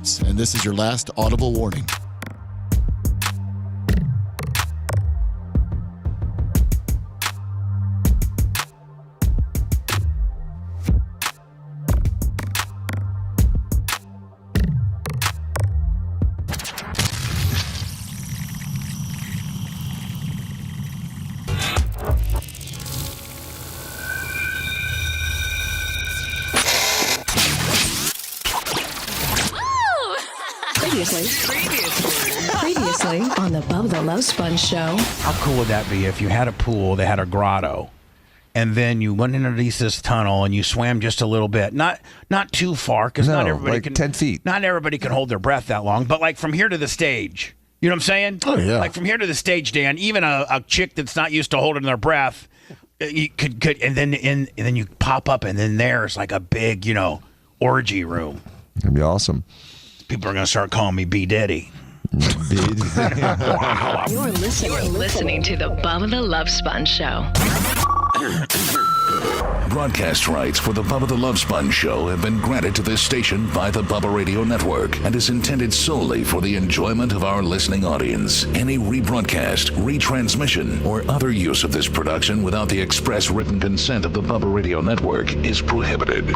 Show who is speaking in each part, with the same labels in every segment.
Speaker 1: minutes, and this is your last audible warning.
Speaker 2: Previously on the Bubba the Love Sponge show.
Speaker 3: How cool would that be if you had a pool that had a grotto, and then you went underneath this tunnel and you swam just a little bit, not too far, because not everybody
Speaker 4: like
Speaker 3: can
Speaker 4: 10 feet.
Speaker 3: Not everybody can hold their breath that long, but like from here to the stage. You know what I'm saying?
Speaker 1: Oh yeah.
Speaker 3: Like from here to the stage, Dan. Even a chick that's not used to holding their breath, you could, and then you pop up, and then there's like a big, orgy room.
Speaker 4: That'd be awesome.
Speaker 3: People are gonna start calling me B Diddy.
Speaker 2: You're listening to the Bubba the Love Sponge show.
Speaker 5: Broadcast rights for the Bubba the Love Sponge show have been granted to this station by the Bubba Radio Network and is intended solely for the enjoyment of our listening audience. Any rebroadcast, retransmission, or other use of this production without the express written consent of the Bubba Radio Network is prohibited.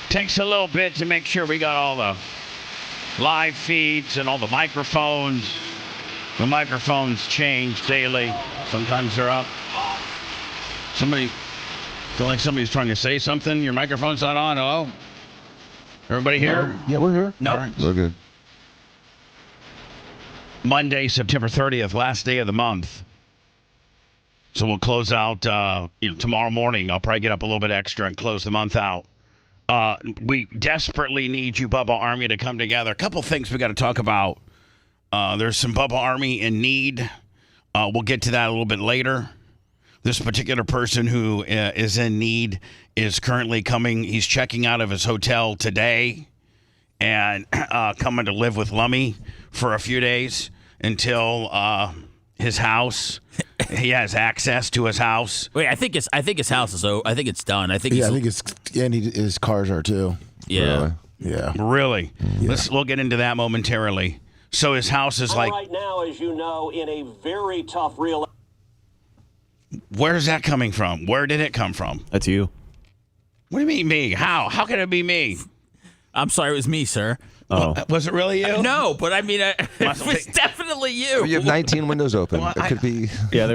Speaker 6: Takes a little bit to make sure we got all the live feeds and all the microphones. The microphones change daily. Sometimes they're up. Feel like somebody's trying to say something. Your microphone's not on. Hello? Everybody here?
Speaker 4: Yeah, we're here.
Speaker 3: No.
Speaker 4: All right. We're good.
Speaker 6: Monday, September 30th, last day of the month. So we'll close out tomorrow morning. I'll probably get up a little bit extra and close the month out. We desperately need you, Bubba Army, to come together. A couple things we got to talk about. There's some Bubba Army in need. We'll get to that a little bit later. This particular person who is in need is currently coming. He's checking out of his hotel today and coming to live with Lummy for a few days until his house. He has access to his house.
Speaker 7: Wait, I think his house is over. I think it's done. I think
Speaker 1: his cars are too.
Speaker 7: Yeah.
Speaker 4: Really?
Speaker 1: Yeah.
Speaker 3: Really?
Speaker 1: Yeah.
Speaker 3: We'll get into that momentarily. So his house is like
Speaker 8: right now, as you know, in a very tough real.
Speaker 3: Where's that coming from? Where did it come from?
Speaker 7: That's you.
Speaker 3: What do you mean me? How? How can it be me?
Speaker 7: I'm sorry, it was me, sir.
Speaker 3: Oh. Was it really you?
Speaker 7: No, but I mean, it was definitely you.
Speaker 4: You have 19 windows open.
Speaker 3: Well,
Speaker 4: it could be.
Speaker 9: Yeah,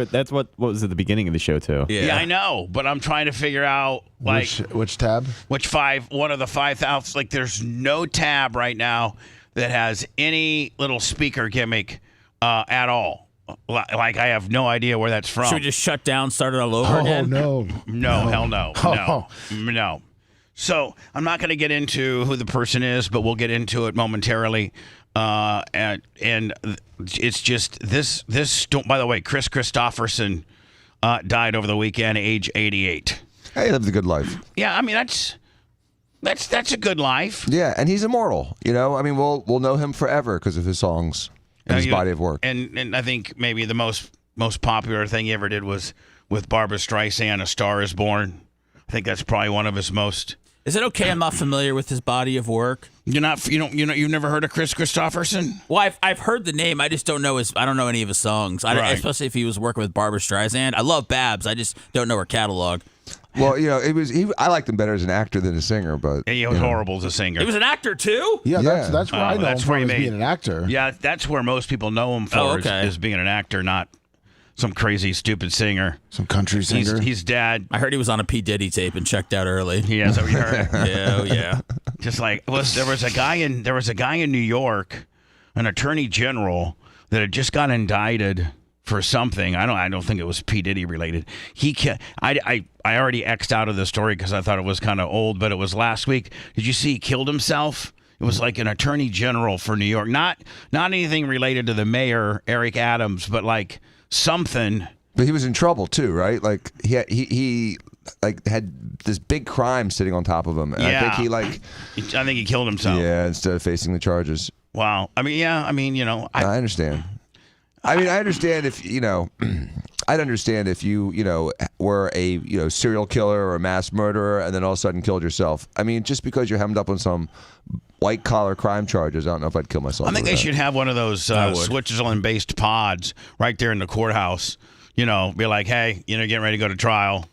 Speaker 9: that's what was at the beginning of the show too.
Speaker 3: Yeah, I know, but I'm trying to figure out like
Speaker 1: which tab?
Speaker 3: one of the 5,000. Like, there's no tab right now that has any little speaker gimmick at all. Like, I have no idea where that's from.
Speaker 7: Should we just shut down, start it all over again?
Speaker 1: No.
Speaker 3: No, hell no. No. So I'm not going to get into who the person is, but we'll get into it momentarily. And it's just this. By the way, Chris Christopherson died over the weekend, age 88.
Speaker 4: Hey, he lived a good life.
Speaker 3: Yeah, I mean that's a good life.
Speaker 4: Yeah, and he's immortal. You know, I mean, we'll know him forever because of his songs and his body of work.
Speaker 3: And I think maybe the most popular thing he ever did was with Barbra Streisand, "A Star Is Born." I think that's probably one of his most
Speaker 7: Is it okay? I'm not familiar with his body of work.
Speaker 3: You've never heard of Chris Christopherson?
Speaker 7: Well, I've heard the name. I just don't know I don't know any of his songs. Especially if he was working with Barbra Streisand. I love Babs. I just don't know her catalog.
Speaker 4: Well, I liked him better as an actor than a singer, but
Speaker 3: he was horrible as a singer.
Speaker 7: He was an actor too.
Speaker 1: Yeah, that's where I know him from, as being an actor.
Speaker 3: Yeah, that's where most people know him for is being an actor, not some crazy stupid singer,
Speaker 1: some country singer.
Speaker 3: He's dad.
Speaker 7: I heard he was on a P. Diddy tape and checked out early.
Speaker 3: Yeah, that's what we heard.
Speaker 7: Yeah.
Speaker 3: Just like there was a guy in New York, an attorney general that had just got indicted for something. I don't think it was P. Diddy related. I already X'd out of the story because I thought it was kind of old, but it was last week. Did you see he killed himself? It was like an attorney general for New York. Not anything related to the mayor, Eric Adams, but like something.
Speaker 4: But he was in trouble too, right? Like he like had this big crime sitting on top of him. And
Speaker 3: Yeah.
Speaker 4: I think
Speaker 3: he killed himself.
Speaker 4: Yeah, instead of facing the charges.
Speaker 3: Wow. I
Speaker 4: I understand. I understand if I'd understand if you were a serial killer or a mass murderer and then all of a sudden killed yourself. I mean, just because you're hemmed up on some white collar crime charges, I don't know if I'd kill myself.
Speaker 3: I think they should have one of those Switzerland-based pods right there in the courthouse. Be like, hey, getting ready to go to trial,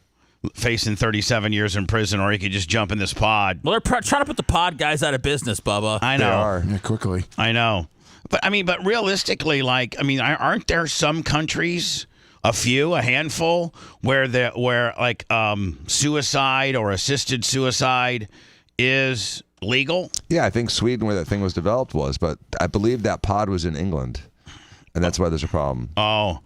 Speaker 3: facing 37 years in prison, or you could just jump in this pod.
Speaker 7: Well, they're trying to put the pod guys out of business, Bubba.
Speaker 3: I know.
Speaker 4: They are.
Speaker 1: Yeah, quickly.
Speaker 3: I know. But realistically, aren't there some countries, a handful, where suicide or assisted suicide is legal?
Speaker 4: Yeah, I think Sweden, where that thing was developed, was, but I believe that pod was in England, and that's why there's a problem.
Speaker 3: Oh,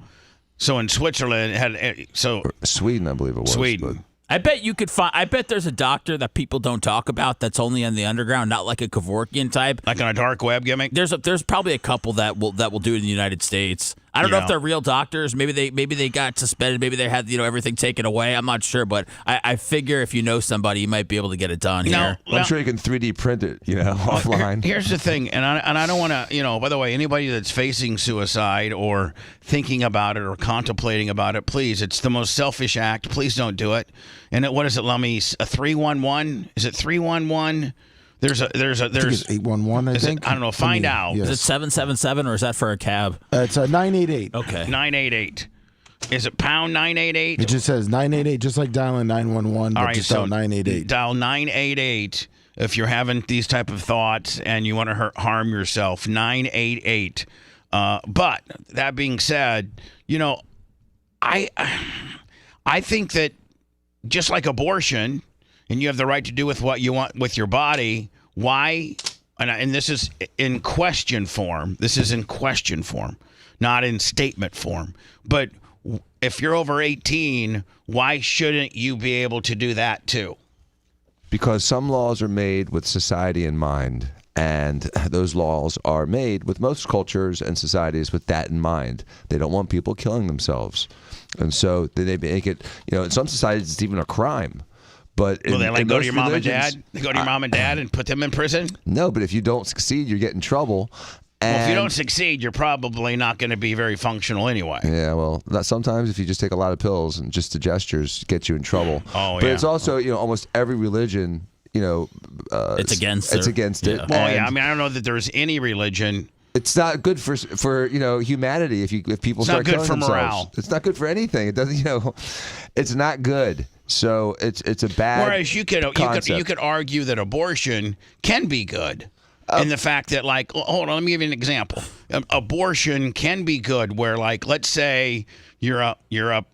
Speaker 3: so in Switzerland,
Speaker 4: Sweden, I believe it was.
Speaker 3: Sweden.
Speaker 4: But
Speaker 7: I bet you could find. I bet there's a doctor that people don't talk about that's only on the underground, not like a Kevorkian type,
Speaker 3: like on a dark web gimmick.
Speaker 7: There's probably a couple that will do it in the United States. I don't know if they're real doctors. Maybe they got suspended. Maybe they had everything taken away. I'm not sure, but I figure if you know somebody, you might be able to get it done here.
Speaker 4: I'm sure you can 3D print it, offline.
Speaker 3: Here's the thing, and I don't want to, by the way, anybody that's facing suicide or thinking about it or contemplating about it, please, it's the most selfish act. Please don't do it. And what is it, Lummy? A 311? Is it 311? There's
Speaker 1: I think it's 811, I think.
Speaker 3: I don't know. Find out.
Speaker 1: Yes.
Speaker 7: Is it 777 or is that for a cab?
Speaker 1: It's 988.
Speaker 7: Okay.
Speaker 3: 988. Is it pound 988?
Speaker 1: It just says 988, just like dialing 911, but just dial 988.
Speaker 3: Dial 988 if you're having these type of thoughts and you want to harm yourself. 988. But that being said, I think that just like abortion, and you have the right to do with what you want with your body, why, and this is in question form, not in statement form, but if you're over 18, why shouldn't you be able to do that too?
Speaker 4: Because some laws are made with society in mind, and those laws are made with most cultures and societies with that in mind. They don't want people killing themselves. And so they make it, in some societies it's even a crime. But
Speaker 3: they go to your mom and dad? They go to your mom and dad and put them in prison?
Speaker 4: No, but if you don't succeed, you get in trouble.
Speaker 3: Well, if you don't succeed, you're probably not going to be very functional anyway.
Speaker 4: Yeah, well, sometimes if you just take a lot of pills and just the gestures get you in trouble.
Speaker 3: Oh,
Speaker 4: but it's also, almost every religion,
Speaker 7: it's against
Speaker 4: it.
Speaker 7: Yeah.
Speaker 3: Well, I don't know that there's any religion.
Speaker 4: It's not good for humanity if people start killing themselves. It's not good for morale. It's not good for anything. It doesn't it's not good. So it's a bad.
Speaker 3: Whereas you could argue that abortion can be good. In the fact that, hold on, let me give you an example. Abortion can be good where, let's say you're a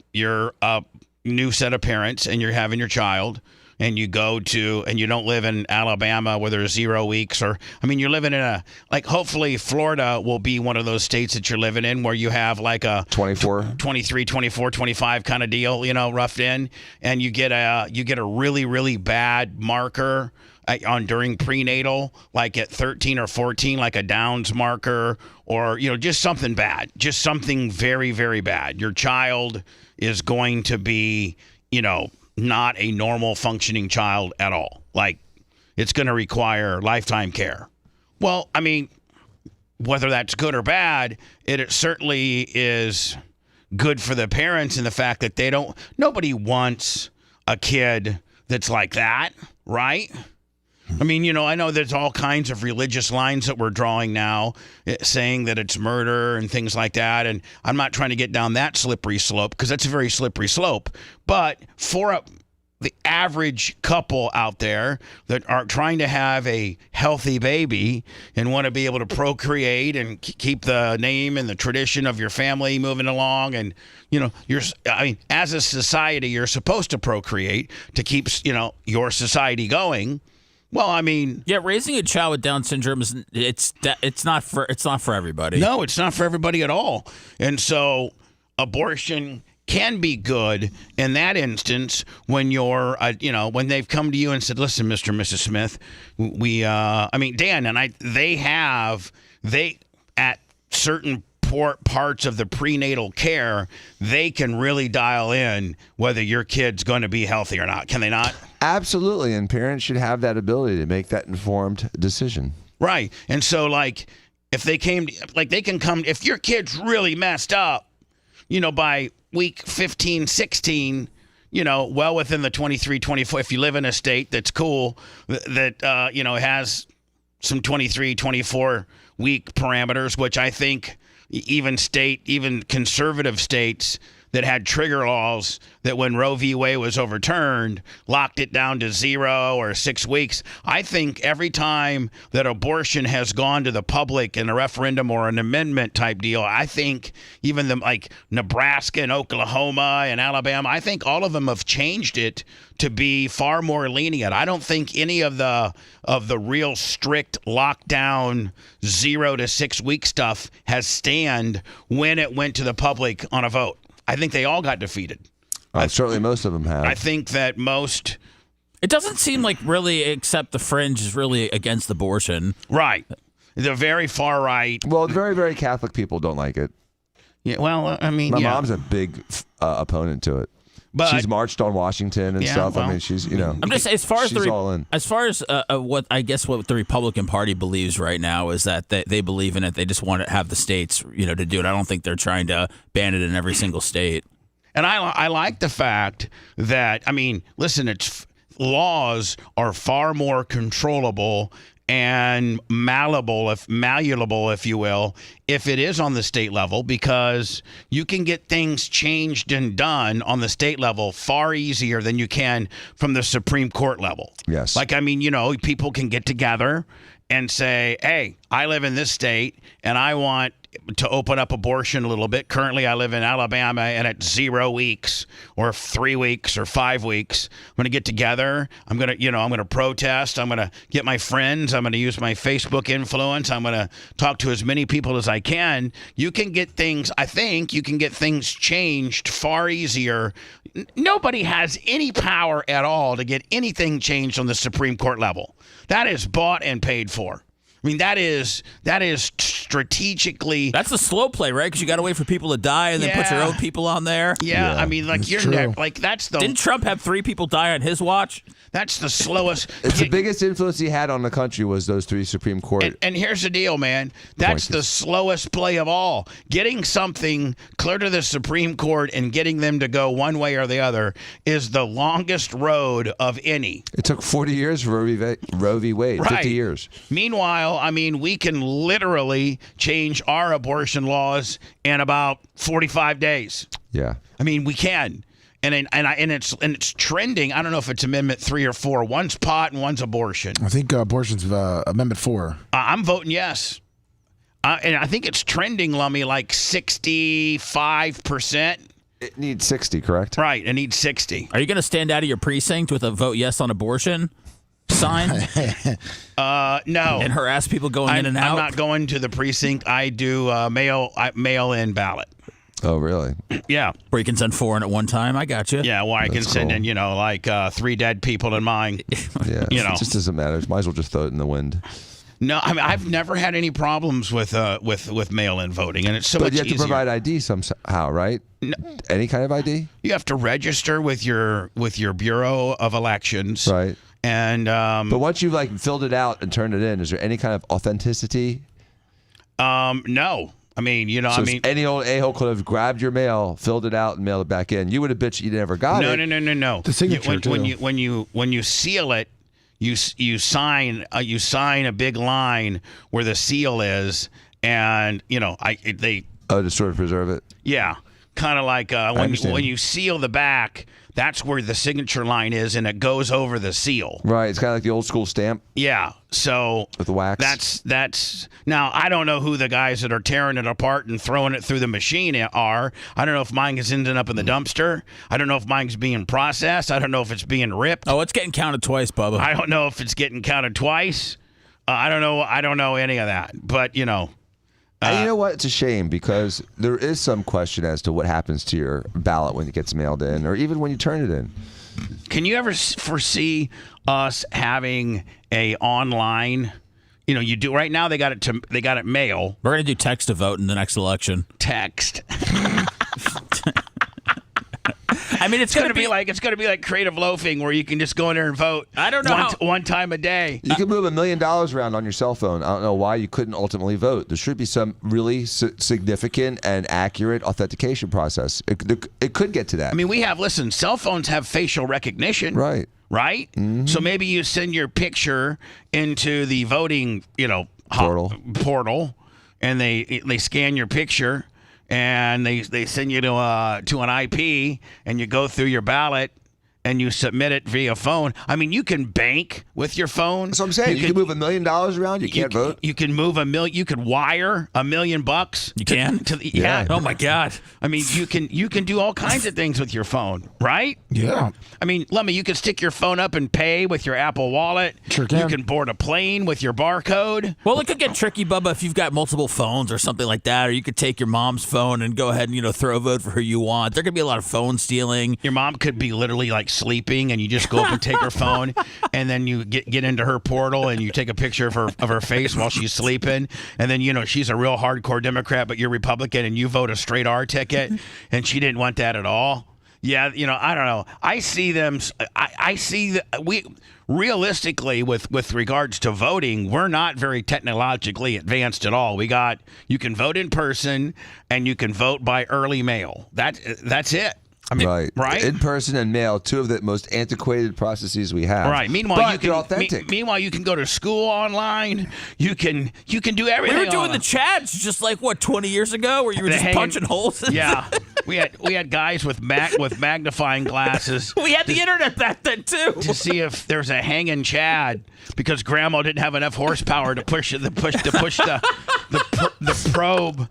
Speaker 3: new set of parents and you're having your child, and you and you don't live in Alabama where there's 0 weeks, you're living in hopefully Florida will be one of those states that you're living in where you have a
Speaker 4: 24,
Speaker 3: 23, 24, 25 kind of deal, roughed in, and you get a really, really bad marker during prenatal, at 13 or 14, a Downs marker, or just something bad, just something very, very bad. Your child is going to be not a normal functioning child at all. It's going to require lifetime care. Well, whether that's good or bad, it certainly is good for the parents in the fact that nobody wants a kid that's like that, right? I mean, I know there's all kinds of religious lines that we're drawing now, saying that it's murder and things like that. And I'm not trying to get down that slippery slope because that's a very slippery slope. But for the average couple out there that are trying to have a healthy baby and want to be able to procreate and keep the name and the tradition of your family moving along, and as a society, you're supposed to procreate to keep your society going. Well, I mean,
Speaker 7: yeah, raising a child with Down syndrome it's not for everybody.
Speaker 3: No, it's not for everybody at all. And so abortion can be good in that instance when you're, when they've come to you and said, listen, Mr. and Mrs. Smith, Dan and they at certain parts of the prenatal care, they can really dial in whether your kid's going to be healthy or not. Can they not?
Speaker 4: Absolutely. And parents should have that ability to make that informed decision.
Speaker 3: Right. And so if they can come, if your kid's really messed up, by week 15, 16, well within the 23, 24, if you live in a state that's cool, that, has some 23, 24 week parameters, which I think even conservative states that had trigger laws that when Roe v. Wade was overturned, locked it down to 0 or 6 weeks. I think every time that abortion has gone to the public in a referendum or an amendment type deal, I think even Nebraska and Oklahoma and Alabama, I think all of them have changed it to be far more lenient. I don't think any of the real strict lockdown 0 to 6 week stuff has stand when it went to the public on a vote. I think they all got defeated.
Speaker 4: Certainly most of them have.
Speaker 3: I think that most...
Speaker 7: It doesn't seem like really, except the fringe is really against abortion.
Speaker 3: Right. The very far right.
Speaker 4: Well, very, very Catholic people don't like it.
Speaker 3: Yeah. Well, I mean,
Speaker 4: my mom's a big opponent to it. But she's marched on Washington and stuff. Well, I mean, she's,
Speaker 7: I'm just as far as
Speaker 4: all in.
Speaker 7: As far as what the Republican Party believes right now is that they believe in it. They just want to have the states, to do it. I don't think they're trying to ban it in every single state.
Speaker 3: And I like the fact that, listen, laws are far more controllable and malleable, if you will, if it is on the state level, because you can get things changed and done on the state level far easier than you can from the Supreme Court level.
Speaker 4: Yes.
Speaker 3: People can get together and say, hey, I live in this state and I want to open up abortion a little bit. Currently, I live in Alabama and it's 0 weeks or 3 weeks or 5 weeks. I'm going to get together. I'm going to protest. I'm going to get my friends. I'm going to use my Facebook influence. I'm going to talk to as many people as I can. You can get things changed far easier. Nobody has any power at all to get anything changed on the Supreme Court level. That is bought and paid for. That is strategically.
Speaker 7: That's a slow play, right? Because you got to wait for people to die and then put your own people on there.
Speaker 3: Yeah. That's the.
Speaker 7: Didn't Trump have 3 people die on his watch?
Speaker 3: That's the slowest.
Speaker 4: It's the biggest influence he had on the country was those 3 Supreme Court.
Speaker 3: And here's the deal, man. That's the slowest play of all. Getting something clear to the Supreme Court and getting them to go one way or the other is the longest road of any.
Speaker 4: It took 40 years for Roe v. Wade.
Speaker 3: Right.
Speaker 4: 50 years.
Speaker 3: Meanwhile, we can literally change our abortion laws in about 45 days.
Speaker 4: Yeah.
Speaker 3: We can. And it's trending. I don't know if it's Amendment 3 or 4. One's pot and one's abortion.
Speaker 1: I think abortion's Amendment 4.
Speaker 3: I'm voting yes. And I think it's trending, Lummy, like 65%.
Speaker 4: It needs 60, correct?
Speaker 3: Right. It needs 60.
Speaker 7: Are you going to stand out of your precinct with a vote yes on abortion sign?
Speaker 3: No.
Speaker 7: And harass people going in and out?
Speaker 3: I'm not going to the precinct. I do mail-in ballot.
Speaker 4: Oh, really?
Speaker 3: Yeah.
Speaker 7: Where you can send 4 in at one time. I got you.
Speaker 3: Yeah, well, I can send in, 3 dead people in mine.
Speaker 4: Yeah, it just doesn't matter. Might as well just throw it in the wind.
Speaker 3: No, I've never had any problems with mail-in voting, and it's so much easier.
Speaker 4: But you have to provide ID somehow, right?
Speaker 3: No.
Speaker 4: Any kind of ID?
Speaker 3: You have to register with your Bureau of Elections.
Speaker 4: Right.
Speaker 3: And
Speaker 4: but once you've filled it out and turned it in, is there any kind of authenticity?
Speaker 3: No.
Speaker 4: Any old a-hole could have grabbed your mail, filled it out, and mailed it back in. You would have bitched you never got it.
Speaker 3: No.
Speaker 1: The signature
Speaker 3: when you seal it, you sign a big line where the seal is, and they
Speaker 4: to sort of preserve it.
Speaker 3: Yeah, kind of like when you seal the back. That's where the signature line is, and it goes over the seal.
Speaker 4: Right. It's kind of like the old school stamp.
Speaker 3: Yeah. So
Speaker 4: with the wax.
Speaker 3: That's now I don't know who the guys that are tearing it apart and throwing it through the machine are. I don't know if mine is ending up in the dumpster. I don't know if mine's being processed. I don't know if it's being ripped.
Speaker 7: Oh, it's getting counted twice, Bubba.
Speaker 3: I don't know if it's getting counted twice. I don't know. I don't know any of that. But
Speaker 4: and you know what? It's a shame because there is some question as to what happens to your ballot when it gets mailed in, or even when you turn it in.
Speaker 3: Can you ever foresee us having a online? You do right now. They got it mail.
Speaker 7: We're gonna do text to vote in the next election.
Speaker 3: Text.
Speaker 7: I mean, it's gonna be
Speaker 3: like creative loafing where you can just go in there and vote.
Speaker 7: I don't know
Speaker 3: one time a day.
Speaker 4: You can move $1 million around on your cell phone. I don't know why you couldn't ultimately vote. There should be some really significant and accurate authentication process. It could get to that.
Speaker 3: I mean, cell phones have facial recognition.
Speaker 4: Right.
Speaker 3: Right? Mm-hmm. So maybe you send your picture into the voting, portal, and they scan your picture. And they send you to an IP, and you go through your ballot, and you submit it via phone. I mean, you can bank with your phone.
Speaker 4: That's what I'm saying. You can move $1 million around. You can't vote.
Speaker 3: You can move $1 million. You could wire $1 million.
Speaker 7: You can.
Speaker 3: Yeah.
Speaker 7: Oh my God.
Speaker 3: I mean, you can do all kinds of things with your phone, right?
Speaker 1: Yeah.
Speaker 3: I mean, Lummy, you can stick your phone up and pay with your Apple Wallet.
Speaker 1: Sure can.
Speaker 3: You can board a plane with your barcode.
Speaker 7: Well, it could get tricky, Bubba, if you've got multiple phones or something like that, or you could take your mom's phone and go ahead and throw a vote for who you want. There could be a lot of phone stealing.
Speaker 3: Your mom could be literally like sleeping, and you just go up and take her phone, and then you get into her portal, and you take a picture of her face while she's sleeping, and then she's a real hardcore Democrat, but you're Republican, and you vote a straight R ticket, and she didn't want that at all. Yeah, I don't know. I see them. I see that we realistically with regards to voting, we're not very technologically advanced at all. You can vote in person, and you can vote by early mail. That's it. I mean, right?
Speaker 4: In person and mail, two of the most antiquated processes we have.
Speaker 3: Right. Meanwhile,
Speaker 4: they're authentic.
Speaker 3: Meanwhile, you can go to school online. You can do everything.
Speaker 7: We were doing the chads just 20 years ago, where you were just punching holes.
Speaker 3: Yeah. We had guys with magnifying glasses.
Speaker 7: We had the internet back then too,
Speaker 3: to see if there's a hanging Chad, because Grandma didn't have enough horsepower to push the probe.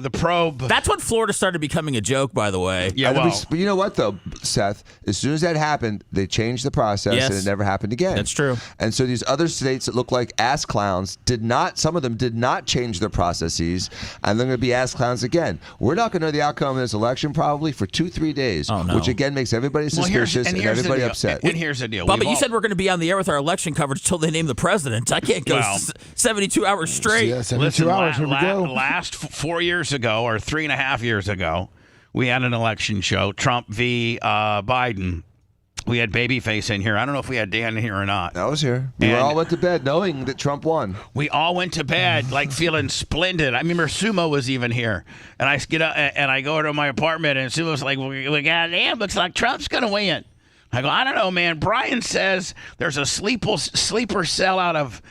Speaker 3: The probe.
Speaker 7: That's when Florida started becoming a joke, by the way.
Speaker 3: Yeah.
Speaker 4: But you know what though, Seth? As soon as that happened, they changed the process, and it never happened again.
Speaker 7: That's true.
Speaker 4: And so these other states that look like ass clowns some of them did not change their processes, and they're going to be ass clowns again. We're not going to know the outcome of this election probably for 2-3 days, which again makes everybody suspicious and everybody upset.
Speaker 3: And here's the deal.
Speaker 7: Bubba, you said we're going to be on the air with our election coverage till they name the president. I can't go 72 hours straight.
Speaker 1: Yeah, 72 hours. Here we go.
Speaker 3: Last 4 years ago, or 3.5 years ago, we had an election show, Trump v. Biden. We had Babyface in here. I don't know if we had Dan in here or not.
Speaker 4: I was here. We all went to bed knowing that Trump won.
Speaker 3: We all went to bed feeling splendid. I remember Sumo was even here. And I get up and I go to my apartment, and Sumo's like, we goddamn, looks like Trump's going to win. I go, I don't know, man. Brian says there's a sleeper cell out of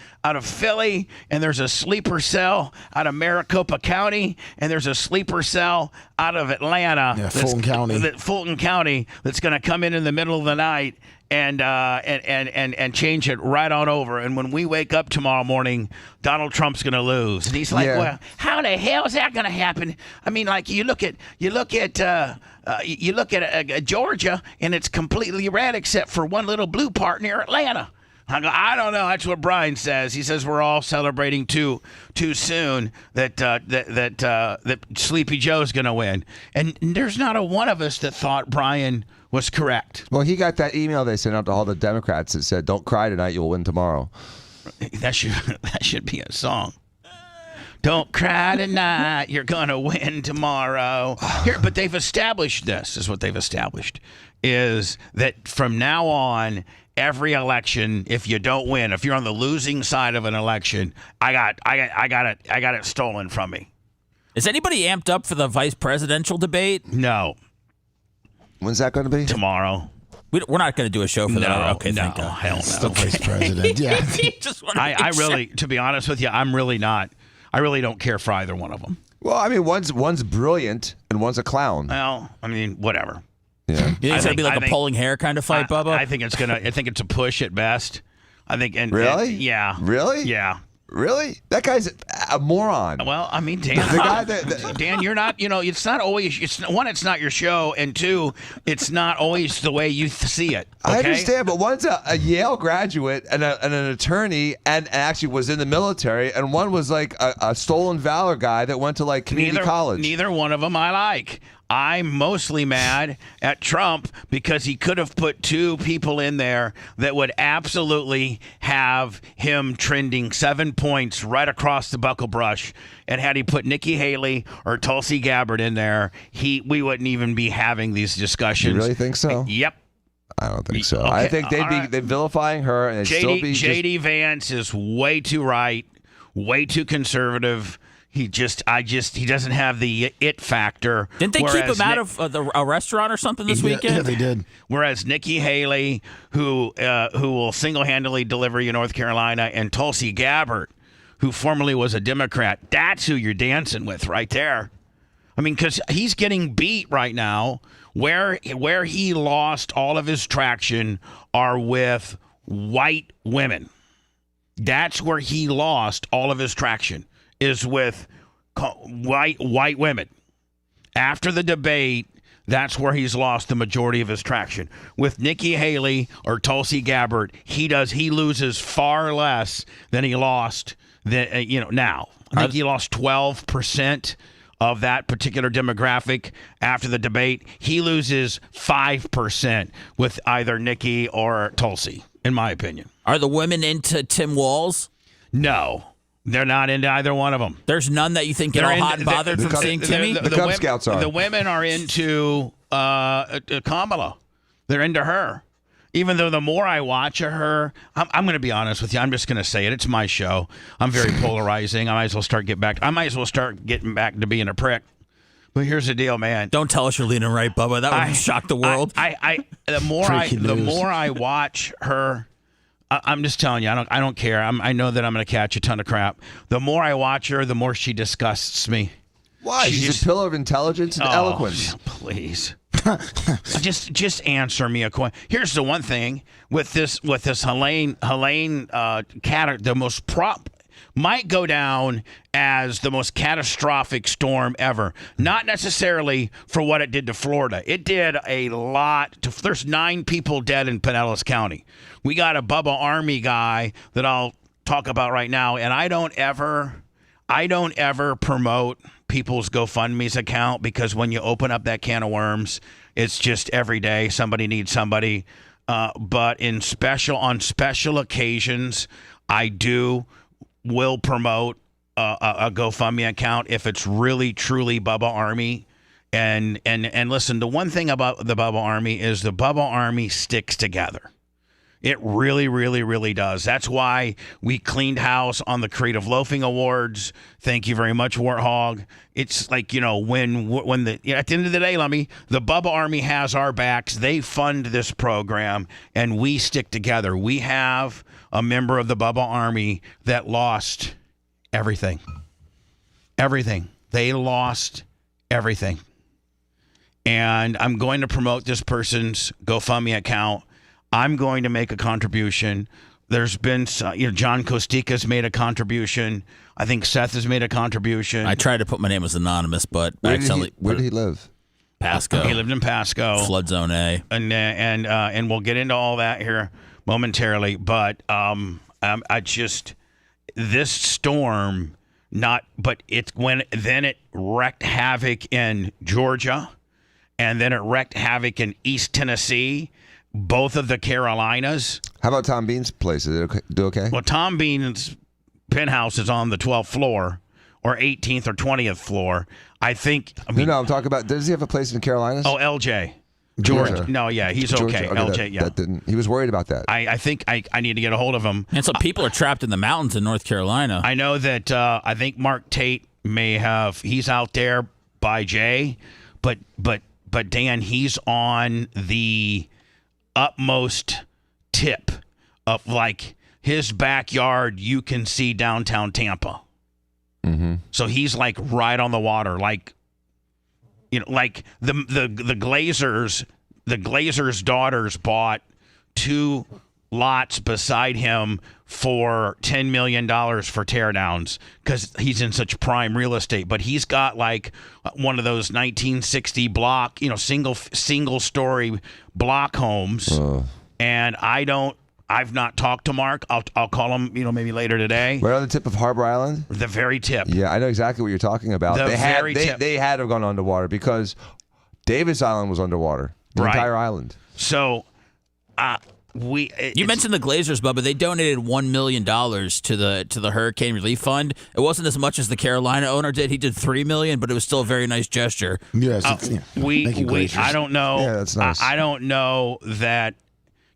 Speaker 3: Philly, and there's a sleeper cell out of Maricopa County, and there's a sleeper cell out of Atlanta.
Speaker 1: Yeah, Fulton County.
Speaker 3: Fulton County that's going to come in the middle of the night and change it right on over. And when we wake up tomorrow morning, Donald Trump's going to lose. And he's like, well, how the hell is that going to happen? I mean, you look at Georgia, and it's completely red except for one little blue part near Atlanta. I go, I don't know. That's what Brian says. He says we're all celebrating too soon that Sleepy Joe's going to win. And there's not a one of us that thought Brian was correct.
Speaker 4: Well, he got that email they sent out to all the Democrats that said, "Don't cry tonight, you'll win tomorrow."
Speaker 3: That should be a song. Don't cry tonight, you're going to win tomorrow. But they've established this, is what they've established, is that from now on, every election, if you don't win, if you're on the losing side of an election, I got it stolen from me.
Speaker 7: Is anybody amped up for the vice presidential debate?
Speaker 3: No.
Speaker 4: When's that going to be?
Speaker 3: Tomorrow.
Speaker 7: We're not going to do a show for that. Okay,
Speaker 3: no,
Speaker 7: thank God.
Speaker 3: hell no.
Speaker 1: The vice president. Yeah.
Speaker 3: I really, to be honest with you, I'm really not. I really don't care for either one of them.
Speaker 4: Well, I mean, one's brilliant and one's a clown.
Speaker 3: Well, I mean, whatever.
Speaker 4: Yeah.
Speaker 7: You think it's going to be like a pulling hair kind of fight, Bubba?
Speaker 3: I think it's a push at best. I think.
Speaker 4: Really?
Speaker 3: Yeah.
Speaker 4: Really?
Speaker 3: Yeah.
Speaker 4: Really? That guy's a moron.
Speaker 3: Well, I mean, Dan,
Speaker 4: The guy
Speaker 3: Dan, you're not. It's not always. It's not your show, and two, it's not always the way you see it. Okay?
Speaker 4: I understand, but one's a Yale graduate and an attorney, and actually was in the military, and one was like a stolen valor guy that went to like community college.
Speaker 3: Neither one of them I like. I'm mostly mad at Trump because he could have put two people in there that would absolutely have him trending 7 points right across the buckle brush. And had he put Nikki Haley or Tulsi Gabbard in there, we wouldn't even be having these discussions.
Speaker 4: You really think so?
Speaker 3: Yep.
Speaker 4: I don't think so.
Speaker 3: Okay,
Speaker 4: I think they're vilifying her, and it'd still be
Speaker 3: JD Vance is way too right, way too conservative. He doesn't have the it factor.
Speaker 7: Didn't they keep him out of a restaurant or something this weekend?
Speaker 1: Yeah, they did.
Speaker 3: Whereas Nikki Haley, who will single-handedly deliver you North Carolina, and Tulsi Gabbard, who formerly was a Democrat, that's who you're dancing with right there. I mean, because he's getting beat right now. Where he lost all of his traction are with white women. That's where he lost all of his traction. Is with white women. After the debate, that's where he's lost the majority of his traction. With Nikki Haley or Tulsi Gabbard, he loses far less than he lost now. I think he lost 12% of that particular demographic after the debate. He loses 5% with either Nikki or Tulsi, in my opinion.
Speaker 7: Are the women into Tim Walz?
Speaker 3: No. They're not into either one of them.
Speaker 7: There's none that you think get all hot and bothered from seeing Timmy?
Speaker 4: The Cub Scouts are.
Speaker 3: The women are into Kamala. They're into her. Even though the more I watch her, I'm going to be honest with you. I'm just going to say it. It's my show. I'm very polarizing. I might as well start getting back to being a prick. But here's the deal, man.
Speaker 7: Don't tell us you're leaning right, Bubba. That would shock the world.
Speaker 3: The more I watch her, I'm just telling you, I don't care. I know that I'm going to catch a ton of crap. The more I watch her, the more she disgusts me.
Speaker 4: Why? She's a pillar of intelligence and eloquence.
Speaker 3: Please. just answer me a question. Here's the one thing with this Helene the most might go down as the most catastrophic storm ever. Not necessarily for what it did to Florida. It did a lot. There's 9 people dead in Pinellas County. We got a Bubba Army guy that I'll talk about right now, and I don't ever promote people's GoFundMe's account because when you open up that can of worms, it's just every day somebody needs somebody. But on special occasions, I will promote a GoFundMe account if it's really truly Bubba Army. And listen, the one thing about the Bubba Army is the Bubba Army sticks together. It really, really, really does. That's why we cleaned house on the Creative Loafing Awards. Thank you very much, Warthog. It's like, when at the end of the day, Lummy, the Bubba Army has our backs. They fund this program, and we stick together. We have a member of the Bubba Army that lost everything. Everything. They lost everything. And I'm going to promote this person's GoFundMe account. I'm going to make a contribution. There's been, John Costica's made a contribution. I think Seth has made a contribution.
Speaker 7: I tried to put my name as anonymous, but
Speaker 4: where did he live?
Speaker 7: Pasco.
Speaker 3: He lived in Pasco.
Speaker 7: Flood Zone A.
Speaker 3: And we'll get into all that here momentarily. But this storm, it wreaked havoc in Georgia, and then it wreaked havoc in East Tennessee. Both of the Carolinas.
Speaker 4: How about Tom Bean's place? Is it do okay?
Speaker 3: Well, Tom Bean's penthouse is on the 12th floor or 18th or 20th floor. I'm talking about, does he have a place in the Carolinas? Oh, LJ. Georgia. No, yeah, he's okay. LJ, yeah.
Speaker 4: He was worried about that.
Speaker 3: I think I need to get a hold of him.
Speaker 7: And so people are trapped in the mountains in North Carolina.
Speaker 3: I know that I think Mark Tate he's out there by Jay, but Dan, he's on the utmost tip of like his backyard. You can see downtown Tampa.
Speaker 4: Mm-hmm.
Speaker 3: So he's like right on the water, like like the Glazers. The Glazers' daughters bought 2 lots beside him for $10 million for teardowns because he's in such prime real estate. But he's got like one of those 1960 block, single story block homes. And I've not talked to Mark. I'll call him, maybe later today.
Speaker 4: Right on the tip of Harbor Island?
Speaker 3: The very tip.
Speaker 4: Yeah, I know exactly what you're talking about.
Speaker 3: The very tip.
Speaker 4: They had to have gone underwater because Davis Island was underwater. The entire island.
Speaker 3: So,
Speaker 7: you mentioned the Glazers, Bubba. They donated $1 million to the Hurricane Relief Fund. It wasn't as much as the Carolina owner did. He did $3 million, but it was still a very nice gesture.
Speaker 1: Yes,
Speaker 3: I don't know.
Speaker 4: Yeah, that's nice.
Speaker 3: I don't know that.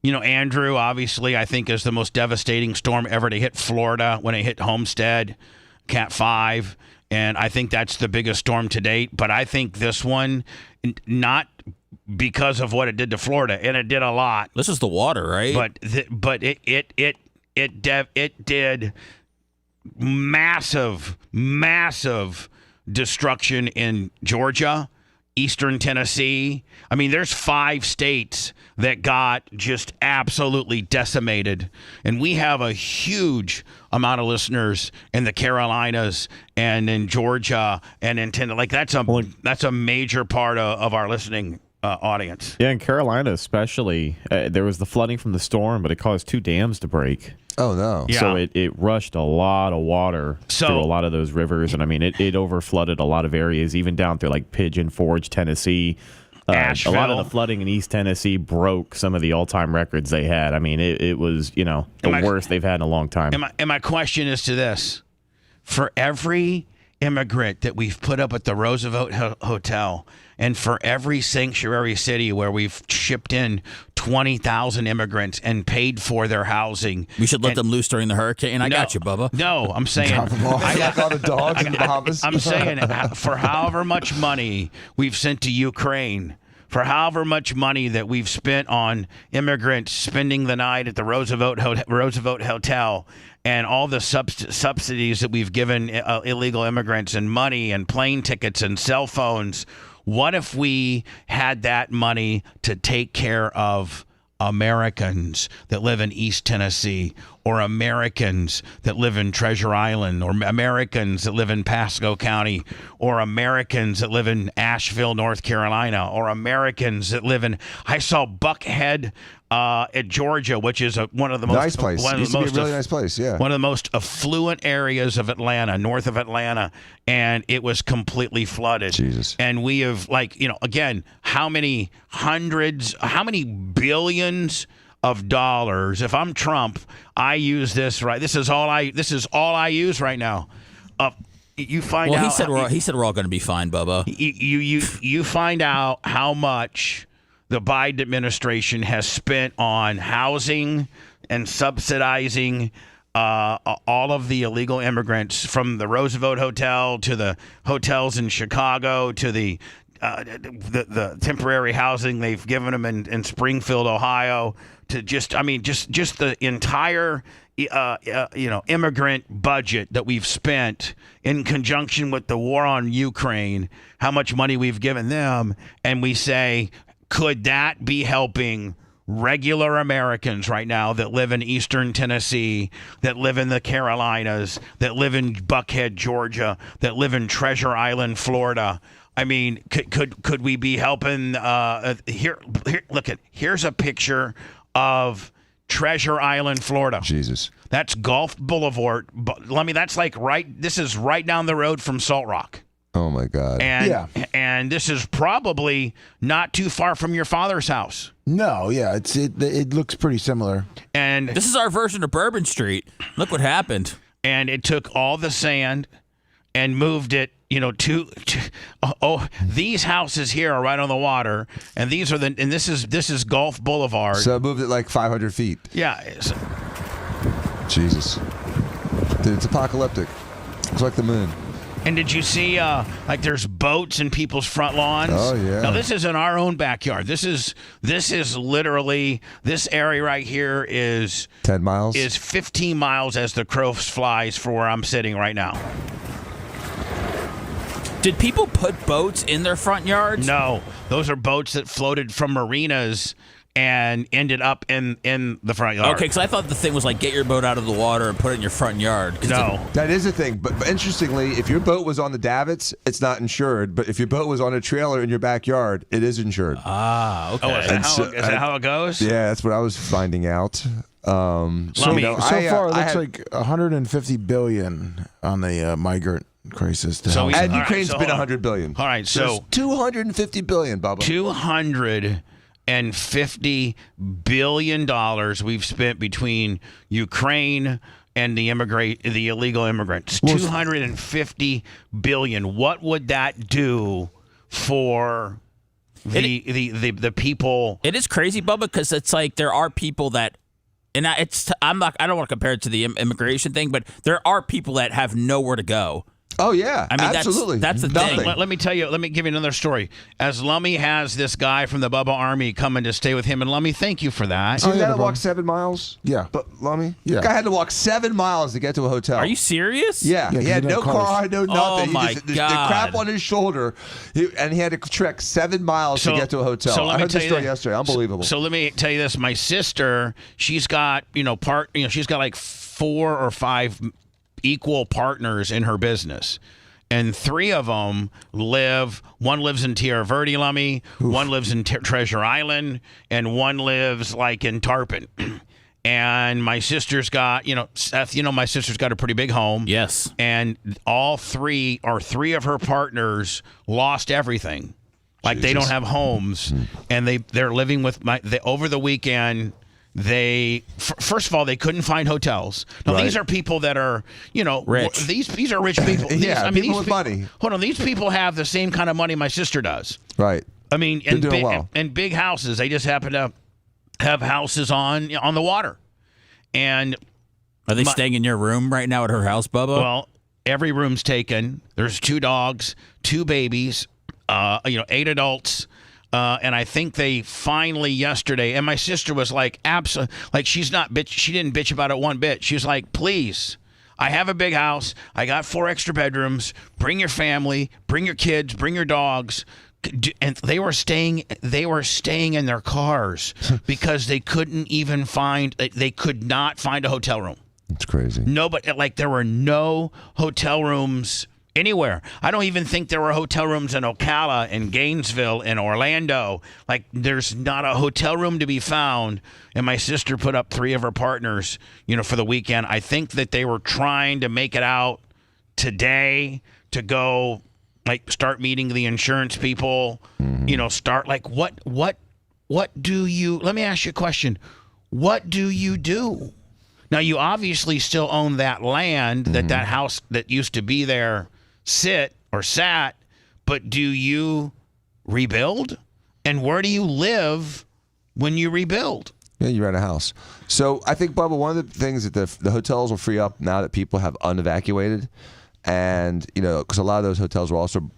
Speaker 3: Andrew, obviously, I think is the most devastating storm ever to hit Florida when it hit Homestead, Cat 5, and I think that's the biggest storm to date. But I think this one, not because of what it did to Florida, and it did a lot.
Speaker 7: This is the water, right?
Speaker 3: But it did massive destruction in Georgia, Eastern Tennessee. I mean, there's 5 states that got just absolutely decimated. And we have a huge amount of listeners in the Carolinas and in Georgia and in Tennessee. Like, that's a major part of our listening audience.
Speaker 9: Yeah, in Carolina especially, there was the flooding from the storm, but it caused 2 dams to break.
Speaker 4: Oh, no.
Speaker 3: Yeah.
Speaker 9: So it rushed a lot of water through a lot of those rivers. And, I mean, it over-flooded a lot of areas, even down through, like, Pigeon Forge, Tennessee. A lot of the flooding in East Tennessee broke some of the all-time records they had. I mean, it was, the worst they've had in a long time.
Speaker 3: And my question is to this. For every immigrant that we've put up at the Roosevelt Hotel, and for every sanctuary city where we've shipped in 20,000 immigrants and paid for their housing.
Speaker 7: We should let them loose during the hurricane. I got you, Bubba.
Speaker 3: No, I'm saying.
Speaker 4: I got all the dogs in the Bahamas.
Speaker 3: I'm saying for however much money we've sent to Ukraine, for however much money that we've spent on immigrants spending the night at the Roosevelt Hotel, and all the subsidies that we've given illegal immigrants and money and plane tickets and cell phones. What if we had that money to take care of Americans that live in East Tennessee, or Americans that live in Treasure Island, or Americans that live in Pasco County, or Americans that live in Asheville, North Carolina, or Americans that live in, I saw Buckhead at Georgia, which is one of the most
Speaker 4: nice place. Used to be a really nice place. Yeah,
Speaker 3: one of the most affluent areas of Atlanta, north of Atlanta, and it was completely flooded.
Speaker 4: Jesus.
Speaker 3: And we have, again, how many billions of dollars? If I'm Trump, I use this right. This is all I use right now. You find out.
Speaker 7: He said we're all going to be fine, Bubba.
Speaker 3: You find out how much the Biden administration has spent on housing and subsidizing all of the illegal immigrants, from the Roosevelt Hotel to the hotels in Chicago to the temporary housing they've given them in Springfield, Ohio, to just the entire immigrant budget that we've spent in conjunction with the war on Ukraine, how much money we've given them, and we say, could that be helping regular Americans right now that live in Eastern Tennessee, that live in the Carolinas, that live in Buckhead, Georgia, that live in Treasure Island, Florida? I mean, could we be helping? Here, look at. Here's a picture of Treasure Island, Florida.
Speaker 4: Jesus.
Speaker 3: That's Gulf Boulevard. That's this is right down the road from Salt Rock.
Speaker 4: Oh my God.
Speaker 3: And this is probably not too far from your father's house.
Speaker 1: No, yeah, it looks pretty similar.
Speaker 3: And
Speaker 7: this is our version of Bourbon Street. Look what happened.
Speaker 3: And it took all the sand and moved it, these houses here are right on the water, and this is Gulf Boulevard.
Speaker 4: So it moved it like 500 feet.
Speaker 3: Yeah.
Speaker 4: Jesus. Dude, it's apocalyptic. It's like the moon.
Speaker 3: And did you see, like, there's boats in people's front lawns?
Speaker 1: Oh, yeah.
Speaker 3: Now, this is in our own backyard. This is literally, this area right here is
Speaker 4: 10 miles?
Speaker 3: Is 15 miles as the crow flies for where I'm sitting right now.
Speaker 7: Did people put boats in their front yards?
Speaker 3: No. Those are boats that floated from marinas and ended up in the front yard.
Speaker 7: Okay, because I thought the thing was like get your boat out of the water and put it in your front yard.
Speaker 3: No.
Speaker 4: That is a thing. But interestingly, if your boat was on the davits, it's not insured. But if your boat was on a trailer in your backyard, it is insured.
Speaker 7: Ah, okay.
Speaker 3: Oh, is that how it goes?
Speaker 4: Yeah, that's what I was finding out.
Speaker 1: So far, it looks like 150 billion on the migrant crisis.
Speaker 3: So
Speaker 4: and Ukraine's been 100 billion.
Speaker 3: All right, so
Speaker 4: there's 250 billion, Bubba.
Speaker 3: $250 billion we've spent between Ukraine and the illegal immigrants. $250 billion. What would that do for the people?
Speaker 7: It is crazy, Bubba, because it's like there are people that, and I don't want to compare it to the immigration thing, but there are people that have nowhere to go.
Speaker 4: Oh, yeah.
Speaker 7: I mean,
Speaker 4: absolutely.
Speaker 7: That's the
Speaker 4: Nothing.
Speaker 7: thing.
Speaker 3: Let me tell you, let me give you another story. As Lummy has this guy from the Bubba Army coming to stay with him, and Lummy, thank you for that.
Speaker 4: So you had to walk 7 miles?
Speaker 1: Yeah.
Speaker 4: But Lummy?
Speaker 1: Yeah.
Speaker 4: Guy had to walk 7 miles to get to a hotel.
Speaker 7: Are you serious?
Speaker 4: Yeah. He had no car, no nothing.
Speaker 7: Oh, my
Speaker 4: the
Speaker 7: God.
Speaker 4: crap on his shoulder, and he had to trek 7 miles to get to a hotel.
Speaker 3: So
Speaker 4: I heard this story yesterday. Unbelievable.
Speaker 3: So let me tell you this. My sister, she's got, she's got like 4 or 5 equal partners in her business. And 3 of them one lives in Tierra Verde, Lummy, one lives in Treasure Island, and one lives like in Tarpon. And my sister's got, Seth, my sister's got a pretty big home.
Speaker 7: Yes.
Speaker 3: And all 3 of her partners lost everything. Like they don't have homes. And they're living with over the weekend. First of all, they couldn't find hotels. Now these are people that are,
Speaker 7: rich.
Speaker 3: These are rich people.
Speaker 4: People with money.
Speaker 3: Hold on, these people have the same kind of money my sister does.
Speaker 4: Right.
Speaker 3: I mean, and big houses. They just happen to have houses on the water. And
Speaker 7: are they staying in your room right now at her house, Bubba?
Speaker 3: Well, every room's taken. There's 2 dogs, 2 babies, 8 adults. And I think they finally yesterday, and my sister was like, she didn't bitch about it one bit. She was like, please, I have a big house. I got 4 extra bedrooms. Bring your family, bring your kids, bring your dogs. And they were staying in their cars because they could not find a hotel room.
Speaker 4: It's crazy.
Speaker 3: There were no hotel rooms anywhere. I don't even think there were hotel rooms in Ocala, in Gainesville, in Orlando. Like, there's not a hotel room to be found. And my sister put up 3 of her partners, for the weekend. I think that they were trying to make it out today to go, start meeting the insurance people. Start what do you? Let me ask you a question. What do you do? Now, you obviously still own that land that house that used to be there sat, but do you rebuild? And where do you live when you rebuild?
Speaker 4: Yeah, you rent a house. So I think, Bubba, one of the things that the hotels will free up now that people have unevacuated, and because a lot of those hotels were also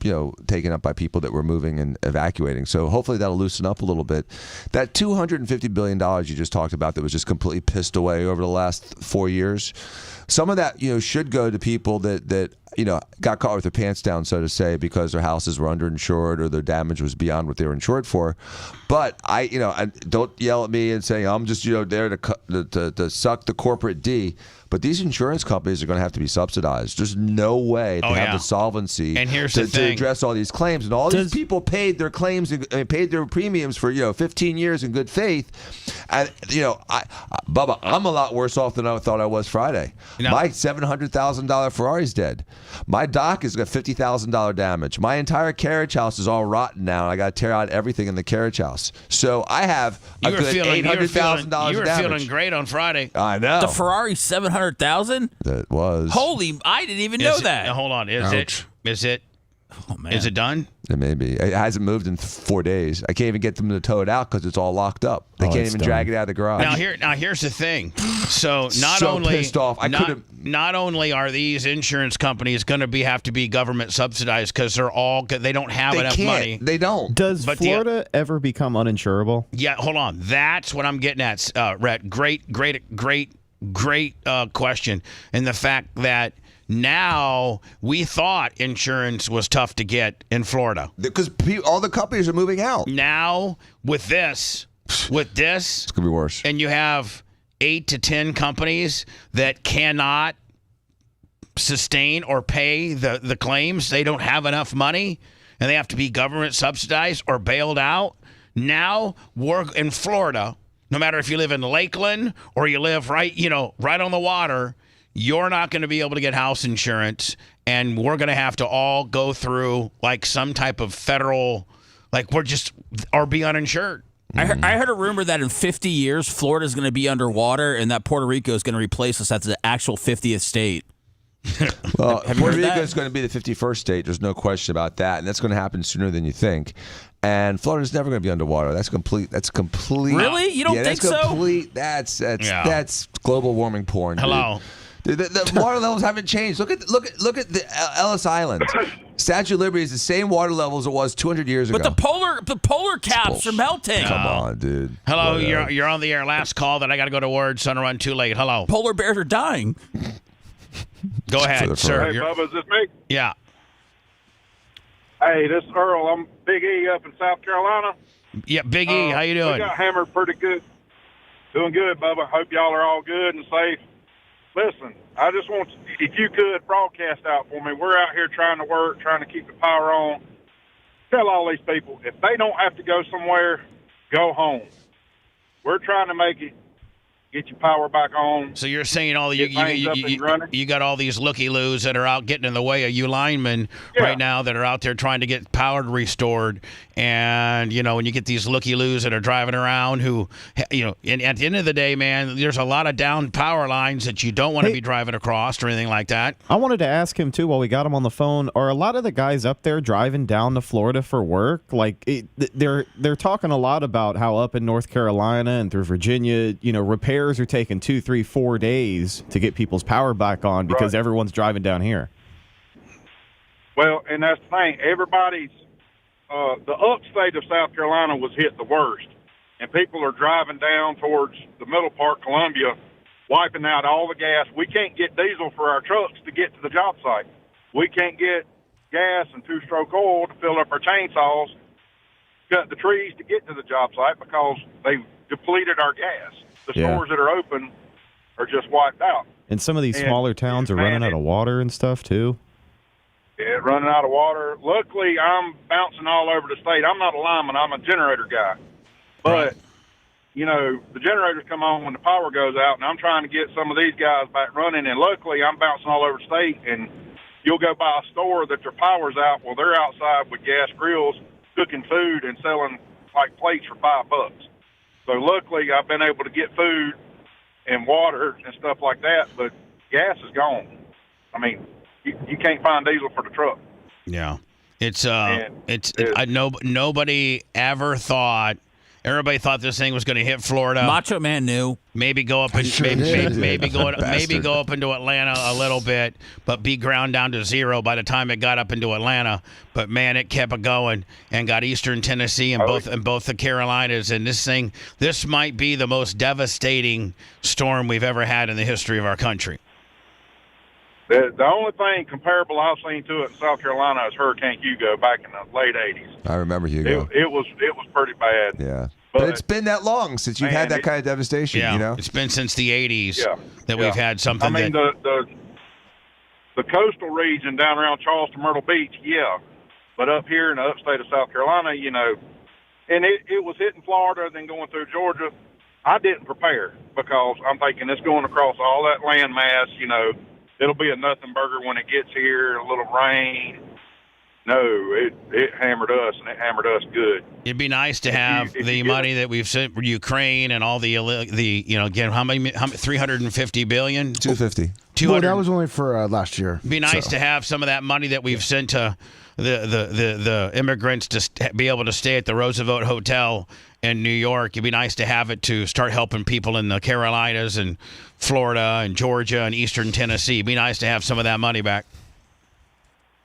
Speaker 4: taken up by people that were moving and evacuating. So hopefully that'll loosen up a little bit. That $250 billion you just talked about that was just completely pissed away over the last 4 years. Some of that should go to people that got caught with their pants down, so to say, because their houses were underinsured or their damage was beyond what they were insured for. But I don't yell at me and say I'm just there to suck the corporate D. But these insurance companies are going to have to be subsidized. There's no way to have the solvency
Speaker 3: and here's
Speaker 4: to address all these claims. And all these people paid their claims and paid their premiums for 15 years in good faith. And Bubba, I'm a lot worse off than I thought I was Friday. My $700,000 Ferrari's dead. My dock has got $50,000 damage. My entire carriage house is all rotten now. I got to tear out everything in the carriage house. So I have a good $800,000 damage.
Speaker 3: You were feeling great on Friday.
Speaker 4: I know.
Speaker 7: The Ferrari $700,000?
Speaker 4: That was.
Speaker 7: Holy, I didn't even know that.
Speaker 3: Hold on. Is it
Speaker 7: Oh, man.
Speaker 3: Is it done?
Speaker 4: It may be. It hasn't moved in 4 days. I can't even get them to tow it out because it's all locked up. They can't even drag it out of the garage.
Speaker 3: Now here's the thing. So
Speaker 4: pissed off.
Speaker 3: Not only are these insurance companies going to have to be government subsidized because they don't have enough money.
Speaker 4: They don't.
Speaker 9: Does Florida ever become uninsurable?
Speaker 3: Yeah, hold on. That's what I'm getting at, Rhett. Great question. And the fact that now we thought insurance was tough to get in Florida
Speaker 4: because all the companies are moving out.
Speaker 3: Now with this, it's
Speaker 4: gonna be worse.
Speaker 3: And you have 8 to 10 companies that cannot sustain or pay the claims. They don't have enough money, and they have to be government subsidized or bailed out. Now we're in Florida. No matter if you live in Lakeland or you live right on the water, you're not going to be able to get house insurance, and we're going to have to all go through like some type of federal, or be uninsured.
Speaker 7: I heard a rumor that in 50 years, Florida is going to be underwater, and that Puerto Rico is going to replace us as the actual 50th state.
Speaker 4: Well, Puerto Rico is going to be the 51st state. There's no question about that, and that's going to happen sooner than you think. And Florida's never going to be underwater. That's complete.
Speaker 7: Really? You don't think so?
Speaker 4: That's global warming porn.
Speaker 3: Hello.
Speaker 4: Dude, the water levels haven't changed. Look at the Ellis Island. Statue of Liberty is the same water level as it was 200 years ago.
Speaker 7: But the polar caps are melting.
Speaker 4: Come on, dude.
Speaker 3: Hello, you're on the air. Last call that I got to go to work. Son, run too late. Hello.
Speaker 7: Polar bears are dying.
Speaker 3: Go ahead, sir.
Speaker 10: Hey, Bubba, is this me?
Speaker 3: Yeah.
Speaker 10: Hey, this is Earl. I'm Big E up in South Carolina.
Speaker 3: Yeah, Big E. How you doing?
Speaker 10: We got hammered pretty good. Doing good, Bubba. Hope y'all are all good and safe. Listen, I just want if you could broadcast out for me. We're out here trying to work, trying to keep the power on. Tell all these people, if they don't have to go somewhere, go home. We're trying to make it. Get your power back on.
Speaker 3: So you're saying you got all these looky-loos that are out getting in the way of you linemen right now that are out there trying to get power restored. And, when you get these looky-loos that are driving around who, and at the end of the day, man, there's a lot of down power lines that you don't want to be driving across or anything like that.
Speaker 9: I wanted to ask him, too, while we got him on the phone, are a lot of the guys up there driving down to Florida for work? They're talking a lot about how up in North Carolina and through Virginia, repairs are taking 2, 3, 4 days to get people's power back on because everyone's driving down here.
Speaker 10: Well, and that's the thing. Everybody's the upstate of South Carolina was hit the worst, and people are driving down towards the middle part, Columbia, wiping out all the gas. We can't get diesel for our trucks to get to the job site. We can't get gas and two-stroke oil to fill up our chainsaws, cut the trees to get to the job site because they've depleted our gas. The stores that are open are just wiped out.
Speaker 9: And some of these smaller towns are running out of water and stuff, too.
Speaker 10: Yeah, running out of water. Luckily, I'm bouncing all over the state. I'm not a lineman. I'm a generator guy. But, the generators come on when the power goes out, and I'm trying to get some of these guys back running. And luckily, I'm bouncing all over the state, and you'll go by a store that their power's out. Well, they're outside with gas grills cooking food and selling, plates for $5. So luckily, I've been able to get food and water and stuff like that, but gas is gone. I mean, you can't find diesel for the truck.
Speaker 3: Yeah, nobody ever thought. Everybody thought this thing was going to hit Florida.
Speaker 7: Macho Man knew.
Speaker 3: Maybe go up and maybe go up into Atlanta a little bit, but be ground down to zero by the time it got up into Atlanta. But man, it kept going and got eastern Tennessee and both the Carolinas. And this might be the most devastating storm we've ever had in the history of our country.
Speaker 10: The only thing comparable I've seen to it in South Carolina is Hurricane Hugo back in the late 80s.
Speaker 4: I remember Hugo.
Speaker 10: It was pretty bad.
Speaker 4: Yeah. But it's been that long since you've had that kind of devastation,
Speaker 3: It's been since the 80s that we've had something.
Speaker 10: I mean, the coastal region down around Charleston, Myrtle Beach, but up here in the upstate of South Carolina, and it was hitting Florida, then going through Georgia. I didn't prepare because I'm thinking it's going across all that land mass, it'll be a nothing burger when it gets here, a little rain. No, it hammered us, and it hammered us good.
Speaker 3: It'd be nice to have the money that we've sent Ukraine and all again, how many 350 billion?
Speaker 4: 250.
Speaker 1: Well, that was only for last year.
Speaker 3: Be nice to have some of that money that we've sent to the immigrants to be able to stay at the Roosevelt Hotel in New York. It'd be nice to have it to start helping people in the Carolinas and Florida and Georgia and Eastern Tennessee. It'd be nice to have some of that money back.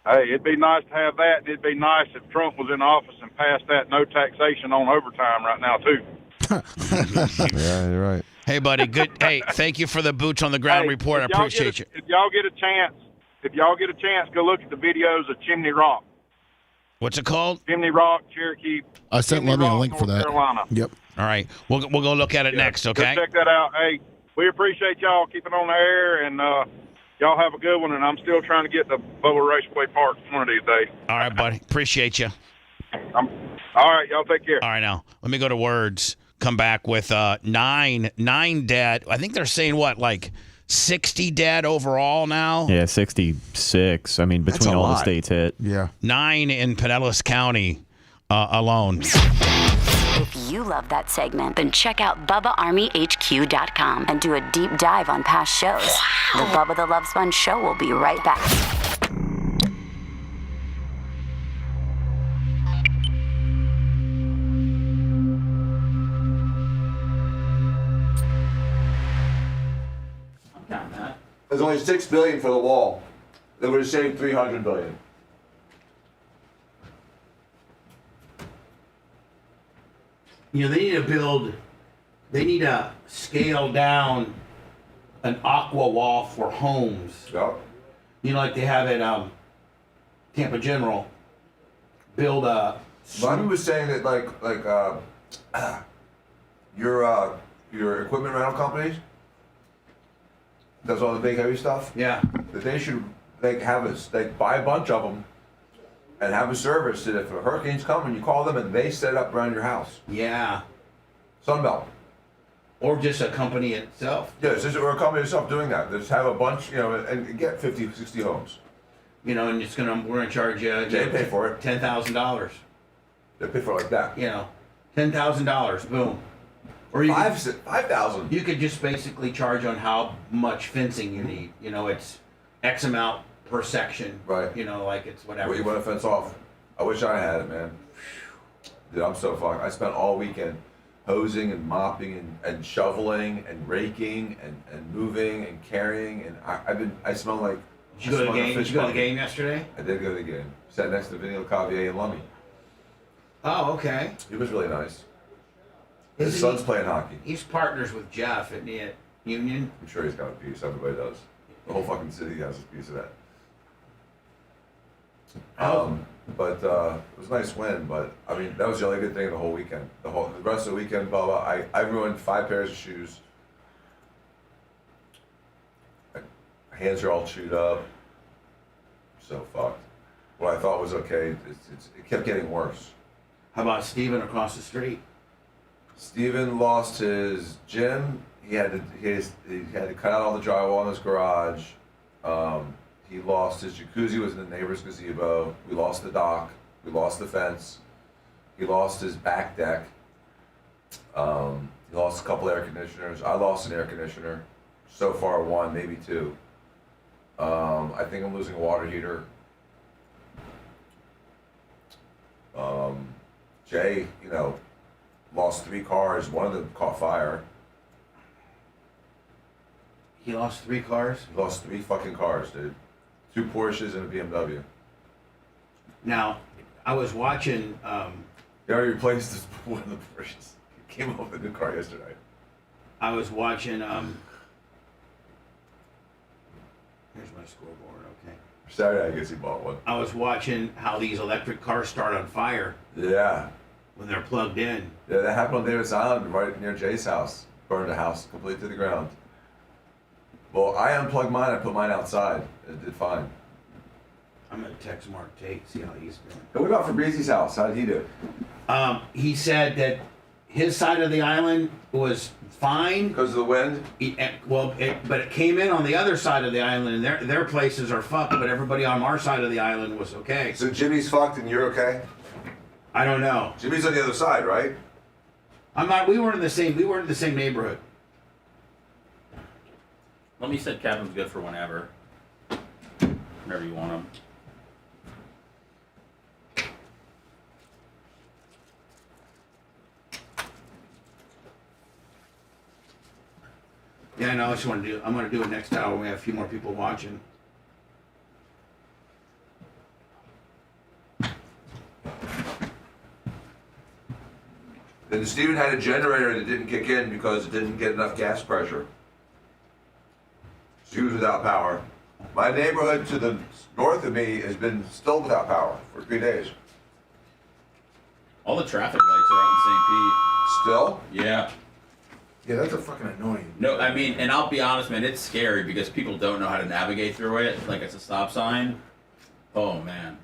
Speaker 10: Hey, it'd be nice to have that. It'd be nice if Trump was in office and passed that no taxation on overtime right now, too.
Speaker 4: Yeah, you're right.
Speaker 3: Hey, buddy, good. Hey, thank you for the boots on the ground report. I appreciate you.
Speaker 10: If y'all get a chance, go look at the videos of Chimney Rock.
Speaker 3: What's it called?
Speaker 10: Chimney Rock, Cherokee.
Speaker 1: I sent Lemmy a link for that.
Speaker 10: Carolina.
Speaker 1: Yep.
Speaker 3: All right, we'll go look at it next. Okay.
Speaker 10: Go check that out. Hey, we appreciate y'all keeping on the air, and y'all have a good one. And I'm still trying to get to Bubba Raceway Park one of these days.
Speaker 3: All right, buddy. Appreciate you.
Speaker 10: All right, y'all take care.
Speaker 3: All right, now let me go to words. Come back with nine dead. I think they're saying what, like 60 dead overall now?
Speaker 9: Yeah, 66. I mean, between all the states hit.
Speaker 1: Yeah.
Speaker 3: 9 in Pinellas County alone.
Speaker 11: If you love that segment, then check out BubbaArmyHQ.com and do a deep dive on past shows. The Bubba the Love Sponge Show will be right back.
Speaker 4: There's only $6 billion for the wall. They would have saved $300 billion.
Speaker 3: You know, they need to scale down an aqua wall for homes.
Speaker 4: Yep.
Speaker 3: You know, like they have at Tampa General. Build a.
Speaker 4: Lonnie was saying that your equipment rental companies does all the big heavy stuff.
Speaker 3: Yeah.
Speaker 4: That they should buy a bunch of them and have a service that if a hurricane's coming, you call them and they set it up around your house.
Speaker 3: Yeah.
Speaker 4: Sunbelt.
Speaker 3: Or just a company itself.
Speaker 4: Yes, or a company itself doing that. Just have a bunch, and get 50, 60 homes.
Speaker 3: You know, and we're gonna charge you.
Speaker 4: They pay for it.
Speaker 3: $10,000.
Speaker 4: They pay for it like that.
Speaker 3: You know, $10,000. Boom. Or you
Speaker 4: 5,000.
Speaker 3: You could just basically charge on how much fencing you need. You know, it's X amount per section.
Speaker 4: Right.
Speaker 3: You know, like it's whatever.
Speaker 4: What you want to fence off? I wish I had it, man. Dude, I'm so fucked. I spent all weekend hosing and mopping and shoveling and raking and moving and carrying, and I smell like.
Speaker 3: Did you go to the game yesterday?
Speaker 4: I did go to the game. Sat next to Vinny LeCavier and Lummy.
Speaker 3: Oh, okay.
Speaker 4: He was really nice. His son's playing hockey.
Speaker 3: He's partners with Jeff at Union.
Speaker 4: I'm sure he's got a piece. Everybody does. The whole fucking city has a piece of that. But it was a nice win. But I mean, that was the only good thing of the whole weekend. The rest of the weekend, Bubba, I ruined 5 pairs of shoes. My hands are all chewed up. So fucked. What I thought was okay, it kept getting worse.
Speaker 3: How about Steven across the street?
Speaker 4: Steven lost his gym. He had to cut out all the drywall in his garage. He lost his jacuzzi, was in the neighbor's gazebo. We lost the dock. We lost the fence. He lost his back deck. He lost a couple air conditioners. I lost an air conditioner. So far, 1, maybe 2. I think I'm losing a water heater. Jay, lost 3 cars. One of them caught fire.
Speaker 3: He lost 3 cars?
Speaker 4: He lost 3 fucking cars, dude. 2 Porsches and a BMW.
Speaker 3: Now, I was watching.
Speaker 4: He already replaced one of the Porsches. He came up with a new car yesterday.
Speaker 3: I was watching. Here's my scoreboard, okay.
Speaker 4: Saturday, I guess he bought one.
Speaker 3: I was watching how these electric cars start on fire.
Speaker 4: Yeah.
Speaker 3: When they're plugged in.
Speaker 4: Yeah, that happened on Davis Island, right near Jay's house. Burned the house completely to the ground. Well, I unplugged mine. I put mine outside. It did fine.
Speaker 3: I'm gonna text Mark Tate, see how he's doing.
Speaker 4: What about Fabrizi's house? How did he do?
Speaker 3: He said that his side of the island was fine
Speaker 4: because of the wind.
Speaker 3: But it came in on the other side of the island, and their places are fucked. But everybody on our side of the island was okay.
Speaker 4: So Jimmy's fucked, and you're okay?
Speaker 3: I don't know.
Speaker 4: Jimmy's on the other side, right?
Speaker 3: I'm not. We weren't in the same neighborhood.
Speaker 7: Let me said Kevin's good for whenever you want him.
Speaker 3: Yeah, I know. I just want to do. I'm going to do it next hour when we have a few more people watching.
Speaker 4: Then Steven had a generator that didn't kick in because it didn't get enough gas pressure. She was without power. My neighborhood to the north of me has been still without power for 3 days.
Speaker 7: All the traffic lights are out in St. Pete.
Speaker 4: Still?
Speaker 7: Yeah.
Speaker 1: Yeah, that's a fucking annoying.
Speaker 7: No, I mean, and I'll be honest, man, it's scary because people don't know how to navigate through it. Like it's a stop sign. Oh, man.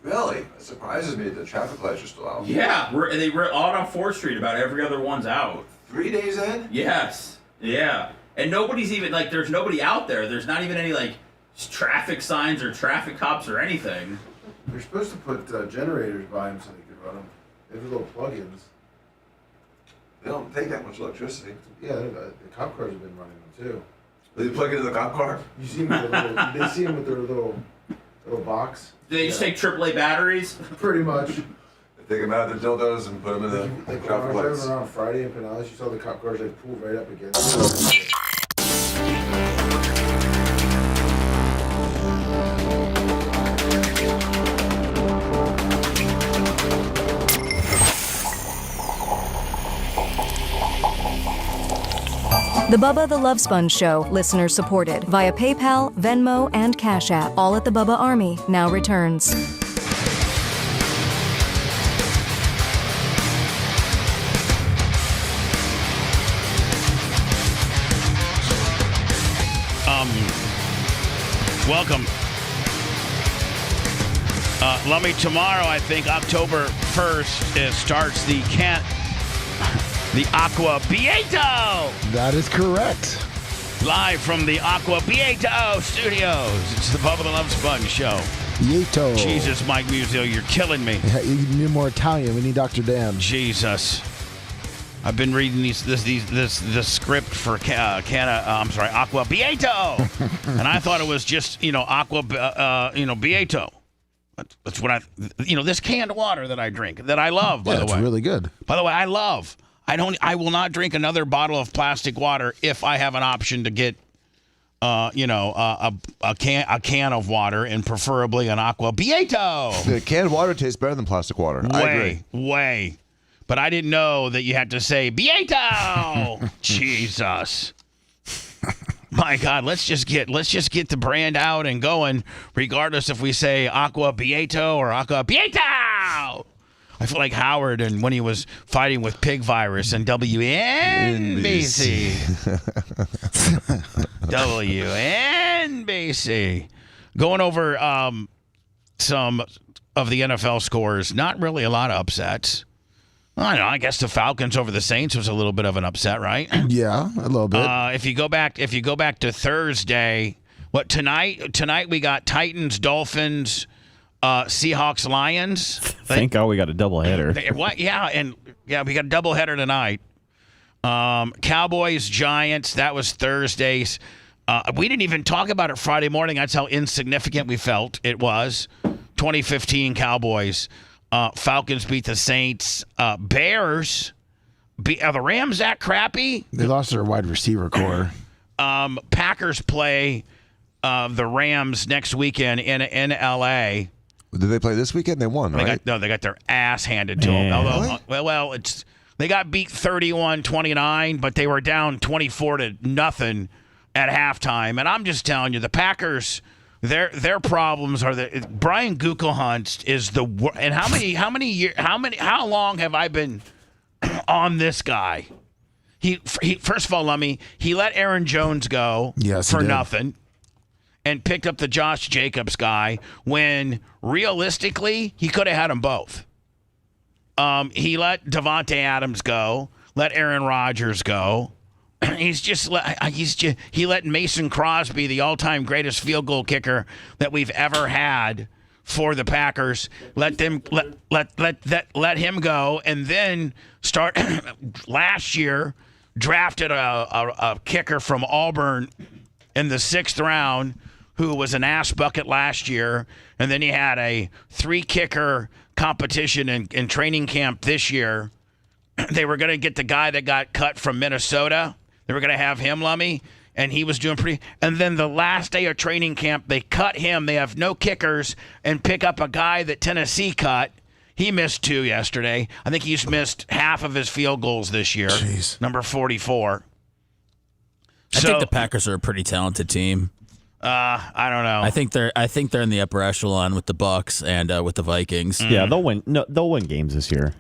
Speaker 4: Really? It surprises me that the traffic lights are still out.
Speaker 7: Yeah, they were out on 4th Street. About every other one's out.
Speaker 4: 3 days in?
Speaker 7: Yes. Yeah. And nobody's even, like, there's nobody out there. There's not even any, like, traffic signs or traffic cops or anything.
Speaker 1: They're supposed to put generators by them so they can run them. They have little plug-ins.
Speaker 4: They don't take that much electricity.
Speaker 1: Yeah, the cop cars have been running them too.
Speaker 4: They plug into the cop car?
Speaker 1: You see them with their little, they see them with their little box.
Speaker 7: Do they just take AAA batteries?
Speaker 1: Pretty much.
Speaker 4: They take them out of their dildos and put them in the
Speaker 1: Like
Speaker 4: traffic
Speaker 1: when I was
Speaker 4: lights.
Speaker 1: driving around Friday in Pinellas, you saw the cop cars like pull right up against it.
Speaker 12: The Bubba the Love Sponge Show, listener supported via PayPal, Venmo, and Cash App. All at the Bubba Army now returns.
Speaker 3: Welcome. Lummy, tomorrow, I think, October 1st, it starts the Aqua Bieto.
Speaker 1: That is correct.
Speaker 3: Live from the Aqua Bieto studios. It's the Bubba the Love Sponge Show.
Speaker 1: Bieto.
Speaker 3: Jesus, Mike Musial, you're killing me.
Speaker 1: Yeah, you need more Italian. We need Dr. Dan.
Speaker 3: Jesus. I've been reading the script for Aqua Bieto, and I thought it was just Aqua Bieto. That's what this canned water that I drink that I love. By the way,
Speaker 1: it's really good.
Speaker 3: By the way, I love. I will not drink another bottle of plastic water if I have an option to get a can of water, and preferably an Aqua Bieto.
Speaker 4: The canned water tastes better than plastic water. I agree.
Speaker 3: Way. But I didn't know that you had to say Bieto. Jesus. My God, let's just get the brand out and going, regardless if we say Aqua Bieto or Aqua Bieto. I feel like Howard and when he was fighting with pig virus and WNBC. WNBC. Going over some of the NFL scores. Not really a lot of upsets. I don't know. I guess the Falcons over the Saints was a little bit of an upset, right?
Speaker 1: Yeah, a little bit.
Speaker 3: If you go back to Thursday, tonight we got Titans, Dolphins, Seahawks, Lions.
Speaker 9: Thank God we got a doubleheader.
Speaker 3: What? Yeah, we got a doubleheader tonight. Cowboys, Giants. That was Thursday's. We didn't even talk about it Friday morning. That's how insignificant we felt it was. 2015 Cowboys. Falcons beat the Saints. Bears. Are the Rams that crappy?
Speaker 1: They lost their wide receiver core.
Speaker 3: Packers play the Rams next weekend in L.A.
Speaker 4: Did they play this weekend? They won, right?
Speaker 3: They got their ass handed to them. Although, well, they got beat 31-29, but they were down 24-0 at halftime. And I'm just telling you, the Packers. Their problems are that Brian Gutekunst is the worst. And how long have I been on this guy? He first of all, Lummy, he let Aaron Jones go for nothing, and picked up the Josh Jacobs guy when realistically he could have had them both. He let Devontae Adams go, let Aaron Rodgers go. He let Mason Crosby, the all-time greatest field goal kicker that we've ever had for the Packers, let him go, and then start last year drafted a kicker from Auburn in the 6th round who was an ass bucket last year, and then he had a 3-kicker competition in training camp this year. They were going to get the guy that got cut from Minnesota. They were going to have him, Lummy, and he was doing pretty. And then the last day of training camp, they cut him. They have no kickers and pick up a guy that Tennessee cut. He missed 2 yesterday. I think he's missed half of his field goals this year.
Speaker 1: Jeez.
Speaker 3: Number 44.
Speaker 7: I think the Packers are a pretty talented team.
Speaker 3: I don't know.
Speaker 7: I think they're in the upper echelon with the Bucks and with the Vikings.
Speaker 9: Yeah, they'll win. No, they'll win games this year.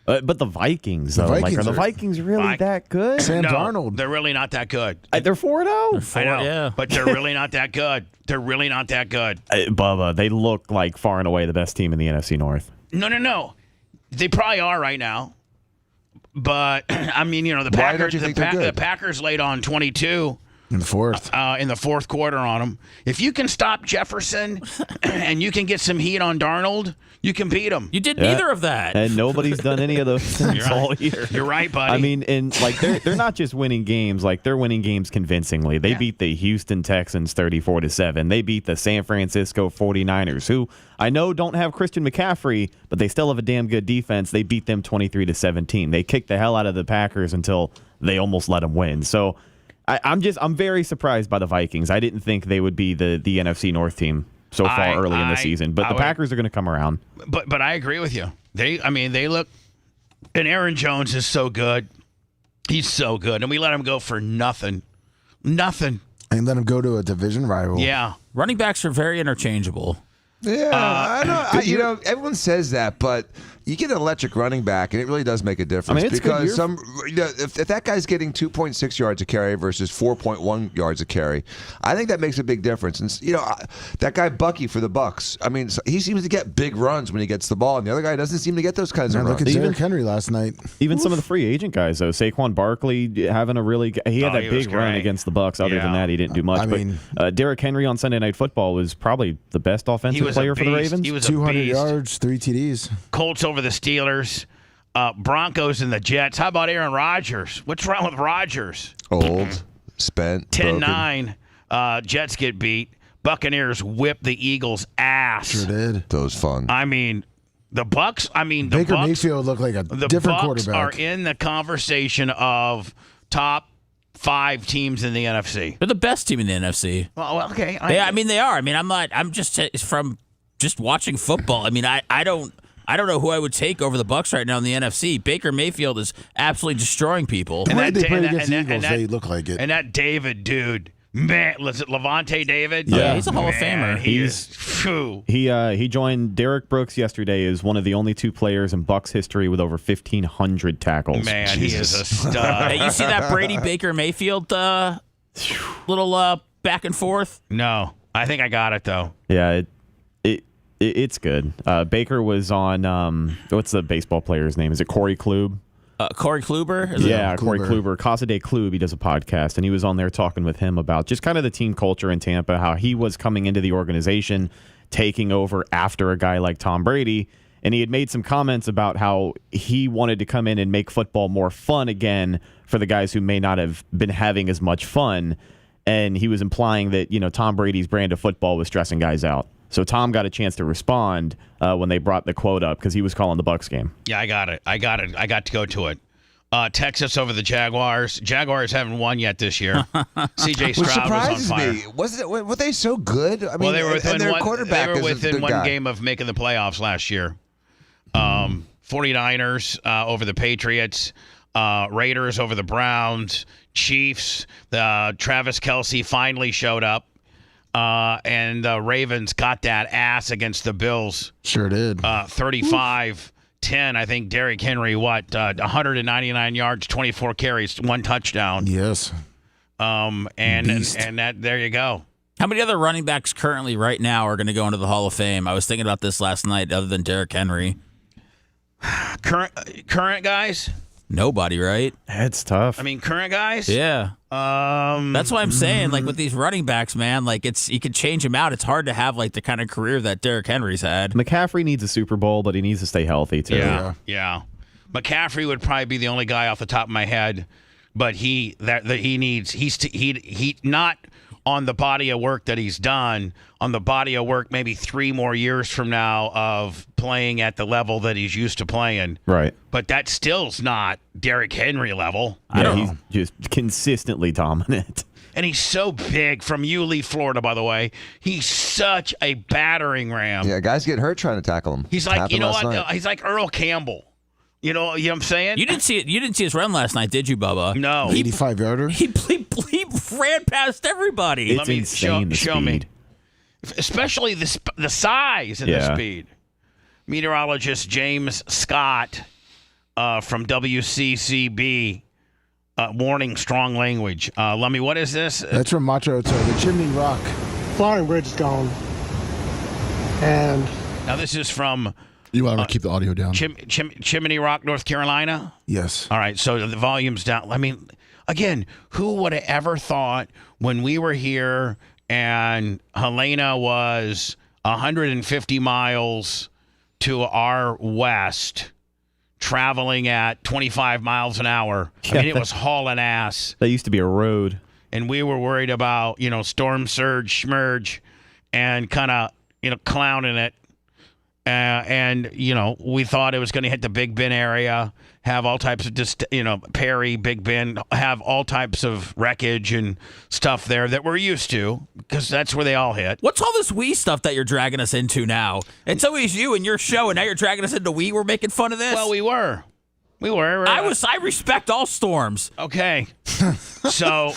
Speaker 9: But the Vikings, though, are the Vikings really that good?
Speaker 1: Sam Darnold.
Speaker 3: They're really not that good.
Speaker 9: They're 4-0.
Speaker 3: I know,
Speaker 7: yeah.
Speaker 3: but they're really not that good. They're really not that good.
Speaker 9: Bubba, they look like far and away the best team in the NFC North.
Speaker 3: No. They probably are right now. But, I mean, the Packers laid on 22.
Speaker 1: In the 4th.
Speaker 3: In the 4th quarter on them. If you can stop Jefferson and you can get some heat on Darnold, you can beat them.
Speaker 7: You did neither of that.
Speaker 9: And nobody's done any of those things all year.
Speaker 3: You're right, buddy.
Speaker 9: I mean, and they're not just winning games, they're winning games convincingly. They beat the Houston Texans 34-7. They beat the San Francisco 49ers, who I know don't have Christian McCaffrey, but they still have a damn good defense. They beat them 23-17. They kicked the hell out of the Packers until they almost let them win. So I'm very surprised by the Vikings. I didn't think they would be the NFC North team so far early in the season, but the Packers are going to come around.
Speaker 3: But I agree with you. They look, and Aaron Jones is so good. He's so good, and we let him go for nothing. And
Speaker 1: let him go to a division rival.
Speaker 3: Yeah,
Speaker 7: running backs are very interchangeable.
Speaker 4: Yeah, I know. Everyone says that, but you get an electric running back, and it really does make a difference.
Speaker 9: I mean, it's
Speaker 4: because if that guy's getting 2.6 yards a carry versus 4.1 yards a carry, I think that makes a big difference. And that guy Bucky for the Bucks, I mean, he seems to get big runs when he gets the ball, and the other guy doesn't seem to get those kinds of runs.
Speaker 1: Look at Derrick Henry last night.
Speaker 9: Even some of the free agent guys, though, Saquon Barkley having he had that big run against the Bucks. Other than that, he didn't do much. But Derrick Henry on Sunday Night Football was probably the best offensive player for the Ravens.
Speaker 3: He was
Speaker 1: 200 yards, 3 TDs.
Speaker 3: Colts over the Steelers. Broncos and the Jets. How about Aaron Rodgers? What's wrong with Rodgers?
Speaker 4: Old, spent,
Speaker 3: 10-9. Jets get beat. Buccaneers whip the Eagles' ass.
Speaker 1: Sure did.
Speaker 4: That was fun.
Speaker 3: I mean, the Bucks.
Speaker 1: Baker Mayfield looked like a different quarterback.
Speaker 3: The Bucks are in the conversation of top 5 teams in the NFC.
Speaker 7: They're the best team in the NFC.
Speaker 3: Well, okay.
Speaker 7: They are. I mean, I'm just from watching football. I mean, I don't know who I would take over the Bucks right now in the NFC. Baker Mayfield is absolutely destroying people.
Speaker 1: And when they play against the Eagles, they look like it.
Speaker 3: And that David dude, man, was it Levante David?
Speaker 7: Yeah, he's a Hall of Famer.
Speaker 9: He joined Derek Brooks yesterday as one of the only 2 players in Bucks history with over 1,500 tackles.
Speaker 3: Man, he is a stud.
Speaker 7: Hey, you see that Brady Baker Mayfield little back and forth?
Speaker 3: No, I think I got it though.
Speaker 9: Yeah, it's good. Baker was on what's the baseball player's name? Is it Corey Klube?
Speaker 7: Corey Kluber?
Speaker 9: Corey Kluber. Casa de Klube. He does a podcast, and he was on there talking with him about just kind of the team culture in Tampa, how he was coming into the organization, taking over after a guy like Tom Brady, and he had made some comments about how he wanted to come in and make football more fun again for the guys who may not have been having as much fun, and he was implying that Tom Brady's brand of football was stressing guys out. So Tom got a chance to respond when they brought the quote up because he was calling the Bucs game.
Speaker 3: Yeah, I got it. I got to go to it. Texas over the Jaguars. Jaguars haven't won yet this year. C.J. Stroud was on fire.
Speaker 4: Me. Were they so good? I mean,
Speaker 3: they were within
Speaker 4: their quarterback
Speaker 3: they were within one
Speaker 4: guy.
Speaker 3: game of making the playoffs last year. 49ers over the Patriots. Raiders over the Browns. Chiefs. Travis Kelce finally showed up. And the Ravens got that ass against the Bills.
Speaker 1: Sure did.
Speaker 3: 35-10. I think Derrick Henry, 199 yards, 24 carries, 1 touchdown.
Speaker 1: Yes.
Speaker 3: And that there you go.
Speaker 7: How many other running backs currently right now are going to go into the Hall of Fame? I was thinking about this last night other than Derrick Henry.
Speaker 3: Current guys?
Speaker 7: Nobody, right?
Speaker 9: That's tough.
Speaker 3: I mean, current guys?
Speaker 7: Yeah. That's what I'm saying. Like with these running backs, man, like you could change them out. It's hard to have like the kind of career that Derrick Henry's had.
Speaker 9: McCaffrey needs a Super Bowl, but he needs to stay healthy too.
Speaker 3: Yeah. McCaffrey would probably be the only guy off the top of my head but he not on the body of work that he's done, on the body of work maybe 3 more years from now of playing at the level that he's used to playing.
Speaker 9: Right.
Speaker 3: But that still's not Derrick Henry level.
Speaker 9: He's just consistently dominant.
Speaker 3: And he's so big, from Yulee, Florida, by the way. He's such a battering ram.
Speaker 4: Yeah, guys get hurt trying to tackle him.
Speaker 3: He's like, you know what? He's like Earl Campbell. You know what I'm saying?
Speaker 7: You didn't see it. You didn't see us run last night, did you, Bubba?
Speaker 3: No.
Speaker 1: 85-yarder?
Speaker 7: He ran past everybody.
Speaker 9: It's insane, the
Speaker 3: show me.
Speaker 9: speed.
Speaker 3: Especially the size and the speed. Meteorologist James Scott from WCCB. Warning, strong language. Lummy, what is this?
Speaker 1: That's from Macho. It's the Chimney Rock.
Speaker 13: Flying bridge is gone. And
Speaker 3: now this is from...
Speaker 14: You want to keep the audio down.
Speaker 3: Chimney Rock, North Carolina?
Speaker 1: Yes.
Speaker 3: All right, so the volume's down. I mean, again, who would have ever thought when we were here and Helene was 150 miles to our west, traveling at 25 miles an hour. I mean, it was hauling ass.
Speaker 9: That used to be a road.
Speaker 3: And we were worried about, storm surge, schmerge, and kind of, clowning it. And we thought it was going to hit the Big Bend area, have all types of, Perry, Big Bend, have all types of wreckage and stuff there that we're used to, because that's where they all hit.
Speaker 7: What's all this we stuff that you're dragging us into now? It's always you and your show, and now you're dragging us into we. We're making fun of this.
Speaker 3: Well, we were.
Speaker 7: I respect all storms.
Speaker 3: Okay. So,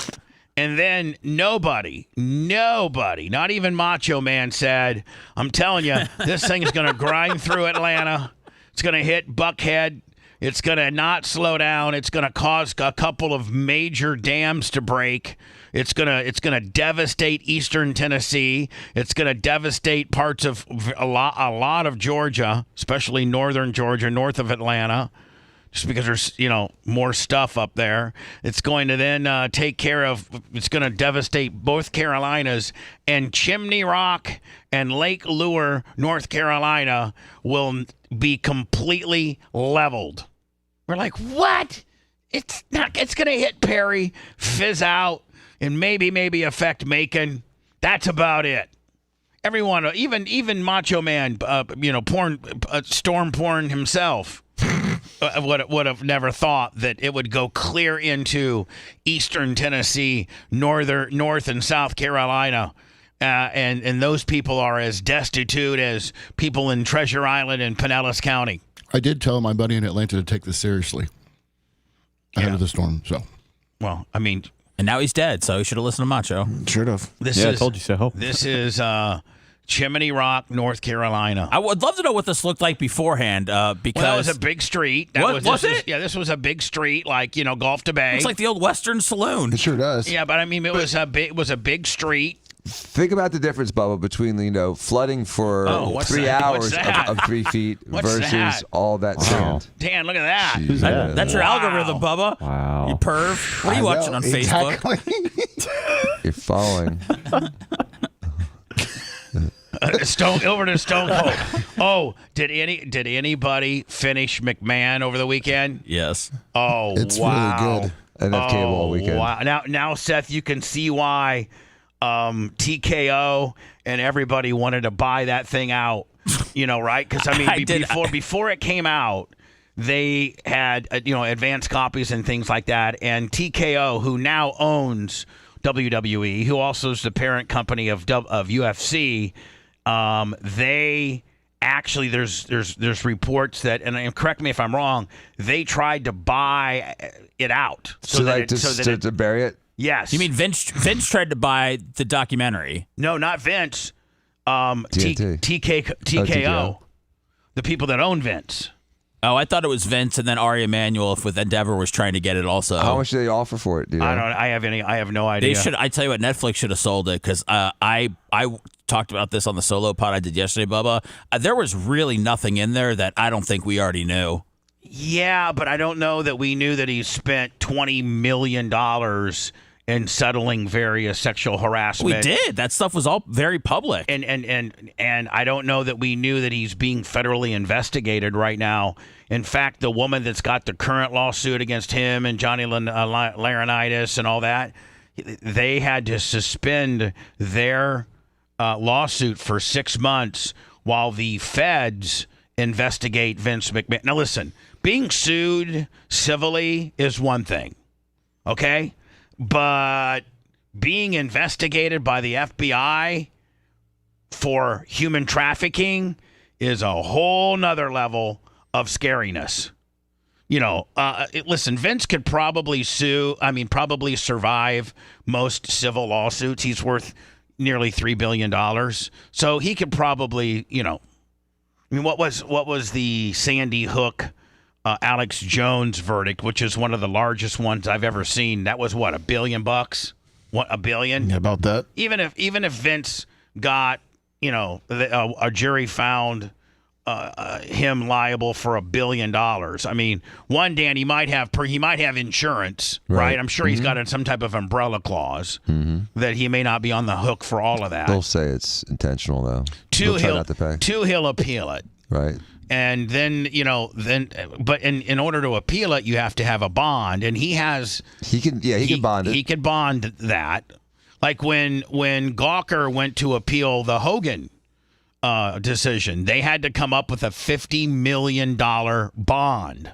Speaker 3: and then nobody, not even Macho Man said, I'm telling you, this thing is going to grind through Atlanta. It's going to hit Buckhead. It's going to not slow down. It's going to cause a couple of major dams to break. It's going to devastate eastern Tennessee. It's going to devastate parts of a lot of Georgia, especially northern Georgia, north of Atlanta. Just because there's, more stuff up there. It's going to then it's going to devastate both Carolinas, and Chimney Rock and Lake Lure, North Carolina, will be completely leveled. We're like, what? It's going to hit Perry, fizz out, and maybe affect Macon. That's about it. Everyone, even Macho Man, storm porn himself, would have never thought that it would go clear into eastern Tennessee, North and South Carolina, and those people are as destitute as people in Treasure Island and Pinellas County.
Speaker 14: I did tell my buddy in Atlanta to take this seriously ahead of the storm. So,
Speaker 3: well, I mean,
Speaker 7: and now he's dead, so he should have listened to Macho.
Speaker 1: Should have.
Speaker 9: I told you so.
Speaker 3: This is Chimney Rock, North Carolina.
Speaker 7: I would love to know what this looked like beforehand, because
Speaker 3: that was a big street.
Speaker 7: Was it?
Speaker 3: Yeah, this was a big street, like Gulf to Bay.
Speaker 7: It's like the old Western Saloon.
Speaker 1: It sure does.
Speaker 3: Yeah, but I mean, it was a big street.
Speaker 4: Think about the difference, Bubba, between flooding for 3 hours of 3 feet versus all that sand.
Speaker 3: Dan, look at that.
Speaker 7: That's your algorithm, Bubba.
Speaker 9: Wow.
Speaker 7: You perv. What are you watching on Facebook?
Speaker 4: You're following.
Speaker 3: Over to Stone Cold. Oh, did anybody finish McMahon over the weekend?
Speaker 7: Yes.
Speaker 3: Oh,
Speaker 1: it's
Speaker 3: wow.
Speaker 1: really good.
Speaker 4: And have cable all weekend.
Speaker 3: Wow. Now, Seth, you can see why TKO and everybody wanted to buy that thing out. Right? Because I mean, before it came out, they had advanced copies and things like that. And TKO, who now owns WWE, who also is the parent company of UFC. They actually, there's reports that, and correct me if I'm wrong, they tried to buy it out
Speaker 4: to bury it.
Speaker 3: Yes.
Speaker 7: You mean Vince tried to buy the documentary?
Speaker 3: No, not Vince.
Speaker 4: TKO.
Speaker 3: TKO. The people that own Vince.
Speaker 7: Oh, I thought it was Vince and then Ari Emanuel with Endeavor was trying to get it also.
Speaker 4: How much did they offer for it?
Speaker 3: I have no idea.
Speaker 7: They should. I tell you what, Netflix should have sold it, because I talked about this on the solo pod I did yesterday, Bubba. There was really nothing in there that I don't think we already knew.
Speaker 3: Yeah, but I don't know that we knew that he spent $20 million and settling various sexual harassment.
Speaker 7: We did. That stuff was all very public.
Speaker 3: And I don't know that we knew that he's being federally investigated right now. In fact, the woman that's got the current lawsuit against him and Johnny Laurinaitis and all that, they had to suspend their lawsuit for 6 months while the feds investigate Vince McMahon. Now, listen, being sued civilly is one thing, okay? But being investigated by the FBI for human trafficking is a whole nother level of scariness. Listen, Vince could probably survive most civil lawsuits. He's worth nearly $3 billion. So he could probably, what was the Sandy Hook Alex Jones verdict, which is one of the largest ones I've ever seen? That was what, $1 billion? What, $1 billion?
Speaker 1: Yeah, about that.
Speaker 3: Even if Vince got, a jury found him liable for $1 billion. I mean, Dan, he might have insurance, right? I'm sure he's got some type of umbrella clause that he may not be on the hook for all of that.
Speaker 4: They'll say it's intentional, though.
Speaker 3: He'll appeal it,
Speaker 4: right?
Speaker 3: And then but in order to appeal it, you have to have a bond, and he can
Speaker 4: bond it.
Speaker 3: He could bond that, like when Gawker went to appeal the Hogan decision, they had to come up with a $50 million bond.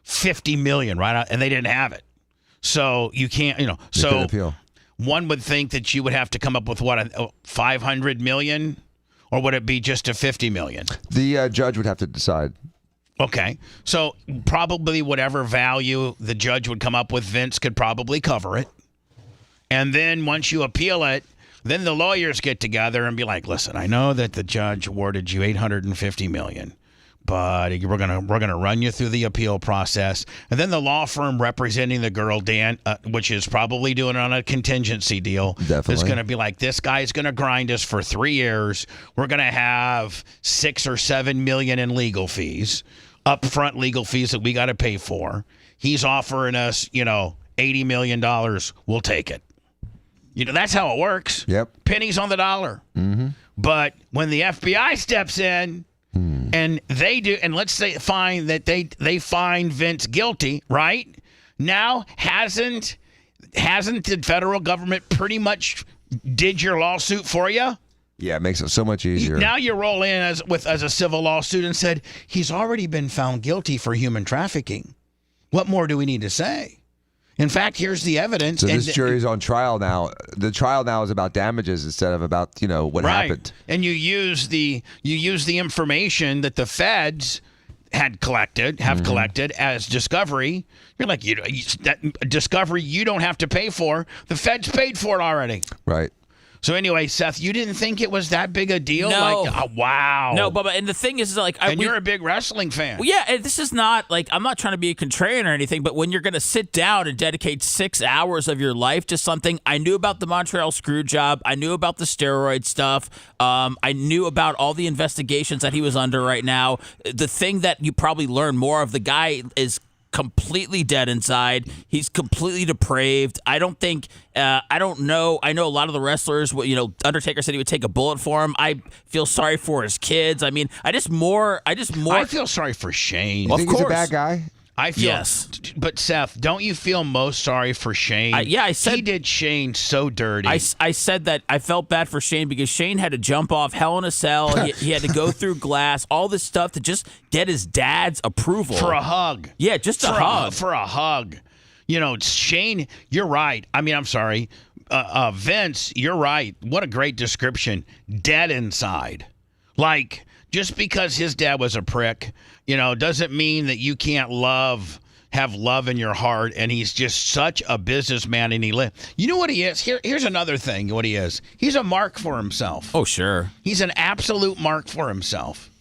Speaker 3: $50 million, right? And they didn't have it. So you can't, so appeal. One would think that you would have to come up with what, $500 million, or would it be just a $50 million?
Speaker 4: The judge would have to decide.
Speaker 3: Okay. So probably whatever value the judge would come up with, Vince could probably cover it. And then once you appeal it, then the lawyers get together and be like, listen, I know that the judge awarded you $850 million, but we're gonna run you through the appeal process. And then the law firm representing the girl, Dan, which is probably doing it on a contingency deal, is going to be like, this guy's going to grind us for 3 years. We're going to have $6 or $7 million in legal fees, upfront legal fees that we got to pay for. He's offering us, $80 million. We'll take it. That's how it works.
Speaker 4: Yep.
Speaker 3: Pennies on the dollar. Mm-hmm. But when the FBI steps in and they do, and let's say find that they find Vince guilty, right? Now hasn't the federal government pretty much did your lawsuit for you?
Speaker 4: Yeah, it makes it so much easier.
Speaker 3: Now you roll in as a civil lawsuit and said he's already been found guilty for human trafficking. What more do we need to say? In fact, here's the evidence.
Speaker 4: So this jury's on trial now. The trial now is about damages instead of about what happened.
Speaker 3: And you use the information that the feds have collected as discovery. You're like, that discovery you don't have to pay for. The feds paid for it already.
Speaker 4: Right.
Speaker 3: So anyway, Seth, you didn't think it was that big a deal?
Speaker 7: No.
Speaker 3: Wow.
Speaker 7: No, Bubba, and the thing is,
Speaker 3: you're a big wrestling fan.
Speaker 7: Well, yeah, and this is not, I'm not trying to be a contrarian or anything, but when you're going to sit down and dedicate 6 hours of your life to something, I knew about the Montreal screw job. I knew about the steroid stuff. I knew about all the investigations that he was under right now. The thing that you probably learn more of, the guy is completely dead inside. He's completely depraved. I don't think, I don't know. I know a lot of the wrestlers, Undertaker said he would take a bullet for him. I feel sorry for his kids. I mean, I feel
Speaker 3: sorry for Shane.
Speaker 4: You think he's a bad guy?
Speaker 3: I feel,
Speaker 7: yes.
Speaker 3: But Seth, don't you feel most sorry for Shane?
Speaker 7: I said
Speaker 3: he did Shane so dirty.
Speaker 7: I said that I felt bad for Shane because Shane had to jump off Hell in a Cell. he had to go through glass, all this stuff to just get his dad's approval
Speaker 3: for a hug.
Speaker 7: Yeah, just a hug.
Speaker 3: For a hug. Shane, you're right. I mean, I'm sorry, Vince, you're right. What a great description. Dead inside, Just because his dad was a prick, doesn't mean that you can't have love in your heart. And he's just such a businessman, and he lived. You know what he is? Here's another thing. What he is? He's a mark for himself.
Speaker 7: Oh, sure.
Speaker 3: He's an absolute mark for himself.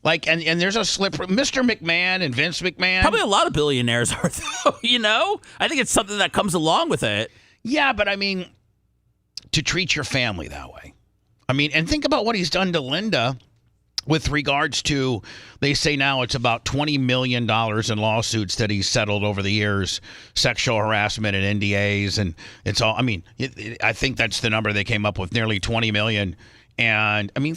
Speaker 3: And there's a slippery Mr. McMahon and Vince McMahon.
Speaker 7: Probably a lot of billionaires are, though. I think it's something that comes along with it.
Speaker 3: Yeah, but I mean, to treat your family that way. I mean, and think about what he's done to Linda. with regards to, they say now it's about $20 million in lawsuits that he's settled over the years, sexual harassment and NDAs, and it's all. I mean, I think that's the number they came up with, nearly $20 million. And I mean,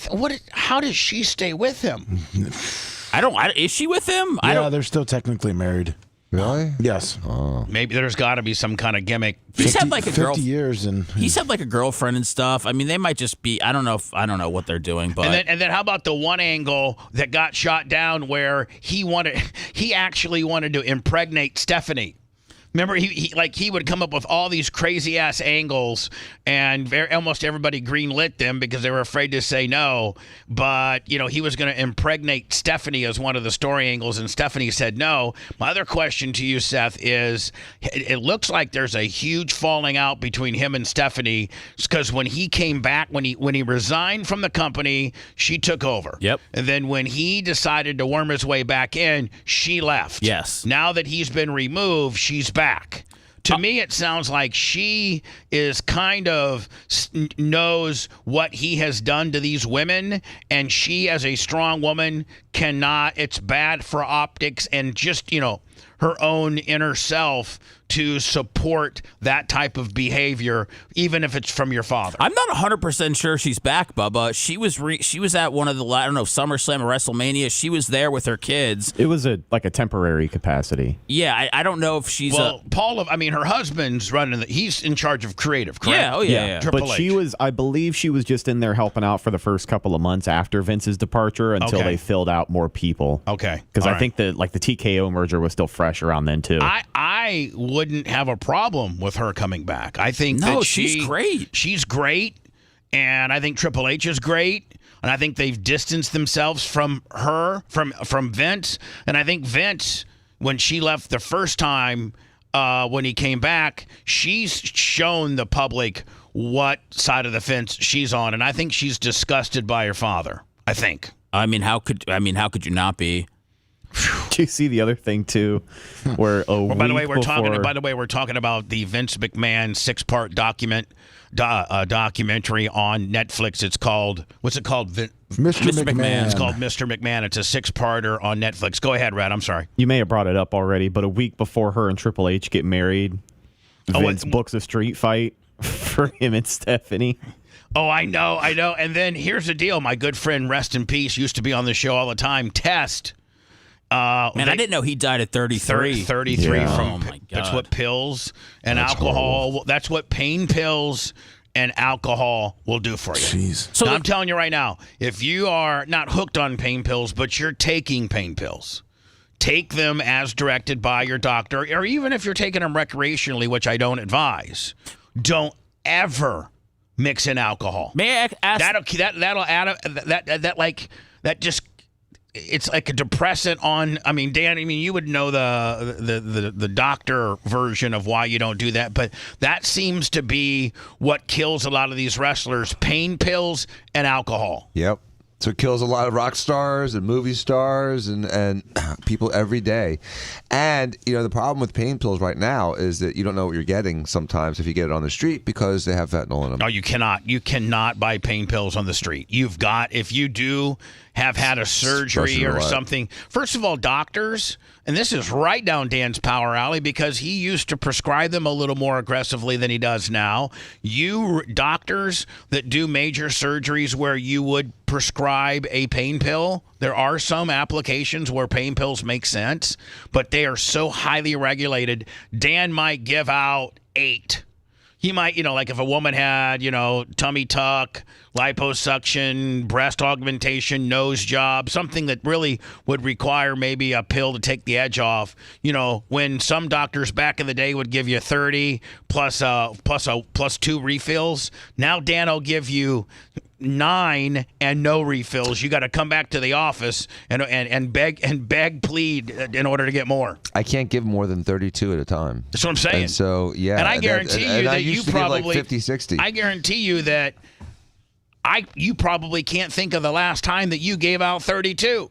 Speaker 3: how does she stay with him?
Speaker 7: Is she with him?
Speaker 1: Yeah, they're still technically married.
Speaker 4: Really?
Speaker 1: Yes.
Speaker 4: Oh.
Speaker 3: Maybe there's got to be some kind of gimmick.
Speaker 7: He's had like a
Speaker 1: 50 years, and
Speaker 7: he's had like a girlfriend and stuff. I mean, they might just be. I don't know what they're doing, but
Speaker 3: and then how about the one angle that got shot down where he actually wanted to impregnate Stephanie. Remember, he would come up with all these crazy ass angles, and almost everybody greenlit them because they were afraid to say no. But he was going to impregnate Stephanie as one of the story angles, and Stephanie said no. My other question to you, Seth, is it looks like there's a huge falling out between him and Stephanie because when he came back, when he resigned from the company, she took over.
Speaker 7: Yep.
Speaker 3: And then when he decided to worm his way back in, she left.
Speaker 7: Yes.
Speaker 3: Now that he's been removed, she's back. To me, it sounds like she is kind of knows what he has done to these women, and she, as a strong woman, cannot. It's bad for optics and just, her own inner self to support that type of behavior, even if it's from your father.
Speaker 7: I'm not 100% sure she's back, Bubba. She was at one of the, I don't know, SummerSlam or WrestleMania. She was there with her kids.
Speaker 9: It was a temporary capacity.
Speaker 7: Yeah, I don't know if she's
Speaker 3: Paul, her husband's running. He's in charge of creative, correct?
Speaker 7: Yeah, yeah.
Speaker 9: But I believe she was just in there helping out for the first couple of months after Vince's departure until they filled out more people.
Speaker 3: Okay.
Speaker 9: Because I think that the TKO merger was still fresh around then too.
Speaker 3: I wouldn't have a problem with her coming back. I think
Speaker 7: she's great.
Speaker 3: She's great, and I think Triple H is great, and I think they've distanced themselves from her, from Vince, and I think Vince, when she left the first time, when he came back, she's shown the public what side of the fence she's on, and I think she's disgusted by her father. I think.
Speaker 7: How could you not be?
Speaker 9: Did you see the other thing too, where
Speaker 3: by the way, we're talking about the Vince McMahon 6-part documentary on Netflix. It's called Mr. McMahon. It's called Mr. McMahon. It's a 6-parter on Netflix. Go ahead, Red. I'm sorry.
Speaker 9: You may have brought it up already, but a week before her and Triple H get married, Vince books a street fight for him and Stephanie.
Speaker 3: Oh, I know. And then here's the deal. My good friend, rest in peace, used to be on the show all the time, Test.
Speaker 7: I didn't know he died at 33.
Speaker 3: 33
Speaker 7: Yeah.
Speaker 3: from,
Speaker 7: oh my God.
Speaker 3: That's what pills and alcohol, that's what pain pills and alcohol will do for you.
Speaker 1: Jeez.
Speaker 3: So I'm telling you right now, if you are not hooked on pain pills, but you're taking pain pills, take them as directed by your doctor, or even if you're taking them recreationally, which I don't advise, don't ever mix in alcohol.
Speaker 7: May I ask?
Speaker 3: That'll add that just. It's like a depressant on. Dan. You would know the doctor version of why you don't do that, but that seems to be what kills a lot of these wrestlers: pain pills and alcohol.
Speaker 4: Yep. So it kills a lot of rock stars and movie stars and people every day. And, the problem with pain pills right now is that you don't know what you're getting sometimes if you get it on the street because they have fentanyl in them.
Speaker 3: No, you cannot. You cannot buy pain pills on the street. You've got, if you do have had a surgery or something. First of all, doctors, and this is right down Dan's power alley because he used to prescribe them a little more aggressively than he does now. You doctors that do major surgeries where you would prescribe a pain pill, there are some applications where pain pills make sense, but they are so highly regulated. Dan might give out 8. He might, like if a woman had, tummy tuck, liposuction, breast augmentation, nose job, something that really would require maybe a pill to take the edge off. When some doctors back in the day would give you 30 plus 2 refills, now Dan will give you 9 and no refills. You got to come back to the office and beg, plead in order to get more.
Speaker 4: I can't give more than 32 at a time.
Speaker 3: That's what I'm saying.
Speaker 4: And so, yeah.
Speaker 3: And I guarantee you that you probably
Speaker 4: like 50, 60.
Speaker 3: I guarantee you that you probably can't think of the last time that you gave out 32.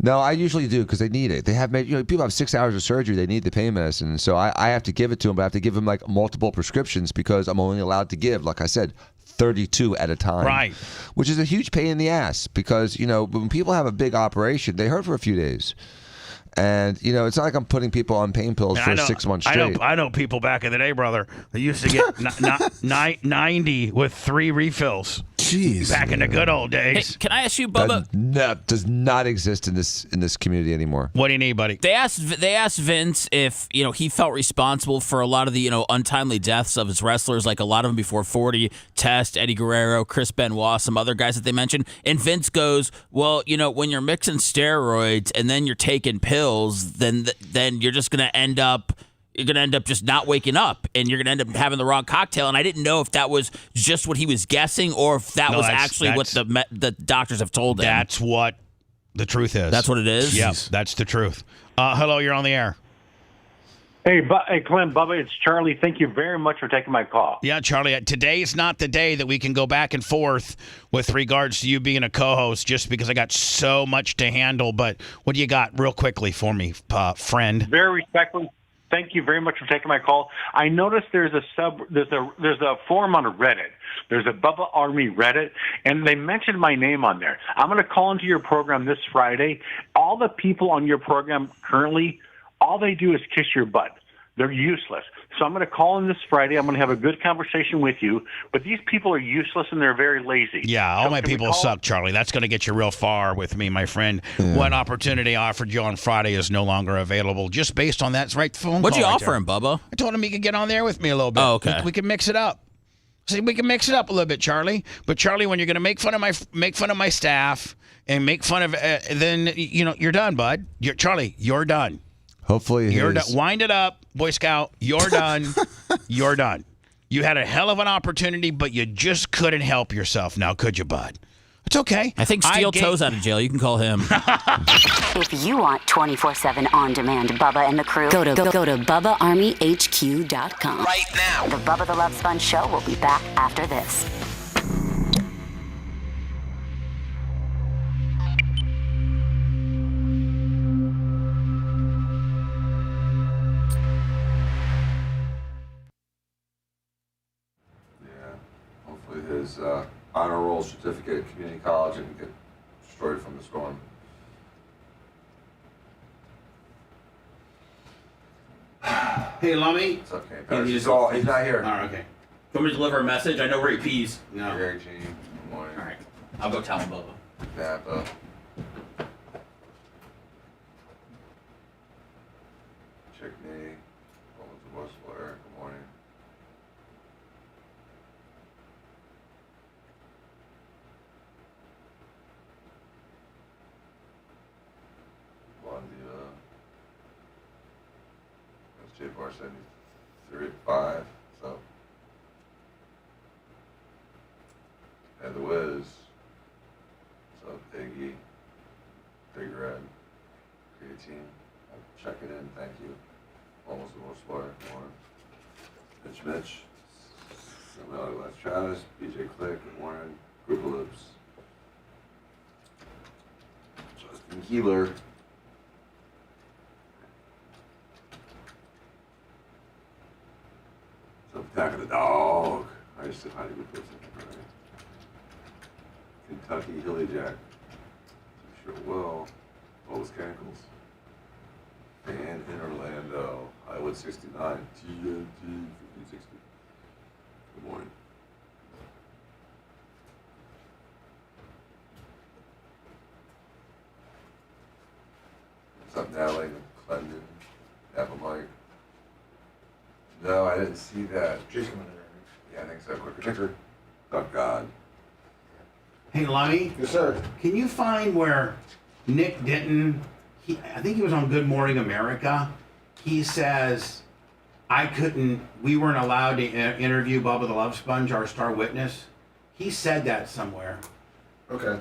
Speaker 4: No, I usually do because they need it. They have, people have 6 hours of surgery. They need the pain medicine. So I have to give it to them, but I have to give them like multiple prescriptions because I'm only allowed to give, like I said, 32 at a time.
Speaker 3: Right.
Speaker 4: Which is a huge pain in the ass because, when people have a big operation, they hurt for a few days. And, it's not like I'm putting people on pain pills for 6 months straight.
Speaker 3: I know people back in the day, brother, that used to get 90 with 3 refills.
Speaker 1: Jeez.
Speaker 3: Back in the good old days.
Speaker 7: Hey, can I ask you, Bubba?
Speaker 4: That does not exist in this community anymore.
Speaker 3: What do you need, buddy?
Speaker 7: They asked Vince if he felt responsible for a lot of the untimely deaths of his wrestlers, like a lot of them before 40, Test, Eddie Guerrero, Chris Benoit, some other guys that they mentioned. And Vince goes, well, when you're mixing steroids and then you're taking pills, then you're just gonna end up. You're going to end up just not waking up, and you're going to end up having the wrong cocktail. And I didn't know if that was just what he was guessing or if that was actually what the doctors have told him.
Speaker 3: That's what the truth is.
Speaker 7: That's what it is?
Speaker 3: Yes, that's the truth. Hello, you're on the air.
Speaker 15: Hey, Clem, Bubba, it's Charlie. Thank you very much for taking my call.
Speaker 3: Yeah, Charlie, today is not the day that we can go back and forth with regards to you being a co-host just because I got so much to handle. But what do you got real quickly for me, friend?
Speaker 15: Very respectfully. Thank you very much for taking my call. I noticed there's a forum on Reddit. There's a Bubba Army Reddit, and they mentioned my name on there. I'm going to call into your program this Friday. All the people on your program currently, all they do is kiss your butt. They're useless. So I'm going to call in this Friday. I'm going to have a good conversation with you. But these people are useless and they're very lazy.
Speaker 3: Yeah, all my people suck, Charlie. That's going to get you real far with me, my friend. Yeah. What opportunity I offered you on Friday is no longer available just based on that phone call.
Speaker 7: What'd you offer him, Bubba?
Speaker 3: I told him he could get on there with me a little bit.
Speaker 7: Oh, okay.
Speaker 3: We can mix it up. See, we can mix it up a little bit, Charlie. But Charlie, when you're going to make fun of my staff and make fun of, then you're done, bud. Charlie, you're done.
Speaker 4: Hopefully
Speaker 3: you're done. Wind it up, Boy Scout. You're done. You're done. You had a hell of an opportunity, but you just couldn't help yourself. Now, could you, bud? It's okay.
Speaker 7: I think Steel Toe's out of jail. You can call him.
Speaker 11: If you want 24/7 on-demand Bubba and the crew, go to BubbaArmyHQ.com.
Speaker 16: Right now.
Speaker 11: The Bubba the Love Sponge Show will be back after this.
Speaker 4: His honor roll certificate at community college and get destroyed from the storm.
Speaker 3: Hey, Lummy.
Speaker 4: It's okay. He's not here.
Speaker 7: All right, okay. You want me to deliver a message? I know where he pees.
Speaker 4: No. Gary Jean. Good morning.
Speaker 7: All right. I'll go tell him, Bubba.
Speaker 4: Napa. Chick knee. Woman's Whistler. Good morning. Bar 73 at 5, so. And the Wiz. So Iggy, Big Red, Creatine. I'm checking in, thank you. Almost the most Florida. Good morning. Mitch. Samuel Les Travis, BJ Click, good morning. Group of Lips. Justin Keeler. Attack of the Dog. I just said hi to good person. Kentucky Hilly Jack. Sure will. Lois Cankles. And in Orlando. Highwood 69. TNT 1560. Good morning. What's up, Natalie? Clendon. Napa Mike. No, I didn't see that. Jason went in there. Yeah, I think so. Quicker ticker. Oh, God.
Speaker 3: Hey, Lummy.
Speaker 14: Yes, sir.
Speaker 3: Can you find where Nick Denton, I think he was on Good Morning America, he says, we weren't allowed to interview Bubba the Love Sponge, our star witness. He said that somewhere.
Speaker 14: Okay.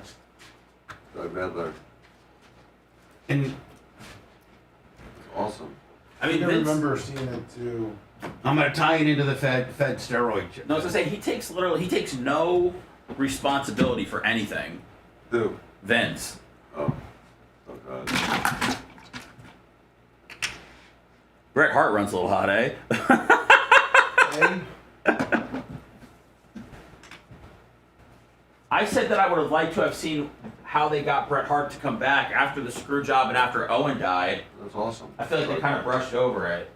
Speaker 4: Doug Medler.
Speaker 3: And
Speaker 4: awesome.
Speaker 1: I mean, I remember seeing it too.
Speaker 3: I'm going to tie it into the Fed steroid.
Speaker 7: No, I was going to say, he takes no responsibility for anything.
Speaker 4: Who?
Speaker 7: Vince.
Speaker 4: Oh God.
Speaker 7: Bret Hart runs a little hot, eh? I said that I would have liked to have seen how they got Bret Hart to come back after the screw job and after Owen died.
Speaker 4: That's awesome.
Speaker 7: I feel like they kind of brushed over it.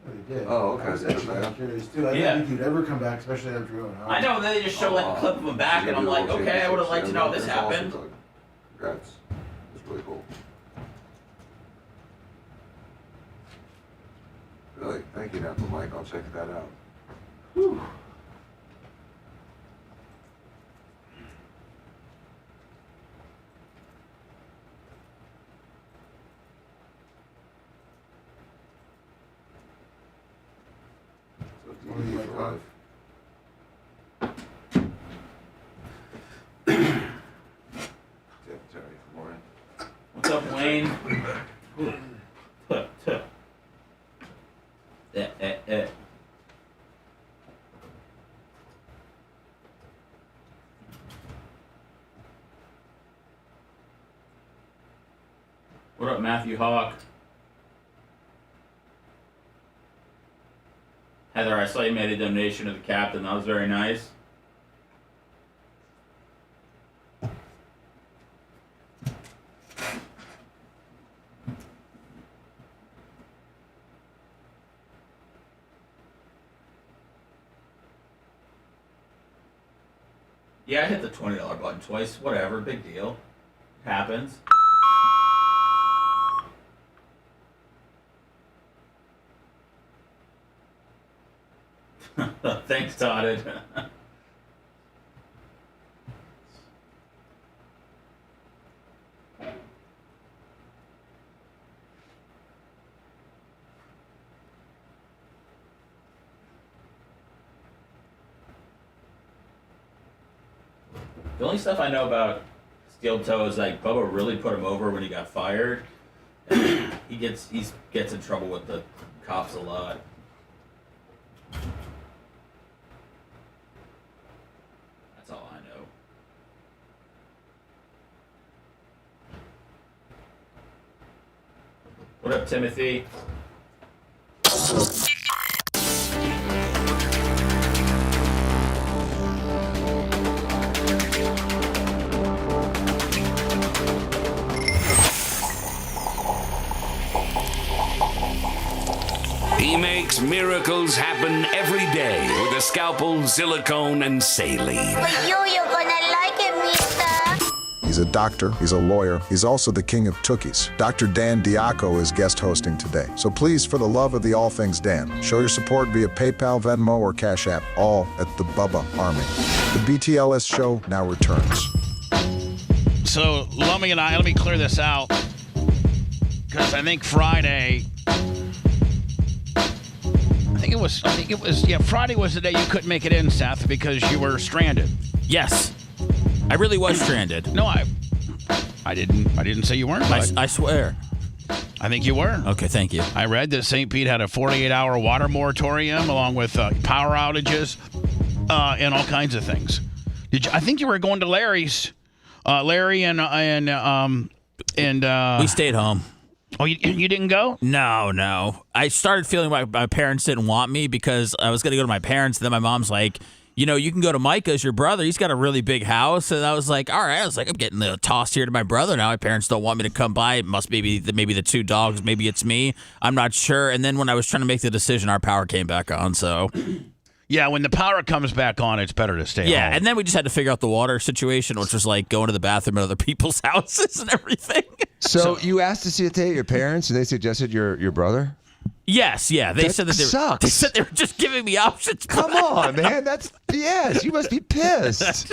Speaker 1: They did.
Speaker 4: Oh, okay.
Speaker 1: I was actually curious too. I didn't think he'd ever come back, especially after Owen Hart.
Speaker 7: I know, and then they just show like a clip of him back, and I'm like, okay, I would have liked to know how this happened.
Speaker 4: Congrats. That's really cool. Really? Thank you, Napa Mike. I'll check that out. Whew.
Speaker 7: What's up, Wayne? What up, Matthew Hawk? Heather, I saw you made a donation to the captain. That was very nice. Yeah, I hit the $20 button twice. Whatever, big deal. It happens. Thanks, Todd. The only stuff I know about Steel Toe is like Bubba really put him over when he got fired. And he gets in trouble with the cops a lot. That's all I know. What up, Timothy?
Speaker 16: He makes miracles happen every day with a scalpel, silicone, and saline.
Speaker 17: But you're gonna like it, mister.
Speaker 18: He's a doctor, he's a lawyer, he's also the king of tookies. Dr. Dan Diaco is guest hosting today. So please, for the love of the all things Dan, show your support via PayPal, Venmo, or Cash App, all at the Bubba Army. The BTLS show now returns.
Speaker 3: So, Lummy and I, let me clear this out, because I think Friday... Friday was the day you couldn't make it in, Seth, because you were stranded.
Speaker 7: Yes. I really was stranded.
Speaker 3: No, I didn't say you weren't.
Speaker 7: I swear.
Speaker 3: I think you were.
Speaker 7: Okay, thank you.
Speaker 3: I read that St. Pete had a 48-hour water moratorium along with power outages and all kinds of things. I think you were going to Larry's. Larry and
Speaker 7: we stayed home.
Speaker 3: Oh, you didn't go?
Speaker 7: No. I started feeling like my parents didn't want me because I was going to go to my parents. And then my mom's like, you know, you can go to Micah's, your brother. He's got a really big house. And I was like, all right. I'm getting tossed here to my brother now. My parents don't want me to come by. It must be maybe the two dogs. Maybe it's me. I'm not sure. And then when I was trying to make the decision, our power came back on. So...
Speaker 3: Yeah, when the power comes back on, it's better to stay home.
Speaker 7: Yeah, and then we just had to figure out the water situation, which was like going to the bathroom at other people's houses and everything.
Speaker 4: So you asked to see a date your parents, and they suggested your brother?
Speaker 7: Yes, yeah. They said that
Speaker 4: sucks.
Speaker 7: They said they were just giving me options.
Speaker 4: Come on, man. That's BS. You must be pissed.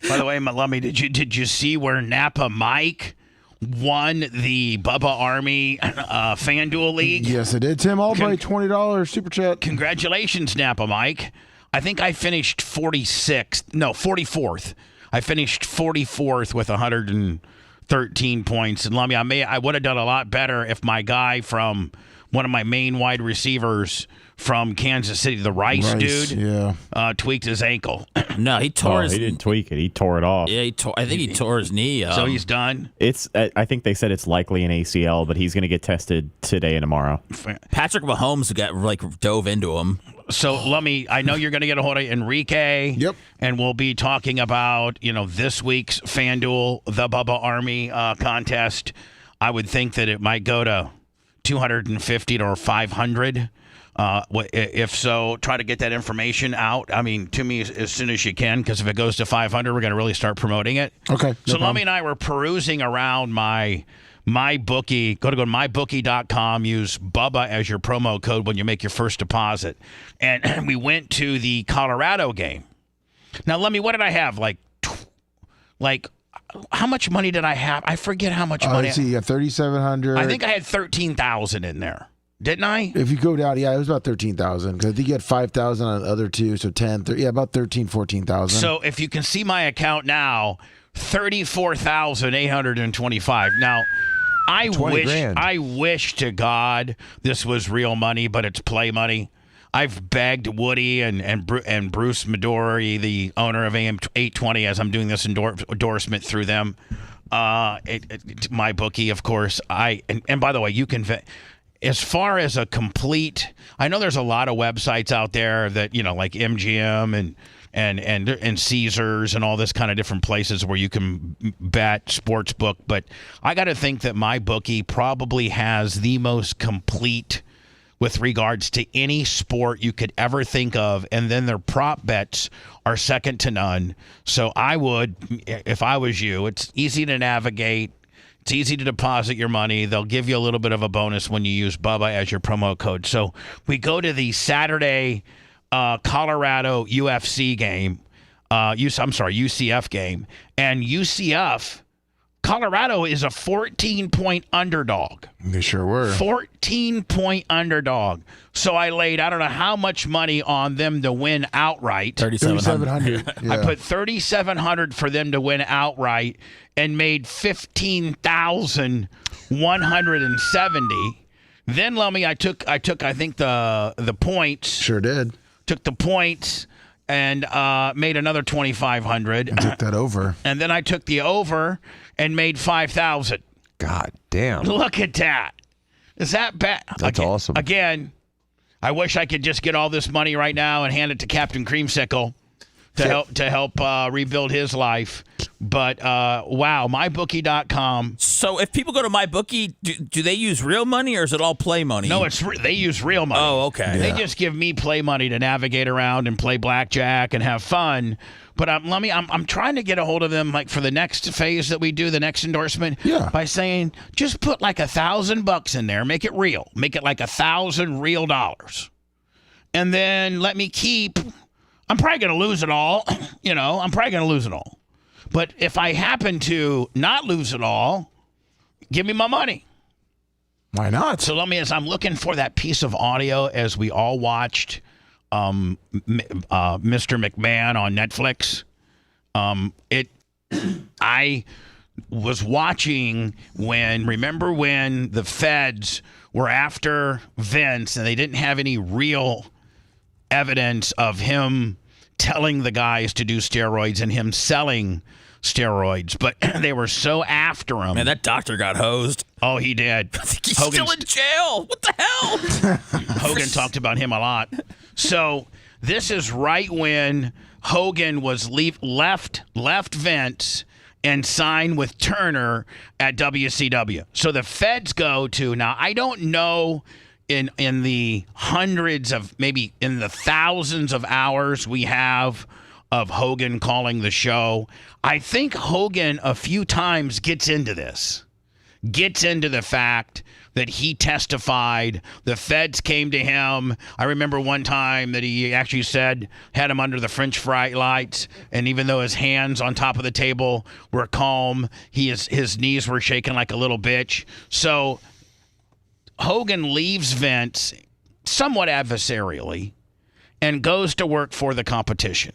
Speaker 3: By the way, Lummy, did you see where Napa Mike won the Bubba Army FanDuel League?
Speaker 1: Yes, I did. Tim Albright, $20 super chat.
Speaker 3: Congratulations, Napa Mike. I think I finished 44th. I finished 44th with 113 points. And Lummy, I would have done a lot better if my guy from one of my main wide receivers from Kansas City, the Rice dude, tweaked his ankle.
Speaker 7: No, he tore his...
Speaker 9: He didn't tweak it. He tore it off.
Speaker 7: Yeah, I think he tore his knee.
Speaker 3: So he's done?
Speaker 9: I think they said it's likely an ACL, but he's going to get tested today and tomorrow.
Speaker 7: Patrick Mahomes dove into him.
Speaker 3: So I know you're going to get a hold of Enrique.
Speaker 1: Yep. And
Speaker 3: we'll be talking about, this week's FanDuel, the Bubba Army contest. I would think that it might go to 250 or 500. If so, try to get that information out. I mean, to me, as soon as you can, because if it goes to 500, we're going to really start promoting it.
Speaker 1: Okay.
Speaker 3: So Lummy and I were perusing around my bookie. Go to mybookie.com. Use Bubba as your promo code when you make your first deposit. And we went to the Colorado game. Now, Lummy, what did I have? Like, how much money did I have? I forget how much money.
Speaker 1: Let's see, 3,700.
Speaker 3: I think I had 13,000 in there. Didn't I?
Speaker 1: If you go down, it was about 13,000. Because I think you had 5,000 on the other two, so 10. About 13, 14,000.
Speaker 3: So if you can see my account now, 34,825. Now, I wish to God this was real money, but it's play money. I've begged Woody and Bruce Midori, the owner of AM 820, as I'm doing this endorsement through them. My bookie, of course. And by the way, you can. As far as a complete, I know there's a lot of websites out there that, like MGM and Caesars and all this kind of different places where you can bet sportsbook. But I got to think that my bookie probably has the most complete with regards to any sport you could ever think of. And then their prop bets are second to none. So I would, if I was you, it's easy to navigate. It's easy to deposit your money. They'll give you a little bit of a bonus when you use Bubba as your promo code. So we go to the Saturday Colorado UFC game. UCF game. And UCF, Colorado is a 14-point underdog.
Speaker 1: They sure were.
Speaker 3: 14-point underdog. So I laid, I don't know how much money on them to win outright.
Speaker 1: 3,700.
Speaker 3: I put 3,700 for them to win outright and made 15,170. Then, Lummy, I took I think the points.
Speaker 1: Sure did.
Speaker 3: Took the points and made another 2,500.
Speaker 1: And took that over.
Speaker 3: And then I took the over and made 5,000.
Speaker 4: God damn.
Speaker 3: Look at that. Is that bad?
Speaker 4: That's awesome.
Speaker 3: Again, I wish I could just get all this money right now and hand it to Captain Creamsicle to help rebuild his life. But wow, mybookie.com.
Speaker 7: So if people go to MyBookie, do they use real money or is it all play money?
Speaker 3: No, they use real money.
Speaker 7: Oh, okay.
Speaker 3: They just give me play money to navigate around and play blackjack and have fun. But I'm trying to get a hold of them, like for the next phase that we do, the next endorsement, by saying just put like $1,000 in there, make it real, make it like 1,000 real dollars, and then let me keep. I'm probably going to lose it all, I'm probably going to lose it all. But if I happen to not lose it all, give me my money.
Speaker 1: Why not?
Speaker 3: So as I'm looking for that piece of audio as we all watched Mr. McMahon on Netflix. I was watching remember when the feds were after Vince and they didn't have any real evidence of him telling the guys to do steroids and him selling steroids, but they were so after him.
Speaker 7: Man, that doctor got hosed.
Speaker 3: Oh, he did.
Speaker 7: I think he's still in jail. What the hell?
Speaker 3: Hogan talked about him a lot. So this is right when Hogan was left Vince and signed with Turner at WCW. So the feds go to, now I don't know in the hundreds of, maybe in the thousands of hours we have of Hogan calling the show. I think Hogan a few times gets into the fact that he testified. The feds came to him. I remember one time that he actually said, had him under the French fry lights, and even though his hands on top of the table were calm, his knees were shaking like a little bitch. So Hogan leaves Vince somewhat adversarially and goes to work for the competition.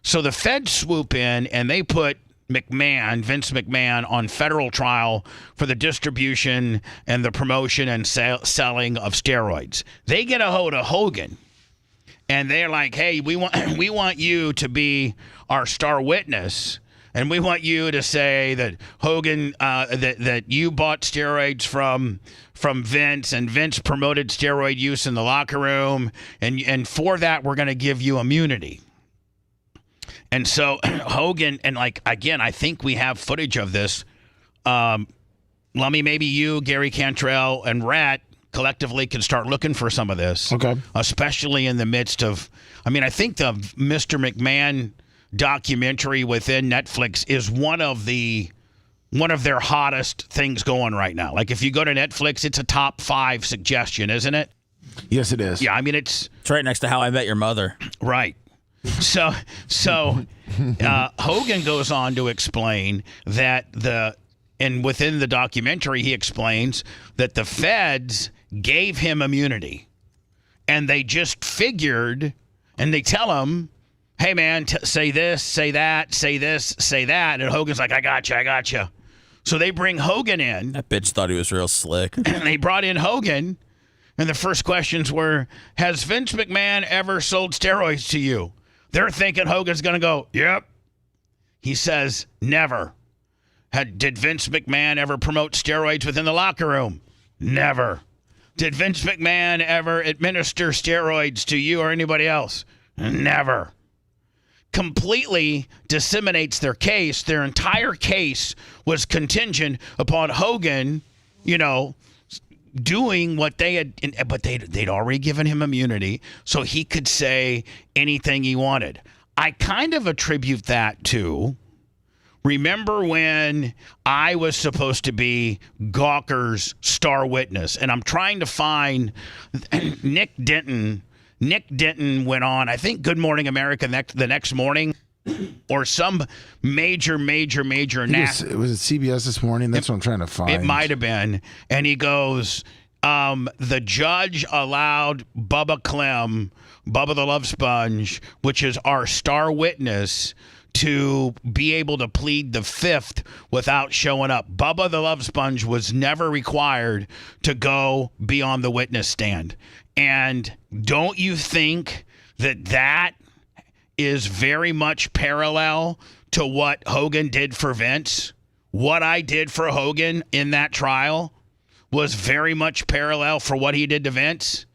Speaker 3: So the feds swoop in and they put Vince McMahon, on federal trial for the distribution and the promotion and selling of steroids. They get a hold of Hogan and they're like, hey, we want you to be our star witness And we want you to say that Hogan, that you bought steroids from Vince, and Vince promoted steroid use in the locker room, and for that we're going to give you immunity. And so Hogan, and again, I think we have footage of this. Lummy, maybe you, Gary Cantrell, and Rat collectively can start looking for some of this.
Speaker 1: Okay.
Speaker 3: Especially in the midst of, I think the Mr. McMahon documentary within Netflix is one of their hottest things going right now. Like if you go to Netflix, it's a top 5 suggestion, isn't it?
Speaker 1: Yes, it is.
Speaker 3: Yeah, it's
Speaker 7: right next to How I Met Your Mother.
Speaker 3: Right. So Hogan goes on to explain that and within the documentary, he explains that the feds gave him immunity, and they just figured, and they tell him, hey, man, say this, say that, say this, say that. And Hogan's like, I got you. So they bring Hogan in.
Speaker 7: That bitch thought he was real slick.
Speaker 3: And they brought in Hogan, and the first questions were, has Vince McMahon ever sold steroids to you? They're thinking Hogan's going to go, yep. He says, never. Did Vince McMahon ever promote steroids within the locker room? Never. Did Vince McMahon ever administer steroids to you or anybody else? Never. Completely disseminates their case. Their entire case was contingent upon Hogan, doing what they had, but they'd already given him immunity, so he could say anything he wanted. I kind of attribute that to, remember when I was supposed to be Gawker's star witness, and I'm trying to find Nick Denton. Nick Denton went on, I think, Good Morning America the next morning, or some major
Speaker 1: it was at CBS this morning. That's what I'm trying to find.
Speaker 3: It might have been. And he goes, the judge allowed Bubba Clem, Bubba the Love Sponge, which is our star witness, to be able to plead the fifth without showing up. Bubba the Love Sponge was never required to go be on the witness stand. And don't you think that is very much parallel to what Hogan did for Vince? What I did for Hogan in that trial was very much parallel for what he did to Vince.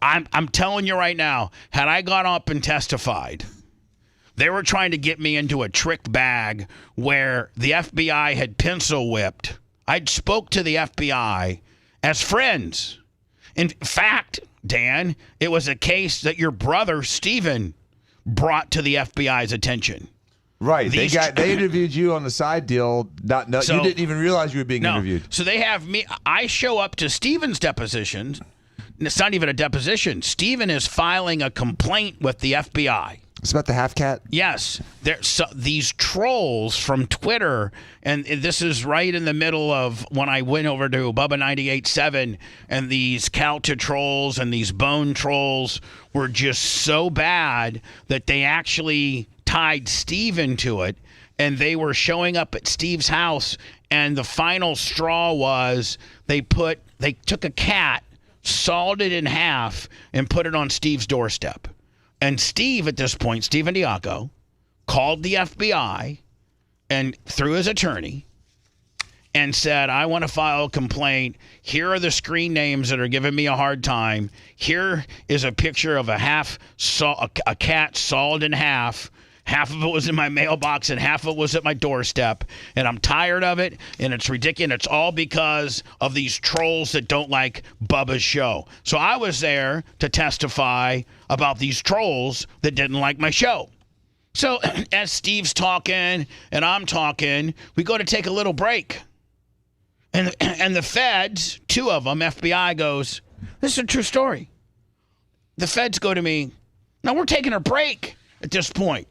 Speaker 3: I'm telling you right now, had I gone up and testified, they were trying to get me into a trick bag where the FBI had pencil whipped. I'd spoke to the FBI as friends. In fact, Dan, it was a case that your brother, Steven, brought to the FBI's attention.
Speaker 4: Right. They interviewed you on the side deal. You didn't even realize you were being interviewed.
Speaker 3: So they have me. I show up to Steven's deposition. It's not even a deposition. Steven is filing a complaint with the FBI.
Speaker 4: It's about the half cat?
Speaker 3: Yes. These trolls from Twitter, and this is right in the middle of when I went over to Bubba 98.7, and these Calta trolls and these Bone trolls were just so bad that they actually tied Steve into it, and they were showing up at Steve's house, and the final straw was they took a cat, sawed it in half, and put it on Steve's doorstep. And Steve, at this point, Steven Diaco, called the FBI and through his attorney and said, I want to file a complaint. Here are the screen names that are giving me a hard time. Here is a picture of a cat sawed in half. Half of it was in my mailbox and half of it was at my doorstep. And I'm tired of it, and it's ridiculous. It's all because of these trolls that don't like Bubba's show. So I was there to testify about these trolls that didn't like my show. So as Steve's talking and I'm talking, we go to take a little break. And the feds, 2 of them, FBI goes, this is a true story. The feds go to me, no, we're taking a break at this point.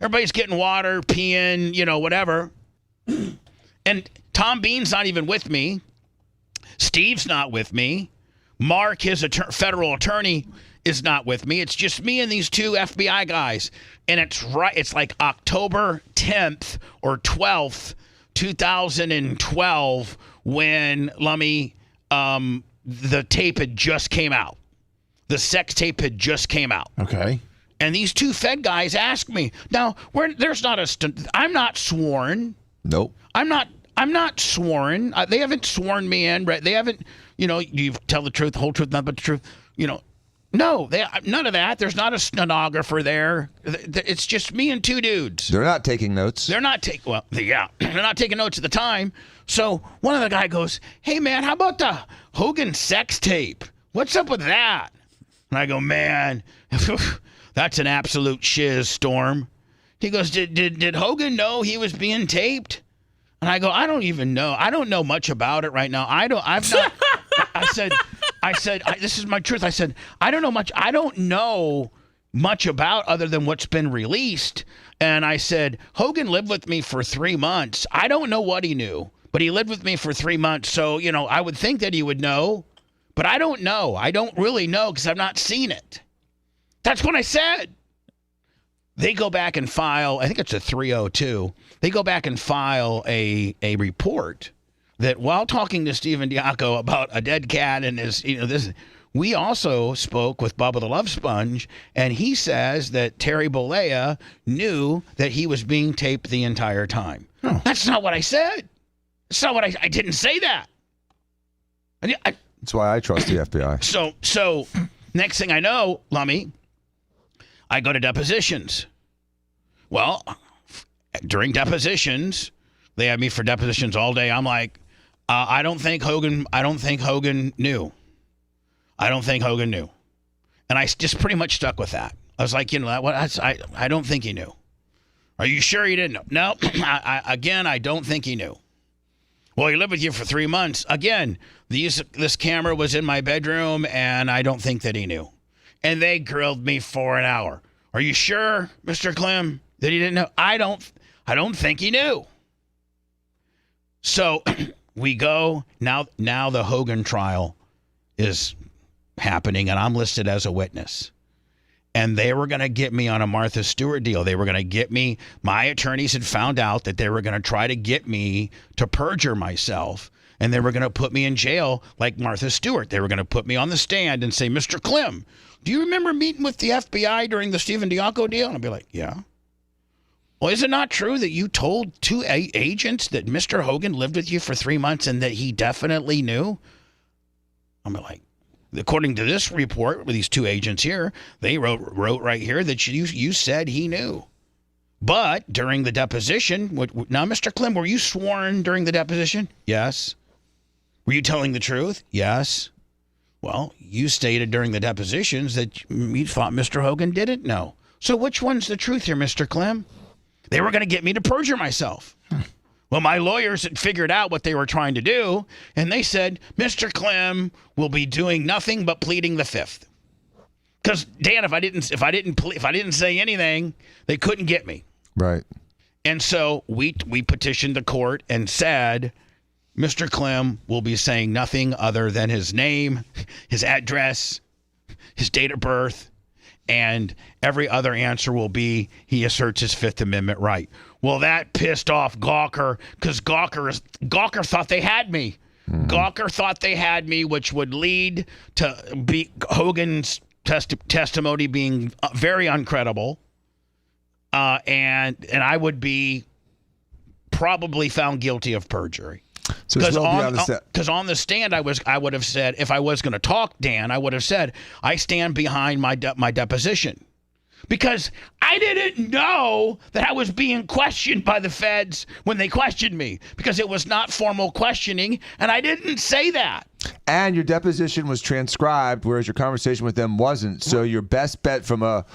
Speaker 3: Everybody's getting water, peeing, whatever. And Tom Bean's not even with me. Steve's not with me. Mark, his federal attorney, is not with me. It's just me and these 2 FBI guys. And it's like October 10th or 12th, 2012, when Lummy, the tape had just came out. The sex tape had just came out.
Speaker 1: Okay.
Speaker 3: And these two Fed guys asked me. Now, there's not I'm not sworn.
Speaker 4: Nope.
Speaker 3: I'm not sworn. They haven't sworn me in. Right? They haven't. You tell the truth, the whole truth, nothing but the truth. No, none of that. There's not a stenographer there. It's just me and two dudes.
Speaker 4: They're not taking notes.
Speaker 3: They're not taking. Well, yeah, they're not taking notes at the time. So one of the guy goes, "Hey man, how about the Hogan sex tape? What's up with that?" And I go, "Man, that's an absolute shiz, Storm." He goes, "Did Hogan know he was being taped?" And I go, "I don't even know. I don't know much about it right now. I've not." I said, this is my truth. I said, I don't know much. I don't know much about other than what's been released. And I said, Hogan lived with me for 3 months. I don't know what he knew, but he lived with me for 3 months. So, I would think that he would know, but I don't know. I don't really know because I've not seen it. That's what I said. They go back and file, I think it's a 302. They go back and file a report that while talking to Stephen Diaco about a dead cat and this, we also spoke with Bubba the Love Sponge, and he says that Terry Bollea knew that he was being taped the entire time. Oh. That's not what I said. That's not what I didn't say that.
Speaker 4: That's why I trust the FBI.
Speaker 3: So next thing I know, Lummy, I go to depositions. Well, during depositions, they had me for depositions all day. I'm like, I don't think Hogan knew. I don't think Hogan knew. And I just pretty much stuck with that. I was like, I don't think he knew. Are you sure he didn't know? No, I don't think he knew. Well, he lived with you for 3 months. Again, this camera was in my bedroom, and I don't think that he knew. And they grilled me for an hour. Are you sure, Mr. Clem, that he didn't know? I don't think he knew. So we go, now the Hogan trial is happening, and I'm listed as a witness. And they were going to get me on a Martha Stewart deal. They were going to get me. My attorneys had found out that they were going to try to get me to perjure myself, and they were going to put me in jail like Martha Stewart. They were going to put me on the stand and say, Mr. Clem, do you remember meeting with the FBI during the Stephen Diaco deal? And I'd be like, yeah. Well, is it not true that you told two agents that Mr. Hogan lived with you for 3 months and that he definitely knew? I'm like, according to this report with these two agents here, they wrote right here that you said he knew. But during the deposition, now, Mr. Clem, were you sworn during the deposition? Yes. Were you telling the truth? Yes. Well, you stated during the depositions that you thought Mr. Hogan didn't know. So which one's the truth here, Mr. Clem? They were going to get me to perjure myself. Well, my lawyers had figured out what they were trying to do, and they said, Mr. Clem will be doing nothing but pleading the fifth. Because Dan, if I didn't say anything, they couldn't get me.
Speaker 4: Right.
Speaker 3: And so we petitioned the court and said, Mr. Clem will be saying nothing other than his name, his address, his date of birth, and every other answer will be he asserts his Fifth Amendment right. Well, that pissed off Gawker because Gawker thought they had me. Gawker thought they had me, which would lead to Hogan's testimony being very uncredible, and I would be probably found guilty of perjury. Because on the stand, I would have said, if I was going to talk, Dan, I would have said, I stand behind my deposition. Because I didn't know that I was being questioned by the feds when they questioned me. Because it was not formal questioning, and I didn't say that.
Speaker 4: And your deposition was transcribed, whereas your conversation with them wasn't. So your best bet from a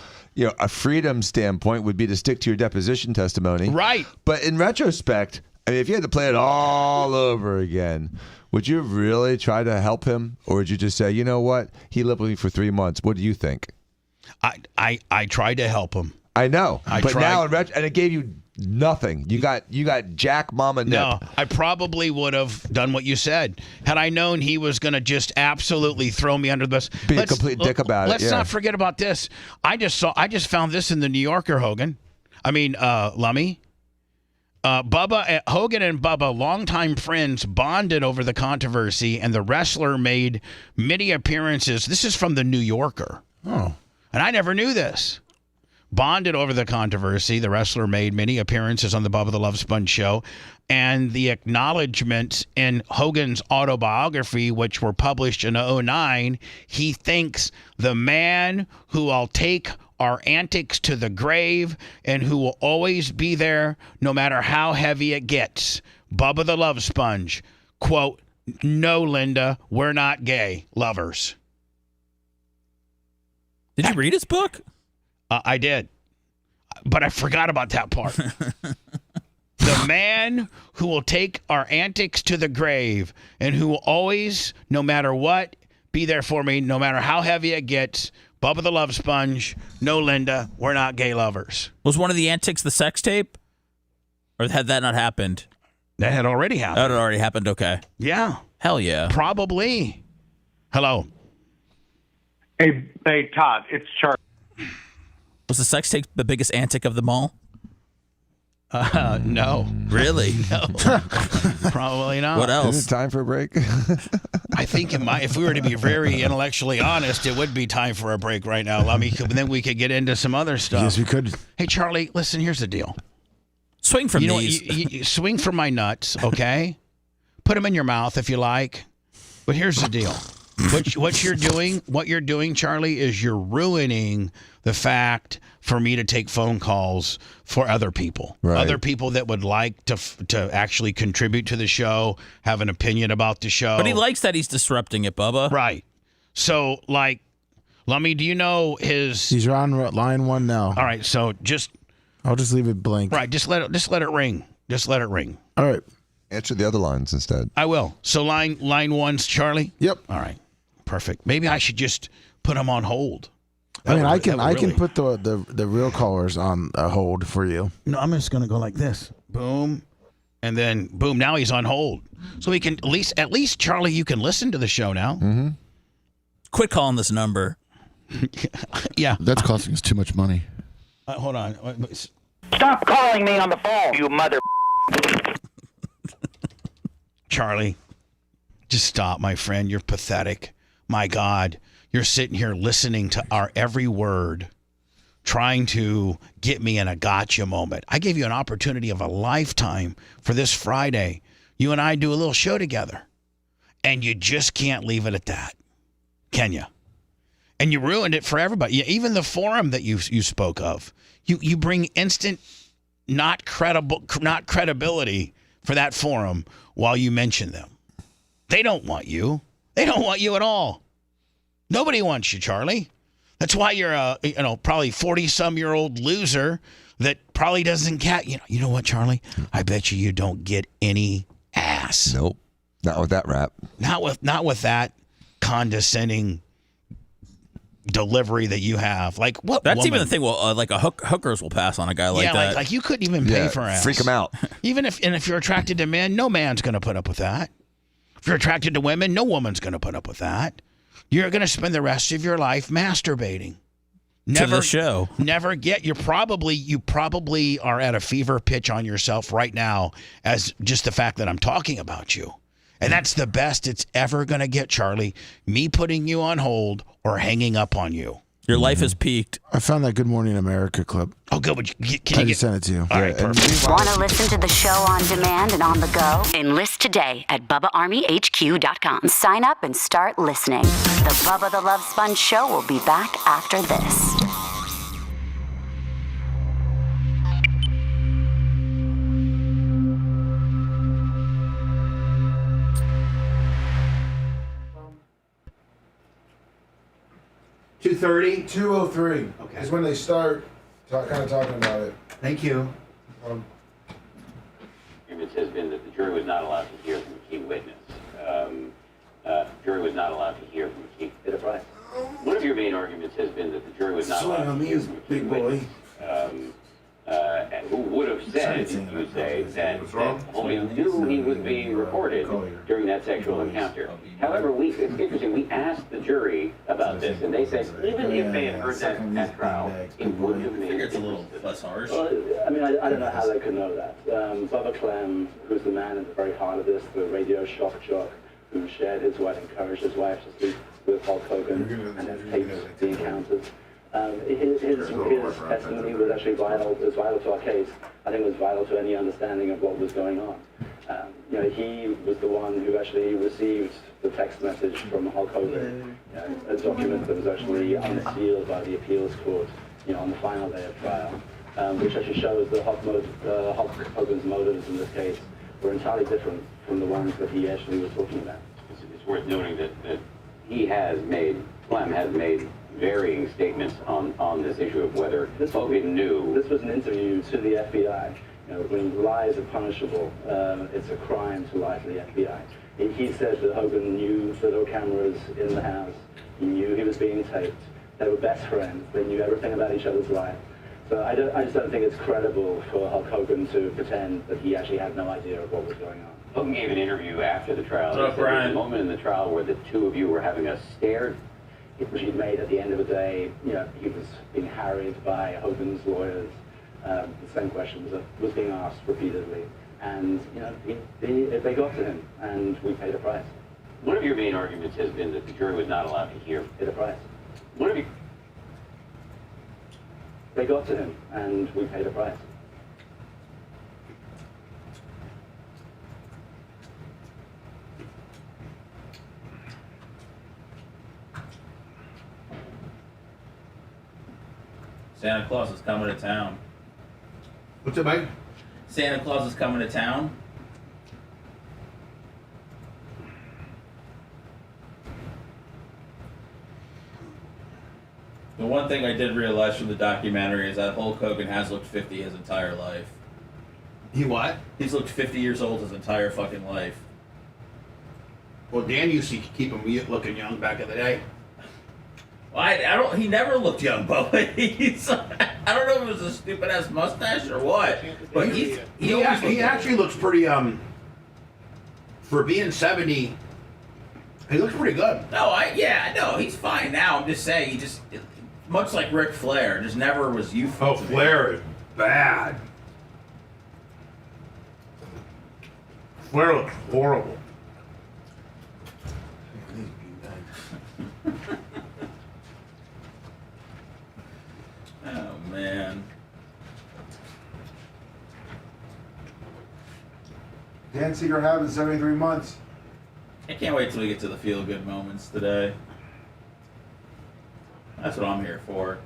Speaker 4: freedom standpoint would be to stick to your deposition testimony.
Speaker 3: Right.
Speaker 4: But in retrospect, I mean, if you had to play it all over again, would you really try to help him? Or would you just say, you know what? He lived with me for 3 months. What do you think?
Speaker 3: I tried to help him.
Speaker 4: I know. But now, and it gave you nothing. You got Jack Mama Nip.
Speaker 3: No, I probably would have done what you said. Had I known he was going to just absolutely throw me under the bus.
Speaker 4: Be a complete dick about it.
Speaker 3: Let's not forget about this. I just found this in the New Yorker, Hogan. I mean, Lummy. Hogan and Bubba, longtime friends, bonded over the controversy, and the wrestler made many appearances. This is from the New Yorker.
Speaker 1: Oh.
Speaker 3: And I never knew this. bonded over the controversy. The wrestler made many appearances on the Bubba the Love Sponge show, and the acknowledgments in Hogan's autobiography, which were published in 2009, he thinks the man who will take our antics to the grave and who will always be there no matter how heavy it gets. Bubba the Love Sponge. Quote, "No, Linda, we're not gay lovers."
Speaker 7: Did you read his book?
Speaker 3: I did, but I forgot about that part. The man who will take our antics to the grave and who will always, no matter what, be there for me, no matter how heavy it gets. Bubba the Love Sponge. No, Linda, we're not gay lovers.
Speaker 7: Was one of the antics the sex tape? Or had that not happened?
Speaker 3: That had already happened.
Speaker 7: That had already happened, okay.
Speaker 3: Yeah.
Speaker 7: Hell yeah.
Speaker 3: Probably. Hello.
Speaker 15: Hey, Todd, it's Charlie.
Speaker 7: Was the sex tape the biggest antic of them all?
Speaker 3: No.
Speaker 7: Really?
Speaker 3: No. Probably not.
Speaker 7: What else?
Speaker 4: Is it time for a break?
Speaker 3: I think if we were to be very intellectually honest, it would be time for a break right now. Then we could get into some other stuff.
Speaker 1: Yes, we could.
Speaker 3: Hey, Charlie, listen, here's the deal.
Speaker 7: Swing from
Speaker 3: these. You swing from my nuts, okay? Put them in your mouth if you like. But here's the deal. What you're doing, Charlie, is you're ruining the fact for me to take phone calls for other people.
Speaker 4: Right.
Speaker 3: Other people that would like to actually contribute to the show, have an opinion about the show.
Speaker 7: But he likes that he's disrupting it, Bubba.
Speaker 3: Right. So, like, Lummy, do you know his...
Speaker 1: He's on line one now.
Speaker 3: All right, so
Speaker 1: I'll just leave it blank.
Speaker 3: Right, just let it ring. Just let it ring.
Speaker 1: All right.
Speaker 4: Answer the other lines instead.
Speaker 3: I will. So line one's Charlie?
Speaker 1: Yep.
Speaker 3: All right. Perfect. Maybe I should just put him on hold.
Speaker 1: I can put the real callers on hold for you.
Speaker 3: No, I'm just gonna go like this. Boom. And then boom, now he's on hold. So he can at least Charlie, you can listen to the show now.
Speaker 4: Mm-hmm.
Speaker 7: Quit calling this number.
Speaker 3: Yeah.
Speaker 14: That's costing us too much money.
Speaker 3: Hold on.
Speaker 19: Stop calling me on the phone, you mother.
Speaker 3: Charlie, just stop, my friend. You're pathetic. My God, you're sitting here listening to our every word, trying to get me in a gotcha moment. I gave you an opportunity of a lifetime for this Friday. You and I do a little show together, and you just can't leave it at that, can you? And you ruined it for everybody. Even the forum that you spoke of, you bring instant not credibility for that forum while you mention them. They don't want you. They don't want you at all. Nobody wants you, Charlie. That's why you're a probably 40-some-year-old loser that probably doesn't get. You know what, Charlie? I bet you don't get any ass.
Speaker 4: Nope, not with that rap.
Speaker 3: Not with that condescending delivery that you have. Like what?
Speaker 7: That's
Speaker 3: woman?
Speaker 7: even the thing. Well, like hookers will pass on a guy like that.
Speaker 3: Yeah, like you couldn't even pay for ass.
Speaker 4: Freak him out.
Speaker 3: Even if you're attracted to men, no man's going to put up with that. If you're attracted to women, no woman's going to put up with that. You're going to spend the rest of your life masturbating.
Speaker 7: To the show.
Speaker 3: Never get. You probably are at a fever pitch on yourself right now as just the fact that I'm talking about you. And that's the best it's ever going to get, Charlie. Me putting you on hold or hanging up on you.
Speaker 7: Your life has peaked.
Speaker 1: I found that Good Morning America clip.
Speaker 3: Oh, good.
Speaker 1: Can you send it to you?
Speaker 3: All right, perfect.
Speaker 11: Want to listen to the show on demand and on the go? Enlist today at BubbaArmyHQ.com. Sign up and start listening. The Bubba the Love Sponge Show will be back after this.
Speaker 3: $2:30?
Speaker 1: 2:03.
Speaker 3: Okay.
Speaker 1: Is when they start kind of talking about it.
Speaker 3: Thank you.
Speaker 20: Argument has been that the jury was not allowed to hear from a key witness. Jury was not allowed to hear from a key. Did it right? One of your main arguments has been that the jury was not allowed to hear from a key witness. Who would have said, you say, that Helene knew he was being recorded during that sexual encounter. However, it's interesting, we asked the jury about this, and they said even if they had heard that at trial, it would have made it a little less harsh.
Speaker 21: Well, I mean, I don't know how they could know that. Bubba Clem, who's the man at the very heart of this, the radio shock jock, who shared his wife, encouraged his wife to sleep with Hulk Hogan and then taped the encounters. His testimony was actually vital to our case. I think it was vital to any understanding of what was going on. He was the one who actually received the text message from Hulk Hogan, a document that was actually unsealed by the appeals court, on the final day of trial, which actually shows that Hulk Hogan's motives in this case were entirely different from the ones that he actually was talking about.
Speaker 20: It's worth noting that Clem has made varying statements on this issue of whether Hogan knew.
Speaker 21: This was an interview to the FBI. When lies are punishable, it's a crime to lie to the FBI. He said that Hogan knew that there were cameras in the house. He knew he was being taped. They were best friends. They knew everything about each other's life. So I just don't think it's credible for Hulk Hogan to pretend that he actually had no idea of what was going on.
Speaker 20: Hogan gave an interview after the trial.
Speaker 21: What's up,
Speaker 20: There was
Speaker 21: Brian?
Speaker 20: a moment in the trial where the two of you were having a stare.
Speaker 21: Which he'd made at the end of the day. He was being harried by Hogan's lawyers. The same question was being asked repeatedly, and they got to him, and we paid a price.
Speaker 20: One of your main arguments has been that the jury was not allowed to hear.
Speaker 21: Paid a price.
Speaker 20: One of you.
Speaker 21: They got to him, and we paid a price.
Speaker 2: Santa Claus is coming to town.
Speaker 3: What's up, mate?
Speaker 2: Santa Claus is coming to town. The one thing I did realize from the documentary is that Hulk Hogan has looked 50 his entire life.
Speaker 3: He what?
Speaker 2: He's looked 50 years old his entire fucking life.
Speaker 3: Well, Dan used to keep him looking young back in the day.
Speaker 2: Well, I don't. He never looked young, but I don't know if it was a stupid ass mustache or what. But he
Speaker 3: actually looks pretty for being 70. He looks pretty good.
Speaker 2: No, he's fine now. I'm just saying, he just much like Ric Flair, just never was youthful.
Speaker 3: Oh, Flair is bad. Flair looks horrible.
Speaker 2: Oh man.
Speaker 1: Dan Seeger having 73 months.
Speaker 2: I can't wait till we get to the feel good moments today. That's what I'm here for.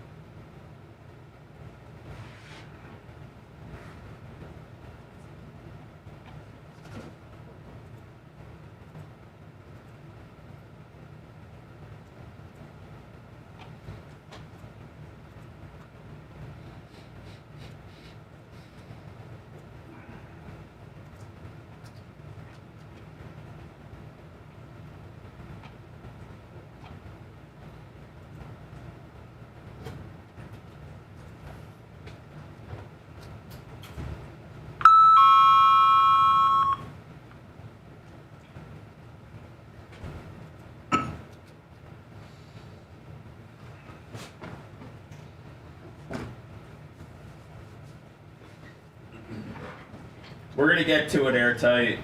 Speaker 2: We're gonna get to it airtight.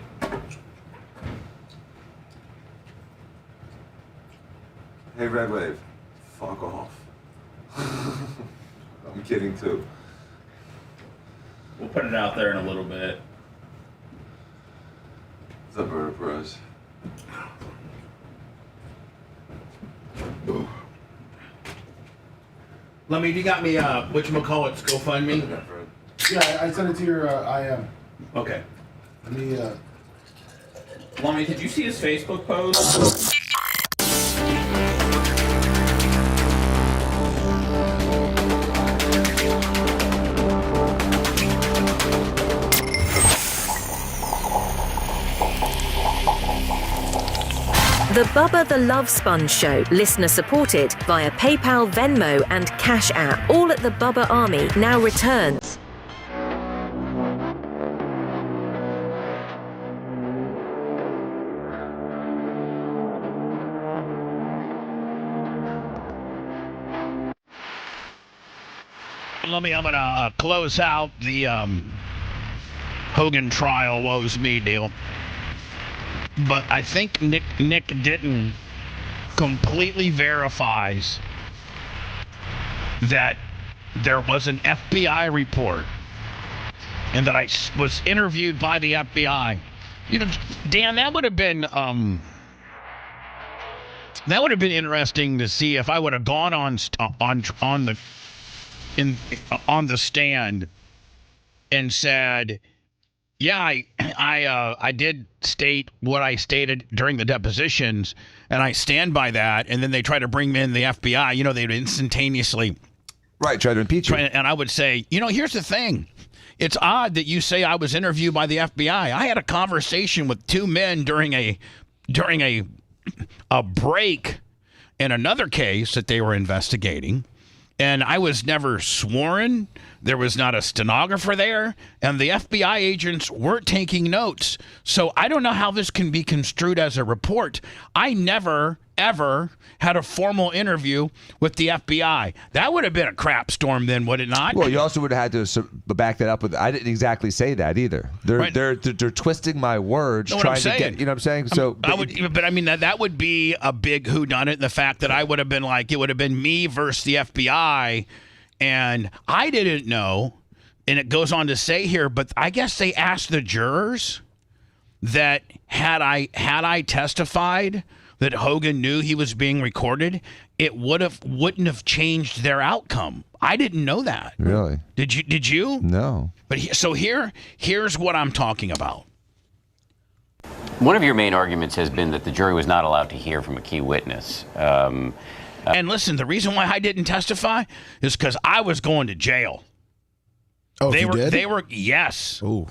Speaker 4: Hey, Red Wave, fuck off. I'm kidding too.
Speaker 2: We'll put it out there in a little bit.
Speaker 4: What's up, Murder Bros?
Speaker 3: Lemmy, you got me whatchamacallit's GoFundMe?
Speaker 1: Yeah, I sent it to your IM.
Speaker 3: Okay.
Speaker 1: Let me.
Speaker 2: Lummy, did you see his Facebook post?
Speaker 22: The Bubba the Love Sponge Show, listener supported via PayPal, Venmo, and Cash App. All at the Bubba Army now returns.
Speaker 3: I'm gonna close out the Hogan trial woes me deal. But I think Nick Ditton completely verifies that there was an FBI report and that I was interviewed by the FBI. Dan, that would have been interesting to see if I would have gone on the stand and said, yeah, I did state what I stated during the depositions, and I stand by that. And then they try to bring in the FBI. They would instantaneously
Speaker 4: try to impeach you.
Speaker 3: And I would say, here's the thing. It's odd that you say I was interviewed by the FBI. I had a conversation with two men during a break in another case that they were investigating, and I was never sworn. There was not a stenographer there, and the FBI agents weren't taking notes. So I don't know how this can be construed as a report. I never, ever had a formal interview with the FBI. That would have been a crap storm then, would it not?
Speaker 4: Well, you also would have had to back that up with, I didn't exactly say that either. They're twisting my words, trying to get, you know what I'm saying? So
Speaker 3: that would be a big whodunit, the fact that I would have been like, it would have been me versus the FBI, and I didn't know, and it goes on to say here, but I guess they asked the jurors that had I testified that Hogan knew he was being recorded, it wouldn't have changed their outcome. I didn't know that.
Speaker 4: Really?
Speaker 3: Did you?
Speaker 4: No.
Speaker 3: But here's what I'm talking about.
Speaker 20: One of your main arguments has been that the jury was not allowed to hear from a key witness.
Speaker 3: And listen, the reason why I didn't testify is because I was going to jail.
Speaker 1: Oh,
Speaker 3: They were yes.
Speaker 1: Ooh.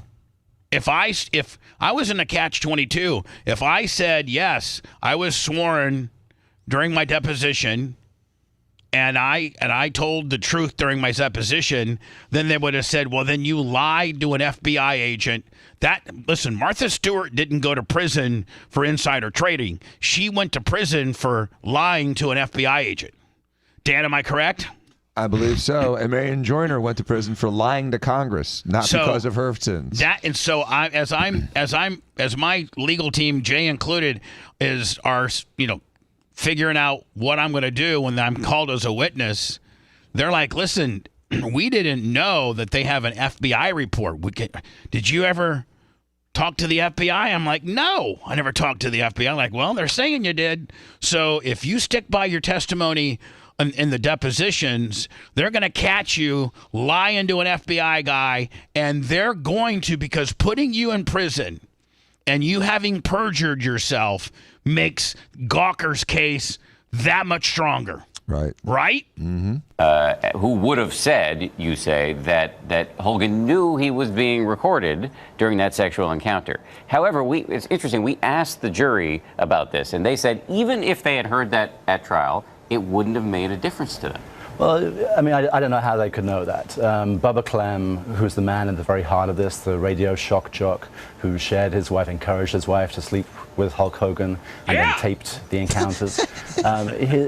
Speaker 3: If I was in a catch-22, if I said yes, I was sworn during my deposition, and I told the truth during my deposition, then they would have said, well, then you lied to an FBI agent. Listen, Martha Stewart didn't go to prison for insider trading. She went to prison for lying to an FBI agent. Dan, am I correct?
Speaker 4: I believe so. And Marion Joyner went to prison for lying to Congress, not because of her sins.
Speaker 3: As my legal team, Jay included, are figuring out what I'm going to do when I'm called as a witness. They're like, listen, we didn't know that they have an FBI report. Did you ever talk to the FBI? I'm like, no, I never talked to the FBI. I'm like, well, they're saying you did. So if you stick by your testimony in the depositions, they're going to catch you lying to an FBI guy, and they're going to, because putting you in prison and you having perjured yourself makes Gawker's case that much stronger.
Speaker 4: Right.
Speaker 3: Right?
Speaker 4: Mm-hmm.
Speaker 20: Who would have said, you say, that Hogan knew he was being recorded during that sexual encounter. However, it's interesting, we asked the jury about this, and they said even if they had heard that at trial, it wouldn't have made a difference to them.
Speaker 21: Well, I mean, I don't know how they could know that. Bubba Clem, who's the man at the very heart of this, the radio shock jock who encouraged his wife to sleep with Hulk Hogan and then taped the encounters.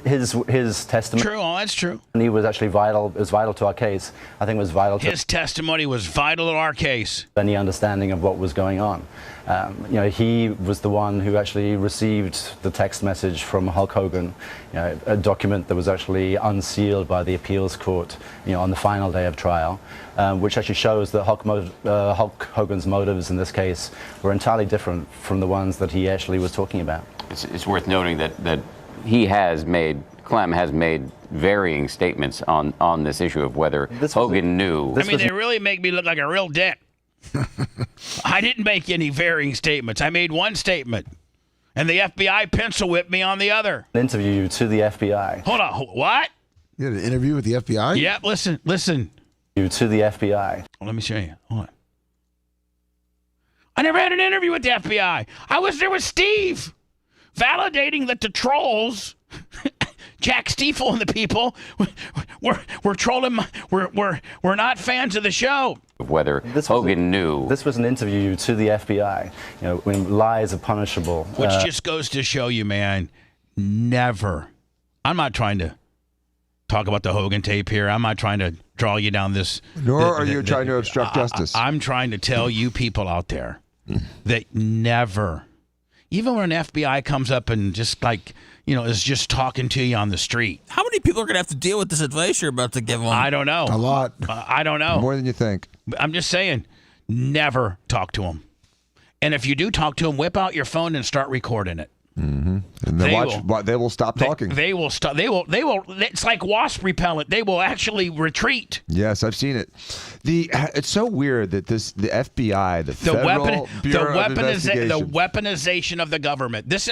Speaker 21: His testimony.
Speaker 3: True, that's true.
Speaker 21: And he was actually vital. It was vital to our case. I think it was vital to
Speaker 3: his testimony was vital to our case.
Speaker 21: Any understanding of what was going on. He was the one who actually received the text message from Hulk Hogan, a document that was actually unsealed by the appeals court, on the final day of trial, which actually shows that Hulk Hogan's motives in this case were entirely different from the ones that he actually was talking about.
Speaker 20: It's worth noting that Clem has made varying statements on this issue of whether Hogan knew.
Speaker 3: They really make me look like a real dick. I didn't make any varying statements. I made one statement, and the FBI pencil whipped me on the other.
Speaker 21: An interview to the FBI.
Speaker 3: Hold on, what?
Speaker 1: You had an interview with the FBI?
Speaker 3: Yeah, listen.
Speaker 21: You to the FBI.
Speaker 3: Well, let me show you. Hold on. I never had an interview with the FBI. I was there with Steve, validating that the trolls, Jack Stiefel and the people, were trolling. We're not fans of the show.
Speaker 20: Whether Hogan knew.
Speaker 21: This was an interview to the FBI. When lies are punishable.
Speaker 3: Which just goes to show you, man, never. I'm not trying to talk about the Hogan tape here. I'm not trying to draw you down this.
Speaker 4: Nor are you trying to obstruct justice.
Speaker 3: I'm trying to tell you people out there that never, even when an FBI comes up and just like, is just talking to you on the street.
Speaker 7: How many people are going to have to deal with this advice you're about to give them?
Speaker 3: I don't know.
Speaker 1: A lot.
Speaker 3: I don't know.
Speaker 4: More than you think.
Speaker 3: I'm just saying, never talk to them. And if you do talk to them, whip out your phone and start recording it.
Speaker 4: Mm-hmm. And they will stop talking.
Speaker 3: They will stop. They will. It's like wasp repellent. They will actually retreat.
Speaker 4: Yes, I've seen it. It's so weird that the FBI, the Federal Bureau of Investigation,
Speaker 3: the weaponization of the government. This.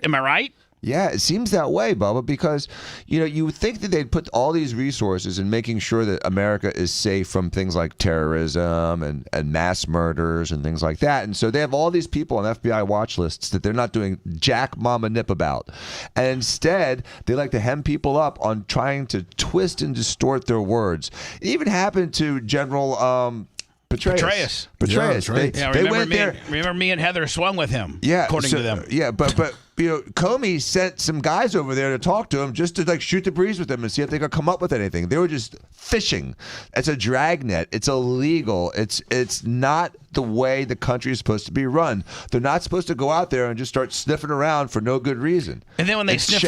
Speaker 3: Am I right?
Speaker 4: Yeah, it seems that way, Bubba, because you would think that they'd put all these resources in making sure that America is safe from things like terrorism and mass murders and things like that. And so they have all these people on FBI watch lists that they're not doing jack mama nip about. And instead, they like to hem people up on trying to twist and distort their words. It even happened to General Petraeus.
Speaker 3: Yeah, remember me and Heather swung with him.
Speaker 4: Yeah,
Speaker 3: according to them.
Speaker 4: Yeah, but Comey sent some guys over there to talk to him, just to shoot the breeze with him and see if they could come up with anything. They were just fishing. It's a dragnet. It's illegal. It's not the way the country is supposed to be run. They're not supposed to go out there and just start sniffing around for no good reason.
Speaker 3: And then when they sniff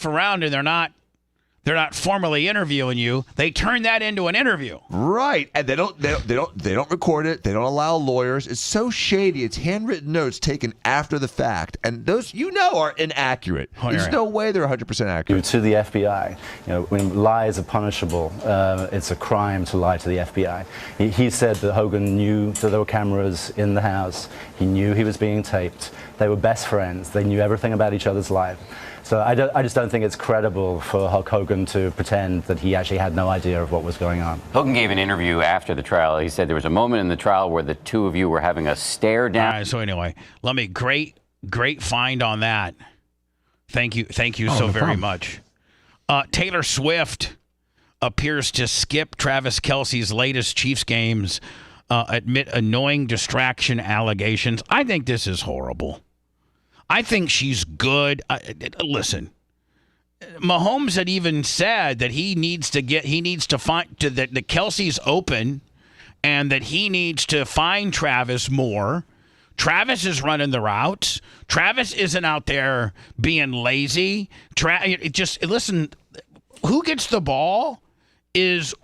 Speaker 3: around and they're not formally interviewing you, they turn that into an interview.
Speaker 4: Right. And they don't record it. They don't allow lawyers. It's so shady. It's handwritten notes taken after the fact. And those, are inaccurate. There's no way they're 100% accurate.
Speaker 21: To the FBI, when lies are punishable, it's a crime to lie to the FBI. He said that Hogan knew that there were cameras in the house. He knew he was being taped. They were best friends. They knew everything about each other's life. So I just don't think it's credible for Hulk Hogan to pretend that he actually had no idea of what was going on.
Speaker 20: Hogan gave an interview after the trial. He said there was a moment in the trial where the two of you were having a stare down.
Speaker 3: All right, so anyway, great find on that. Thank you so very much. Taylor Swift appears to skip Travis Kelce's latest Chiefs games, amid annoying distraction allegations. I think this is horrible. I think she's good. Listen, Mahomes had even said that he needs to find that Kelce's open, and that he needs to find Travis more. Travis is running the routes. Travis isn't out there being lazy. Listen, who gets the ball is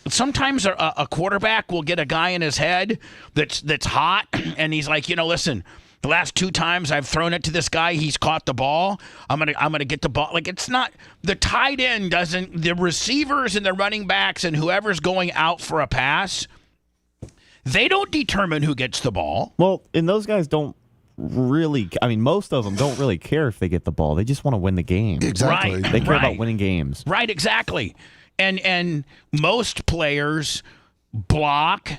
Speaker 3: sometimes a quarterback will get a guy in his head that's hot, and he's like, listen. The last 2 times I've thrown it to this guy, he's caught the ball. I'm gonna get the ball. Like, it's not the tight end doesn't. The receivers and the running backs and whoever's going out for a pass, they don't determine who gets the ball.
Speaker 9: Well, and those guys don't really. I mean, most of them don't really care if they get the ball. They just want to win the game.
Speaker 1: Exactly.
Speaker 9: They care about winning games.
Speaker 3: Right. Exactly. And most players block.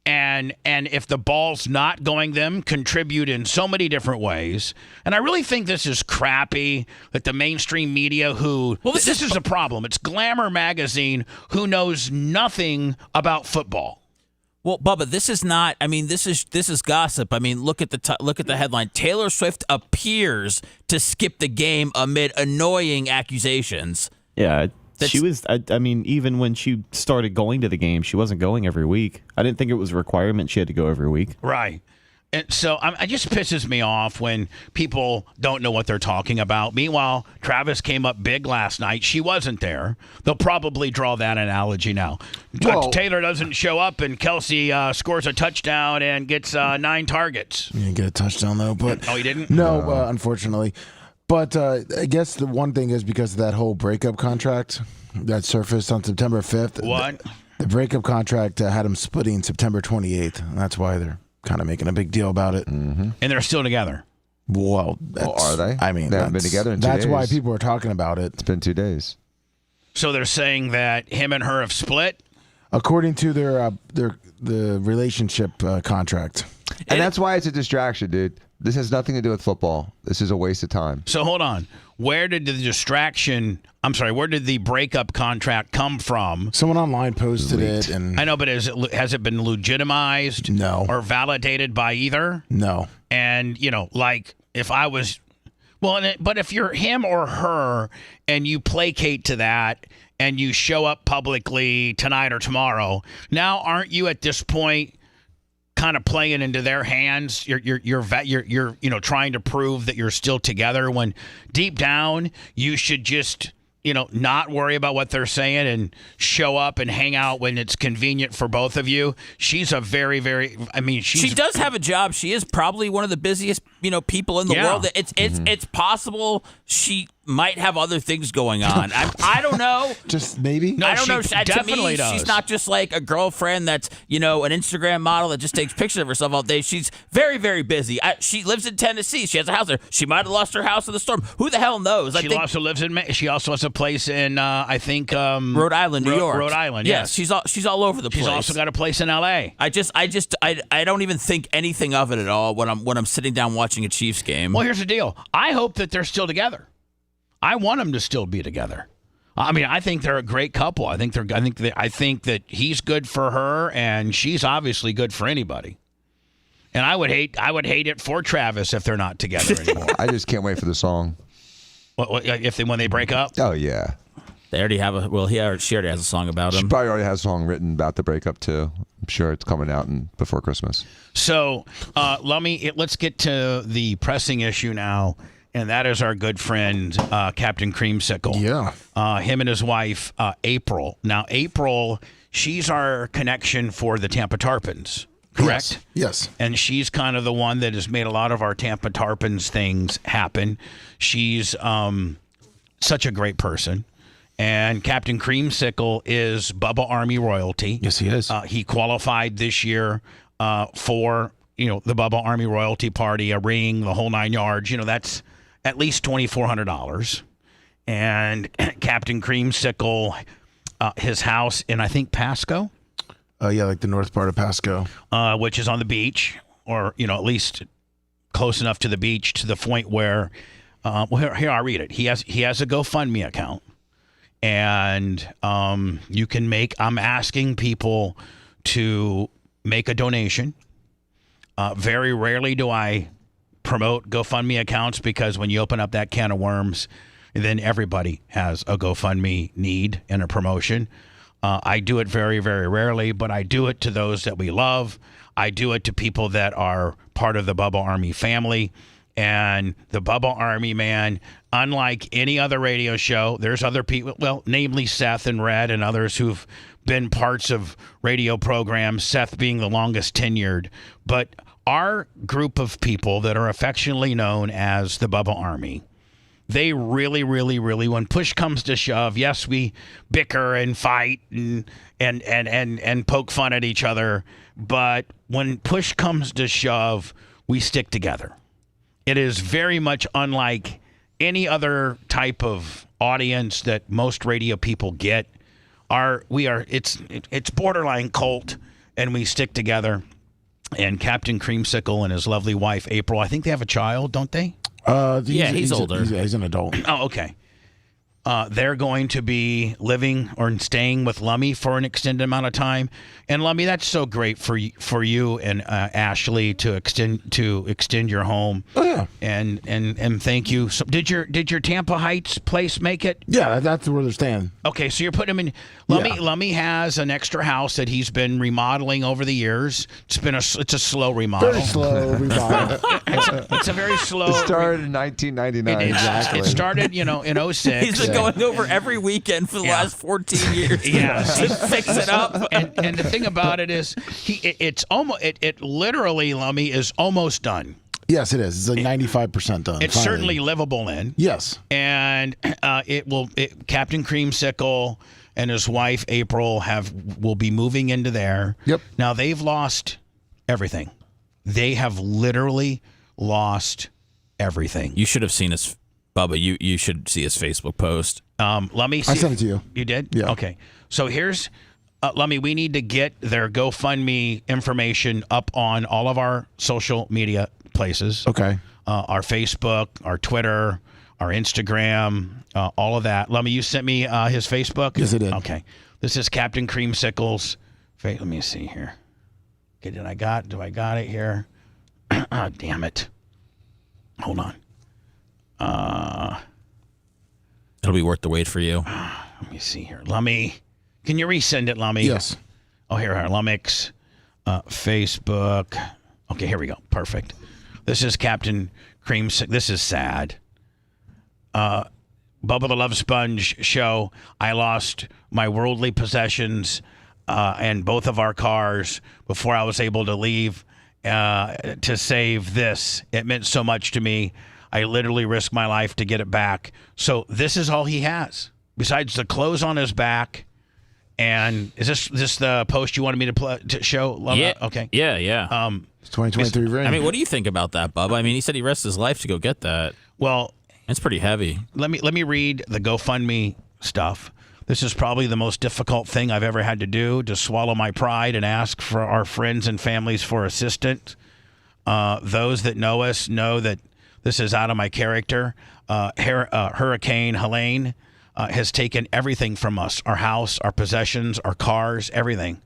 Speaker 3: And if the ball's not going them, contribute in so many different ways. And I really think this is crappy that the mainstream media this is a problem. It's Glamour magazine who knows nothing about football.
Speaker 7: Well, Bubba, this is not. I mean, this is gossip. I mean, look at the headline. Taylor Swift appears to skip the game amid annoying accusations.
Speaker 9: Yeah. She was, I mean, even when she started going to the game, she wasn't going every week. I didn't think it was a requirement she had to go every week.
Speaker 3: Right. And so it just pisses me off when people don't know what they're talking about. Meanwhile, Travis came up big last night. She wasn't there. They'll probably draw that analogy now. Taylor doesn't show up, and Kelce scores a touchdown and gets 9 targets.
Speaker 1: You didn't get a touchdown, though. But
Speaker 3: he didn't?
Speaker 1: No, unfortunately. But I guess the one thing is because of that whole breakup contract that surfaced on September 5th.
Speaker 3: What?
Speaker 1: The breakup contract had them splitting September 28th. And that's why they're kind of making a big deal about it.
Speaker 3: Mm-hmm. And they're still together.
Speaker 1: Well,
Speaker 4: are they?
Speaker 1: I mean,
Speaker 4: they haven't been together in 2 days.
Speaker 1: That's why people are talking about it.
Speaker 4: It's been 2 days.
Speaker 3: So they're saying that him and her have split?
Speaker 1: According to the relationship contract.
Speaker 4: And that's why it's a distraction, dude. This has nothing to do with football. This is a waste of time.
Speaker 3: So hold on. Where did the breakup contract come from?
Speaker 1: Someone online posted it. And
Speaker 3: I know, but has it been legitimized?
Speaker 1: No.
Speaker 3: Or validated by either?
Speaker 1: No.
Speaker 3: And, if I was... but if you're him or her and you placate to that and you show up publicly tonight or tomorrow, now aren't you at this point kind of playing into their hands. You're trying to prove that you're still together when deep down you should just not worry about what they're saying and show up and hang out when it's convenient for both of you. She's a very, very, she
Speaker 7: does have a job. She is probably one of the busiest, people in the world. It's possible she might have other things going on. I don't know.
Speaker 1: Just maybe?
Speaker 3: No,
Speaker 7: I don't know.
Speaker 3: Definitely
Speaker 7: to me,
Speaker 3: does.
Speaker 7: She's not just like a girlfriend that's, an Instagram model that just takes pictures of herself all day. She's very, very busy. She lives in Tennessee. She has a house there. She might have lost her house in the storm. Who the hell knows?
Speaker 3: She also lives in. She also has a place in, I think,
Speaker 7: Rhode Island, New York.
Speaker 3: Rhode Island.
Speaker 7: Yes, she's all over the place.
Speaker 3: She's also got a place in L.A.
Speaker 7: I don't even think anything of it at all when I'm sitting down watching a Chiefs game.
Speaker 3: Well, here's the deal. I hope that they're still together. I want them to still be together. I think they're a great couple. I think that he's good for her, and she's obviously good for anybody. And I would hate it for Travis if they're not together anymore.
Speaker 4: I just can't wait for the song.
Speaker 3: When they break up?
Speaker 4: Oh yeah.
Speaker 7: They already have she already has a song about him.
Speaker 4: She probably already has a song written about the breakup too. I'm sure it's coming out before Christmas.
Speaker 3: So let's get to the pressing issue now. And that is our good friend, Captain Creamsicle.
Speaker 1: Yeah.
Speaker 3: Him and his wife, April. Now, April, she's our connection for the Tampa Tarpons, correct?
Speaker 1: Yes.
Speaker 3: And she's kind of the one that has made a lot of our Tampa Tarpons things happen. She's such a great person. And Captain Creamsicle is Bubba Army royalty.
Speaker 1: Yes, he is.
Speaker 3: He qualified this year for, the Bubba Army royalty party, a ring, the whole 9 yards. That's at least $2,400. And Captain Creamsicle, his house in, I think, Pasco?
Speaker 1: Yeah, like the north part of Pasco.
Speaker 3: Which is on the beach, or, at least close enough to the beach to the point where, here, I'll read it. He has a GoFundMe account. And you can I'm asking people to make a donation. Very rarely do I promote GoFundMe accounts because when you open up that can of worms, then everybody has a GoFundMe need and a promotion. I do it very, very rarely, but I do it to those that we love. I do it to people that are part of the Bubba Army family. And the Bubba Army, man, unlike any other radio show, there's other people, well, namely Seth and Red and others who've been parts of radio programs, Seth being the longest tenured. But our group of people that are affectionately known as the Bubba Army, they really, really, really, when push comes to shove, yes, we bicker and fight and poke fun at each other, but when push comes to shove, we stick together. It is very much unlike any other type of audience that most radio people get. It's borderline cult, and we stick together. And Captain Creamsicle and his lovely wife April, I think they have a child, don't they?
Speaker 7: He's older.
Speaker 1: He's an adult.
Speaker 3: Oh, okay. They're going to be living or staying with Lummy for an extended amount of time. And Lummy, that's so great for you and Ashley to extend your home.
Speaker 1: Oh yeah.
Speaker 3: And thank you. So, did your Tampa Heights place make it?
Speaker 1: Yeah, that's where they're staying.
Speaker 3: Okay, so you're putting him in. Lummy has an extra house that he's been remodeling over the years. It's a slow remodel.
Speaker 1: Very slow remodel.
Speaker 3: It's a very slow.
Speaker 4: It started in 1999.
Speaker 3: Exactly. It started, in 06.
Speaker 7: He's been going over every weekend for the last 14 years.
Speaker 3: Yeah,
Speaker 7: to fix it up.
Speaker 3: And the thing about it is, it literally, Lummy, is almost done.
Speaker 1: Yes, it is. It's like 95% done.
Speaker 3: It's
Speaker 1: finally.
Speaker 3: certainly livable in.
Speaker 1: Yes.
Speaker 3: And Captain Creamsicle and his wife April will be moving into there.
Speaker 1: Yep.
Speaker 3: Now they've lost everything. They have literally lost everything.
Speaker 7: You should have seen his Bubba. You should see his Facebook post.
Speaker 3: Let me see.
Speaker 1: I sent it to you.
Speaker 3: You did?
Speaker 1: Yeah.
Speaker 3: Okay. So here's, Lummy, we need to get their GoFundMe information up on all of our social media places.
Speaker 1: Okay.
Speaker 3: Our Facebook, our Twitter, our Instagram, all of that. Lummy, you sent me his Facebook?
Speaker 1: Yes, I did.
Speaker 3: Okay. This is Captain Creamsicle's. Let me see here. Okay, do I got it here? Oh, damn it. Hold on.
Speaker 7: It'll be worth the wait for you.
Speaker 3: Let me see here. Lummy, can you resend it, Lummy?
Speaker 1: Yes.
Speaker 3: Oh, here, Lummix. Facebook. Okay, here we go. Perfect. This is Captain Creamsicle. This is sad. Bubba the Love Sponge show. I lost my worldly possessions and both of our cars before I was able to leave to save this. It meant so much to me. I literally risked my life to get it back. So this is all he has, besides the clothes on his back. And is this the post you wanted me to show? Love
Speaker 7: yeah.
Speaker 3: Okay.
Speaker 7: Yeah.
Speaker 1: It's 2023 ring.
Speaker 7: I mean, what do you think about that, Bubba? I mean, he said he risked his life to go get that.
Speaker 3: Well,
Speaker 7: it's pretty heavy.
Speaker 3: Let me read the GoFundMe stuff. This is probably the most difficult thing I've ever had to do, to swallow my pride and ask for our friends and families for assistance. Those that know us know that this is out of my character. Hurricane Helene has taken everything from us, our house, our possessions, our cars, everything.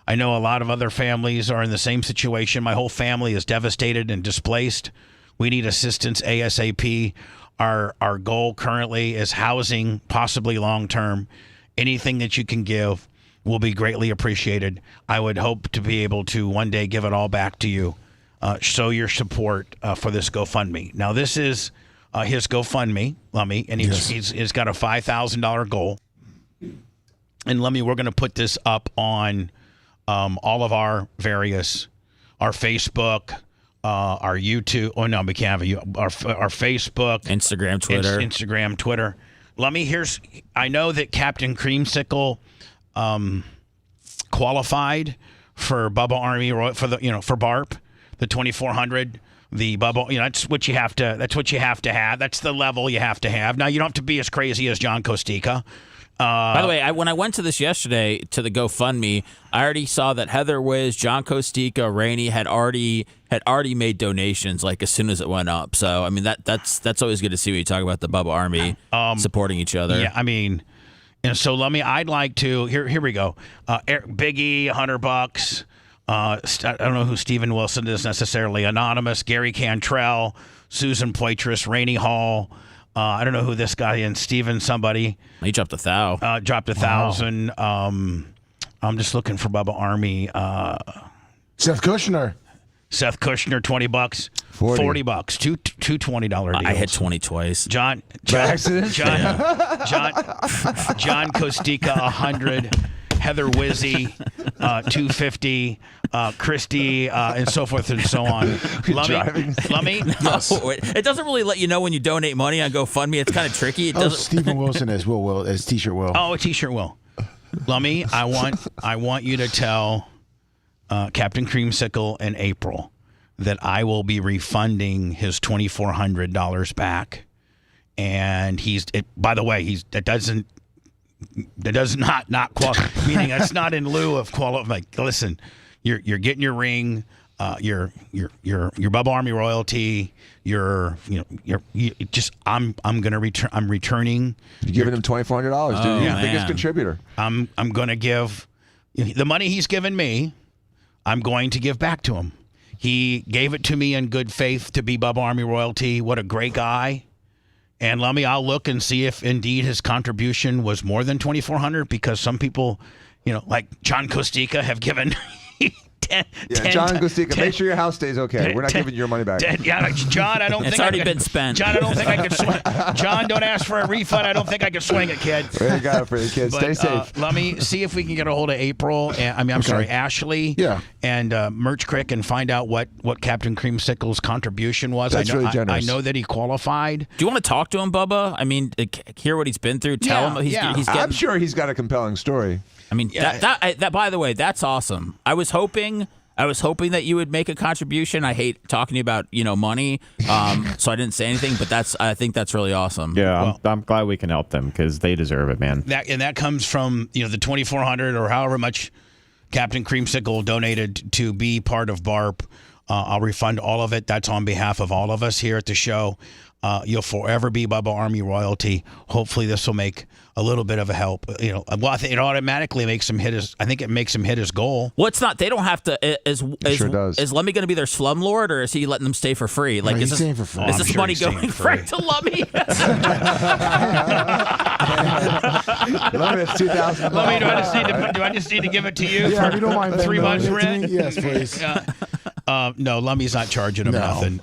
Speaker 3: I know a lot of other families are in the same situation. My whole family is devastated and displaced. We need assistance ASAP. Our goal currently is housing, possibly long-term. Anything that you can give will be greatly appreciated. I would hope to be able to one day give it all back to you. Show your support for this GoFundMe. Now, this is his GoFundMe, Lummy, and he's got a $5,000 goal. And Lummy, we're going to put this up on all of our Facebook, our YouTube. Oh no, we can't have our Facebook,
Speaker 7: Instagram,
Speaker 3: Twitter. Lummy, I know that Captain Creamsicle qualified for Bubba Army for BARP, the 2400. The Bubba, that's what you have to. That's what you have to have. That's the level you have to have. Now you don't have to be as crazy as John Costica.
Speaker 7: By the way, when I went to this yesterday to the GoFundMe, I already saw that Heather Wiz, John Costica, Rainey had already made donations like as soon as it went up. So I mean that's always good to see when you talk about the Bubba Army supporting each other.
Speaker 3: Yeah, I mean, so Lummy, I'd like to. Here we go. Biggie, $100. I don't know who Steven Wilson is necessarily. Anonymous, Gary Cantrell, Susan Poitras, Rainey Hall. I don't know who this guy is. Steven somebody.
Speaker 7: He dropped 1,000.
Speaker 3: Dropped 1,000. I'm just looking for Bubba Army.
Speaker 1: Seth Kushner,
Speaker 3: $20. $40. Two $20 deals.
Speaker 7: I hit 20 twice.
Speaker 3: John
Speaker 4: accident?
Speaker 3: John Costica, 100. Heather Wizzy, 250, Christy, and so forth and so on. Lummy?
Speaker 7: No, it doesn't really let you know when you donate money on GoFundMe. It's kind of tricky. It doesn't.
Speaker 1: Stephen Wilson as Will as T-shirt Will.
Speaker 3: Oh, a T-shirt Will. Lummy, I want you to tell Captain Creamsicle in April that I will be refunding his $2,400 back, and by the way, that does not qualify. Meaning it's not in lieu of qualify. Like, listen, you're getting your ring, your Bubba Army royalty. I'm gonna return. I'm returning.
Speaker 4: You're giving him $2,400, dude. You're the biggest contributor.
Speaker 3: I'm gonna give the money he's given me. I'm going to give back to him. He gave it to me in good faith to be Bubba Army royalty. What a great guy. And Lummy, I'll look and see if indeed his contribution was more than $2,400, because some people, like John Costica, have given 10.
Speaker 4: John Costica, make sure your house stays okay. We're not giving you your money back.
Speaker 3: John, I don't think
Speaker 7: it's already been spent.
Speaker 3: John, I don't think I could swing. John, don't ask for a refund. I don't think I could swing it, kid.
Speaker 4: Well, you got it for you, kid. Stay safe.
Speaker 3: Let me see if we can get a hold of April. Sorry, Ashley.
Speaker 1: Yeah.
Speaker 3: And Merch Crick, and find out what Captain Creamsicle's contribution was.
Speaker 4: That's really generous.
Speaker 3: I know that he qualified.
Speaker 7: Do you want to talk to him, Bubba? I mean, hear what he's been through. Tell him he's getting.
Speaker 4: I'm sure he's got a compelling story.
Speaker 7: I mean, that by the way, that's awesome. I was hoping that you would make a contribution. I hate talking to you about money, so I didn't say anything. But I think that's really awesome.
Speaker 9: Yeah, I'm glad we can help them because they deserve it, man.
Speaker 3: That comes from the $2,400 or however much Captain Creamsicle donated to be part of BARP. I'll refund all of it. That's on behalf of all of us here at the show. You'll forever be Bubba Army royalty. Hopefully, this will make a little bit of a help. Well, I think it automatically makes him hit his. I think it makes him hit his goal.
Speaker 7: Well, it's not. They don't have to.
Speaker 4: Sure does.
Speaker 7: Is Lummy going to be their slumlord, or is he letting them stay for free? Like,
Speaker 1: he's staying for free.
Speaker 7: Is this money going right to Lummy?
Speaker 4: Lummy, it's $2,000.
Speaker 3: Lummy, do I just need to give it to you
Speaker 1: Yeah,
Speaker 3: for
Speaker 1: if you don't mind
Speaker 3: 3 months
Speaker 1: Venmoing it to
Speaker 3: rent?
Speaker 1: me, yes, please.
Speaker 3: No, Lummy's not charging him nothing.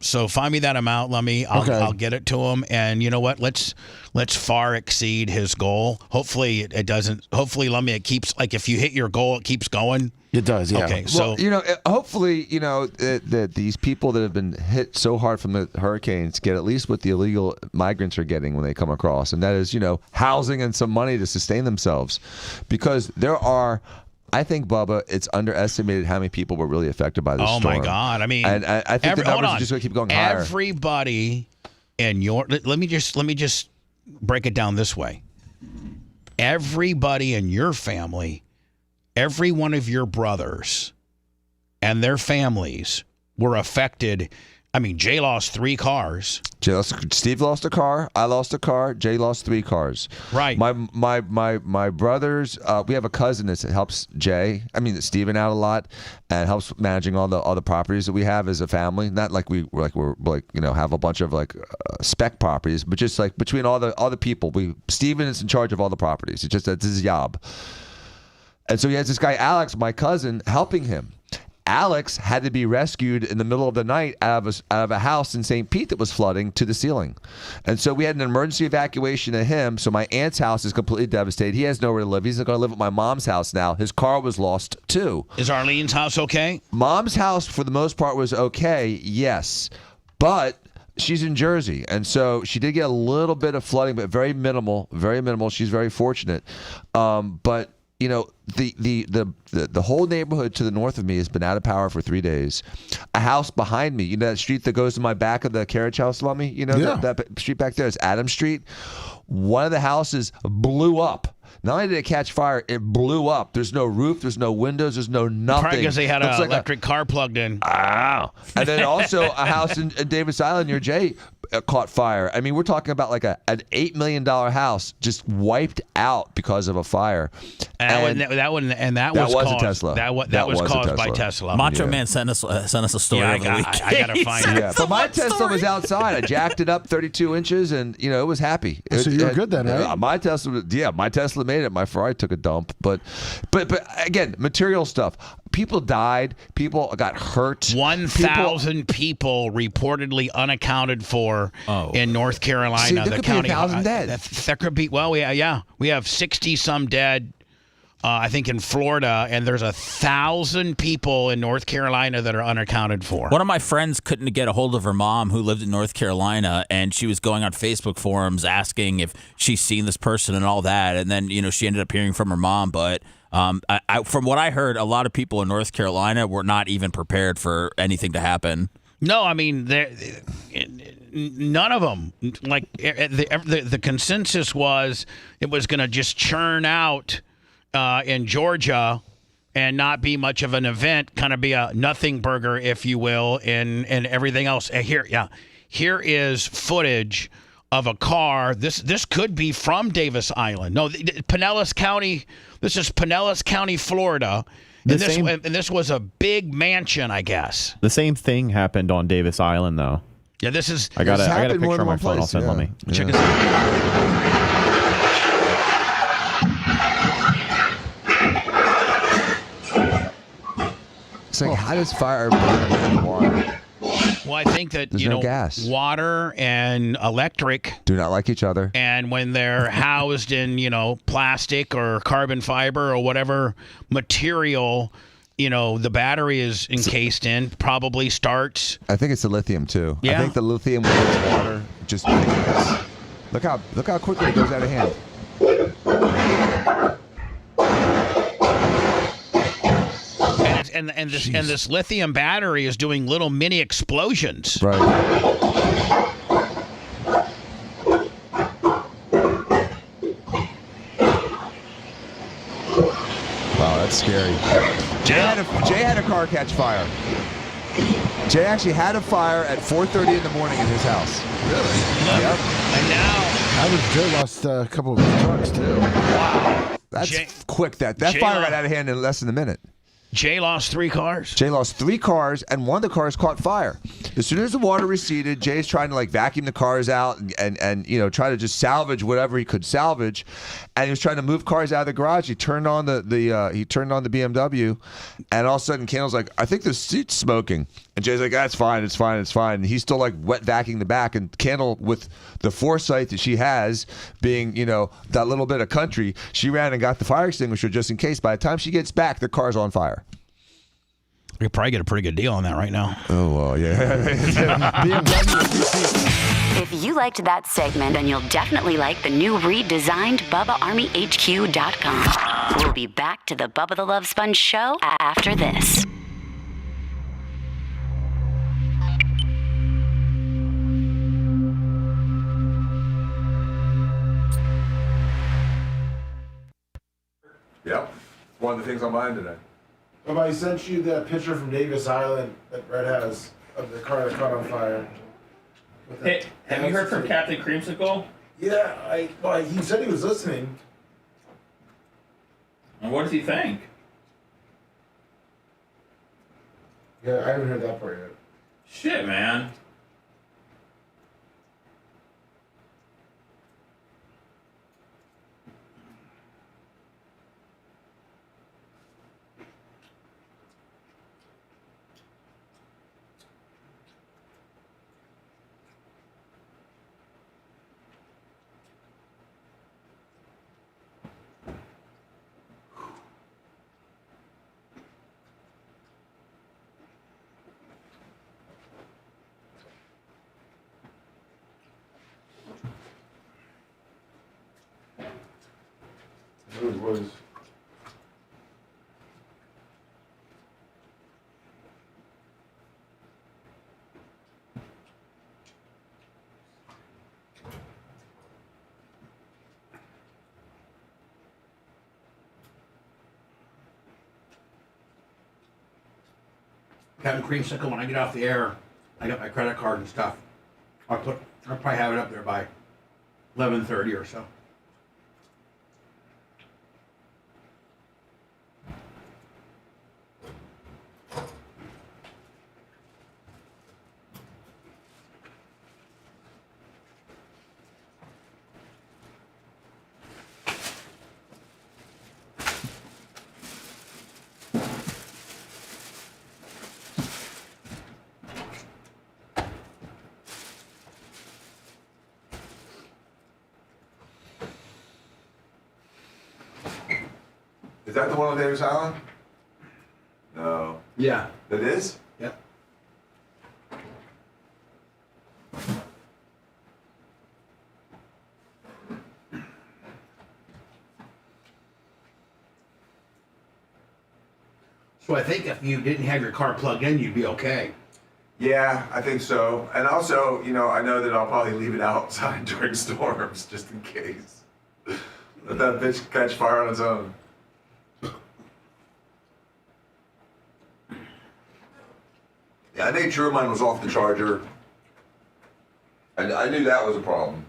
Speaker 3: So find me that amount, Lummy. I'll get it to him. And you know what? Let's far exceed his goal. Hopefully it doesn't. Hopefully, Lummy, it keeps, like, if you hit your goal, it keeps going.
Speaker 1: It does, yeah.
Speaker 3: Okay, so
Speaker 4: hopefully, that these people that have been hit so hard from the hurricanes get at least what the illegal migrants are getting when they come across, and that is, housing and some money to sustain themselves, because there are. I think, Bubba, it's underestimated how many people were really affected by this storm.
Speaker 3: Oh my God! I mean,
Speaker 4: and I think the numbers are just going to keep going higher.
Speaker 3: Everybody in your let me just break it down this way. Everybody in your family, every one of your brothers and their families were affected. I mean, Jay lost 3 cars.
Speaker 4: Steve lost a car. I lost a car. Jay lost 3 cars.
Speaker 3: Right.
Speaker 4: My brothers. We have a cousin that helps Steven out a lot, and helps managing all the properties that we have as a family. Not like we're have a bunch of spec properties, but just like between all the people. Steven is in charge of all the properties. It's just that's his job. And so he has this guy Alex, my cousin, helping him. Alex had to be rescued in the middle of the night out of a house in St. Pete that was flooding to the ceiling. And so we had an emergency evacuation of him. So my aunt's house is completely devastated. He has nowhere to live. He's going to live at my mom's house now. His car was lost too.
Speaker 3: Is Arlene's house okay?
Speaker 4: Mom's house, for the most part, was okay, yes. But she's in Jersey, and so she did get a little bit of flooding, but very minimal, very minimal. She's very fortunate. But the whole neighborhood to the north of me has been out of power for 3 days. A house behind me, that street that goes to my back of the carriage house, Lummy, that street back there is Adams Street. One of the houses blew up. Not only did it catch fire, it blew up. There's no roof, there's no windows, there's no nothing.
Speaker 3: Probably because they had an electric car plugged in.
Speaker 4: And then also a house in Davis Island near Jay caught fire. I mean, we're talking about like an $8 million house just wiped out because of a fire.
Speaker 3: And that was caused,
Speaker 4: a Tesla.
Speaker 3: That was caused by Tesla.
Speaker 7: Macho Man sent us a story over the weekend.
Speaker 3: I gotta find it.
Speaker 4: Yeah, but my Tesla was outside. I jacked it up 32 inches, and it was happy.
Speaker 1: So you're good then, right?
Speaker 4: My Tesla made it. My Ferrari took a dump, but again, material stuff. People died. People got hurt.
Speaker 3: 1,000 people reportedly unaccounted for in North Carolina.
Speaker 4: See, there could be 1,000 dead.
Speaker 3: There could be. Well, we have 60 some dead. I think in Florida, and there's 1,000 people in North Carolina that are unaccounted for.
Speaker 7: One of my friends couldn't get a hold of her mom who lived in North Carolina, and she was going on Facebook forums asking if she's seen this person and all that. And then, she ended up hearing from her mom. But from what I heard, a lot of people in North Carolina were not even prepared for anything to happen.
Speaker 3: No, I mean, none of them. Like, the consensus was it was going to just churn out in Georgia and not be much of an event, kind of be a nothing burger, if you will, and everything else. Here is footage of a car. This could be from Davis Island. No, Pinellas County. This is Pinellas County, Florida. And this was a big mansion, I guess.
Speaker 9: The same thing happened on Davis Island, though.
Speaker 3: Yeah, this is.
Speaker 9: I got a picture on my phone. I'll send Lummy.
Speaker 3: Check this out.
Speaker 4: It's like, how does fire burn in water?
Speaker 3: Well, I think that
Speaker 4: There's no gas.
Speaker 3: Water and electric
Speaker 4: do not like each other.
Speaker 3: And when they're housed in, plastic or carbon fiber or whatever material, the battery is encased in, probably starts.
Speaker 4: I think it's the lithium too.
Speaker 3: Yeah.
Speaker 4: I think the lithium with its water just makes. Look how quickly it goes out of hand.
Speaker 3: And this lithium battery is doing little mini explosions.
Speaker 4: Right. Wow, that's scary. Jay had a car catch fire. Jay actually had a fire at 4:30 in the morning in his house.
Speaker 1: Really?
Speaker 4: Yep.
Speaker 3: And now
Speaker 1: I was Jay lost a couple of his trucks too.
Speaker 3: Wow.
Speaker 4: That's quick. That
Speaker 3: Jay
Speaker 4: fire got out of hand in less than a minute.
Speaker 3: Jay lost 3 cars.
Speaker 4: Jay lost 3 cars, and one of the cars caught fire. As soon as the water receded, Jay's trying to like vacuum the cars out and try to just salvage whatever he could salvage. And he was trying to move cars out of the garage. He turned on the BMW, and all of a sudden, Candle's like, "I think the seat's smoking." And Jay's like, "That's fine. It's fine. It's fine." And he's still like wet vacuuming the back. And Candle, with the foresight that she has, being that little bit of country, she ran and got the fire extinguisher just in case. By the time she gets back, the car's on fire.
Speaker 3: You could probably get a pretty good deal on that right now.
Speaker 4: Oh, well, yeah.
Speaker 11: If you liked that segment, then you'll definitely like the new redesigned BubbaArmyHQ.com. We'll be back to the Bubba the Love Sponge show after this.
Speaker 4: Yep. One of the things on mine today.
Speaker 1: I sent you that picture from Davis Island that Red has of the car that caught on fire.
Speaker 2: Hey, have you heard from Captain Creamsicle?
Speaker 1: Yeah, he said he was listening.
Speaker 2: And what does he think?
Speaker 1: Yeah, I haven't heard that part yet.
Speaker 2: Shit, man.
Speaker 1: It was.
Speaker 5: Captain Creamsicle, when I get off the air, I got my credit card and stuff. I'll probably have it up there by 11:30 or so.
Speaker 4: Is that the one on Davis Island? No.
Speaker 5: Yeah.
Speaker 4: That is?
Speaker 5: Yep. So I think if you didn't have your car plugged in, you'd be okay.
Speaker 4: Yeah, I think so. And also, I know that I'll probably leave it outside during storms just in case. Let that bitch catch fire on its own. Yeah, I made sure mine was off the charger. And I knew that was a problem.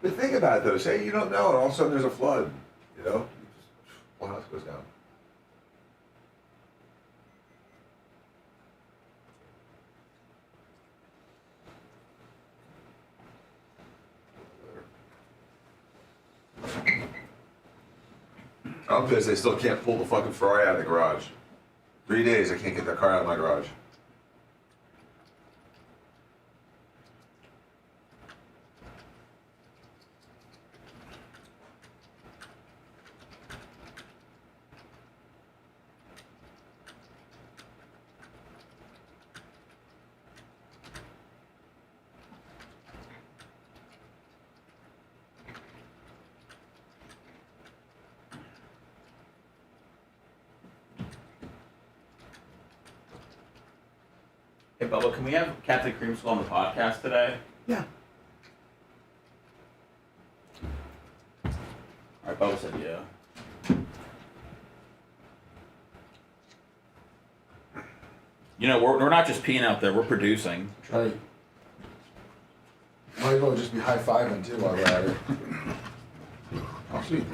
Speaker 4: But think about it though, say you don't know and all of a sudden there's a flood, whole house goes down. I'm pissed they still can't pull the fucking Ferrari out of the garage. 3 days I can't get that car out of my garage.
Speaker 2: Hey, Bubba, can we have Captain Creamsicle on the podcast today?
Speaker 5: Yeah.
Speaker 2: All right, Bubba said yeah. You know, we're not just peeing out there. We're producing.
Speaker 1: Right. Might as well just be high-fiving, too, while we're at it.
Speaker 5: Oh, sweet.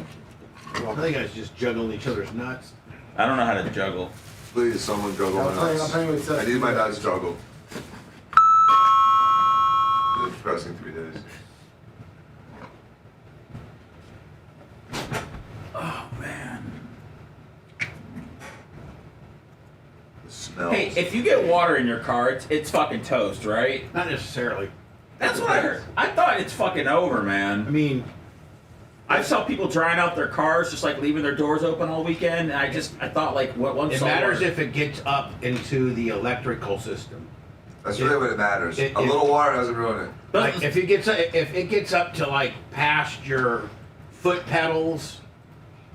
Speaker 5: Well, I think I was just juggling each other's nuts.
Speaker 2: I don't know how to juggle.
Speaker 6: Please, someone juggle my nuts. I need my nuts juggled. It's a depressing 3 days.
Speaker 2: Oh, man.
Speaker 6: The smell.
Speaker 2: Hey, if you get water in your car, it's fucking toast, right?
Speaker 5: Not necessarily.
Speaker 2: That's what I heard. I thought it's fucking over, man.
Speaker 5: I mean,
Speaker 2: I saw people drying out their cars, just like leaving their doors open all weekend. And I thought, like, what one.
Speaker 5: It matters if it gets up into the electrical system.
Speaker 6: That's really what it matters. A little water doesn't ruin it.
Speaker 5: Like if it gets up to like past your foot pedals,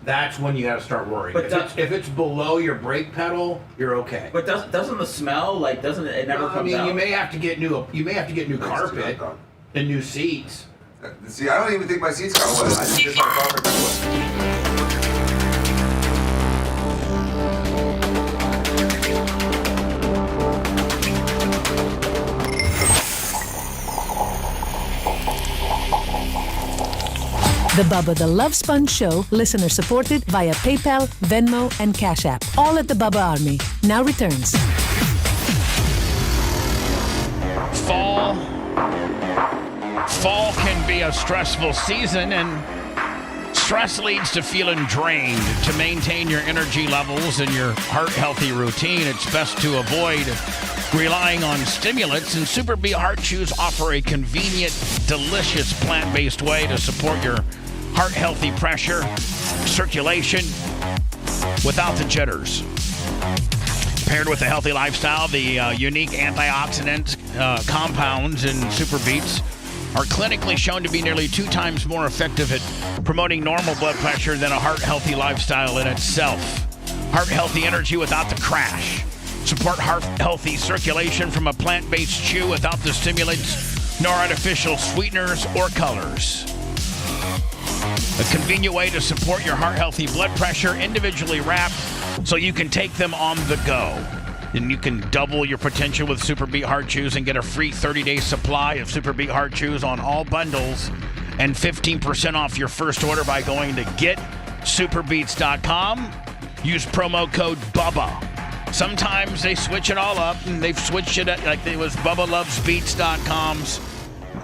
Speaker 5: that's when you got to start worrying.
Speaker 2: But
Speaker 5: if it's below your brake pedal, you're okay.
Speaker 2: But doesn't the smell like doesn't it never comes out?
Speaker 5: You may have to get new carpet and new seats.
Speaker 6: See, I don't even think my seats got wet. I think just my carpet got wet.
Speaker 8: The Bubba the Love Sponge Show, listener supported via PayPal, Venmo, and Cash App. All at the Bubba Army. Now returns.
Speaker 3: Fall can be a stressful season, and stress leads to feeling drained. To maintain your energy levels and your heart-healthy routine, it's best to avoid relying on stimulants, and Super Beet Heart Chews offer a convenient, delicious plant-based way to support your heart-healthy pressure, circulation, without the jitters. Paired with a healthy lifestyle, the unique antioxidant compounds in Super Beets are clinically shown to be nearly 2 times more effective at promoting normal blood pressure than a heart-healthy lifestyle in itself. Heart-healthy energy without the crash. Support heart-healthy circulation from a plant-based chew without the stimulants, nor artificial sweeteners or colors. A convenient way to support your heart-healthy blood pressure, individually wrapped, so you can take them on the go. And you can double your potential with Super Beet Heart Chews and get a free 30-day supply of Super Beet Heart Chews on all bundles and 15% off your first order by going to getsuperbeets.com. Use promo code BUBBA. Sometimes they switch it all up, and they've switched it like it was BubbaLovesBeets.com's.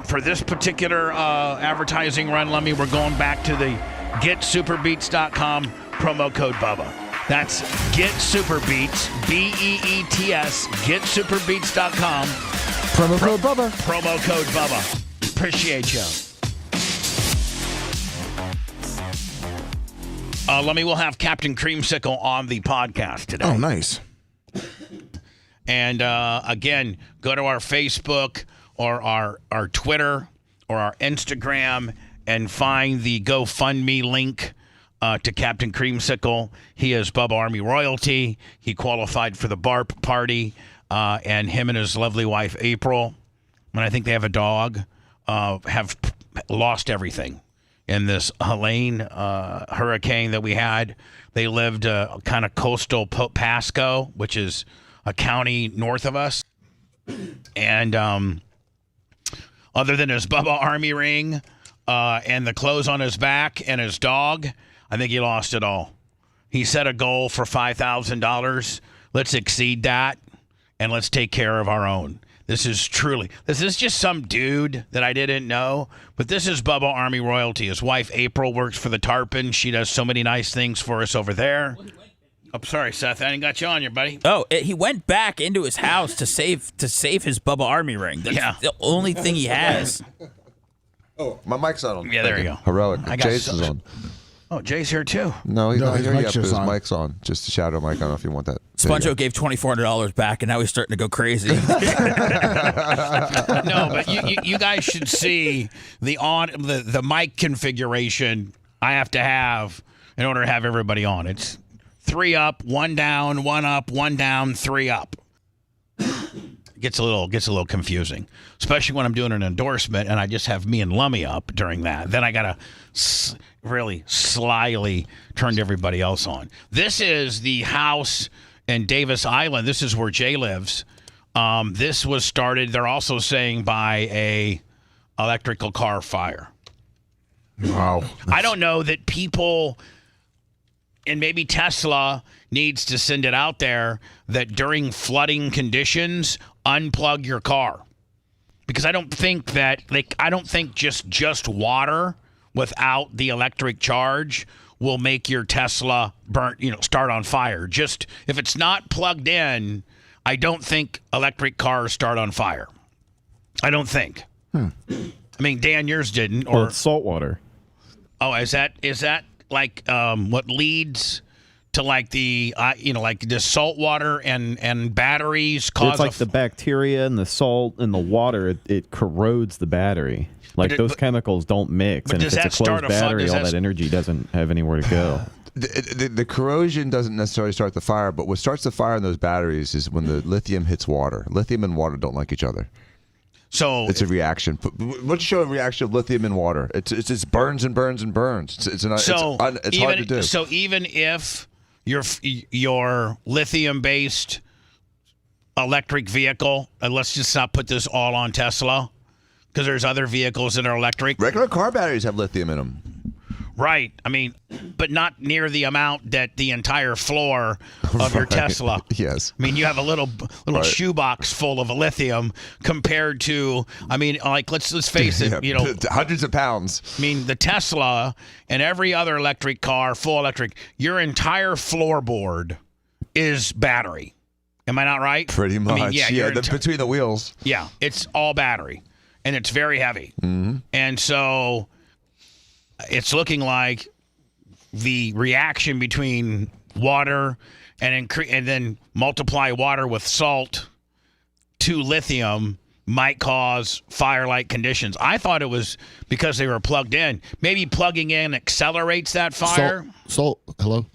Speaker 3: For this particular advertising run, Lummy, we're going back to the getsuperbeets.com promo code BUBBA. That's GetSuperBeets, BEETS, getsuperbeets.com.
Speaker 1: Promo code Bubba.
Speaker 3: Promo code Bubba. Appreciate you. Lummy, we'll have Captain Creamsicle on the podcast today.
Speaker 1: Oh, nice.
Speaker 3: And again, go to our Facebook or our Twitter or our Instagram and find the GoFundMe link to Captain Creamsicle. He is Bubba Army royalty. He qualified for the BARP party, and him and his lovely wife, April, and I think they have a dog, have lost everything in this Helene hurricane that we had. They lived kind of coastal Pasco, which is a county north of us. And other than his Bubba Army ring and the clothes on his back and his dog, I think he lost it all. He set a goal for $5,000. Let's exceed that, and let's take care of our own. This is just some dude that I didn't know, but this is Bubba Army royalty. His wife, April, works for the Tarpon. She does so many nice things for us over there. I'm sorry, Seth. I didn't got you on here, buddy.
Speaker 7: Oh, he went back into his house to save his Bubba Army ring. That's the only thing he has.
Speaker 4: Oh, my mic's on.
Speaker 3: Yeah, there you go.
Speaker 4: Heroic. Jason's on.
Speaker 3: Oh, Jay's here too.
Speaker 4: No, he's not
Speaker 1: his
Speaker 4: here
Speaker 1: mic's
Speaker 4: yet, but
Speaker 1: just
Speaker 4: his
Speaker 1: on.
Speaker 4: mic's on. Just a shadow mic. I don't know if you want that.
Speaker 7: Sponjo gave $2,400 back, and now he's starting to go crazy.
Speaker 3: No, but you guys should see the mic configuration I have to have in order to have everybody on. It's 3 up, 1 down, 1 up, 1 down, 3 up. Gets a little confusing, especially when I'm doing an endorsement and I just have me and Lummy up during that. Then I gotta really slyly turn everybody else on. This is the house in Davis Island. This is where Jay lives. This was started, they're also saying, by a electrical car fire.
Speaker 1: Wow.
Speaker 3: I don't know that people, and maybe Tesla needs to send it out there, that during flooding conditions, unplug your car. Because I don't think just water without the electric charge will make your Tesla start on fire. Just if it's not plugged in, I don't think electric cars start on fire. I don't think. I mean, Dan, yours didn't. Or
Speaker 9: it's salt water.
Speaker 3: Oh, is that like what leads to like the like the salt water and batteries cause?
Speaker 9: It's like the bacteria and the salt and the water. It corrodes the battery. Like those chemicals don't mix, and if it's a closed battery, all that energy doesn't have anywhere to go.
Speaker 4: The corrosion doesn't necessarily start the fire, but what starts the fire in those batteries is when the lithium hits water. Lithium and water don't like each other.
Speaker 3: So
Speaker 4: it's a reaction. Let's show a reaction of lithium and water. It just burns and burns and burns. It's hard to do.
Speaker 3: So even if your lithium-based electric vehicle, and let's just not put this all on Tesla, because there's other vehicles that are electric.
Speaker 4: Regular car batteries have lithium in them.
Speaker 3: Right. I mean, but not near the amount that the entire floor of your Tesla.
Speaker 4: Yes.
Speaker 3: I mean, you have a little shoebox full of lithium compared to, I mean, like let's face it,
Speaker 4: hundreds of pounds.
Speaker 3: I mean, the Tesla and every other electric car, full electric, your entire floorboard is battery. Am I not right?
Speaker 4: Pretty much.
Speaker 3: I mean,
Speaker 4: between the wheels.
Speaker 3: Yeah, it's all battery, and it's very heavy.
Speaker 4: Mm-hmm.
Speaker 3: And so it's looking like the reaction between water and then multiply water with salt to lithium might cause fire-like conditions. I thought it was because they were plugged in. Maybe plugging in accelerates that fire.
Speaker 14: Salt. Hello.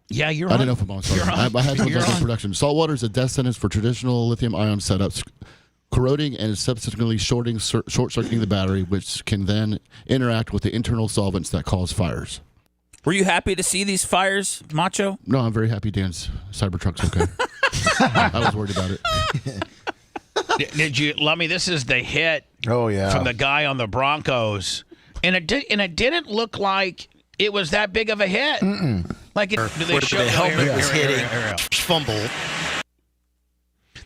Speaker 3: Yeah, you're
Speaker 14: on.
Speaker 3: on.
Speaker 14: I didn't know if I'm on. Sorry. My headphones are in production. Salt water is a death sentence for traditional lithium-ion setups, corroding and subsequently short-circuiting the battery, which can then interact with the internal solvents that cause fires.
Speaker 7: Were you happy to see these fires, Macho?
Speaker 14: No, I'm very happy Dan's Cybertruck's okay. I was worried about it.
Speaker 3: Did you, Lummy? This is the hit.
Speaker 1: Oh yeah,
Speaker 3: from the guy on the Broncos, and it didn't look like it was that big of a hit.
Speaker 1: Mm-mm.
Speaker 3: Like the
Speaker 10: helmet was hitting, fumble.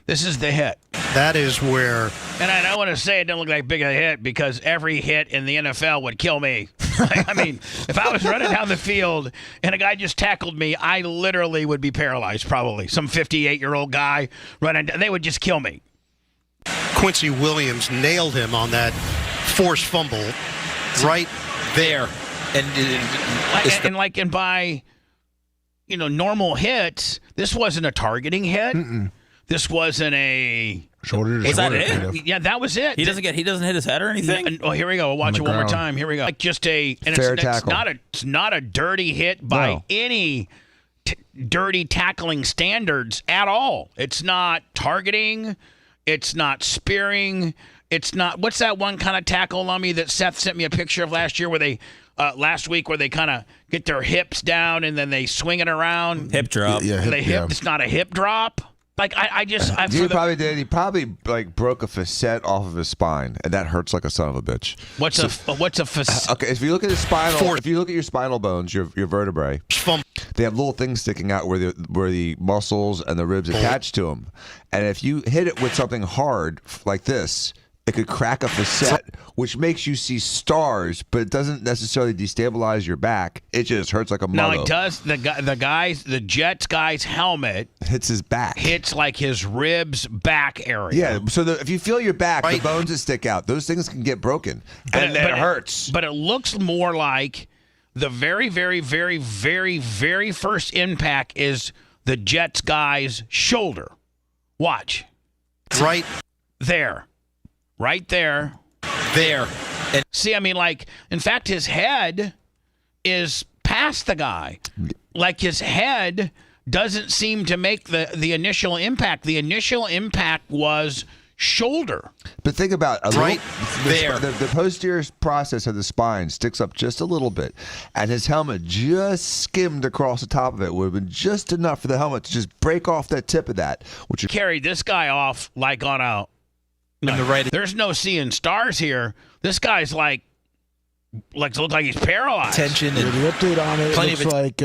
Speaker 3: This is the hit.
Speaker 10: That is where.
Speaker 3: And I don't want to say it didn't look like big of a hit because every hit in the NFL would kill me. I mean, if I was running down the field and a guy just tackled me, I literally would be paralyzed. Probably some 58-year-old guy running, they would just kill me.
Speaker 10: Quincy Williams nailed him on that forced fumble right there.
Speaker 3: And by normal hits, this wasn't a targeting hit.
Speaker 1: Mm-mm.
Speaker 3: This wasn't a
Speaker 1: shoulder to
Speaker 7: was
Speaker 1: shoulder.
Speaker 7: That it?
Speaker 1: Kind of.
Speaker 3: Yeah, that was it.
Speaker 7: He doesn't hit his head or anything.
Speaker 3: Oh, here we go. We'll watch it one more time. Here we go. Like just a
Speaker 4: fair tackle.
Speaker 3: It's not a dirty hit by any dirty tackling standards at all. It's not targeting. It's not spearing. It's not. What's that one kind of tackle, Lummy, that Seth sent me a picture of last year where they last week where they kind of get their hips down and then they swing it around.
Speaker 7: Hip drop.
Speaker 1: Yeah,
Speaker 3: It's not a hip drop. Like
Speaker 4: He probably did. He probably broke a facet off of his spine, and that hurts like a son of a bitch.
Speaker 3: What's a facet?
Speaker 4: Okay, if you look at his if you look at your spinal bones, your vertebrae, they have little things sticking out where the muscles and the ribs attach to them, and if you hit it with something hard like this, it could crack a facet, which makes you see stars, but it doesn't necessarily destabilize your back. It just hurts like a mother.
Speaker 3: No, it does. The Jets guy's helmet
Speaker 4: hits his back.
Speaker 3: Hits like his ribs back area.
Speaker 4: Yeah, so if you feel your back, the bones that stick out, those things can get broken, and it hurts.
Speaker 3: But it looks more like the very, very, very, very, very first impact is the Jets guy's shoulder. Watch.
Speaker 10: Right
Speaker 3: there. Right there.
Speaker 10: There.
Speaker 3: And see, I mean, in fact, his head is past the guy. Like his head doesn't seem to make the initial impact. The initial impact was shoulder.
Speaker 4: But think about
Speaker 3: Right there.
Speaker 4: The posterior process of the spine sticks up just a little bit, and his helmet just skimmed across the top of it. Would have been just enough for the helmet to just break off that tip of that, which would
Speaker 3: carried this guy off like on a. No, there's no seeing stars here. This guy's like looks like he's paralyzed.
Speaker 1: Tension and the update on it looks like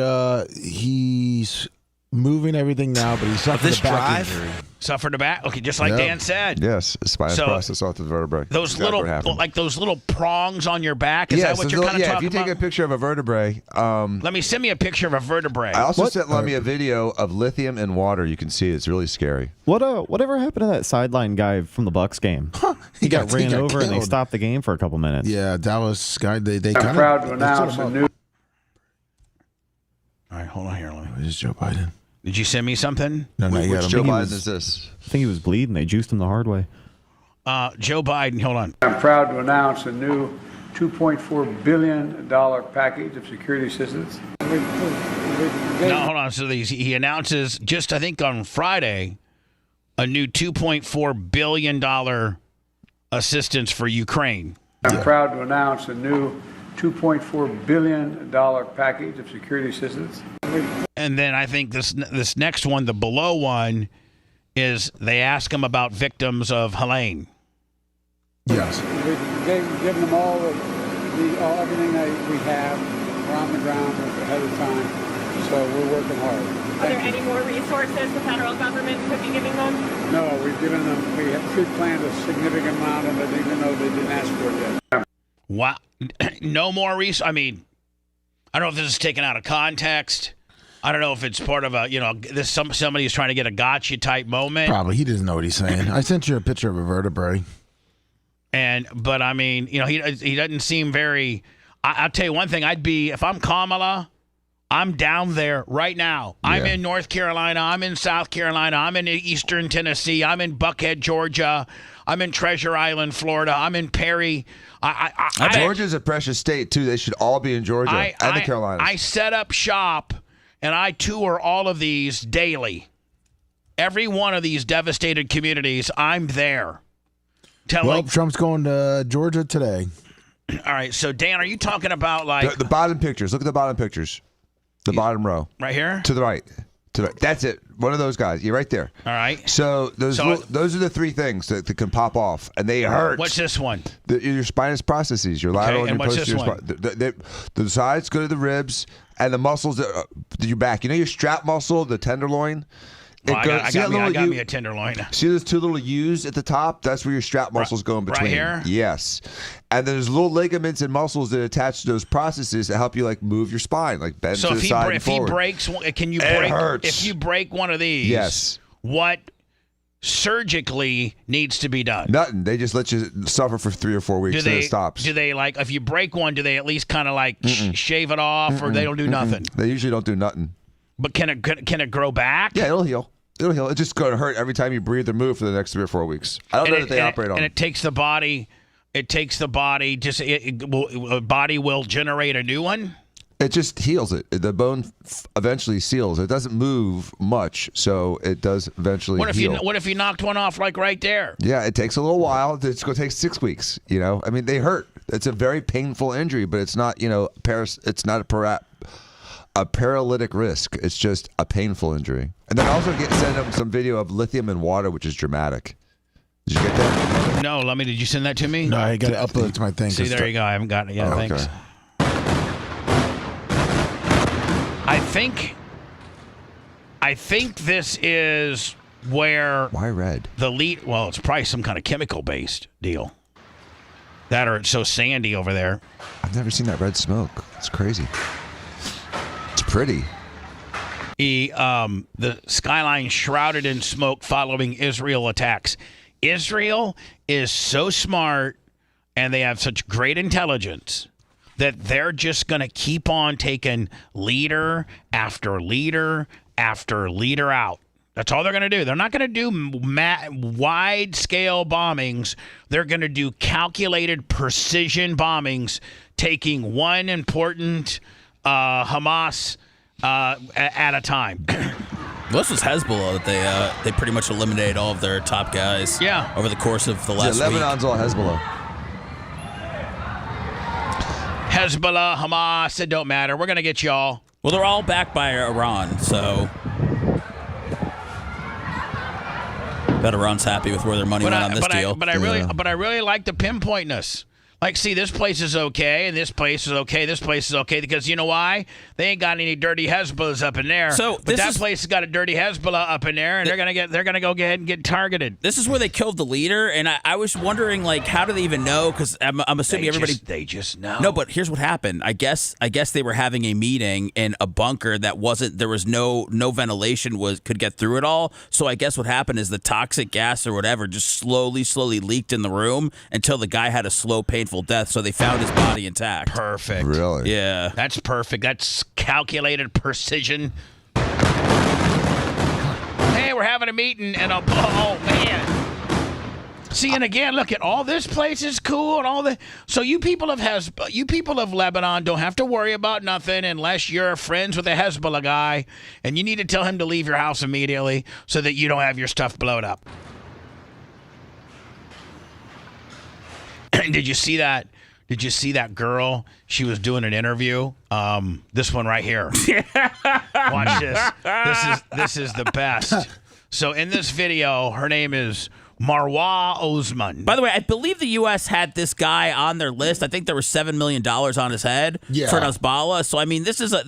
Speaker 1: he's moving everything now, but he suffered a back injury.
Speaker 3: Suffered a back. Okay, just like Dan said.
Speaker 4: Yes, spinal process off the vertebrae.
Speaker 3: Those
Speaker 4: Exactly
Speaker 3: little, like those little prongs on your back. Is
Speaker 4: yes,
Speaker 3: that what you're kind of talking
Speaker 4: if you
Speaker 3: about?
Speaker 4: take a picture of a vertebrae.
Speaker 3: Send me a picture of a vertebrae.
Speaker 4: I also sent Lemmy a video of lithium in water. You can see it's really scary.
Speaker 9: Whatever happened to that sideline guy from the Bucks game? He got ran over and they
Speaker 1: killed.
Speaker 9: stopped the game for a couple minutes.
Speaker 1: Yeah, Dallas guy. They
Speaker 9: I'm
Speaker 1: kind of
Speaker 9: proud to announce a new.
Speaker 3: All right, hold on here.
Speaker 1: This is Joe Biden.
Speaker 3: Did you send me something?
Speaker 1: No,
Speaker 9: Which
Speaker 4: Joe Biden is this?
Speaker 9: I think he was bleeding. They juiced him the hard way.
Speaker 3: Joe Biden, hold on.
Speaker 12: I'm proud to announce a new $2.4 billion package of security assistance.
Speaker 3: No, hold on. So he announces just, I think, on Friday, a new $2.4 billion assistance for Ukraine.
Speaker 12: I'm proud to announce a new $2.4 billion package of security assistance.
Speaker 3: And then I think this next one, the below one, is they ask him about victims of Helene.
Speaker 1: Yes.
Speaker 12: We've given them all everything that we have. We're on the ground ahead of time, so we're working hard.
Speaker 13: Are there any more resources the federal government could be giving them?
Speaker 12: No, we've given them, we have pre-planned a significant amount of it, even though they didn't ask for it yet.
Speaker 3: Wow. No more resources. I mean, I don't know if this is taken out of context. I don't know if it's part of a, somebody is trying to get a gotcha type moment.
Speaker 1: Probably. He doesn't know what he's saying. I sent you a picture of a vertebrae.
Speaker 3: But I mean, he doesn't seem very. I'll tell you one thing. If I'm Kamala, I'm down there right now. Yeah. I'm in North Carolina. I'm in South Carolina. I'm in Eastern Tennessee. I'm in Buckhead, Georgia. I'm in Treasure Island, Florida. I'm in Perry.
Speaker 4: Georgia's a precious state too. They should all be in Georgia and the Carolinas.
Speaker 3: I set up shop and I tour all of these daily. Every one of these devastated communities, I'm there.
Speaker 1: Trump's going to Georgia today.
Speaker 3: All right, so Dan, are you talking about like
Speaker 4: the bottom pictures? Look at the bottom pictures. The bottom row.
Speaker 3: Right here?
Speaker 4: To the right. That's it. One of those guys. You're right there.
Speaker 3: All right.
Speaker 4: So those are the three things that can pop off, and they hurt.
Speaker 3: What's this one?
Speaker 4: Your spinous processes, your lateral and your posterior spine. The sides go to the ribs, and the muscles that your back. You know your strap muscle, the tenderloin?
Speaker 3: I got me a tenderloin.
Speaker 4: See those two little U's at the top? That's where your strap muscles go in between.
Speaker 3: Right here?
Speaker 4: Yes. And there's little ligaments and muscles that attach to those processes that help you like move your spine, like bend to the side and forward.
Speaker 3: If he breaks, can you
Speaker 4: it
Speaker 3: break?
Speaker 4: Hurts.
Speaker 3: If you break one of these,
Speaker 4: yes.
Speaker 3: What surgically needs to be done?
Speaker 4: Nothing. They just let you suffer for 3 or 4 weeks and it stops.
Speaker 3: Do they if you break one, do they at least kind of shave it off, or they don't do nothing?
Speaker 4: They usually don't do nothing.
Speaker 3: But can it grow back?
Speaker 4: Yeah, it'll heal. It'll heal. It's just going to hurt every time you breathe or move for the next 3 or 4 weeks. I don't know that they operate on.
Speaker 3: And it takes the body. Body will generate a new one.
Speaker 4: It just heals it. The bone eventually seals. It doesn't move much, so it does eventually heal.
Speaker 3: What if you knocked one off like right there?
Speaker 4: Yeah, it takes a little while. It's going to take 6 weeks. I mean, they hurt. It's a very painful injury, but it's not. It's not a paralytic risk. It's just a painful injury. And then also send them some video of lithium in water, which is dramatic. Did you get that?
Speaker 3: No, did you send that to me?
Speaker 1: No, I got to upload it to my thing.
Speaker 3: See, there you go. I haven't got it yet. Thanks.
Speaker 4: Okay.
Speaker 3: I think this is where.
Speaker 4: Why red?
Speaker 3: It's probably some kind of chemical-based deal. That or it's so sandy over there.
Speaker 4: I've never seen that red smoke. It's crazy. It's pretty.
Speaker 3: The skyline shrouded in smoke following Israel attacks. Israel is so smart and they have such great intelligence that they're just going to keep on taking leader after leader after leader out. That's all they're going to do. They're not going to do wide-scale bombings. They're going to do calculated precision bombings, taking one important Hamas at a time.
Speaker 7: Well, this was Hezbollah that they pretty much eliminated all of their top guys.
Speaker 3: Yeah.
Speaker 7: Over the course of the last week.
Speaker 4: Lebanon's all Hezbollah.
Speaker 3: Hezbollah, Hamas, it don't matter. We're going to get y'all.
Speaker 7: Well, they're all backed by Iran, so bet Iran's happy with where their money went on this deal.
Speaker 3: But I really like the pinpointness. Like, see, this place is okay, and this place is okay, this place is okay, because you know why? They ain't got any dirty Hezbollahs up in there. But that place has got a dirty Hezbollah up in there, and they're gonna go ahead and get targeted.
Speaker 7: This is where they killed the leader, and I was wondering, like, how do they even know? Because I'm assuming
Speaker 3: they just know.
Speaker 7: No, but here's what happened. I guess they were having a meeting in a bunker that there was no ventilation could get through it all. So I guess what happened is the toxic gas or whatever just slowly leaked in the room until the guy had a slow, painful death, so they found his body intact.
Speaker 3: Perfect.
Speaker 4: Really?
Speaker 7: Yeah.
Speaker 3: That's perfect. That's calculated precision. Hey, we're having a meeting, and oh man. See, and again, look at all this place is cool, and all the. So you people of Lebanon don't have to worry about nothing unless you're friends with a Hezbollah guy, and you need to tell him to leave your house immediately so that you don't have your stuff blown up. Did you see that? Did you see that girl? She was doing an interview. This one right here. Watch this. This is the best. So in this video, her name is Marwa Osman.
Speaker 7: By the way, I believe the U.S. had this guy on their list. I think there was $7 million on his head for Hezbollah. So I mean, this isn't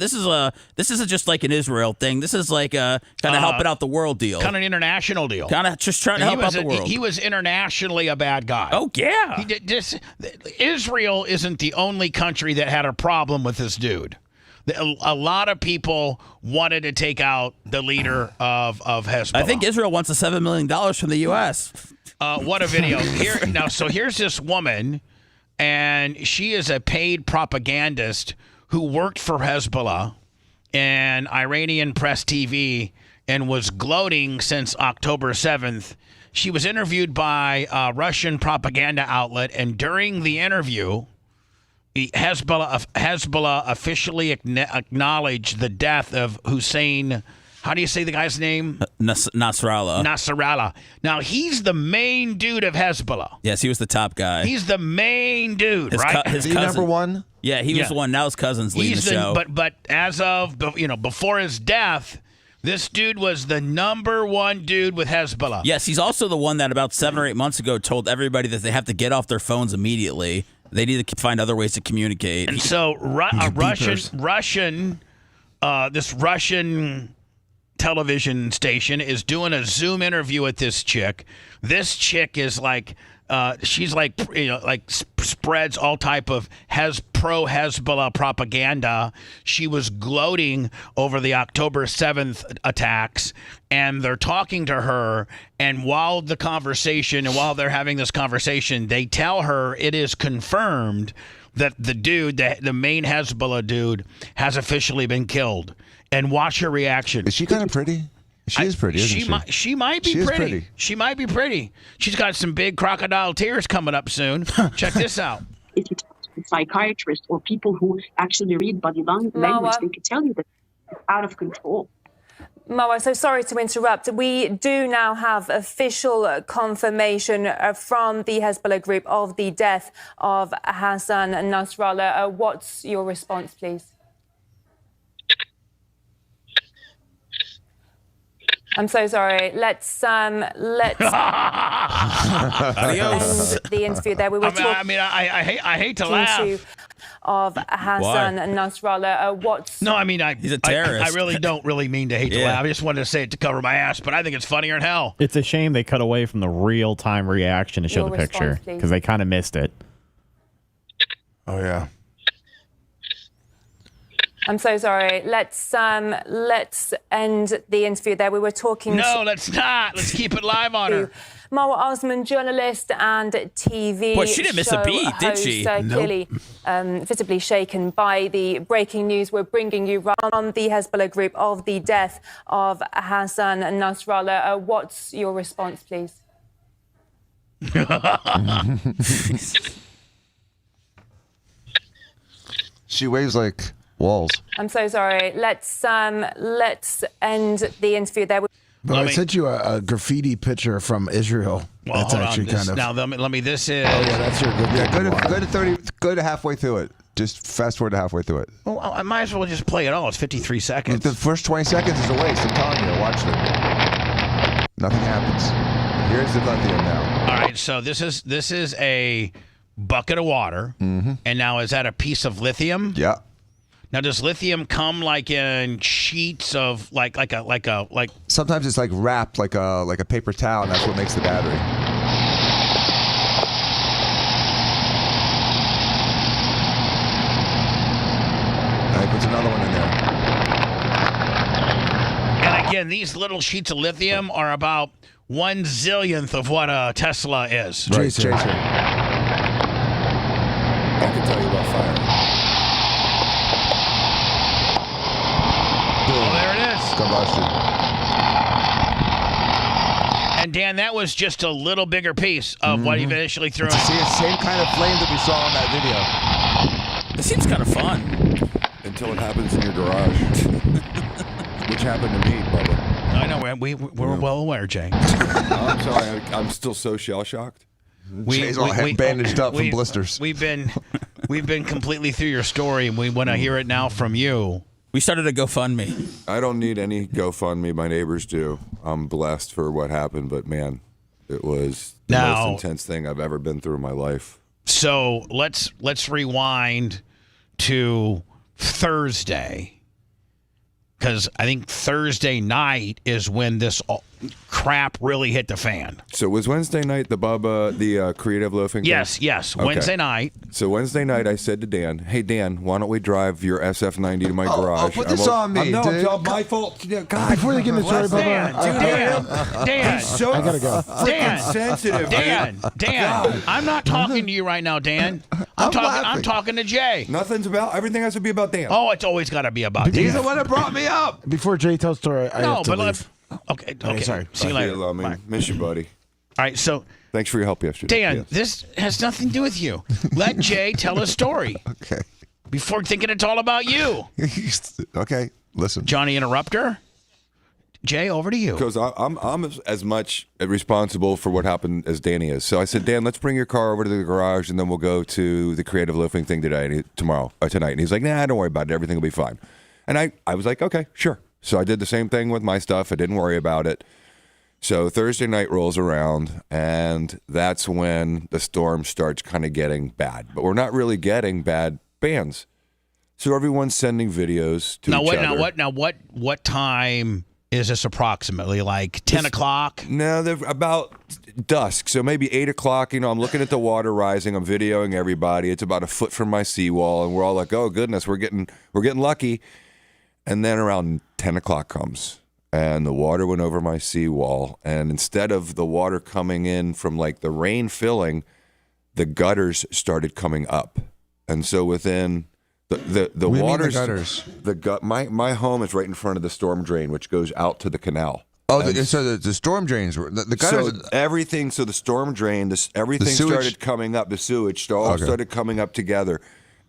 Speaker 7: just like an Israel thing. This is like a kind of helping out the world deal,
Speaker 3: kind of an international deal,
Speaker 7: kind of just trying to help out the world.
Speaker 3: He was internationally a bad guy.
Speaker 7: Oh yeah.
Speaker 3: Israel isn't the only country that had a problem with this dude. A lot of people wanted to take out the leader of Hezbollah.
Speaker 7: I think Israel wants a $7 million from the U.S.
Speaker 3: What a video. So here's this woman, and she is a paid propagandist who worked for Hezbollah and Iranian Press TV and was gloating since October 7th. She was interviewed by a Russian propaganda outlet, and during the interview, Hezbollah officially acknowledged the death of Hussein. How do you say the guy's name?
Speaker 7: Nasrallah.
Speaker 3: Now, he's the main dude of Hezbollah.
Speaker 7: Yes, he was the top guy.
Speaker 3: He's the main dude, right?
Speaker 4: His cousin. Number one?
Speaker 7: Yeah, he was the one. Now his cousin's leading the show.
Speaker 3: But as of, before his death, this dude was the number one dude with Hezbollah.
Speaker 7: Yes, he's also the one that about 7 or 8 months ago told everybody that they have to get off their phones immediately. They need to find other ways to communicate.
Speaker 3: And so this Russian television station is doing a Zoom interview with this chick. This chick is like, she's like, spreads all type of pro-Hezbollah propaganda. She was gloating over the October 7th attacks, and they're talking to her, and while they're having this conversation, they tell her it is confirmed that the dude, the main Hezbollah dude, has officially been killed. And watch her reaction.
Speaker 4: Is she kind of pretty? She is pretty, isn't she?
Speaker 3: She might be pretty. She might be pretty. She's got some big crocodile tears coming up soon. Check this out.
Speaker 16: If you talk to psychiatrists or people who actually read body language, they can tell you that it's out of control.
Speaker 13: Marwa, so sorry to interrupt. We do now have official confirmation from the Hezbollah group of the death of Hassan Nasrallah. What's your response, please? I'm so sorry. Let's end the interview there. We were talking.
Speaker 3: I hate to laugh.
Speaker 13: Of Hassan Nasrallah.
Speaker 7: He's a terrorist.
Speaker 3: I really don't mean to hate to laugh. I just wanted to say it to cover my ass, but I think it's funnier than hell.
Speaker 9: It's a shame they cut away from the real-time reaction to show the picture because they kind of missed it.
Speaker 1: Oh yeah.
Speaker 13: I'm so sorry. Let's end the interview there. We were talking.
Speaker 3: No, let's not. Let's keep it live on her.
Speaker 13: Marwa Osman, journalist and TV
Speaker 7: Boy, she didn't miss a beat, did she?
Speaker 13: Clearly visibly shaken by the breaking news we're bringing you from the Hezbollah group of the death of Hassan Nasrallah. What's your response, please?
Speaker 4: She weighs like walls.
Speaker 13: I'm so sorry. Let's end the interview there.
Speaker 1: But I sent you a graffiti picture from Israel.
Speaker 3: Well,
Speaker 1: that's
Speaker 3: hold
Speaker 1: actually
Speaker 3: on.
Speaker 1: kind of.
Speaker 3: Now, let me. This is.
Speaker 1: Oh yeah, that's your good.
Speaker 4: Yeah, go to 30. Go to halfway through it. Just fast forward to halfway through it.
Speaker 3: Well, I might as well just play it all. It's 53 seconds.
Speaker 4: The first 20 seconds is a waste. I'm telling you. Watch it. Nothing happens. Here's the lithium now.
Speaker 3: All right, so this is a bucket of water, and now is that a piece of lithium?
Speaker 4: Yeah.
Speaker 3: Now, does lithium come like in sheets of like?
Speaker 4: Sometimes it's like wrapped like a paper towel, and that's what makes the battery. Now he puts another one in there.
Speaker 3: And again, these little sheets of lithium are about 1/zillionth of what a Tesla is.
Speaker 4: Right, Jason.
Speaker 17: I can tell you about fire.
Speaker 3: Oh, there it is.
Speaker 4: Combustion.
Speaker 3: And Dan, that was just a little bigger piece of what he eventually threw in.
Speaker 4: It's the same kind of flame that we saw in that video.
Speaker 7: This seems kind of fun.
Speaker 17: Until it happens in your garage. Which happened to me, Bubba.
Speaker 3: I know, we're well aware, Jay.
Speaker 17: I'm sorry, I'm still so shell-shocked.
Speaker 4: Jay's all bandaged up from blisters.
Speaker 3: We've been completely through your story, and we want to hear it now from you.
Speaker 7: We started a GoFundMe.
Speaker 17: I don't need any GoFundMe. My neighbors do. I'm blessed for what happened, but man, it was the most intense thing I've ever been through in my life.
Speaker 3: So let's rewind to Thursday, because I think Thursday night is when this crap really hit the fan.
Speaker 17: So was Wednesday night the creative loafing thing?
Speaker 3: Yes, okay. Wednesday night.
Speaker 17: So Wednesday night I said to Dan, hey Dan, why don't we drive your SF90 to my garage?
Speaker 4: Put this on me,
Speaker 17: no,
Speaker 4: dude.
Speaker 17: it's all my fault. God,
Speaker 1: Before they get in the story,
Speaker 3: Dan,
Speaker 17: He's so
Speaker 1: I gotta go.
Speaker 17: freaking sensitive.
Speaker 3: Dan, I'm not talking to you right now, Dan. I'm talking to Jay.
Speaker 17: Everything has to be about Dan.
Speaker 3: Oh, it's always got to be about Dan.
Speaker 4: He's the one that brought me up.
Speaker 1: Before Jay tells the story, I have to leave.
Speaker 3: Okay.
Speaker 1: Sorry.
Speaker 17: See you later. Love me. Miss you, buddy.
Speaker 3: All right, so
Speaker 17: thanks for your help yesterday.
Speaker 3: Dan, This has nothing to do with you. Let Jay tell a story.
Speaker 4: Okay.
Speaker 3: Before thinking it's all about you.
Speaker 4: Okay, listen.
Speaker 3: Johnny Interrupter. Jay, over to you.
Speaker 17: Because I'm as much responsible for what happened as Danny is. So I said, Dan, let's bring your car over to the garage, and then we'll go to the creative loafing thing tonight. And he's like, nah, don't worry about it. Everything will be fine. And I was like, okay, sure. So I did the same thing with my stuff. I didn't worry about it. So Thursday night rolls around, and that's when the storm starts kind of getting bad. But we're not really getting bad bands. So everyone's sending videos to each other.
Speaker 3: Now what time is this approximately? Like 10 o'clock?
Speaker 17: No, they're about dusk. So maybe 8 o'clock. I'm looking at the water rising. I'm videoing everybody. It's about a foot from my seawall, and we're all like, oh, goodness, we're getting lucky. And then around 10 o'clock comes, and the water went over my seawall. And instead of the water coming in from like the rain filling, the gutters started coming up. And so within the water, my home is right in front of the storm drain, which goes out to the canal.
Speaker 4: Oh, so the storm drains were the gutters.
Speaker 17: So everything. So the storm drain, everything started coming up. The sewage started coming up together,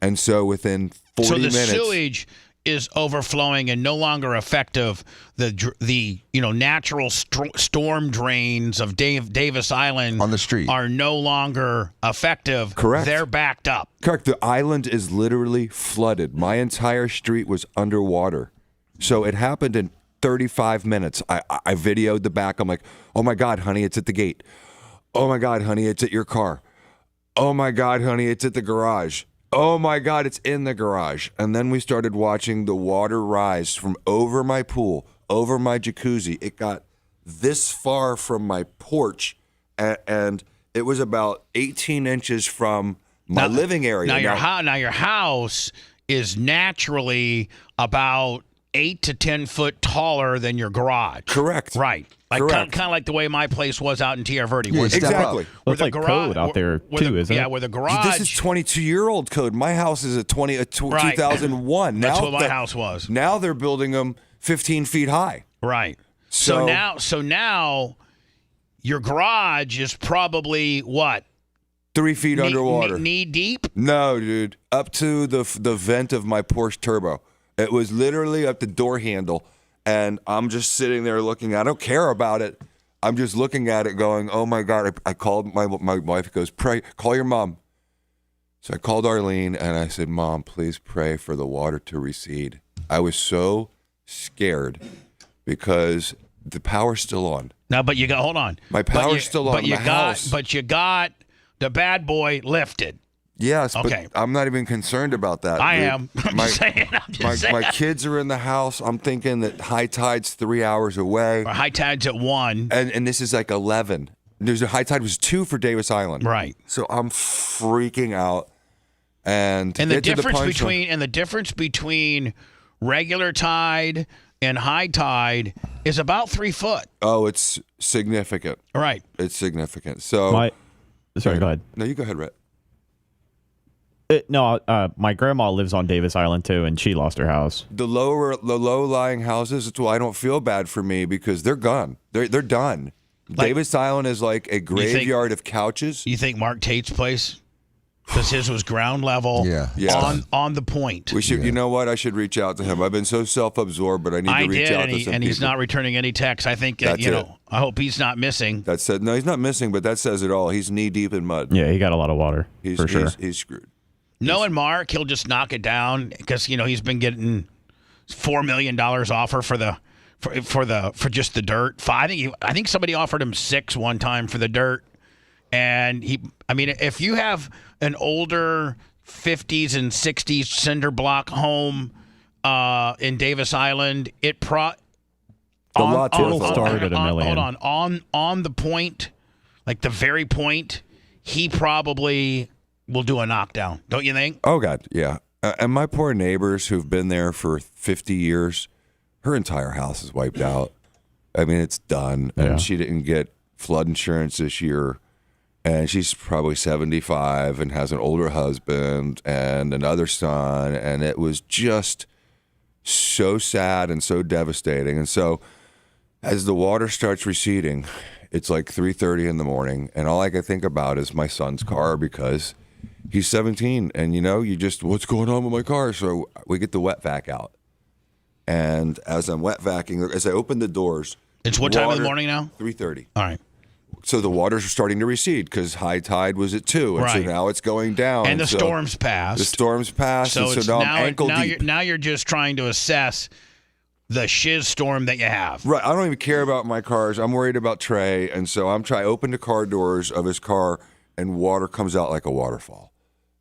Speaker 17: and so within 40 minutes,
Speaker 3: so the sewage is overflowing and no longer effective. The natural storm drains of Davis Island
Speaker 4: on the street
Speaker 3: are no longer effective.
Speaker 17: Correct.
Speaker 3: They're backed up.
Speaker 17: Correct. The island is literally flooded. My entire street was underwater. So it happened in 35 minutes. I videoed the back. I'm like, oh my God, honey, it's at the gate. Oh my God, honey, it's at your car. Oh my God, honey, it's at the garage. Oh my God, it's in the garage. And then we started watching the water rise from over my pool, over my jacuzzi. It got this far from my porch, and it was about 18 inches from my living area.
Speaker 3: Now your house is naturally about 8 to 10 foot taller than your garage.
Speaker 17: Correct.
Speaker 3: Right. Kind of like the way my place was out in Tierra Verde.
Speaker 17: Exactly.
Speaker 9: Well, it's like code out there too, isn't it?
Speaker 3: Yeah, where the garage.
Speaker 17: This is 22-year-old code. My house is a 2001.
Speaker 3: That's what my house was.
Speaker 17: Now they're building them 15 feet high.
Speaker 3: Right. So now your garage is probably what?
Speaker 17: 3 feet underwater.
Speaker 3: Knee deep?
Speaker 17: No, dude. Up to the vent of my Porsche Turbo. It was literally up the door handle, and I'm just sitting there looking. I don't care about it. I'm just looking at it going, oh, my God. I called my wife, goes, pray, call your mom. So I called Arlene, and I said, Mom, please pray for the water to recede. I was so scared because the power's still on.
Speaker 3: No, but hold on.
Speaker 17: My power's still on.
Speaker 3: But you got the bad boy lifted.
Speaker 17: Yes,
Speaker 3: okay.
Speaker 17: But I'm not even concerned about that.
Speaker 3: I am. I'm just saying.
Speaker 17: My kids are in the house. I'm thinking that high tide's 3 hours away.
Speaker 3: Or high tide's at 1.
Speaker 17: And this is like 11. There's a high tide was 2 for Davis Island.
Speaker 3: Right.
Speaker 17: So I'm freaking out. And
Speaker 3: the difference between regular tide and high tide is about 3 foot.
Speaker 17: Oh, it's significant.
Speaker 3: Right.
Speaker 17: It's significant. So
Speaker 9: sorry, go ahead.
Speaker 17: No, you go ahead, Rhett.
Speaker 9: My grandma lives on Davis Island too, and she lost her house.
Speaker 17: The low-lying houses, it's why I don't feel bad for me because they're gone. They're done. Davis Island is like a graveyard of couches.
Speaker 3: You think Mark Tate's place? Because his was ground level on the point.
Speaker 17: We should. You know what? I should reach out to him. I've been so self-absorbed, but I need to reach out to some
Speaker 3: and he's not returning any texts. I think, I hope he's not missing.
Speaker 17: That said, no, he's not missing, but that says it all. He's knee-deep in mud.
Speaker 9: Yeah, he got a lot of water, for sure.
Speaker 17: He's screwed.
Speaker 3: Knowing Mark, he'll just knock it down because he's been getting $4 million offer for just the dirt. I think somebody offered him 6 one time for the dirt, and if you have an older 50s and 60s cinder block home in Davis Island,
Speaker 9: started at $1 million.
Speaker 3: Hold on the point, like the very point, he probably will do a knockdown, don't you think?
Speaker 17: Oh, God, yeah. And my poor neighbors who've been there for 50 years, her entire house is wiped out. I mean, it's done.
Speaker 9: Yeah.
Speaker 17: And she didn't get flood insurance this year. And she's probably 75 and has an older husband and another son. And it was just so sad and so devastating. And so as the water starts receding, it's like 3:30 in the morning. And all I can think about is my son's car because he's 17, and what's going on with my car? So we get the wet vac out. And as I'm wet vacuuming, as I open the doors,
Speaker 3: it's what time of the morning now?
Speaker 17: 3:30.
Speaker 3: All right.
Speaker 17: So the waters are starting to recede because high tide was at 2, and so now it's going down.
Speaker 3: And the storm's passed.
Speaker 17: The storm's passed,
Speaker 3: so
Speaker 17: now I'm ankle deep.
Speaker 3: Now you're just trying to assess the shiz storm that you have.
Speaker 17: Right. I don't even care about my cars. I'm worried about Trey, and so I open the car doors of his car, and water comes out like a waterfall.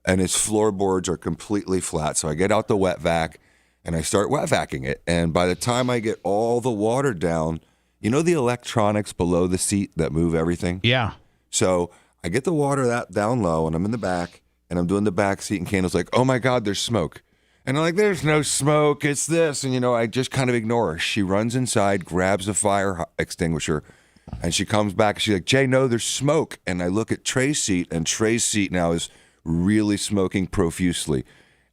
Speaker 17: And his floorboards are completely flat. So I get out the wet vac and I start wet vacuuming it. And by the time I get all the water down, the electronics below the seat that move everything?
Speaker 3: Yeah.
Speaker 17: So I get the water that down low and I'm in the back and I'm doing the back seat and Candle's like, oh my God, there's smoke. And I'm like, there's no smoke, it's this. And I just kind of ignore her. She runs inside, grabs a fire extinguisher, and she comes back. She's like, Jay, no, there's smoke. And I look at Trey's seat, and Trey's seat now is really smoking profusely,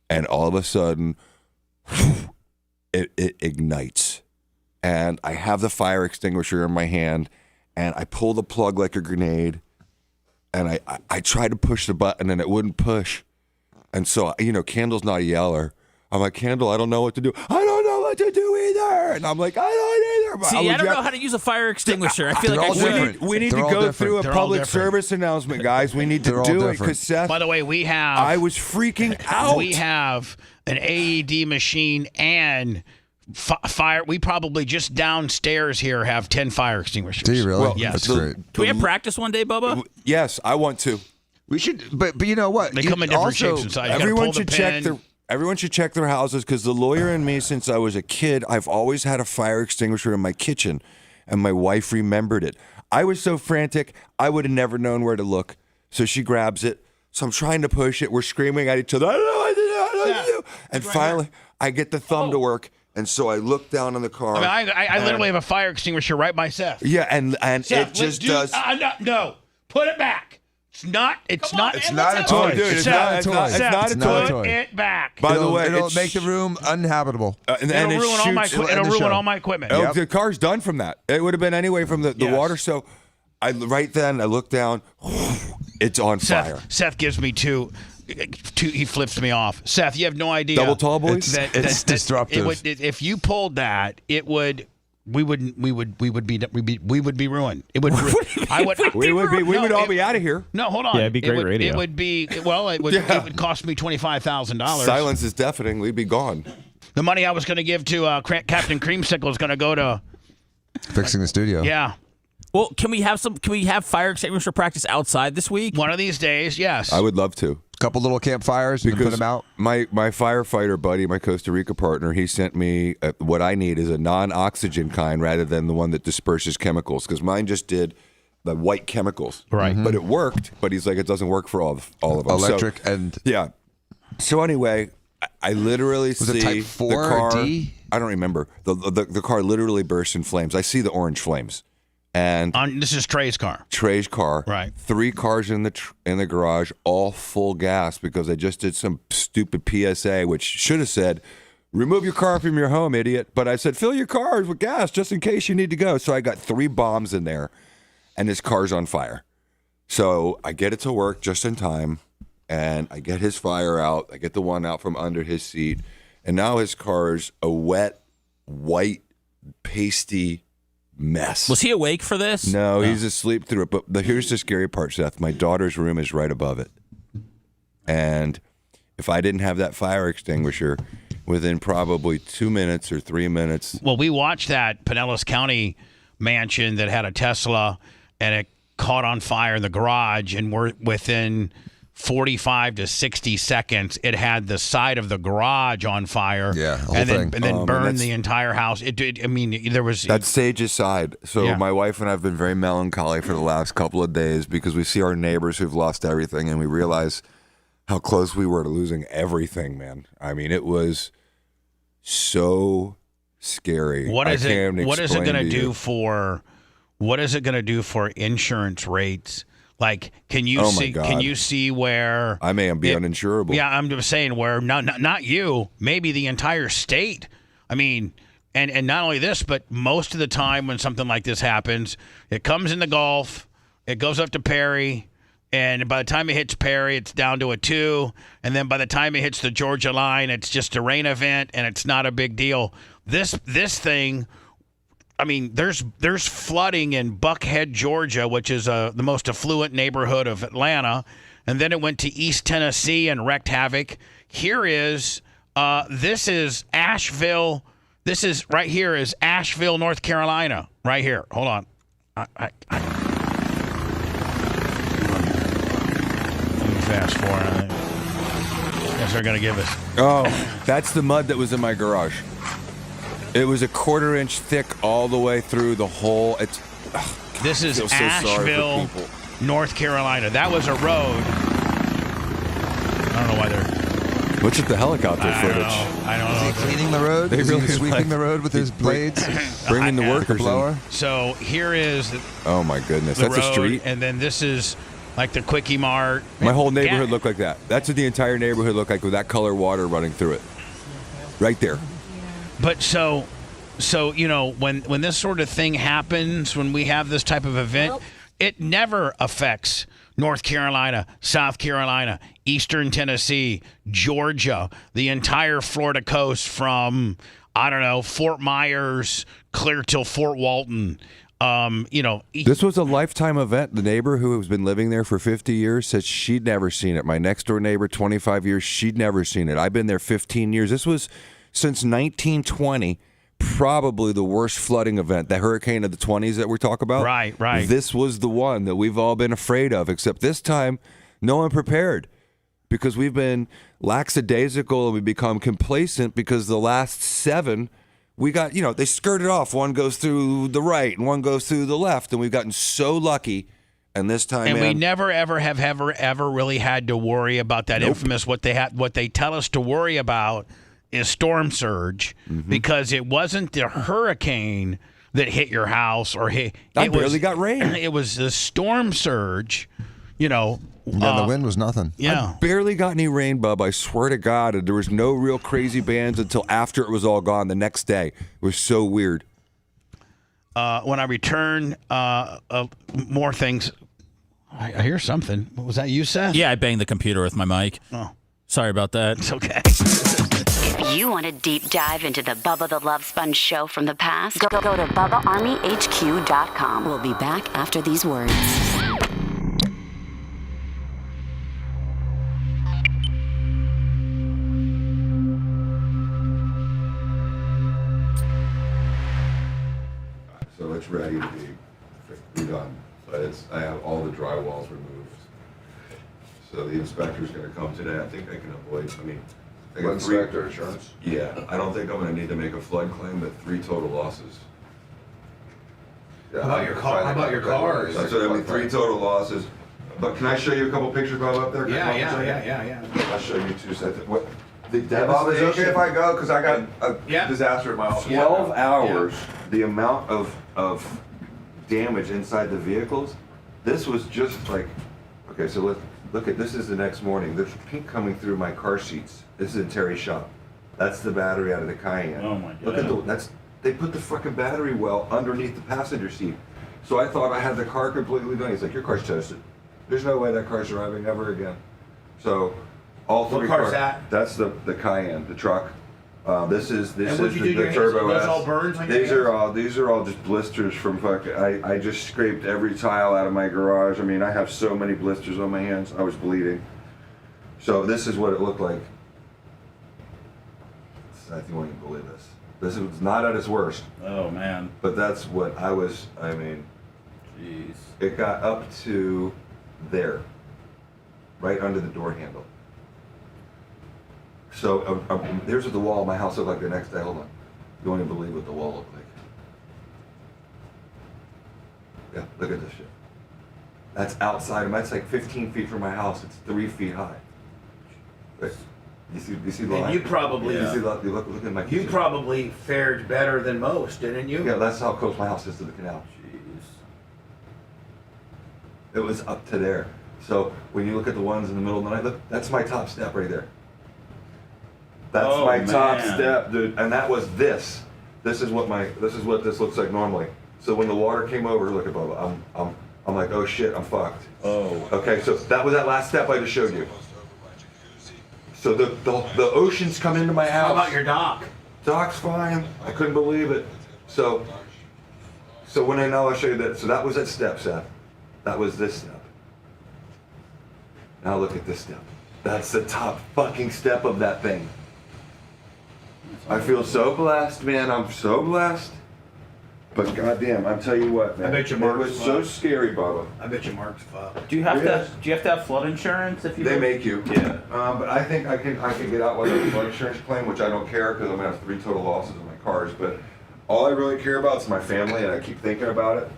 Speaker 17: and all of a sudden it ignites, and I have the fire extinguisher in my hand, and I pull the plug like a grenade, and I try to push the button and it wouldn't push. And so Candle's not a yeller. I'm like, Candle, I don't know what to do. I don't know what to do either. And I'm like, I don't either. But
Speaker 7: I don't know how to use a fire extinguisher. I feel like
Speaker 17: we need to go through a public service announcement, guys. We need to do it because Seth.
Speaker 3: By the way,
Speaker 17: I was freaking out.
Speaker 3: We have an AED machine and fire. We probably just downstairs here have 10 fire extinguishers.
Speaker 1: Do you really?
Speaker 3: Well, yes.
Speaker 1: That's great.
Speaker 7: Can we have practice one day, Bubba?
Speaker 17: Yes, I want to.
Speaker 1: We should, but you know what?
Speaker 3: They come in different shapes and sizes.
Speaker 17: Everyone should check their houses because the lawyer and me, since I was a kid, I've always had a fire extinguisher in my kitchen, and my wife remembered it. I was so frantic, I would have never known where to look. So she grabs it. So I'm trying to push it. We're screaming at each other. I don't know what to do. I don't know what to do. And finally, I get the thumb to work. And so I look down on the car.
Speaker 3: I literally have a fire extinguisher right by Seth.
Speaker 17: Yeah, and
Speaker 3: Seth,
Speaker 17: it just does.
Speaker 3: No, put it back. It's not a
Speaker 17: toy. Dude, it's not a toy.
Speaker 3: Put it back.
Speaker 17: By the way,
Speaker 1: it'll make the room uninhabitable.
Speaker 3: It'll ruin all my equipment.
Speaker 17: Oh, the car's done from that. It would have been anyway from the water. So I look down, It's on fire.
Speaker 3: Seth gives me two. He flips me off. Seth, you have no idea.
Speaker 17: Double tall boys.
Speaker 4: It's disruptive.
Speaker 3: If you pulled that, it would. We would be ruined. It would.
Speaker 17: We would all be out of here.
Speaker 3: No, hold on.
Speaker 9: Yeah, it'd be great radio.
Speaker 3: It would be. Well, it would cost me $25,000.
Speaker 17: Silence is deafening. We'd be gone.
Speaker 3: The money I was going to give to Captain Creamsicle is going to go to
Speaker 4: fixing the studio.
Speaker 3: Yeah.
Speaker 7: Well, can we have fire extinguisher practice outside this week?
Speaker 3: One of these days, yes.
Speaker 17: I would love to.
Speaker 4: Couple little campfires and put them out.
Speaker 17: My firefighter buddy, my Costa Rica partner, he sent me what I need is a non-oxygen kind rather than the one that disperses chemicals, because mine just did the white chemicals.
Speaker 3: Right.
Speaker 17: But it worked. But he's like, it doesn't work for all of them.
Speaker 4: Electric and
Speaker 17: yeah. So anyway, I literally see
Speaker 4: it type 4
Speaker 17: the car.
Speaker 4: D?
Speaker 17: I don't remember. The car literally bursts in flames. I see the orange flames. And
Speaker 3: this is Trey's car.
Speaker 17: Trey's car.
Speaker 3: Right. 3
Speaker 17: cars in the garage, all full gas because I just did some stupid PSA, which should have said, remove your car from your home, idiot. But I said, fill your cars with gas just in case you need to go. So I got 3 bombs in there, and his car's on fire. So I get it to work just in time, and I get his fire out. I get the one out from under his seat, and now his car's a wet, white, pasty mess.
Speaker 7: Was he awake for this?
Speaker 17: No, he's asleep through it. But here's the scary part, Seth. My daughter's room is right above it. And if I didn't have that fire extinguisher, within probably 2 minutes or 3 minutes.
Speaker 3: Well, we watched that Pinellas County mansion that had a Tesla, and it caught on fire in the garage, and we're within 45 to 60 seconds, it had the side of the garage on fire.
Speaker 4: Yeah, the whole
Speaker 3: and
Speaker 4: thing.
Speaker 3: then burned the entire house. There was
Speaker 17: that's Sage's side. So my wife and I have been very melancholy for the last couple of days because we see our neighbors who've lost everything, and we realize how close we were to losing everything. Man, I mean, it was so scary.
Speaker 3: What is it going to do for? What is it going to do for insurance rates? Like, can you see where
Speaker 17: I may be uninsurable?
Speaker 3: Yeah, I'm just saying where not you, maybe the entire state. I mean, and not only this, but most of the time when something like this happens, it comes in the Gulf, it goes up to Perry, and by the time it hits Perry, it's down to a 2, and then by the time it hits the Georgia line, it's just a rain event, and it's not a big deal. This thing. I mean, there's flooding in Buckhead, Georgia, which is the most affluent neighborhood of Atlanta, and then it went to East Tennessee and wreaked havoc. Here is this is Asheville. This is right here is Asheville, North Carolina. Right here. Hold on. Let me fast forward. I guess they're gonna give us.
Speaker 17: Oh, that's the mud that was in my garage. It was a 1/4 inch thick all the way through the whole.
Speaker 3: This is Asheville, North Carolina. That was a road. I don't know why they're.
Speaker 17: What's with the helicopter footage?
Speaker 3: I don't know.
Speaker 4: Is he cleaning the road? Is he sweeping the road with his blades?
Speaker 17: Bringing the workers
Speaker 4: blower?
Speaker 17: in.
Speaker 3: So here is.
Speaker 17: Oh my goodness,
Speaker 3: the
Speaker 17: that's
Speaker 3: road,
Speaker 17: a street.
Speaker 3: And then this is like the Quickie Mart.
Speaker 17: My whole neighborhood looked like that. That's what the entire neighborhood looked like with that color water running through it. Right there.
Speaker 3: But so you know, when this sort of thing happens, when we have this type of event, it never affects North Carolina, South Carolina, Eastern Tennessee, Georgia, the entire Florida coast from, I don't know, Fort Myers clear till Fort Walton.
Speaker 17: This was a lifetime event. The neighbor who has been living there for 50 years said she'd never seen it. My next door neighbor, 25 years, she'd never seen it. I've been there 15 years. This was since 1920, probably the worst flooding event, the hurricane of the 20s that we talk about.
Speaker 3: Right.
Speaker 17: This was the one that we've all been afraid of, except this time, no one prepared because we've been lackadaisical and we become complacent because the last 7, we got, they skirted off. One goes through the right and one goes through the left, and we've gotten so lucky. And this time,
Speaker 3: and we never ever really had to worry about that infamous what they tell us to worry about is storm surge, because it wasn't the hurricane that hit your house or hit.
Speaker 17: I barely got rain.
Speaker 3: It was the storm surge,
Speaker 4: Yeah, the wind was nothing.
Speaker 3: Yeah.
Speaker 17: I barely got any rain, Bub. I swear to God. And there was no real crazy bands until after it was all gone the next day. It was so weird.
Speaker 3: When I return, more things. I hear something. Was that you, Seth?
Speaker 7: Yeah, I banged the computer with my mic.
Speaker 3: Oh.
Speaker 7: Sorry about that.
Speaker 3: It's okay.
Speaker 11: If you want a deep dive into the Bubba the Love Sponge show from the past, go to BubbaArmyHQ.com. We'll be back after these words.
Speaker 15: So it's ready to be done. But I have all the drywalls removed. So the inspector's gonna come today. I think I can avoid, I got
Speaker 6: Inspector insurance?
Speaker 15: Yeah, I don't think I'm gonna need to make a flood claim, but 3 total losses.
Speaker 5: How about your car? How about your cars?
Speaker 15: So there'll be 3 total losses. But can I show you a couple pictures, Bob, up there? Can I come up and show you?
Speaker 5: Yeah.
Speaker 15: I'll show you 2 sets. What? The
Speaker 6: Bob, is it okay if I go? Because I got a disaster at my house.
Speaker 15: 12 hours, the amount of damage inside the vehicles, this was just like, okay, so look at, this is the next morning. There's pink coming through my car seats. This is in Terry's shop. That's the battery out of the Cayenne.
Speaker 2: Oh my God.
Speaker 15: Look at they put the fucking battery well underneath the passenger seat. So I thought I had the car completely done. He's like, your car's toasted. There's no way that car's driving ever again. So all 3
Speaker 5: What car's that?
Speaker 15: That's the Cayenne, the truck. This is the
Speaker 5: hands?
Speaker 15: turbo
Speaker 5: Those
Speaker 15: S.
Speaker 5: all burns on your
Speaker 15: These are all just blisters from fucking. I just scraped every tile out of my garage. I mean, I have so many blisters on my hands. I was bleeding. So this is what it looked like. I think you won't even believe this. This was not at its worst.
Speaker 2: Oh man.
Speaker 15: But that's what I was. I mean,
Speaker 2: jeez.
Speaker 15: It got up to there, right under the door handle. So there's what the wall of my house looked like the next day. Hold on. You won't even believe what the wall looked like. Yeah, look at this shit. That's outside of that's like 15 feet from my house. It's 3 feet high. Right. You see the line?
Speaker 5: And you probably
Speaker 15: look at my kitchen.
Speaker 5: You probably fared better than most, didn't you?
Speaker 15: Yeah, that's how close my house is to the canal.
Speaker 2: Jeez.
Speaker 15: It was up to there. So when you look at the ones in the middle of the night, look, that's my top step right there. That's my top step, dude. And that was this. This is what this looks like normally. So when the water came over, look at Bubba. I'm like, oh shit, I'm fucked.
Speaker 2: Oh.
Speaker 15: Okay, so that was that last step I just showed you. So the oceans come into my house.
Speaker 5: How about your dock?
Speaker 15: Dock's fine. I couldn't believe it. So when I'll show you that. So that was that step, Seth. That was this step. Now look at this step. That's the top fucking step of that thing. I feel so blessed, man. I'm so blessed. But goddamn, I'm telling you what, man.
Speaker 5: I bet you
Speaker 15: it
Speaker 5: Mark's
Speaker 15: was so
Speaker 5: fucked.
Speaker 15: scary, Bubba.
Speaker 5: I bet you Mark's fucked.
Speaker 2: Do you have to have flood insurance if you?
Speaker 15: They make you.
Speaker 2: Yeah.
Speaker 15: But I think I can get out with a flood insurance claim, which I don't care because I'm gonna have 3 total losses on my cars. But all I really care about is my family, and I keep thinking about it.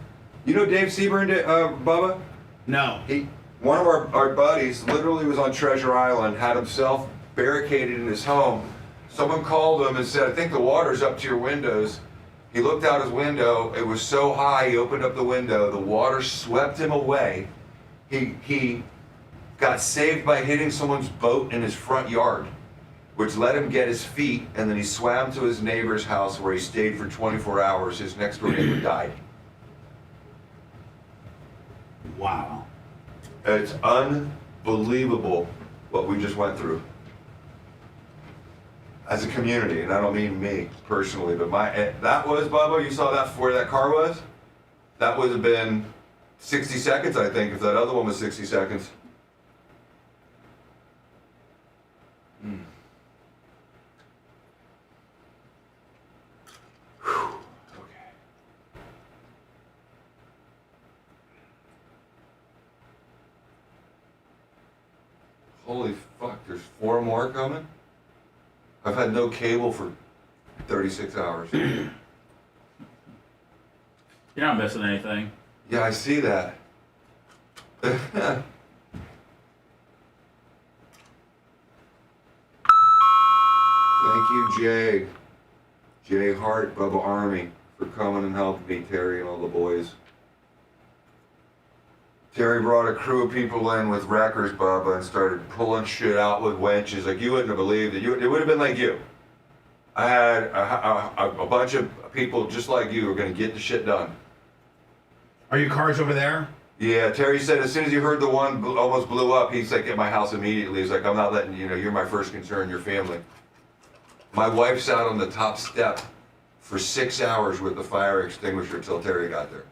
Speaker 15: You know Dave Seaburn, Bubba?
Speaker 5: No.
Speaker 15: One of our buddies literally was on Treasure Island, had himself barricaded in his home. Someone called him and said, I think the water's up to your windows. He looked out his window. It was so high, he opened up the window. The water swept him away. He got saved by hitting someone's boat in his front yard, which let him get his feet, and then he swam to his neighbor's house where he stayed for 24 hours. His next door neighbor died.
Speaker 5: Wow.
Speaker 15: It's unbelievable what we just went through as a community, and I don't mean me personally, but that was, Bubba, you saw that where that car was? That would have been 60 seconds, I think, if that other one was 60 seconds. Holy fuck, there's 4 more coming? I've had no cable for 36 hours.
Speaker 2: You're not missing anything.
Speaker 15: Yeah, I see that. Thank you, Jay Hart, Bubba Army, for coming and helping me, Terry and all the boys. Terry brought a crew of people in with wreckers, Bubba, and started pulling shit out with winches. Like, you wouldn't have believed it. It would have been like you. I had a bunch of people just like you who were going to get the shit done.
Speaker 5: Are your cars over there?
Speaker 15: Yeah, Terry said as soon as he heard the one almost blew up, he's like at my house immediately. He's like, I'm not letting you're my first concern, your family. My wife sat on the top step for 6 hours with the fire extinguisher till Terry got there.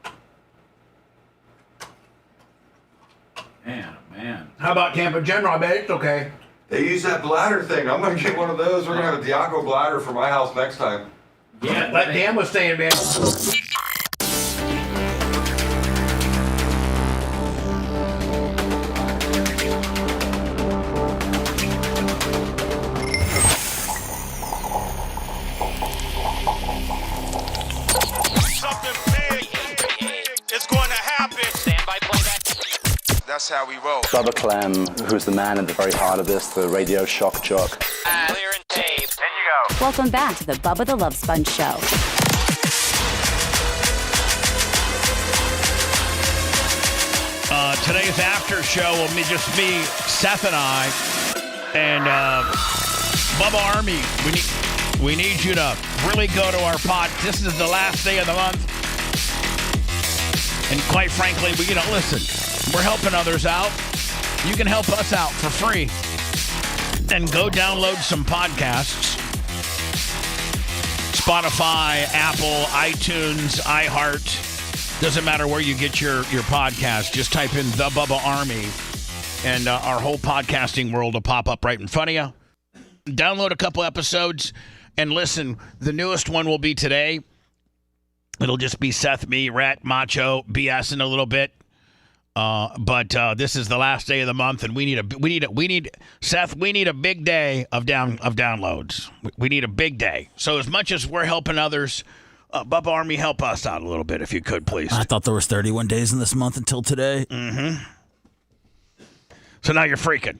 Speaker 5: Man. How about Tampa General? I bet it's okay.
Speaker 15: They use that bladder thing. I'm going to get one of those. We're going to have a Diaco bladder for my house next time.
Speaker 5: Yeah, like Dan was saying, man.
Speaker 18: That's how we roll.
Speaker 21: Bubba Clem, who's the man at the very heart of this, the radio shock jock.
Speaker 18: Clear and tape. There you go.
Speaker 11: Welcome back to the Bubba the Love Sponge Show.
Speaker 3: Today's after show will be just me, Seth, and I, and Bubba Army. We need you to really go to our pod. This is the last day of the month, and quite frankly, listen. We're helping others out. You can help us out for free. And go download some podcasts. Spotify, Apple, iTunes, iHeart. Doesn't matter where you get your podcast. Just type in The Bubba Army. And our whole podcasting world will pop up right in front of you. Download a couple episodes and listen. The newest one will be today. It'll just be Seth, me, Rhett, Macho, BSing a little bit. But this is the last day of the month, and we need a big day of downloads. We need a big day. So as much as we're helping others, Bubba Army, help us out a little bit if you could, please.
Speaker 7: I thought there was 31 days in this month until today.
Speaker 3: Mm-hmm. So now you're freaking.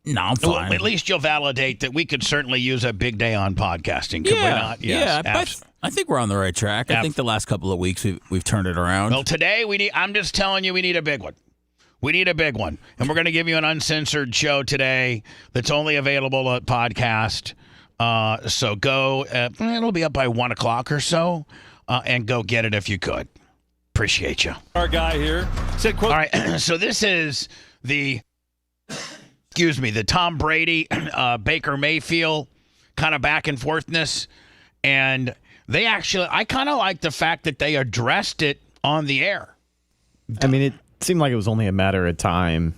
Speaker 7: No, I'm fine.
Speaker 3: Well, at least you'll validate that we could certainly use a big day on podcasting. Could we not? Yes,
Speaker 7: but I think we're on the right track. I think the last couple of weeks we've turned it around.
Speaker 3: Well, today I'm just telling you, we need a big one. We need a big one. And we're going to give you an uncensored show today that's only available at podcast. So go, it'll be up by 1 o'clock or so, and go get it if you could. Appreciate you.
Speaker 19: Our guy here.
Speaker 3: All right, so this is the Tom Brady, Baker Mayfield kind of back and forthness. And I kind of like the fact that they addressed it on the air.
Speaker 9: I mean, it seemed like it was only a matter of time.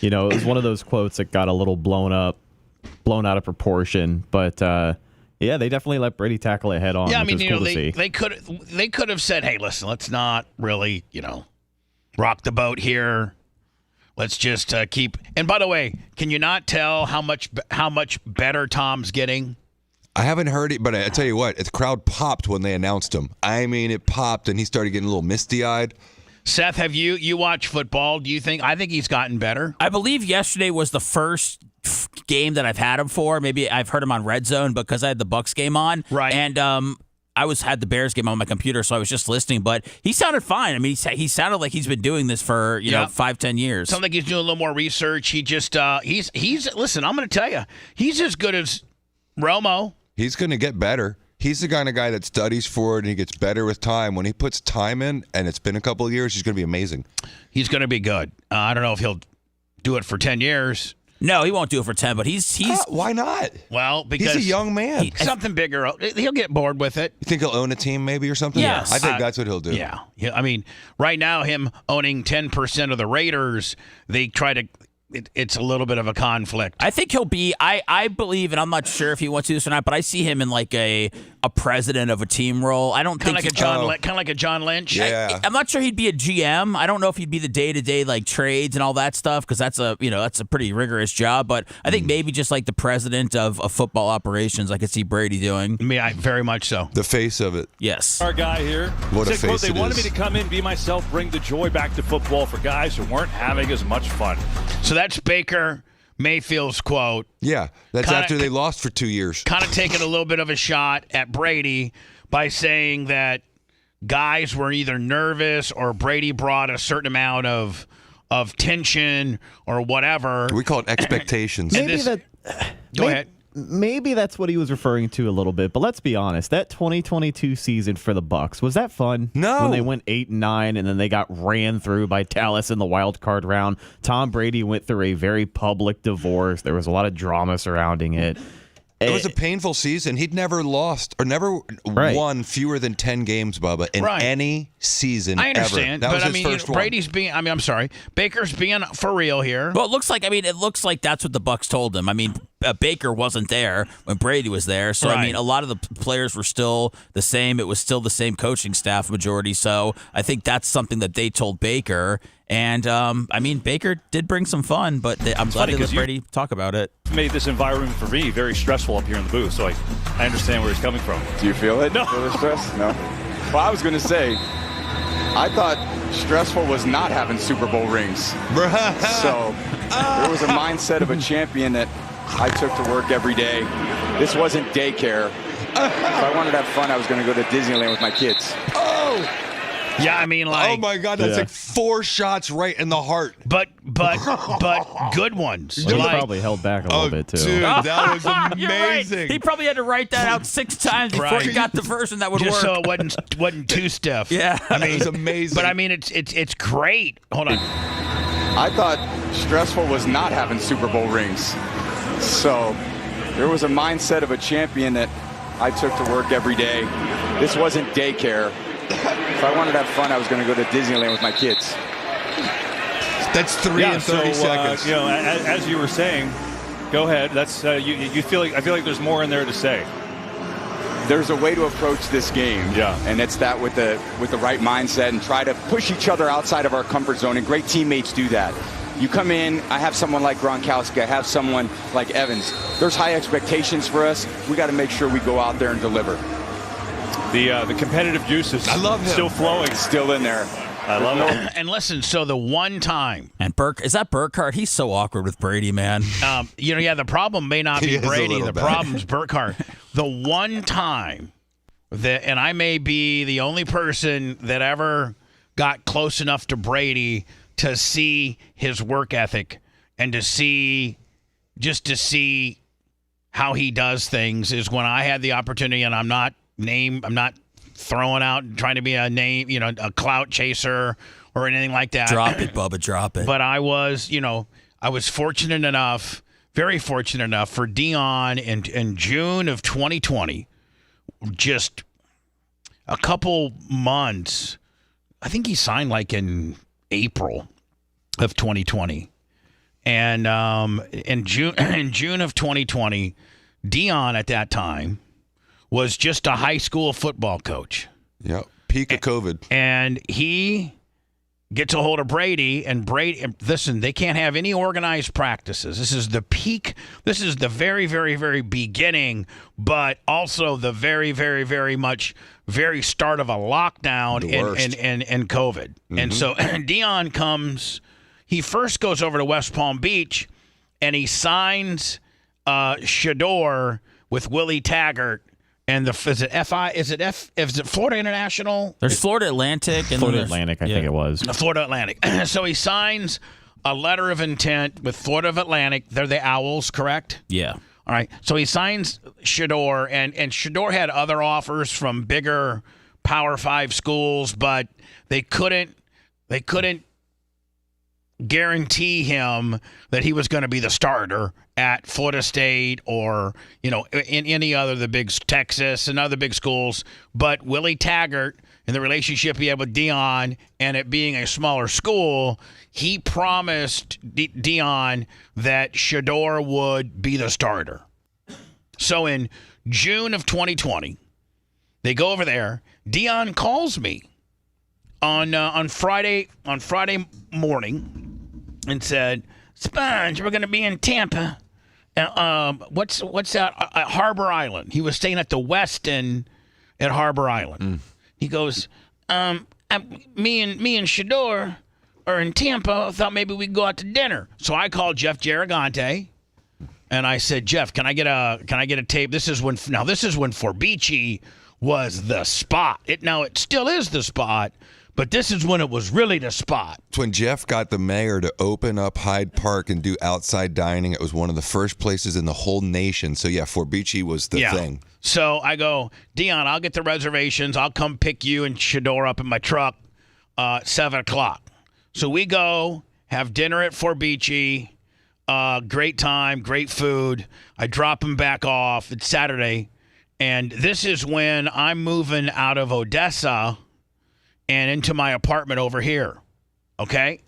Speaker 9: It was one of those quotes that got a little blown out of proportion. But, they definitely let Brady tackle it head on.
Speaker 3: Yeah, I
Speaker 9: mean,
Speaker 3: cool they could have said, hey, listen, let's not really, rock the boat here. Let's just keep. And by the way, can you not tell how much better Tom's getting?
Speaker 17: I haven't heard it, but I tell you what, the crowd popped when they announced him. I mean, it popped, and he started getting a little misty-eyed.
Speaker 3: Seth, have you watch football? Do you think? I think he's gotten better.
Speaker 7: I believe yesterday was the first game that I've had him for. Maybe I've heard him on Red Zone because I had the Bucs game on.
Speaker 3: Right.
Speaker 7: And I had the Bears game on my computer, so I was just listening. But he sounded fine. I mean, he sounded like he's been doing this for 5-10 years.
Speaker 3: Sounds like he's doing a little more research. He just he's listen. I'm going to tell you, he's as good as Romo.
Speaker 17: He's going to get better. He's the kind of guy that studies for it, and he gets better with time. When he puts time in, and it's been a couple of years, he's going to be amazing.
Speaker 3: He's going to be good. I don't know if he'll do it for 10 years.
Speaker 7: No, he won't do it for 10, but he's
Speaker 17: why not?
Speaker 3: Well, because
Speaker 17: he's a young man.
Speaker 3: Something bigger. He'll get bored with it.
Speaker 17: You think he'll own a team maybe or something?
Speaker 3: Yes.
Speaker 17: I think that's what he'll do.
Speaker 3: Yeah. I mean, right now, him owning 10% of the Raiders, they try to it's a little bit of a conflict.
Speaker 7: I think he'll be. I believe, and I'm not sure if he wants to do this or not, but I see him in like a president of a team role. I don't
Speaker 3: kind
Speaker 7: think
Speaker 3: of like a John Lynch.
Speaker 17: Yeah.
Speaker 7: I'm not sure he'd be a GM. I don't know if he'd be the day-to-day like trades and all that stuff because that's a pretty rigorous job. But I think maybe just like the president of football operations, I could see Brady doing.
Speaker 3: I very much so.
Speaker 17: The face of it.
Speaker 7: Yes.
Speaker 19: Our guy here.
Speaker 17: What a face
Speaker 19: They wanted me to come in, be myself, bring the joy back to football for guys who weren't having as much fun.
Speaker 3: So that's Baker Mayfield's quote.
Speaker 17: Yeah, that's after they lost for 2 years.
Speaker 3: Kind of taking a little bit of a shot at Brady by saying that guys were either nervous or Brady brought a certain amount of tension or whatever.
Speaker 17: We call it expectations.
Speaker 3: Go ahead.
Speaker 9: maybe that's what he was referring to a little bit, but let's be honest. That 2022 season for the Bucs, was that fun?
Speaker 17: No.
Speaker 9: When they went 8-9 and then they got ran through by Dallas in the wild card round. Tom Brady went through a very public divorce. There was a lot of drama surrounding it.
Speaker 17: It was a painful season. He'd never lost or never won fewer than 10 games, Bubba, in any season
Speaker 3: I understand,
Speaker 17: ever. That
Speaker 3: but
Speaker 17: was his first one.
Speaker 3: Brady's being. I mean, I'm sorry, Baker's being for real here.
Speaker 7: Well, it looks like that's what the Bucs told him. I mean, Baker wasn't there when Brady was there, so I mean, a lot of the players were still the same. It was still the same coaching staff majority. So I think that's something that they told Baker. And, I mean, Baker did bring some fun, but I'm glad to let Brady talk about it.
Speaker 19: Made this environment for me very stressful up here in the booth, so I understand where he's coming from.
Speaker 20: Do you feel it?
Speaker 19: No.
Speaker 20: Feel the stress? No. Well, I was going to say, I thought stressful was not having Super Bowl rings. So there was a mindset of a champion that I took to work every day. This wasn't daycare. If I wanted to have fun, I was going to go to Disneyland with my kids.
Speaker 17: Oh!
Speaker 3: Yeah, I mean, like,
Speaker 17: oh my God, that's like 4 shots right in the heart.
Speaker 3: But good ones.
Speaker 9: Well, he probably held back a little bit too.
Speaker 17: Dude, that was
Speaker 7: You're right.
Speaker 17: amazing.
Speaker 7: He probably had to write that out 6 times before he got the version that would
Speaker 3: Just
Speaker 7: work.
Speaker 3: so it wasn't too stiff.
Speaker 7: Yeah,
Speaker 3: I mean,
Speaker 17: it was amazing.
Speaker 3: But I mean, it's great. Hold on.
Speaker 20: I thought stressful was not having Super Bowl rings. So there was a mindset of a champion that I took to work every day. This wasn't daycare. If I wanted to have fun, I was going to go to Disneyland with my kids.
Speaker 17: That's 3 and 30 seconds.
Speaker 19: You know, as you were saying, go ahead. That's you feel like I feel like there's more in there to say.
Speaker 20: There's a way to approach this game, and it's that with the right mindset and try to push each other outside of our comfort zone. And great teammates do that. You come in, I have someone like Gronkowski, I have someone like Evans. There's high expectations for us. We got to make sure we go out there and deliver.
Speaker 19: The competitive juice is still flowing.
Speaker 20: Still in there.
Speaker 19: I love it.
Speaker 3: And listen, so the one time.
Speaker 7: And is that Burkhardt? He's so awkward with Brady, man.
Speaker 3: The problem may not be Brady. The problem's Burkhardt. The one time and I may be the only person that ever got close enough to Brady to see his work ethic and to see how he does things is when I had the opportunity, and I'm not throwing out and trying to be a clout chaser or anything like that.
Speaker 7: Drop it, Bubba, drop it.
Speaker 3: But I was fortunate enough, very fortunate enough for Dion in June of 2020, just a couple months. I think he signed like in April of 2020. And in June of 2020, Dion at that time was just a high school football coach.
Speaker 17: Yep. Peak of COVID.
Speaker 3: And he gets a hold of Brady, and Brady, listen, they can't have any organized practices. This is the peak. This is the very, very, very beginning, but also the very, very, very much very start of a lockdown in COVID. Mm-hmm. And so Dion comes, he first goes over to West Palm Beach, and he signs Shador with Willie Taggart. And is it Florida International?
Speaker 7: There's Florida Atlantic. And
Speaker 9: Florida Atlantic, I think it was.
Speaker 3: Florida Atlantic. So he signs a letter of intent with Florida Atlantic. They're the Owls, correct?
Speaker 7: Yeah.
Speaker 3: All right. So he signs Shador, and Shador had other offers from bigger Power 5 schools, but they couldn't guarantee him that he was going to be the starter at Florida State or, in any other of the big Texas and other big schools. But Willie Taggart and the relationship he had with Dion and it being a smaller school, he promised Dion that Shador would be the starter. So in June of 2020, they go over there. Dion calls me on Friday morning and said, "Sponge, we're going to be in Tampa. What's that? Harbor Island." He was staying at the Westin at Harbor Island. He goes, "Me and Shador are in Tampa. I thought maybe we'd go out to dinner." So I called Jeff Girigante, and I said, "Jeff, can I get a tape?" This is when Forbici was the spot. It still is the spot. But this is when it was really the spot.
Speaker 17: It's when Jeff got the mayor to open up Hyde Park and do outside dining. It was one of the first places in the whole nation. So, yeah, Forbici was the thing.
Speaker 3: So I go, Dion, I'll get the reservations. I'll come pick you and Shador up in my truck 7 o'clock. So we go, have dinner at Forbici. Great time, great food. I drop him back off. It's Saturday. And this is when I'm moving out of Odessa and into my apartment over here, okay?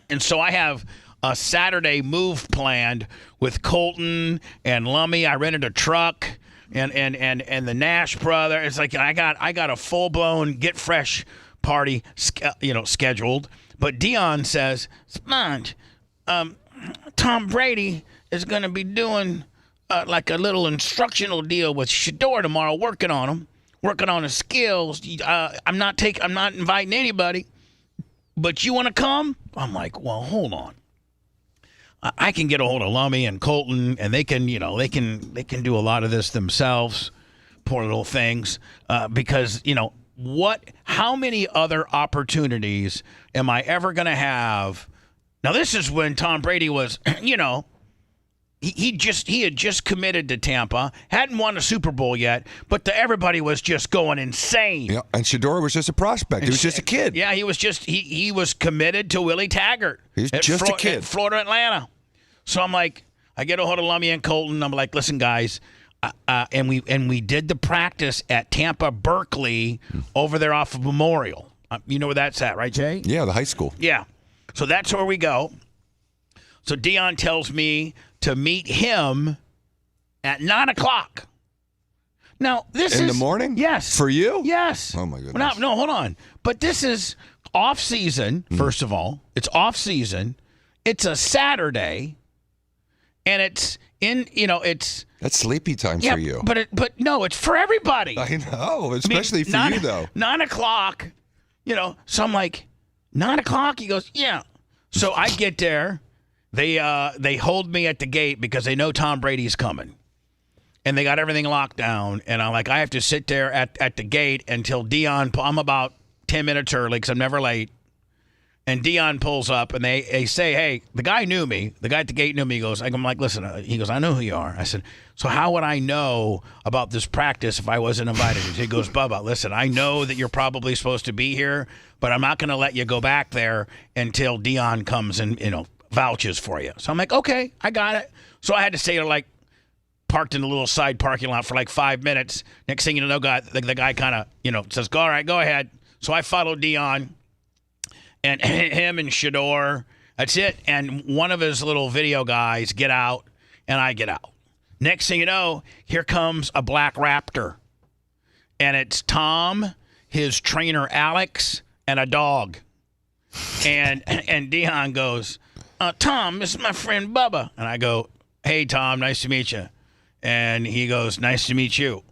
Speaker 3: And so I have a Saturday move planned with Colton and Lummy. I rented a truck and the Nash brother. It's like I got a full-blown Get Fresh party, scheduled. But Dion says, Sponge, Tom Brady is going to be doing like a little instructional deal with Shador tomorrow, working on his skills. I'm not inviting anybody, but you want to come? I'm like, well, hold on. I can get a hold of Lummy and Colton, and they can do a lot of this themselves, poor little things, because how many other opportunities am I ever going to have? Now, this is when Tom Brady was, he had just committed to Tampa, hadn't won a Super Bowl yet, but everybody was just going insane.
Speaker 17: Yeah, and Shador was just a prospect. He was just a kid.
Speaker 3: Yeah, he was he was committed to Willie Taggart.
Speaker 17: He's just a kid.
Speaker 3: At Florida Atlanta. So I'm like, I get a hold of Lummy and Colton. I'm like, listen, guys, and we did the practice at Tampa Berkeley over there off of Memorial. You know where that's at, right, Jay?
Speaker 17: Yeah, the high school.
Speaker 3: Yeah. So that's where we go. So Dion tells me to meet him at 9 o'clock. Now, this is...
Speaker 17: In the morning?
Speaker 3: Yes.
Speaker 17: For you?
Speaker 3: Yes.
Speaker 17: Oh, my goodness.
Speaker 3: No, hold on. But this is off-season, first of all. It's off-season. It's a Saturday. And it's it's...
Speaker 17: That's sleepy time for you.
Speaker 3: But no, it's for everybody.
Speaker 17: I know, especially for you, though.
Speaker 3: 9 o'clock, so I'm like, 9 o'clock? He goes, yeah. So I get there. They hold me at the gate because they know Tom Brady's coming. And they got everything locked down. And I'm like, I have to sit there at the gate until Dion, I'm about 10 minutes early because I'm never late. And Dion pulls up and they say, hey, the guy knew me. The guy at the gate knew me. I'm like, listen, he goes, I know who you are. I said, so how would I know about this practice if I wasn't invited? He goes, Bubba, listen, I know that you're probably supposed to be here, but I'm not going to let you go back there until Dion comes and, vouches for you. So I'm like, okay, I got it. So I had to stay there, parked in a little side parking lot for 5 minutes. Next thing you know, the guy kind of, says, all right, go ahead. So I followed Dion. And him and Shador, that's it. And one of his little video guys get out, and I get out. Next thing you know, here comes a black Raptor. And it's Tom, his trainer Alex, and a dog. And Dion goes, Tom, this is my friend Bubba. And I go, hey, Tom, nice to meet you. And he goes, nice to meet you.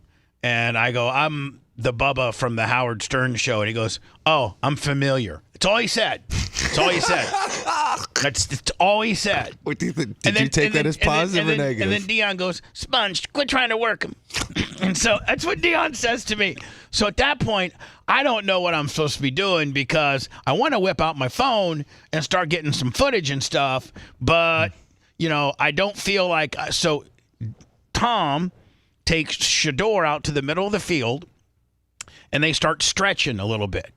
Speaker 3: And I go, I'm the Bubba from the Howard Stern show. And he goes, oh, I'm familiar. That's all he said. That's all he said. That's all he said.
Speaker 17: What do you think? Did you take that as positive or negative?
Speaker 3: And then Dion goes, Sponge, quit trying to work him. And so that's what Dion says to me. So at that point, I don't know what I'm supposed to be doing because I want to whip out my phone and start getting some footage and stuff. But, I don't feel like... So Tom takes Shador out to the middle of the field and they start stretching a little bit.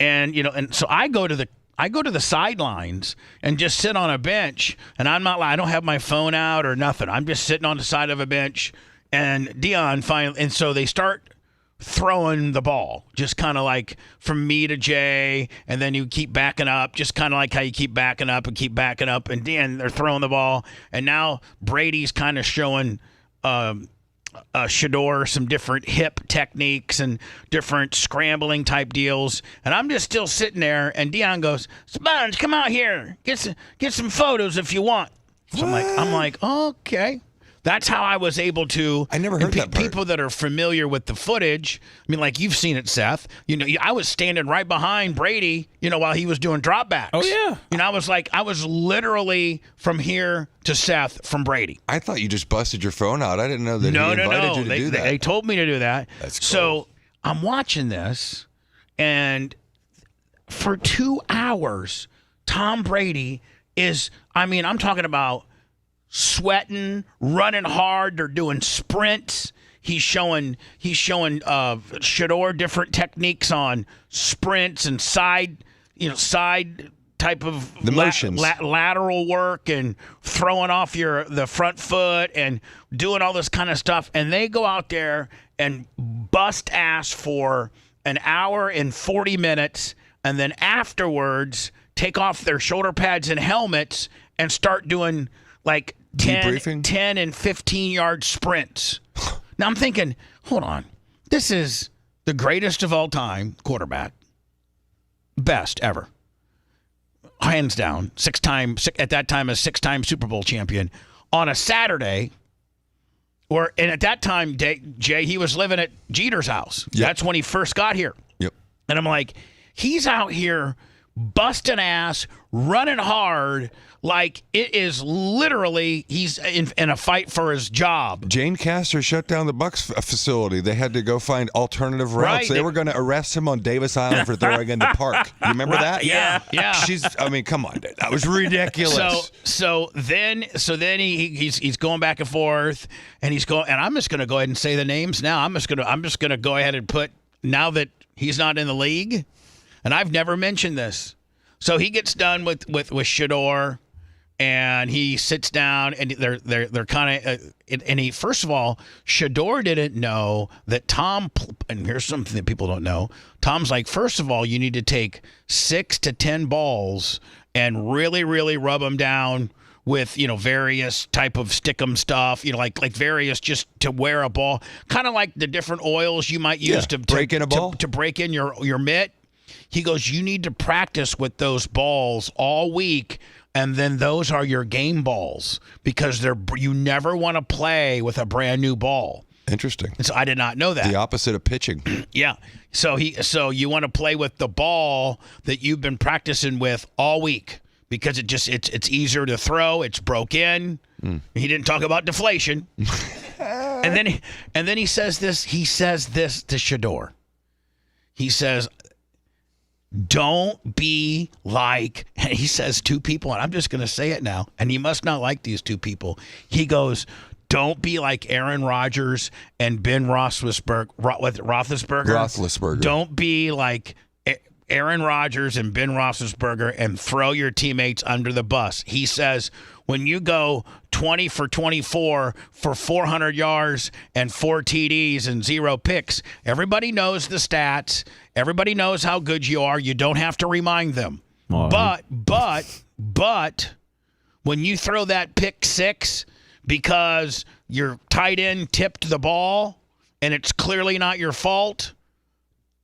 Speaker 3: And and so I go to the sidelines and just sit on a bench, and I don't have my phone out or nothing. I'm just sitting on the side of a bench, and Dion finally, and so they start throwing the ball, just kind of like from me to Jay, and then you keep backing up, just kind of like how you keep backing up, and then they're throwing the ball, and now Brady's kind of showing Shador some different hip techniques and different scrambling type deals, and I'm just still sitting there, and Dion goes, Sponge, come out here, get some photos if you want. So I'm like, okay. That's how I was able to.
Speaker 17: I never heard that part.
Speaker 3: People that are familiar with the footage. I mean, like you've seen it, Seth. I was standing right behind Brady. While he was doing dropbacks.
Speaker 7: Oh yeah.
Speaker 3: I was literally from here to Seth from Brady.
Speaker 17: I thought you just busted your phone out. I didn't know that he invited you to do that.
Speaker 3: They told me to do that.
Speaker 17: That's cool.
Speaker 3: So I'm watching this, and for 2 hours, Tom Brady is, I'm talking about sweating, running hard. They're doing sprints. He's showing Shador different techniques on sprints and side type of
Speaker 17: the motions,
Speaker 3: lateral work, and throwing off the front foot and doing all this kind of stuff. And they go out there and bust ass for an hour and 40 minutes, and then afterwards take off their shoulder pads and helmets and start doing like 10 and 15-yard sprints. Now I'm thinking, hold on, this is the greatest of all time quarterback, best ever. Hands down, at that time a 6-time Super Bowl champion on a Saturday, and at that time, Jay, he was living at Jeter's house. Yep. That's when he first got here.
Speaker 17: Yep.
Speaker 3: And I'm like, he's out here busting ass, running hard, like it is literally he's in a fight for his job.
Speaker 17: Jane Castor shut down the Bucs facility. They had to go find alternative routes. They were going to arrest him on Davis Island for throwing in the park. You remember that?
Speaker 3: Yeah.
Speaker 17: Come on, that was ridiculous.
Speaker 3: So then he's going back and forth, and and I'm just going to go ahead and say the names now. I'm just going to go ahead and put, now that he's not in the league, and I've never mentioned this. So he gets done with Shador, and he sits down, and they're kind of and he, first of all, Shador didn't know that Tom, and here's something that people don't know. Tom's like, first of all, you need to take 6 to 10 balls and really, really rub them down with, various type of stickum stuff, like various, just to wear a ball, kind of like the different oils you might use to
Speaker 17: break in a ball,
Speaker 3: to break in your mitt. He goes, you need to practice with those balls all week, and then those are your game balls, because you never want to play with a brand new ball.
Speaker 17: Interesting.
Speaker 3: And so I did not know that.
Speaker 17: The opposite of pitching.
Speaker 3: Yeah. So you want to play with the ball that you've been practicing with all week, because it's easier to throw. It's broke in. He didn't talk about deflation. and then he says this. He says this to Shador. He says, don't be like, and he says 2 people, and I'm just going to say it now, and he must not like these 2 people. He goes, don't be like Aaron Rodgers and Ben Roethlisberger. Don't be like Aaron Rodgers and Ben Roethlisberger and throw your teammates under the bus. He says, when you go 20 for 24 for 400 yards and 4 TDs and 0 picks, everybody knows the stats. Everybody knows how good you are. You don't have to remind them. But when you throw that pick 6 because your tight end tipped the ball and it's clearly not your fault,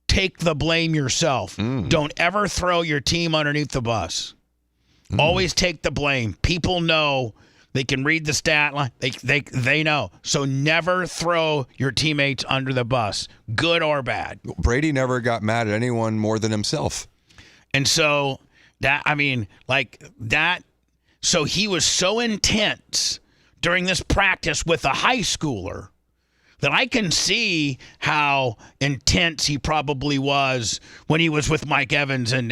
Speaker 3: take the blame yourself. Don't ever throw your team underneath the bus. Always take the blame. People know. They can read the stat line. They know. So never throw your teammates under the bus, good or bad.
Speaker 17: Brady never got mad at anyone more than himself.
Speaker 3: And so so he was so intense during this practice with a high schooler that I can see how intense he probably was when he was with Mike Evans and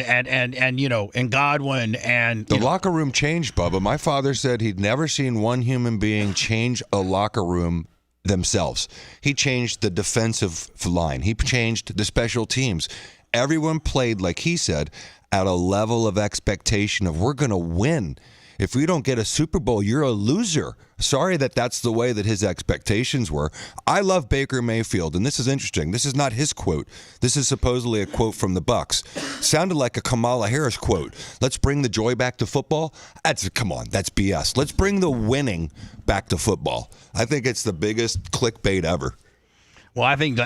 Speaker 3: Godwin and
Speaker 17: the locker room changed, Bubba. My father said he'd never seen one human being change a locker room themselves. He changed the defensive line. He changed the special teams. Everyone played, like he said, at a level of expectation of, we're going to win. If we don't get a Super Bowl, you're a loser. Sorry that's the way that his expectations were. I love Baker Mayfield, and this is interesting. This is not his quote. This is supposedly a quote from the Bucs. Sounded like a Kamala Harris quote. Let's bring the joy back to football. Come on, that's BS. Let's bring the winning back to football. I think it's the biggest clickbait ever.
Speaker 3: Well, I think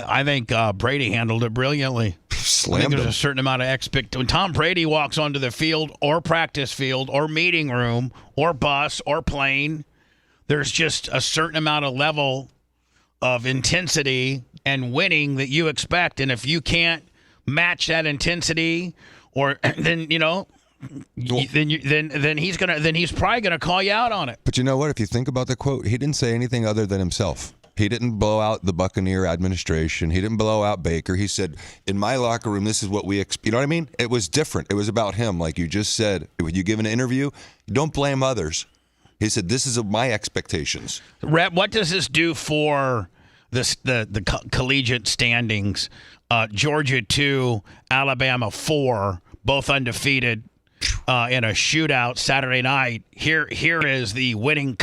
Speaker 3: Brady handled it brilliantly.
Speaker 17: Slammed
Speaker 3: I think there's
Speaker 17: him.
Speaker 3: a certain amount of expectation. When Tom Brady walks onto the field or practice field or meeting room or bus or plane, there's just a certain amount of level of intensity and winning that you expect. And if you can't match that intensity, then he's probably gonna call you out on it.
Speaker 17: But you know what? If you think about the quote, he didn't say anything other than himself. He didn't blow out the Buccaneer administration. He didn't blow out Baker. He said, in my locker room, this is what we expect. You know what I mean? It was different. It was about him. Like you just said, when you give an interview, don't blame others. He said, this is my expectations.
Speaker 3: Rhett, what does this do for the collegiate standings? Georgia 2, Alabama 4, both undefeated in a shootout Saturday night. Here is the winning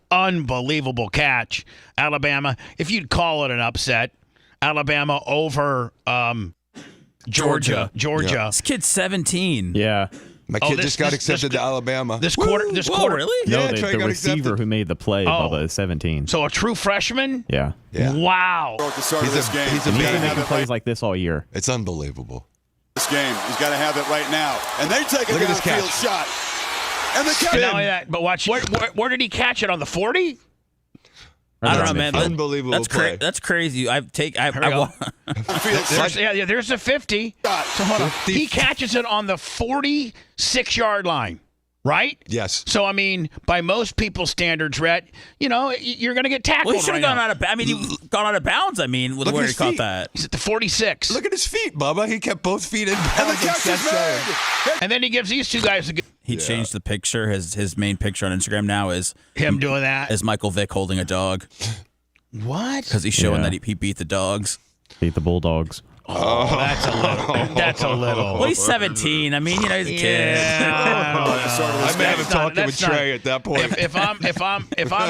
Speaker 3: unbelievable catch. Alabama, if you'd call it an upset, Alabama over Georgia.
Speaker 7: Yeah. This kid's 17.
Speaker 9: Yeah.
Speaker 17: My kid just got accepted to Alabama.
Speaker 3: This quarter,
Speaker 7: really?
Speaker 9: No,
Speaker 17: Yeah, Trey
Speaker 9: the
Speaker 17: got
Speaker 9: receiver
Speaker 17: accepted.
Speaker 9: who made the play, Bubba, is 17.
Speaker 3: So a true freshman?
Speaker 9: Yeah.
Speaker 3: Wow.
Speaker 17: He's
Speaker 9: He's been making plays like this all year.
Speaker 17: It's unbelievable.
Speaker 8: This game, he's got to have it right now. And they take a
Speaker 17: Look at this
Speaker 8: downfield shot. And the catch.
Speaker 3: Not only that, but watch, where did he catch it, on the 40?
Speaker 7: I don't know, man.
Speaker 17: Unbelievable play.
Speaker 7: That's crazy.
Speaker 3: There's the 50. So hold on. He catches it on the 46-yard line, right?
Speaker 17: Yes.
Speaker 3: So, I mean, by most people's standards, Rhett, you're going to get tackled.
Speaker 7: Well, he should have gone out of. I mean, he gone out of bounds. I mean, with where he caught that.
Speaker 3: He's at the 46.
Speaker 17: Look at his feet, Bubba. He kept both feet in bounds.
Speaker 3: And then he gives these two guys a good.
Speaker 7: He changed the picture. His main picture on Instagram now is
Speaker 3: him doing that.
Speaker 7: Is Michael Vick holding a dog.
Speaker 3: What?
Speaker 7: Because he's showing that he beat the dogs.
Speaker 9: Beat the Bulldogs.
Speaker 3: Oh, that's a little. That's a little.
Speaker 7: Well, he's 17. I mean, he's a kid.
Speaker 17: I may have talking with Trey at that point.
Speaker 3: If I'm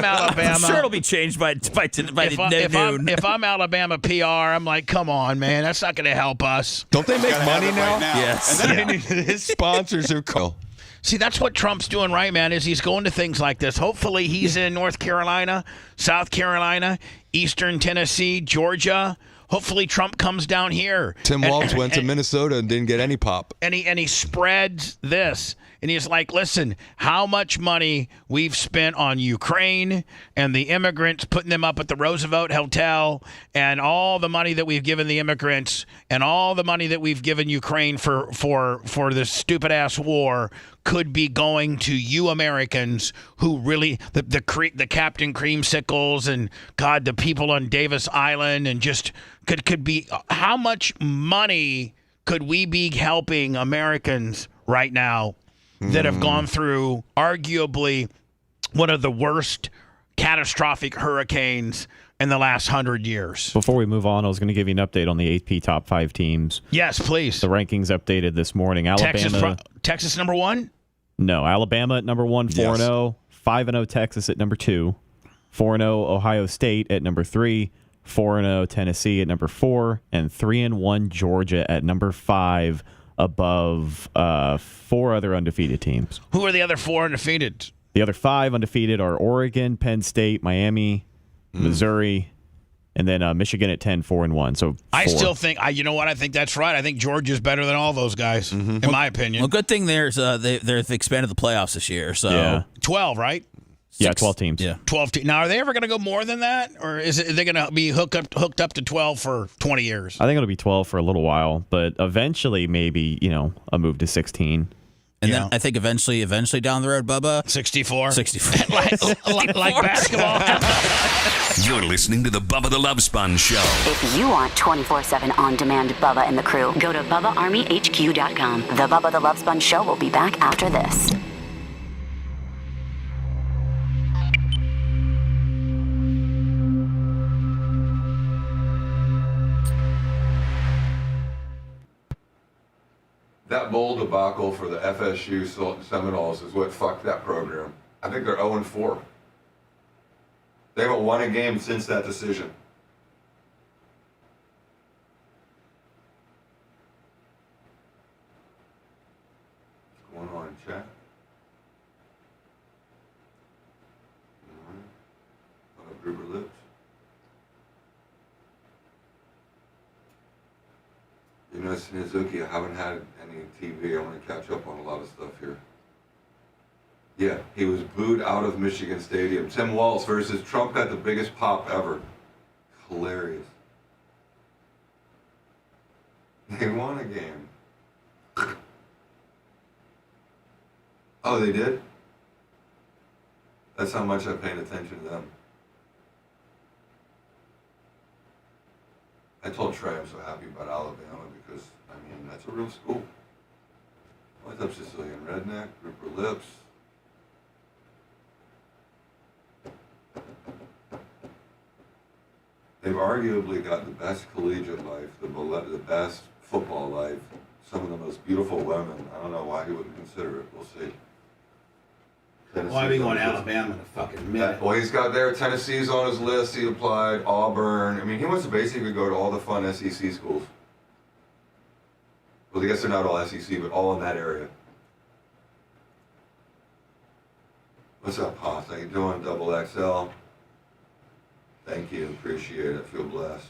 Speaker 3: Alabama,
Speaker 7: I'm sure it'll be changed by noon.
Speaker 3: If I'm Alabama PR, I'm like, come on, man, that's not going to help us.
Speaker 17: Don't they make money now?
Speaker 7: Yes.
Speaker 17: And then his sponsors are cool.
Speaker 3: See, that's what Trump's doing right, man, is he's going to things like this. Hopefully he's in North Carolina, South Carolina, Eastern Tennessee, Georgia. Hopefully Trump comes down here.
Speaker 17: Tim Walz went to Minnesota and didn't get any pop.
Speaker 3: And he spreads this. And he's like, listen, how much money we've spent on Ukraine and the immigrants, putting them up at the Roosevelt Hotel, and all the money that we've given the immigrants and all the money that we've given Ukraine for this stupid-ass war could be going to you Americans who really, the Captain Creamsicles and, God, the people on Davis Island, and just could be, how much money could we be helping Americans right now that have gone through arguably one of the worst catastrophic hurricanes in the last 100 years.
Speaker 9: Before we move on, I was going to give you an update on the AP top 5 teams.
Speaker 3: Yes, please.
Speaker 9: The rankings updated this morning. Alabama.
Speaker 3: Texas number 1?
Speaker 9: No, Alabama at number 1, 4-0. 5-0 Texas at number 2. 4-0 Ohio State at number 3. 4-0 Tennessee at number 4. And 3-1 Georgia at number 5. Above 4 other undefeated teams.
Speaker 3: Who are the other 4 undefeated?
Speaker 9: The other 5 undefeated are Oregon, Penn State, Miami, Missouri, and then Michigan at 10, 4-1. So 4.
Speaker 3: I still think, you know what? I think that's right. I think Georgia's better than all those guys, in my opinion.
Speaker 7: Well, good thing they've expanded the playoffs this year. So
Speaker 9: yeah.
Speaker 3: 12, right?
Speaker 9: Yeah, 12 teams.
Speaker 7: Yeah,
Speaker 3: 12 teams. Now, are they ever going to go more than that, or are they going to be hooked up to 12 for 20 years?
Speaker 9: I think it'll be 12 for a little while, but eventually, maybe a move to 16.
Speaker 7: And then I think eventually down the road, Bubba,
Speaker 3: 64,
Speaker 7: 64,
Speaker 3: like basketball.
Speaker 22: You're listening to the Bubba the Love Sponge Show.
Speaker 11: If you want 24/7 on-demand Bubba and the crew, go to BubbaArmyHQ.com. The Bubba the Love Sponge Show will be back after this.
Speaker 15: That bowl debacle for the FSU Seminoles is what fucked that program. I think they're 0-4. They haven't won a game since that decision. What's going on in chat? Gruber Lips. You know, Snizuki, I haven't had any TV. I want to catch up on a lot of stuff here. Yeah, he was booed out of Michigan Stadium. Tim Walz versus Trump got the biggest pop ever. Hilarious. They won a game. Oh, they did? That's how much I'm paying attention to them. I told Trey I'm so happy about Alabama because, I mean, that's a real school. What's up, Sicilian Redneck, Ripper Lips? They've arguably got the best collegiate life, the best football life, some of the most beautiful women. I don't know why he wouldn't consider it. We'll see.
Speaker 5: Well, I'll be going to Alabama in a fucking minute.
Speaker 15: Well, he's got there. Tennessee's on his list. He applied. Auburn. I mean, he wants to basically go to all the fun SEC schools. Well, I guess they're not all SEC, but all in that area. What's up, Pops? How you doing? Double XL. Thank you. Appreciate it. Feel blessed.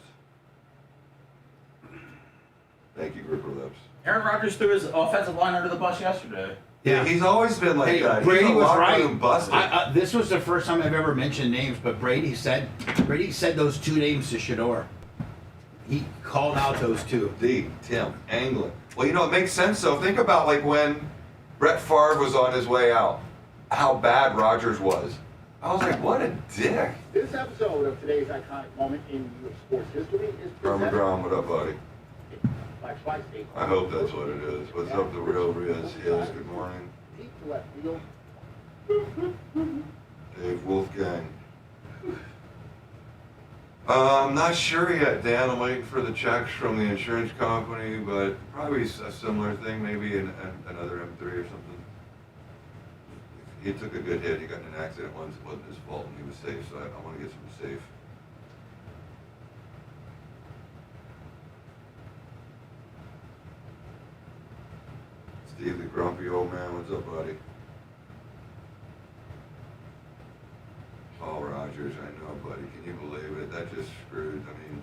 Speaker 15: Thank you, Gripper Lips.
Speaker 2: Aaron Rodgers threw his offensive line under the bus yesterday.
Speaker 15: Yeah, he's always been like that.
Speaker 5: Brady
Speaker 15: He's a
Speaker 5: was
Speaker 15: locker
Speaker 5: right.
Speaker 15: room buster.
Speaker 5: This was the first time I've ever mentioned names, but Brady said those two names to Shador. He called out those two.
Speaker 15: Tim Anglin. Well, you know, it makes sense, though. Think about, like, when Brett Favre was on his way out, how bad Rodgers was. I was like, what a dick.
Speaker 10: This episode of today's iconic moment in U.S. sports history is presented
Speaker 15: What up, buddy?
Speaker 10: by Tri-State.
Speaker 15: I hope that's what it is. What's up, the real Riz? Yes, good morning.
Speaker 10: Deep left field.
Speaker 15: Dave Wolfgang. I'm not sure yet, Dan. I'm waiting for the checks from the insurance company, but probably a similar thing, maybe another M3 or something. He took a good hit. He got in an accident once. It wasn't his fault, and he was safe, so I want to get some safe. Steve, the grumpy old man. What's up, buddy? Paul Rogers, I know, buddy. Can you believe it? That just screwed. I mean,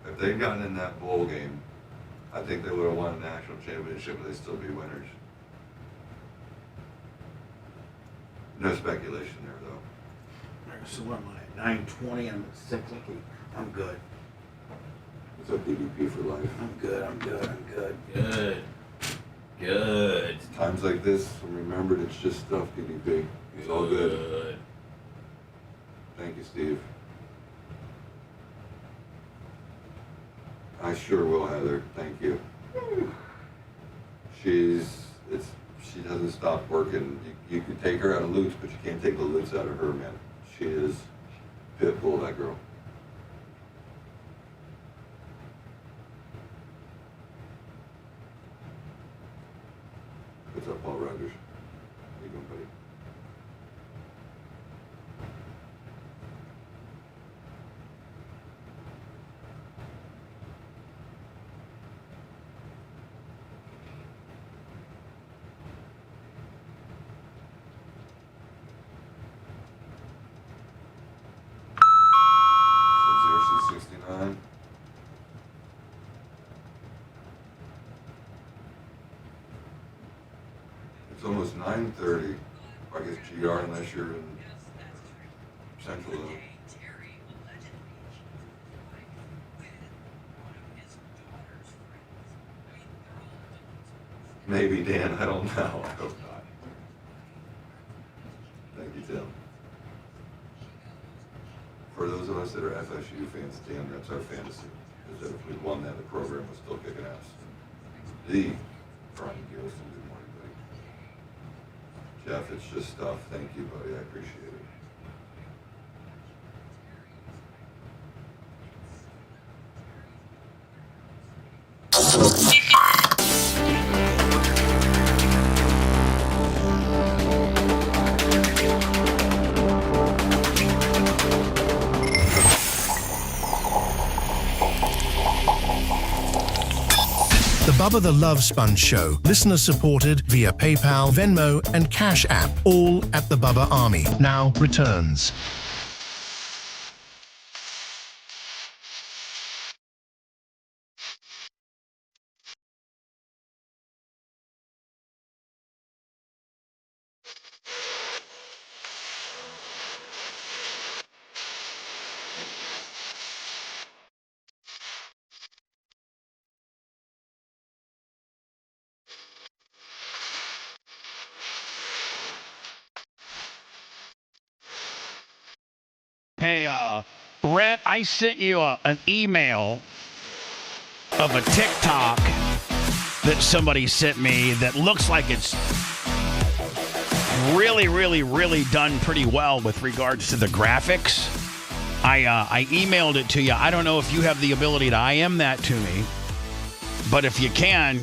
Speaker 15: if they'd gotten in that bowl game, I think they would have won a national championship, but they'd still be winners. No speculation there, though.
Speaker 5: So what am I, 920 and 6? Okay, I'm good.
Speaker 15: What's up, DDP for life?
Speaker 5: I'm good.
Speaker 2: Good.
Speaker 15: Times like this, remembered it's just stuff, DDP. It's all good. Thank you, Steve. I sure will, Heather. Thank you. She doesn't stop working. You can take her out of Lutz, but you can't take the Lutz out of her, man. She is pit bull, that girl. What's up, Paul Rogers? How you doing, buddy? C69. It's almost 9:30. I guess GR unless you're in Central though. Maybe, Dan. I don't know. I hope not. Thank you, Tim. For those of us that are FSU fans, Dan, that's our fantasy. Because if we'd won that, the program was still kicking ass. The Brian Gilson, good morning, buddy. Jeff, it's just stuff. Thank you, buddy. I appreciate it.
Speaker 14: The Bubba the Love Sponge Show, listener supported via PayPal, Venmo, and Cash App, all at the Bubba Army. Now returns.
Speaker 3: Hey, Rhett, I sent you an email of a TikTok that somebody sent me that looks like it's really, really, really done pretty well with regards to the graphics. I emailed it to you. I don't know if you have the ability to IM that to me, but if you can,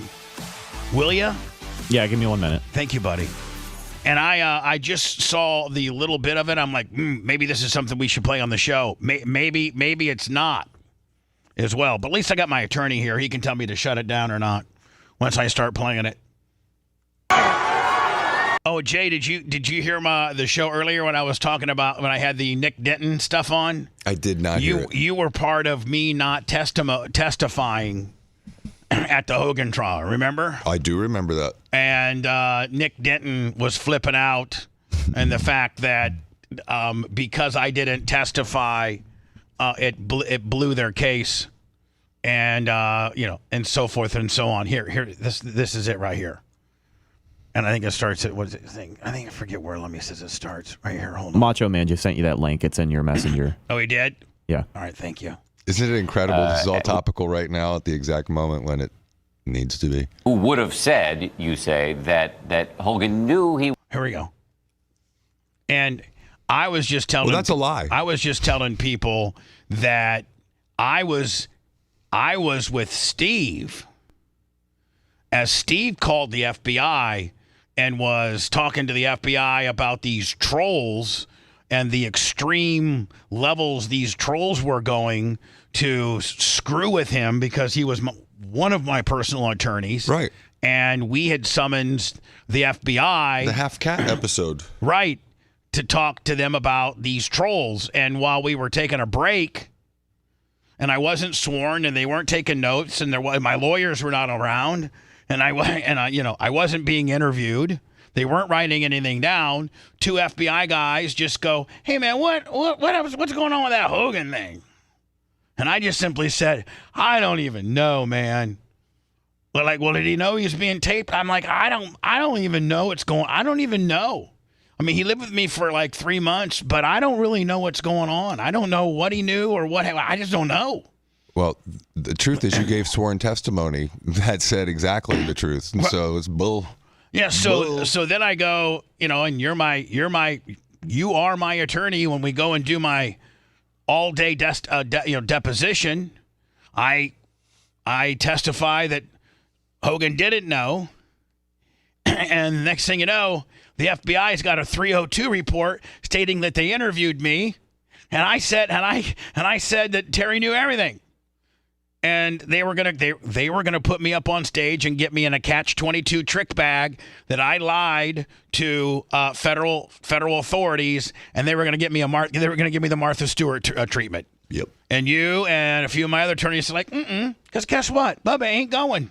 Speaker 3: will you?
Speaker 9: Yeah, give me 1 minute.
Speaker 3: Thank you, buddy. And I just saw the little bit of it. I'm like, maybe this is something we should play on the show. Maybe it's not as well. But at least I got my attorney here. He can tell me to shut it down or not once I start playing it. Oh, Jay, did you hear the show earlier when I was talking about when I had the Nick Denton stuff on?
Speaker 17: I did not hear it.
Speaker 3: You were part of me not testifying at the Hogan trial, remember?
Speaker 17: I do remember that.
Speaker 3: And Nick Denton was flipping out, and the fact that because I didn't testify, it blew their case, and and so forth and so on. Here, this is it right here. And I think it starts at what's it thing? I think I forget where. Let me see. It starts right here. Hold on.
Speaker 9: Macho Man just sent you that link. It's in your messenger.
Speaker 3: Oh, he did?
Speaker 9: Yeah.
Speaker 3: All right. Thank you.
Speaker 17: Isn't it incredible? This is all topical right now at the exact moment when it needs to be.
Speaker 12: Who would have said, you say, that Hogan knew he...
Speaker 3: Here we go. And I was just telling...
Speaker 17: Well, that's a lie.
Speaker 3: I was just telling people that I was with Steve as Steve called the FBI and was talking to the FBI about these trolls and the extreme levels these trolls were going to screw with him because he was one of my personal attorneys.
Speaker 17: Right.
Speaker 3: And we had summoned the FBI.
Speaker 17: The Half Cat episode.
Speaker 3: Right. To talk to them about these trolls. And while we were taking a break, and I wasn't sworn, and they weren't taking notes, and my lawyers were not around, and I wasn't being interviewed. They weren't writing anything down. Two FBI guys just go, "Hey man, what's going on with that Hogan thing?" And I just simply said, "I don't even know, man." They're like, "Well, did he know he was being taped?" I'm like, I don't even know what's going. I don't even know. I mean, he lived with me for like 3 months, but I don't really know what's going on. I don't know what he knew or what. I just don't know.
Speaker 17: Well, the truth is, you gave sworn testimony that said exactly the truth, and so it's bull.
Speaker 3: Yeah. So then I go, and you are my attorney when we go and do my all-day deposition. I testify that Hogan didn't know, and next thing you know, the FBI's got a 302 report stating that they interviewed me, and I said that Terry knew everything. And they were gonna put me up on stage and get me in a catch-22 trick bag that I lied to federal authorities, and they were gonna give me the Martha Stewart treatment.
Speaker 17: Yep.
Speaker 3: And you and a few of my other attorneys are like, because guess what? Bubba ain't going.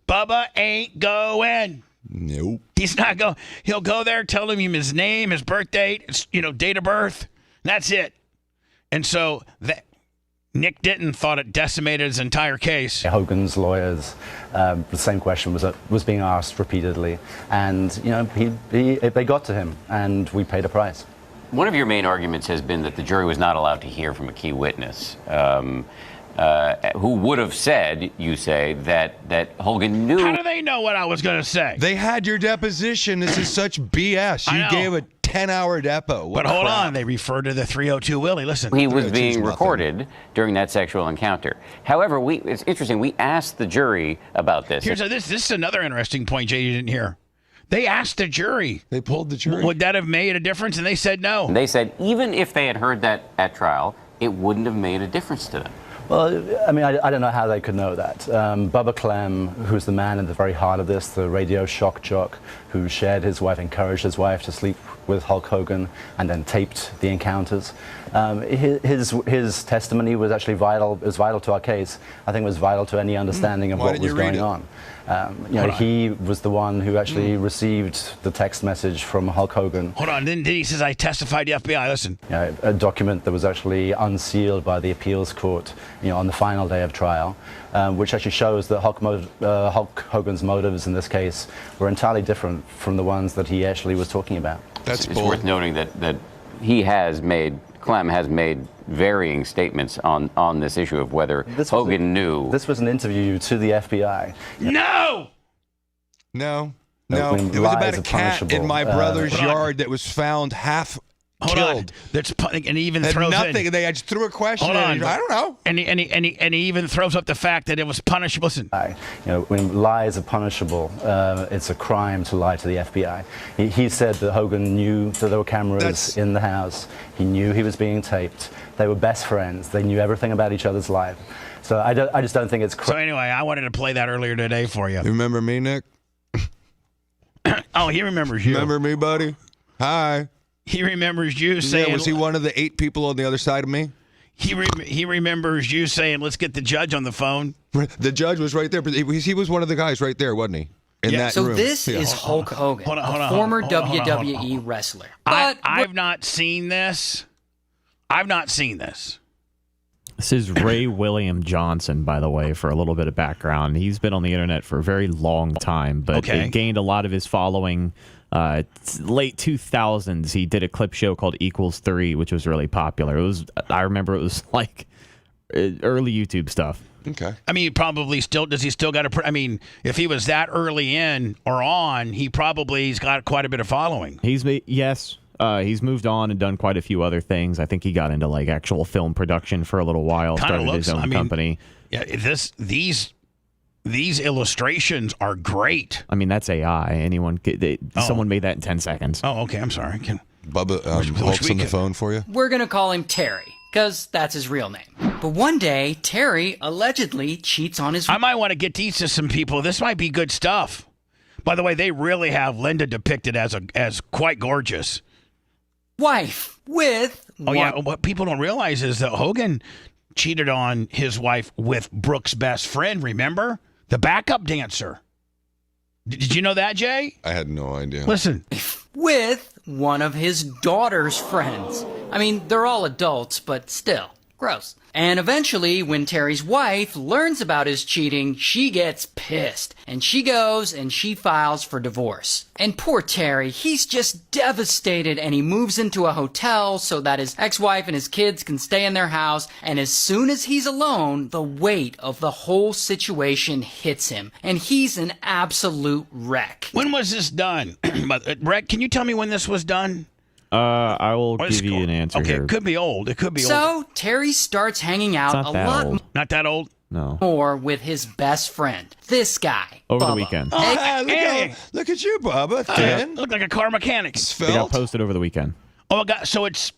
Speaker 3: Bubba ain't going.
Speaker 17: Nope.
Speaker 3: He's not going. He'll go there, tell him his name, his birth date, date of birth. That's it. And so that. Nick Denton thought it decimated his entire case.
Speaker 21: Hogan's lawyers, the same question was being asked repeatedly, and they got to him, and we paid a price.
Speaker 12: One of your main arguments has been that the jury was not allowed to hear from a key witness, who would have said, you say, that Hogan knew.
Speaker 3: How do they know what I was going to say?
Speaker 17: They had your deposition. This is such BS. You gave a 10-hour depo.
Speaker 3: But hold on, they refer to the 302 Willie. Listen,
Speaker 12: he was being recorded during that sexual encounter. However, it's interesting. We asked the jury about this.
Speaker 3: This is another interesting point, Jay, you didn't hear. They asked the jury.
Speaker 17: They pulled the jury.
Speaker 3: Would that have made a difference? And they said no.
Speaker 12: They said even if they had heard that at trial, it wouldn't have made a difference to them.
Speaker 21: Well, I mean, I don't know how they could know that. Bubba Clem, who's the man at the very heart of this, the radio shock jock, who encouraged his wife to sleep with Hulk Hogan and then taped the encounters. His testimony was actually vital. It was vital to our case. I think it was vital to any understanding of what was going on. He was the one who actually received the text message from Hulk Hogan.
Speaker 3: Hold on, then he says, I testified to the FBI. Listen.
Speaker 21: A document that was actually unsealed by the appeals court, on the final day of trial, which actually shows that Hulk Hogan's motives in this case were entirely different from the ones that he actually was talking about.
Speaker 12: It's worth noting that he has made Clem has made varying statements on this issue of whether Hogan knew.
Speaker 21: This was an interview to the FBI.
Speaker 3: No!
Speaker 17: No.
Speaker 21: When
Speaker 17: It was
Speaker 21: lies
Speaker 17: about
Speaker 21: are
Speaker 17: a cat in
Speaker 21: punishable.
Speaker 17: my brother's
Speaker 3: Hold on.
Speaker 17: yard that was found half
Speaker 3: Hold
Speaker 17: killed.
Speaker 3: on. That's and he even
Speaker 17: Had
Speaker 3: throws
Speaker 17: nothing.
Speaker 3: in.
Speaker 17: They just threw a question.
Speaker 3: Hold
Speaker 17: in
Speaker 3: on.
Speaker 17: and I don't know.
Speaker 3: And he even throws up the fact that it was punishable. Listen.
Speaker 21: When lies are punishable, it's a crime to lie to the FBI. He said that Hogan knew that there were cameras in the house. He knew he was being taped. They were best friends. They knew everything about each other's life. So I just don't think it's.
Speaker 3: So anyway, I wanted to play that earlier today for you.
Speaker 17: You remember me, Nick?
Speaker 3: Oh, he remembers you.
Speaker 17: Remember me, buddy? Hi.
Speaker 3: He remembers you saying.
Speaker 17: Yeah, was he one of the 8 people on the other side of me?
Speaker 3: He remembers you saying, "Let's get the judge on the phone."
Speaker 17: The judge was right there, but he was one of the guys right there, wasn't he? In that
Speaker 13: so
Speaker 17: room.
Speaker 13: this is Hulk Hogan,
Speaker 3: Hold on,
Speaker 13: a former WWE wrestler. But
Speaker 3: I've not seen this.
Speaker 9: This is Ray William Johnson, by the way, for a little bit of background. He's been on the internet for a very long time, but it gained a lot of his following. Late 2000s, he did a clip show called Equals 3, which was really popular. I remember it was like early YouTube stuff.
Speaker 17: Okay.
Speaker 3: I mean, probably still, does he still got to, I mean, if he was that early in or on, he's got quite a bit of following.
Speaker 9: He's moved on and done quite a few other things. I think he got into like actual film production for a little while, started his own company.
Speaker 3: Yeah, these illustrations are great.
Speaker 9: I mean, that's AI. Someone made that in 10 seconds.
Speaker 3: Oh, okay. I'm sorry.
Speaker 17: Bubba, Hulk's on the phone for you?
Speaker 13: we're going to call him Terry, because that's his real name. But one day, Terry allegedly cheats on his...
Speaker 3: I might want to get these to some people. This might be good stuff. By the way, they really have Linda depicted as quite gorgeous.
Speaker 13: Wife with...
Speaker 3: Yeah, what people don't realize is that Hogan cheated on his wife with Brooke's best friend, remember? The backup dancer. Did you know that, Jay?
Speaker 17: I had no idea.
Speaker 3: Listen.
Speaker 13: With one of his daughter's friends. I mean, they're all adults, but still. Gross. And eventually, when Terry's wife learns about his cheating, she gets pissed. And she goes and she files for divorce. And poor Terry, he's just devastated, and he moves into a hotel so that his ex-wife and his kids can stay in their house. And as soon as he's alone, the weight of the whole situation hits him. And he's an absolute wreck.
Speaker 3: When was this done? Wreck, can you tell me when this was done?
Speaker 9: I will give you an answer here.
Speaker 3: It could be old.
Speaker 13: So Terry starts hanging out a lot
Speaker 3: Not that old?
Speaker 9: No.
Speaker 13: more with his best friend. This guy.
Speaker 9: Over the
Speaker 13: Bubba.
Speaker 9: weekend.
Speaker 17: Look at you, Bubba. Thin.
Speaker 3: Look like a car mechanic.
Speaker 9: It got posted over the weekend.
Speaker 3: Oh, God. So it's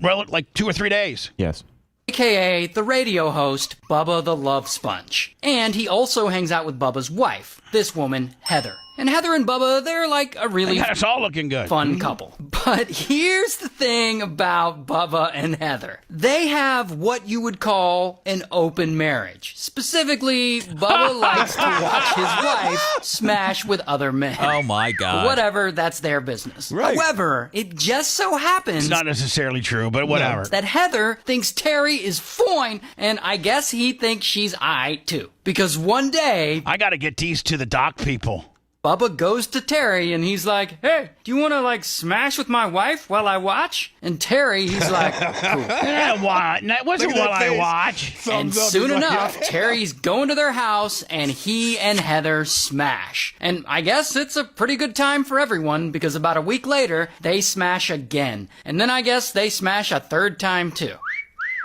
Speaker 3: like 2 or 3 days.
Speaker 9: Yes.
Speaker 13: AKA the radio host, Bubba the Love Sponge. And he also hangs out with Bubba's wife, this woman, Heather. And Heather and Bubba, they're like a really
Speaker 3: It's all looking good.
Speaker 13: fun couple. But here's the thing about Bubba and Heather. They have what you would call an open marriage. Specifically, Bubba likes to watch his wife smash with other men.
Speaker 7: Oh, my God.
Speaker 13: Whatever, that's their business.
Speaker 3: Right.
Speaker 13: However, it just so happens...
Speaker 3: It's not necessarily true, but whatever.
Speaker 13: that Heather thinks Terry is fine, and I guess he thinks she's aight too. Because one day...
Speaker 3: I got to get these to the doc people.
Speaker 13: Bubba goes to Terry and he's like, hey, do you want to smash with my wife while I watch? And Terry, he's like, cool.
Speaker 3: That wasn't while I watch.
Speaker 13: And soon enough, Terry's going to their house and he and Heather smash. And I guess it's a pretty good time for everyone because about a week later, they smash again. And then I guess they smash a third time too.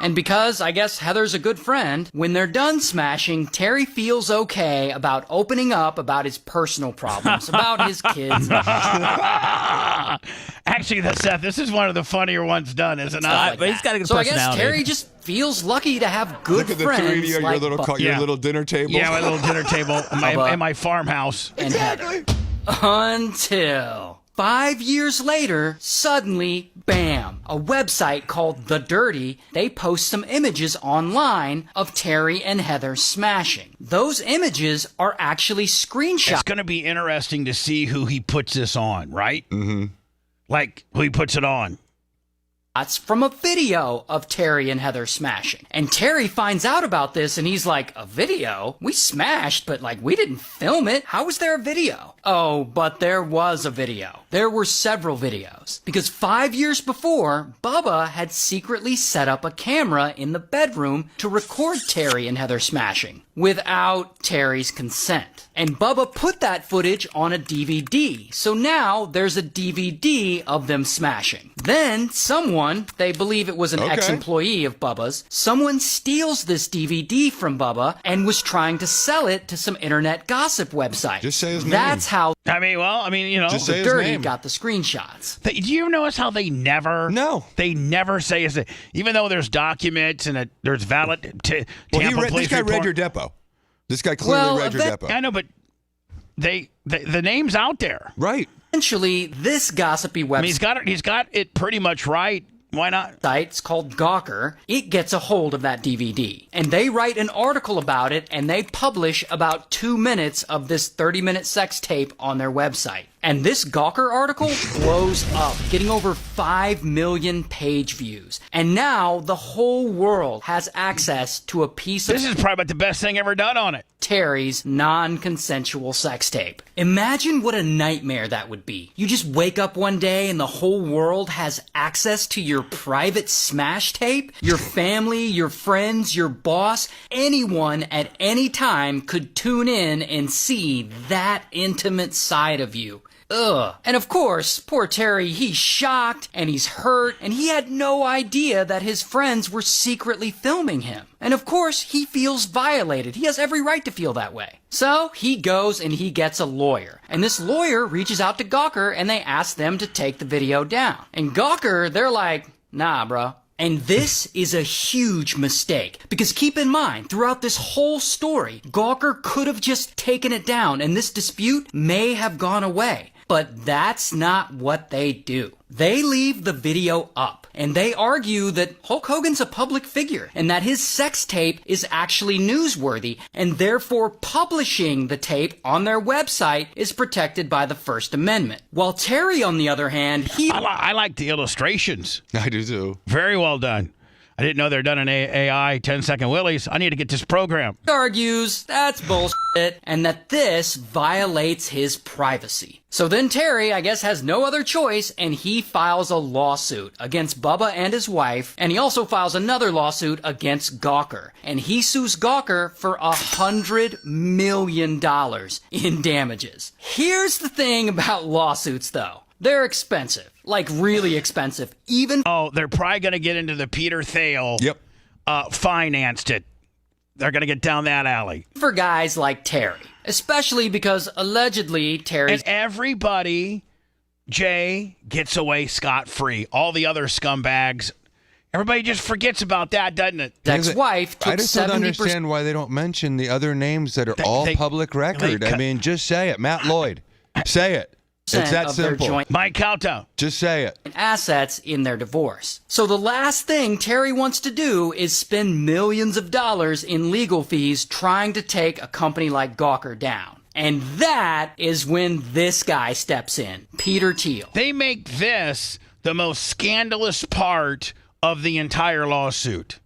Speaker 13: And because I guess Heather's a good friend, when they're done smashing, Terry feels okay about opening up about his personal problems, about his kids.
Speaker 3: Actually, Seth, this is one of the funnier ones done, isn't it?
Speaker 7: But he's got a good
Speaker 13: So I
Speaker 7: personality.
Speaker 13: guess Terry just feels lucky to have good
Speaker 17: Look at the
Speaker 13: friends
Speaker 17: 3D on
Speaker 13: like
Speaker 17: your
Speaker 13: Bubba.
Speaker 17: little dinner table.
Speaker 3: Yeah, my little dinner table and my farmhouse.
Speaker 13: And Heather. Until 5 years later, suddenly, bam, a website called The Dirty, they post some images online of Terry and Heather smashing. Those images are actually screenshots.
Speaker 3: It's going to be interesting to see who he puts this on, right? Mm-hmm. Like, who he puts it on.
Speaker 13: That's from a video of Terry and Heather smashing. And Terry finds out about this and he's like, a video? We smashed, but we didn't film it. How was there a video? Oh, but there was a video. there were several videos. Because 5 years before, Bubba had secretly set up a camera in the bedroom to record Terry and Heather smashing without Terry's consent. And Bubba put that footage on a DVD. So now there's a DVD of them smashing. Then someone, they believe it was an ex-employee of Bubba's, someone steals this DVD from Bubba and was trying to sell it to some internet gossip website.
Speaker 1: Just say his name.
Speaker 13: That's how
Speaker 1: Just say his
Speaker 13: Dirty
Speaker 1: name.
Speaker 13: got the screenshots.
Speaker 3: Do you notice how they never?
Speaker 1: No.
Speaker 3: They never say his name. Even though there's documents and there's valid Tampa
Speaker 1: This guy read your depo. This guy clearly read your depo.
Speaker 3: I know, but the name's out there.
Speaker 1: Right.
Speaker 13: Eventually, this gossipy website...
Speaker 3: I mean, he's got it pretty much right. Why not?
Speaker 13: It's called Gawker. It gets a hold of that DVD. And they write an article about it, and they publish about 2 minutes of this 30-minute sex tape on their website. And this Gawker article blows up, getting over 5 million page views. And now the whole world has access to a piece of...
Speaker 3: This is probably about the best thing ever done on it.
Speaker 13: Terry's non-consensual sex tape. Imagine what a nightmare that would be. You just wake up one day and the whole world has access to your private smash tape. Your family, your friends, your boss, anyone at any time could tune in and see that intimate side of you. Ugh. And of course, poor Terry, he's shocked and he's hurt and he had no idea that his friends were secretly filming him. And of course, he feels violated. He has every right to feel that way. So he goes and he gets a lawyer. And this lawyer reaches out to Gawker and they ask them to take the video down. And Gawker, they're like, nah, bro. And this is a huge mistake, because keep in mind, throughout this whole story, Gawker could have just taken it down and this dispute may have gone away. But that's not what they do. They leave the video up, and they argue that Hulk Hogan's a public figure, and that his sex tape is actually newsworthy, and therefore publishing the tape on their website is protected by the First Amendment. While Terry, on the other hand,
Speaker 3: I like the illustrations.
Speaker 1: I do too.
Speaker 3: Very well done. I didn't know they're done in AI 10-second willies. I need to get this program.
Speaker 13: Argues that's bullshit and that this violates his privacy. So then Terry, I guess, has no other choice and he files a lawsuit against Bubba and his wife, and he also files another lawsuit against Gawker. And he sues Gawker for $100 million in damages. Here's the thing about lawsuits, though. They're expensive. Like, really expensive.
Speaker 3: They're probably going to get into the Peter Thiel.
Speaker 1: Yep.
Speaker 3: Financed it. They're going to get down that alley.
Speaker 13: For guys like Terry. Especially because, allegedly, Terry's...
Speaker 3: And everybody, Jay, gets away scot-free. All the other scumbags. Everybody just forgets about that, doesn't it?
Speaker 13: Ex-wife took 70%...
Speaker 1: I just don't understand why they don't mention the other names that are all public record. I mean, just say it. Matt Lloyd. Say it. It's that simple.
Speaker 3: Mike Calto.
Speaker 1: Just say it.
Speaker 13: Assets in their divorce. So the last thing Terry wants to do is spend millions of dollars in legal fees trying to take a company like Gawker down. And that is when this guy steps in, Peter Thiel.
Speaker 3: They make this the most scandalous part of the entire lawsuit.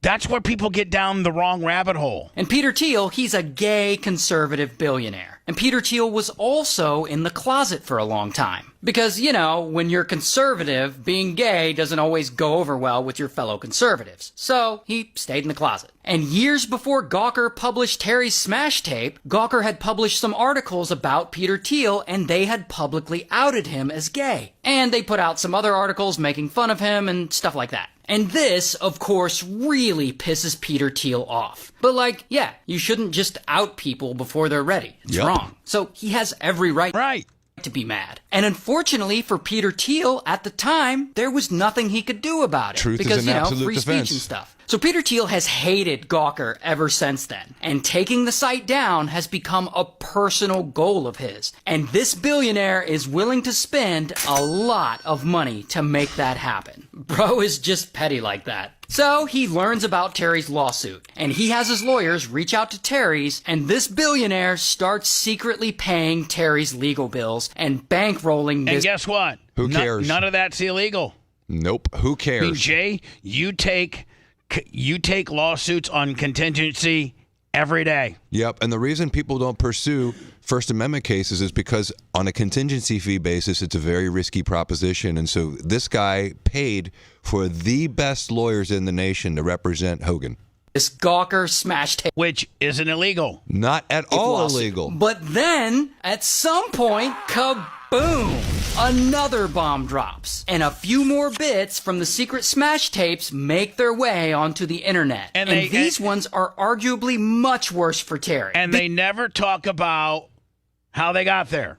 Speaker 3: That's where people get down the wrong rabbit hole.
Speaker 13: And Peter Thiel, he's a gay conservative billionaire. And Peter Thiel was also in the closet for a long time. Because, you know, when you're conservative, being gay doesn't always go over well with your fellow conservatives. So he stayed in the closet. And years before Gawker published Terry's smash tape, Gawker had published some articles about Peter Thiel, and they had publicly outed him as gay. And they put out some other articles making fun of him and stuff like that. And this, of course, really pisses Peter Thiel off. But yeah, you shouldn't just out people before they're ready. It's wrong. So he has every right to be mad. And unfortunately for Peter Thiel, at the time, there was nothing he could do about it.
Speaker 1: Truth
Speaker 13: because,
Speaker 1: is an absolute
Speaker 13: free
Speaker 1: defense.
Speaker 13: speech and stuff. So Peter Thiel has hated Gawker ever since then, and taking the site down has become a personal goal of his. And this billionaire is willing to spend a lot of money to make that happen. Bro is just petty like that. So he learns about Terry's lawsuit, and he has his lawyers reach out to Terry's, and this billionaire starts secretly paying Terry's legal bills and bankrolling this.
Speaker 3: And guess what?
Speaker 1: Who cares?
Speaker 3: None of that's illegal.
Speaker 1: Nope. Who cares?
Speaker 3: I mean, Jay, you take lawsuits on contingency every day.
Speaker 1: Yep, and the reason people don't pursue First Amendment cases is because on a contingency fee basis, it's a very risky proposition. And so this guy paid for the best lawyers in the nation to represent Hogan.
Speaker 13: This Gawker smash tape.
Speaker 3: Which isn't illegal.
Speaker 1: Not at all illegal.
Speaker 13: But then, at some point, kaboom! Another bomb drops. And a few more bits from the secret smash tapes make their way onto the internet. And these ones are arguably much worse for Terry.
Speaker 3: And they never talk about how they got there.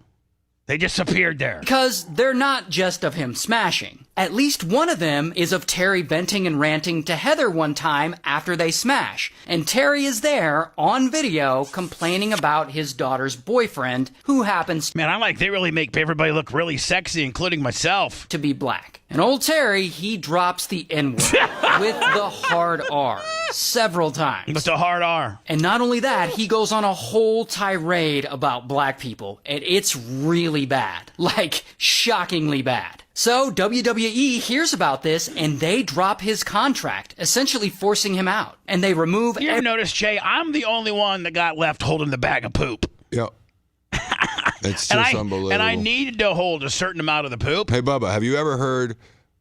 Speaker 3: They just appeared there.
Speaker 13: Because they're not just of him smashing. At least one of them is of Terry venting and ranting to Heather one time after they smash. And Terry is there on video complaining about his daughter's boyfriend, who happens
Speaker 3: they really make everybody look really sexy, including myself.
Speaker 13: To be black. And old Terry, he drops the N-word with the hard R several times.
Speaker 3: With the hard R.
Speaker 13: And not only that, he goes on a whole tirade about black people. And it's really bad. Like, shockingly bad. So WWE hears about this and they drop his contract, essentially forcing him out. And they remove...
Speaker 3: You ever notice, Jay, I'm the only one that got left holding the bag of poop.
Speaker 1: Yep. It's just unbelievable.
Speaker 3: And I needed to hold a certain amount of the poop.
Speaker 1: Hey, Bubba, have you ever heard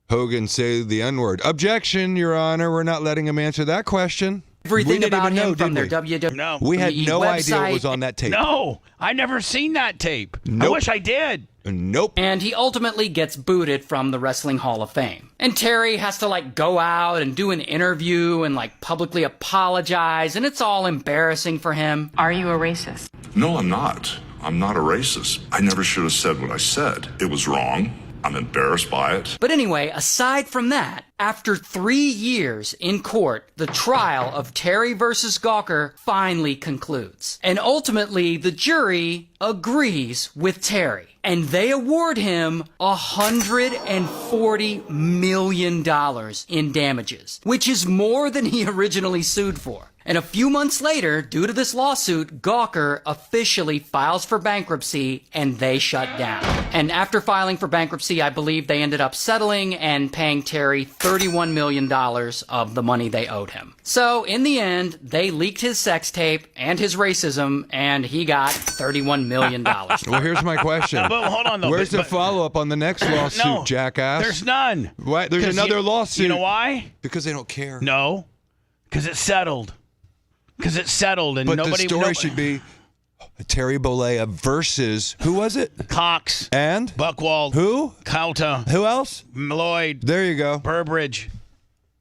Speaker 1: Hogan say the N-word? Objection, Your Honor. We're not letting him answer that question.
Speaker 13: Everything about him
Speaker 1: know,
Speaker 13: from their
Speaker 1: WWE.
Speaker 13: No.
Speaker 1: We had no
Speaker 13: website.
Speaker 1: idea what was on that tape.
Speaker 3: No, I never seen that tape.
Speaker 1: Nope.
Speaker 3: I wish I did.
Speaker 1: Nope.
Speaker 13: And he ultimately gets booted from the Wrestling Hall of Fame. And Terry has to go out and do an interview and publicly apologize, and it's all embarrassing for him.
Speaker 4: Are you a racist?
Speaker 16: No, I'm not. I'm not a racist. I never should have said what I said. It was wrong. I'm embarrassed by it.
Speaker 13: But anyway, aside from that, after 3 years in court, the trial of Terry versus Gawker finally concludes. And ultimately, the jury agrees with Terry. And they award him $140 million in damages, which is more than he originally sued for. And a few months later, due to this lawsuit, Gawker officially files for bankruptcy and they shut down. And after filing for bankruptcy, I believe they ended up settling and paying Terry $31 million of the money they owed him. So in the end, they leaked his sex tape and his racism, and he got $31 million.
Speaker 1: Well, here's my question.
Speaker 3: But hold on, though.
Speaker 1: Where's the follow-up on the next lawsuit, jackass?
Speaker 3: There's none.
Speaker 1: What? There's another lawsuit.
Speaker 3: You know why?
Speaker 1: Because they don't care.
Speaker 3: No. Because it's settled. Because it's settled, and
Speaker 1: but
Speaker 3: nobody...
Speaker 1: the story should be Terry Bollea versus... Who was it?
Speaker 3: Cox.
Speaker 1: And?
Speaker 3: Buchwald.
Speaker 1: Who?
Speaker 3: Kauta.
Speaker 1: Who else?
Speaker 3: Lloyd.
Speaker 1: There you go.
Speaker 3: Burbridge.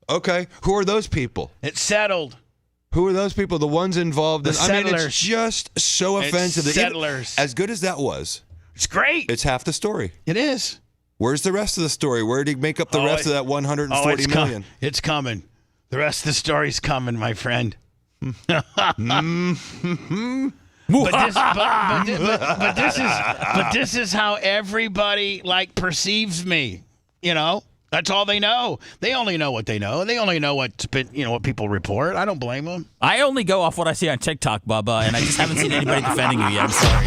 Speaker 1: Okay. Who are those people?
Speaker 3: It's settled.
Speaker 1: Who are those people? The ones involved in...
Speaker 3: The settlers.
Speaker 1: I mean, it's just so offensive.
Speaker 3: It's settlers.
Speaker 1: As good as that was.
Speaker 3: It's great.
Speaker 1: It's half the story.
Speaker 3: It is.
Speaker 1: Where's the rest of the story? Where did he make up the rest of that $140 million?
Speaker 3: It's coming. The rest of the story's coming, my friend. But this is how everybody perceives me. You know, that's all they know. They only know what they know. They only know what's been, what people report. I don't blame them.
Speaker 7: I only go off what I see on TikTok, Bubba, and I just haven't seen anybody defending you yet. I'm sorry.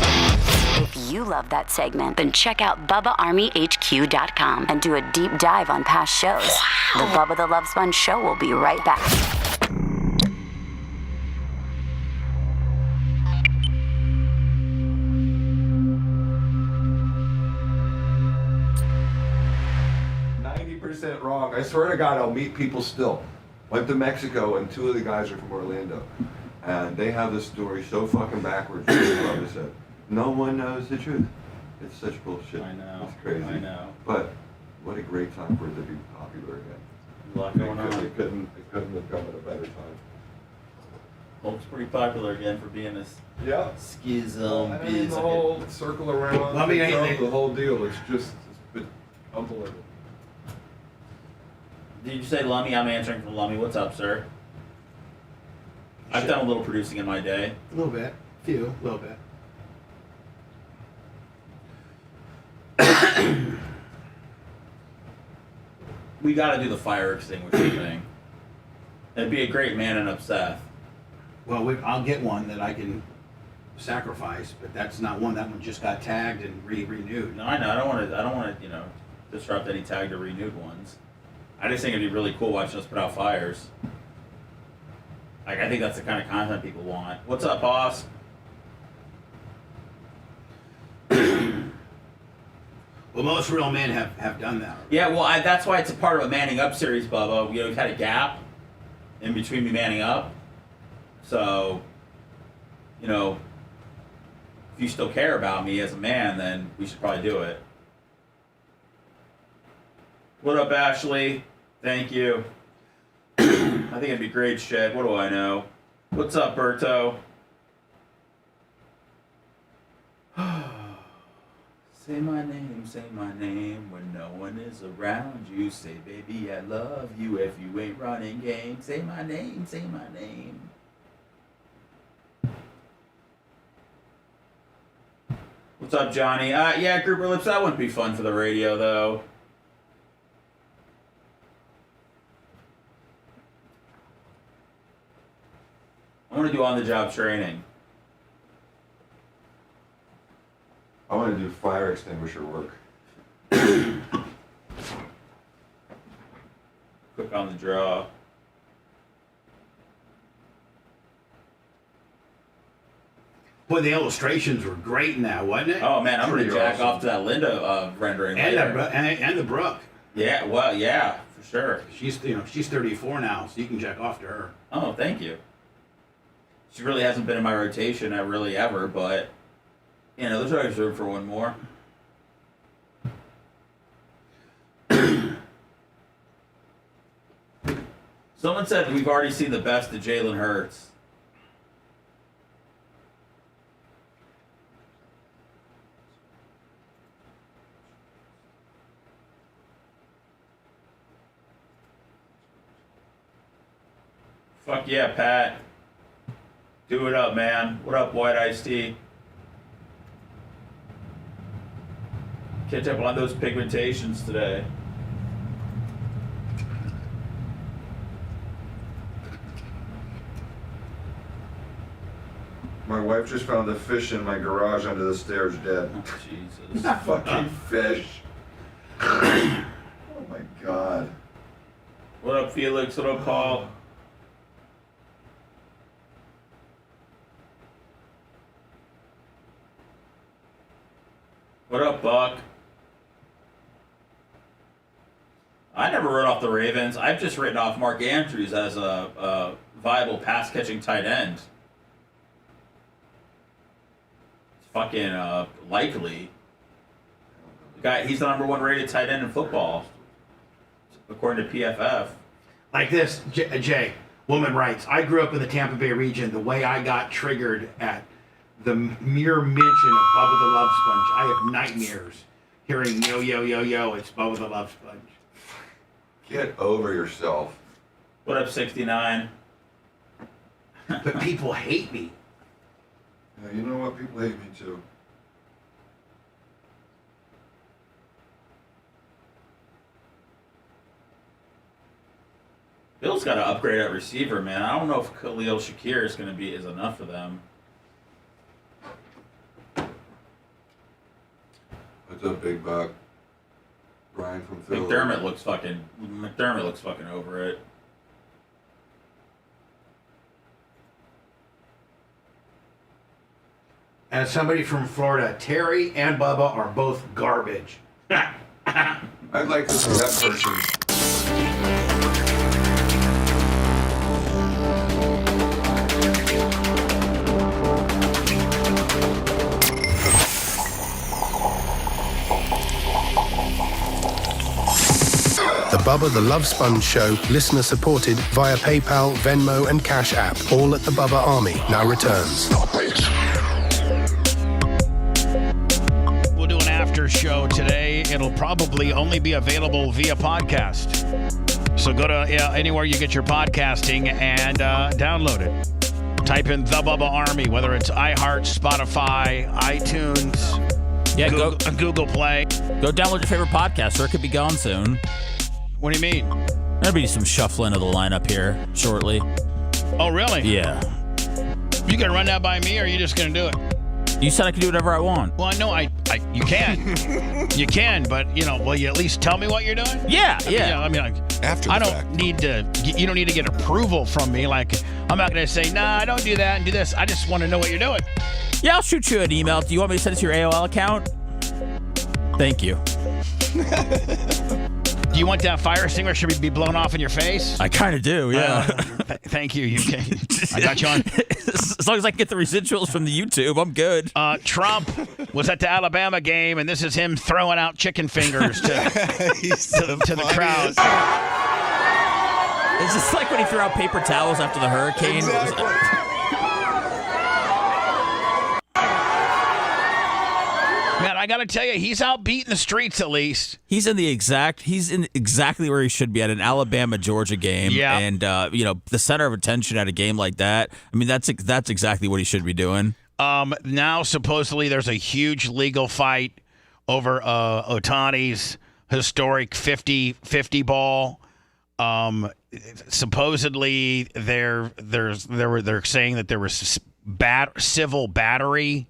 Speaker 11: If you love that segment, then check out BubbaArmyHQ.com and do a deep dive on past shows. The Bubba the Love Sponge Show will be right back.
Speaker 15: Wrong. I swear to God, I'll meet people still. Went to Mexico, and 2 of the guys are from Orlando, and they have this story so fucking backwards. I said, no one knows the truth. It's such bullshit. I know. It's crazy. I know. But what a great time for it to be popular again. A lot going on. It couldn't have come at a better time.
Speaker 2: Well, it's pretty popular again for being this schism.
Speaker 15: I mean, the whole circle around, the whole deal. It's been unbelievable.
Speaker 2: Did you say Lummy? I'm answering from Lummy. What's up, sir? I've done a little producing in my day.
Speaker 5: A little bit. A little bit.
Speaker 2: We got to do the fire extinguisher thing. It'd be a great man and Seth.
Speaker 5: Well, I'll get one that I can sacrifice, but that's not one. That one just got tagged and renewed.
Speaker 2: No, I know. I don't want to, disrupt any tagged or renewed ones. I just think it'd be really cool watching us put out fires. Like, I think that's the kind of content people want. What's up, boss?
Speaker 5: Well, most real men have done that.
Speaker 2: Yeah, well, that's why it's a part of a manning up series, Bubba. You know, we've had a gap in between me manning up. So, you know, if you still care about me as a man, then we should probably do it. What up, Ashley? Thank you. I think it'd be great shit. What do I know? What's up, Berto? Say my name when no one is around you. Say, baby, I love you if you ain't running game. Say my name, say my name. What's up, Johnny? Yeah, Grouper Lips, that wouldn't be fun for the radio, though. I want to do on-the-job training.
Speaker 15: I want to do fire extinguisher work.
Speaker 2: Quick on the draw.
Speaker 5: Boy, the illustrations were great in that, wasn't it?
Speaker 2: Oh man, I'm gonna jack off to that Linda rendering
Speaker 5: and
Speaker 2: later.
Speaker 5: And the Brooke.
Speaker 2: Yeah, well, yeah, for sure.
Speaker 5: She's 34 now, so you can jack off to her.
Speaker 2: Oh, thank you. She really hasn't been in my rotation, really ever, but you know, there's always room for one more. Someone said we've already seen the best of Jalen Hurts. Fuck yeah, Pat. Do it up, man. What up, White Iced Tea? Catch up on those pigmentations today.
Speaker 15: My wife just found a fish in my garage under the stairs dead.
Speaker 2: Oh, Jesus.
Speaker 15: Fucking fish. Oh my God.
Speaker 2: What up, Felix? What up, Paul? What up, Buck? I never wrote off the Ravens. I've just written off Mark Andrews as a viable pass-catching tight end. It's fucking likely. He's the #1 rated tight end in football, according to PFF.
Speaker 5: Like this, Jay, woman writes, I grew up in the Tampa Bay region. The way I got triggered at the mere mention of Bubba the Love Sponge, I have nightmares hearing yo, yo, yo, yo, it's Bubba the Love Sponge.
Speaker 15: Get over yourself.
Speaker 2: What up, 69?
Speaker 5: But people hate me.
Speaker 15: Yeah, you know what? People hate me too.
Speaker 2: Bill's got to upgrade at receiver, man. I don't know if Khalil Shakir is enough for them.
Speaker 15: What's up, Big Buck? Brian from Philly.
Speaker 2: McDermott looks fucking over it.
Speaker 5: And somebody from Florida, Terry and Bubba are both garbage.
Speaker 15: I'd like to see that person.
Speaker 14: The Bubba the Love Sponge Show, listener supported via PayPal, Venmo, and Cash App. All at the Bubba Army now returns.
Speaker 3: We'll do an after show today. It'll probably only be available via podcast. So go to anywhere you get your podcasting and download it. Type in The Bubba Army, whether it's iHeart, Spotify, iTunes, Google Play.
Speaker 7: Go download your favorite podcast, or it could be gone soon.
Speaker 3: What do you mean?
Speaker 7: There'll be some shuffling of the lineup here shortly.
Speaker 3: Oh, really?
Speaker 7: Yeah.
Speaker 3: You gonna run that by me, or are you just gonna do it?
Speaker 7: You said I could do whatever I want.
Speaker 3: Well, no, you can. You can, but, will you at least tell me what you're doing?
Speaker 7: Yeah,
Speaker 3: I mean,
Speaker 1: After the
Speaker 3: I don't
Speaker 1: fact.
Speaker 3: need to. You don't need to get approval from me. Like, I'm not going to say, nah, don't do that and do this. I just want to know what you're doing.
Speaker 7: Yeah, I'll shoot you an email. Do you want me to send it to your AOL account? Thank you.
Speaker 3: Do you want that fire extinguisher to be blown off in your face?
Speaker 7: I kind of do, yeah.
Speaker 3: Thank you, UK. I got you on.
Speaker 7: As long as I can get the residuals from the YouTube, I'm good.
Speaker 3: Trump was at the Alabama game, and this is him throwing out chicken fingers to the crowd.
Speaker 7: It's just like when he threw out paper towels after the hurricane.
Speaker 1: Exactly.
Speaker 3: Man, I got to tell you, he's out beating the streets at least.
Speaker 7: He's in exactly where he should be at an Alabama-Georgia game.
Speaker 3: Yeah.
Speaker 7: And, the center of attention at a game like that, I mean, that's exactly what he should be doing.
Speaker 3: Now, supposedly, there's a huge legal fight over Ohtani's historic 50-50 ball. Supposedly, they're saying that there was civil battery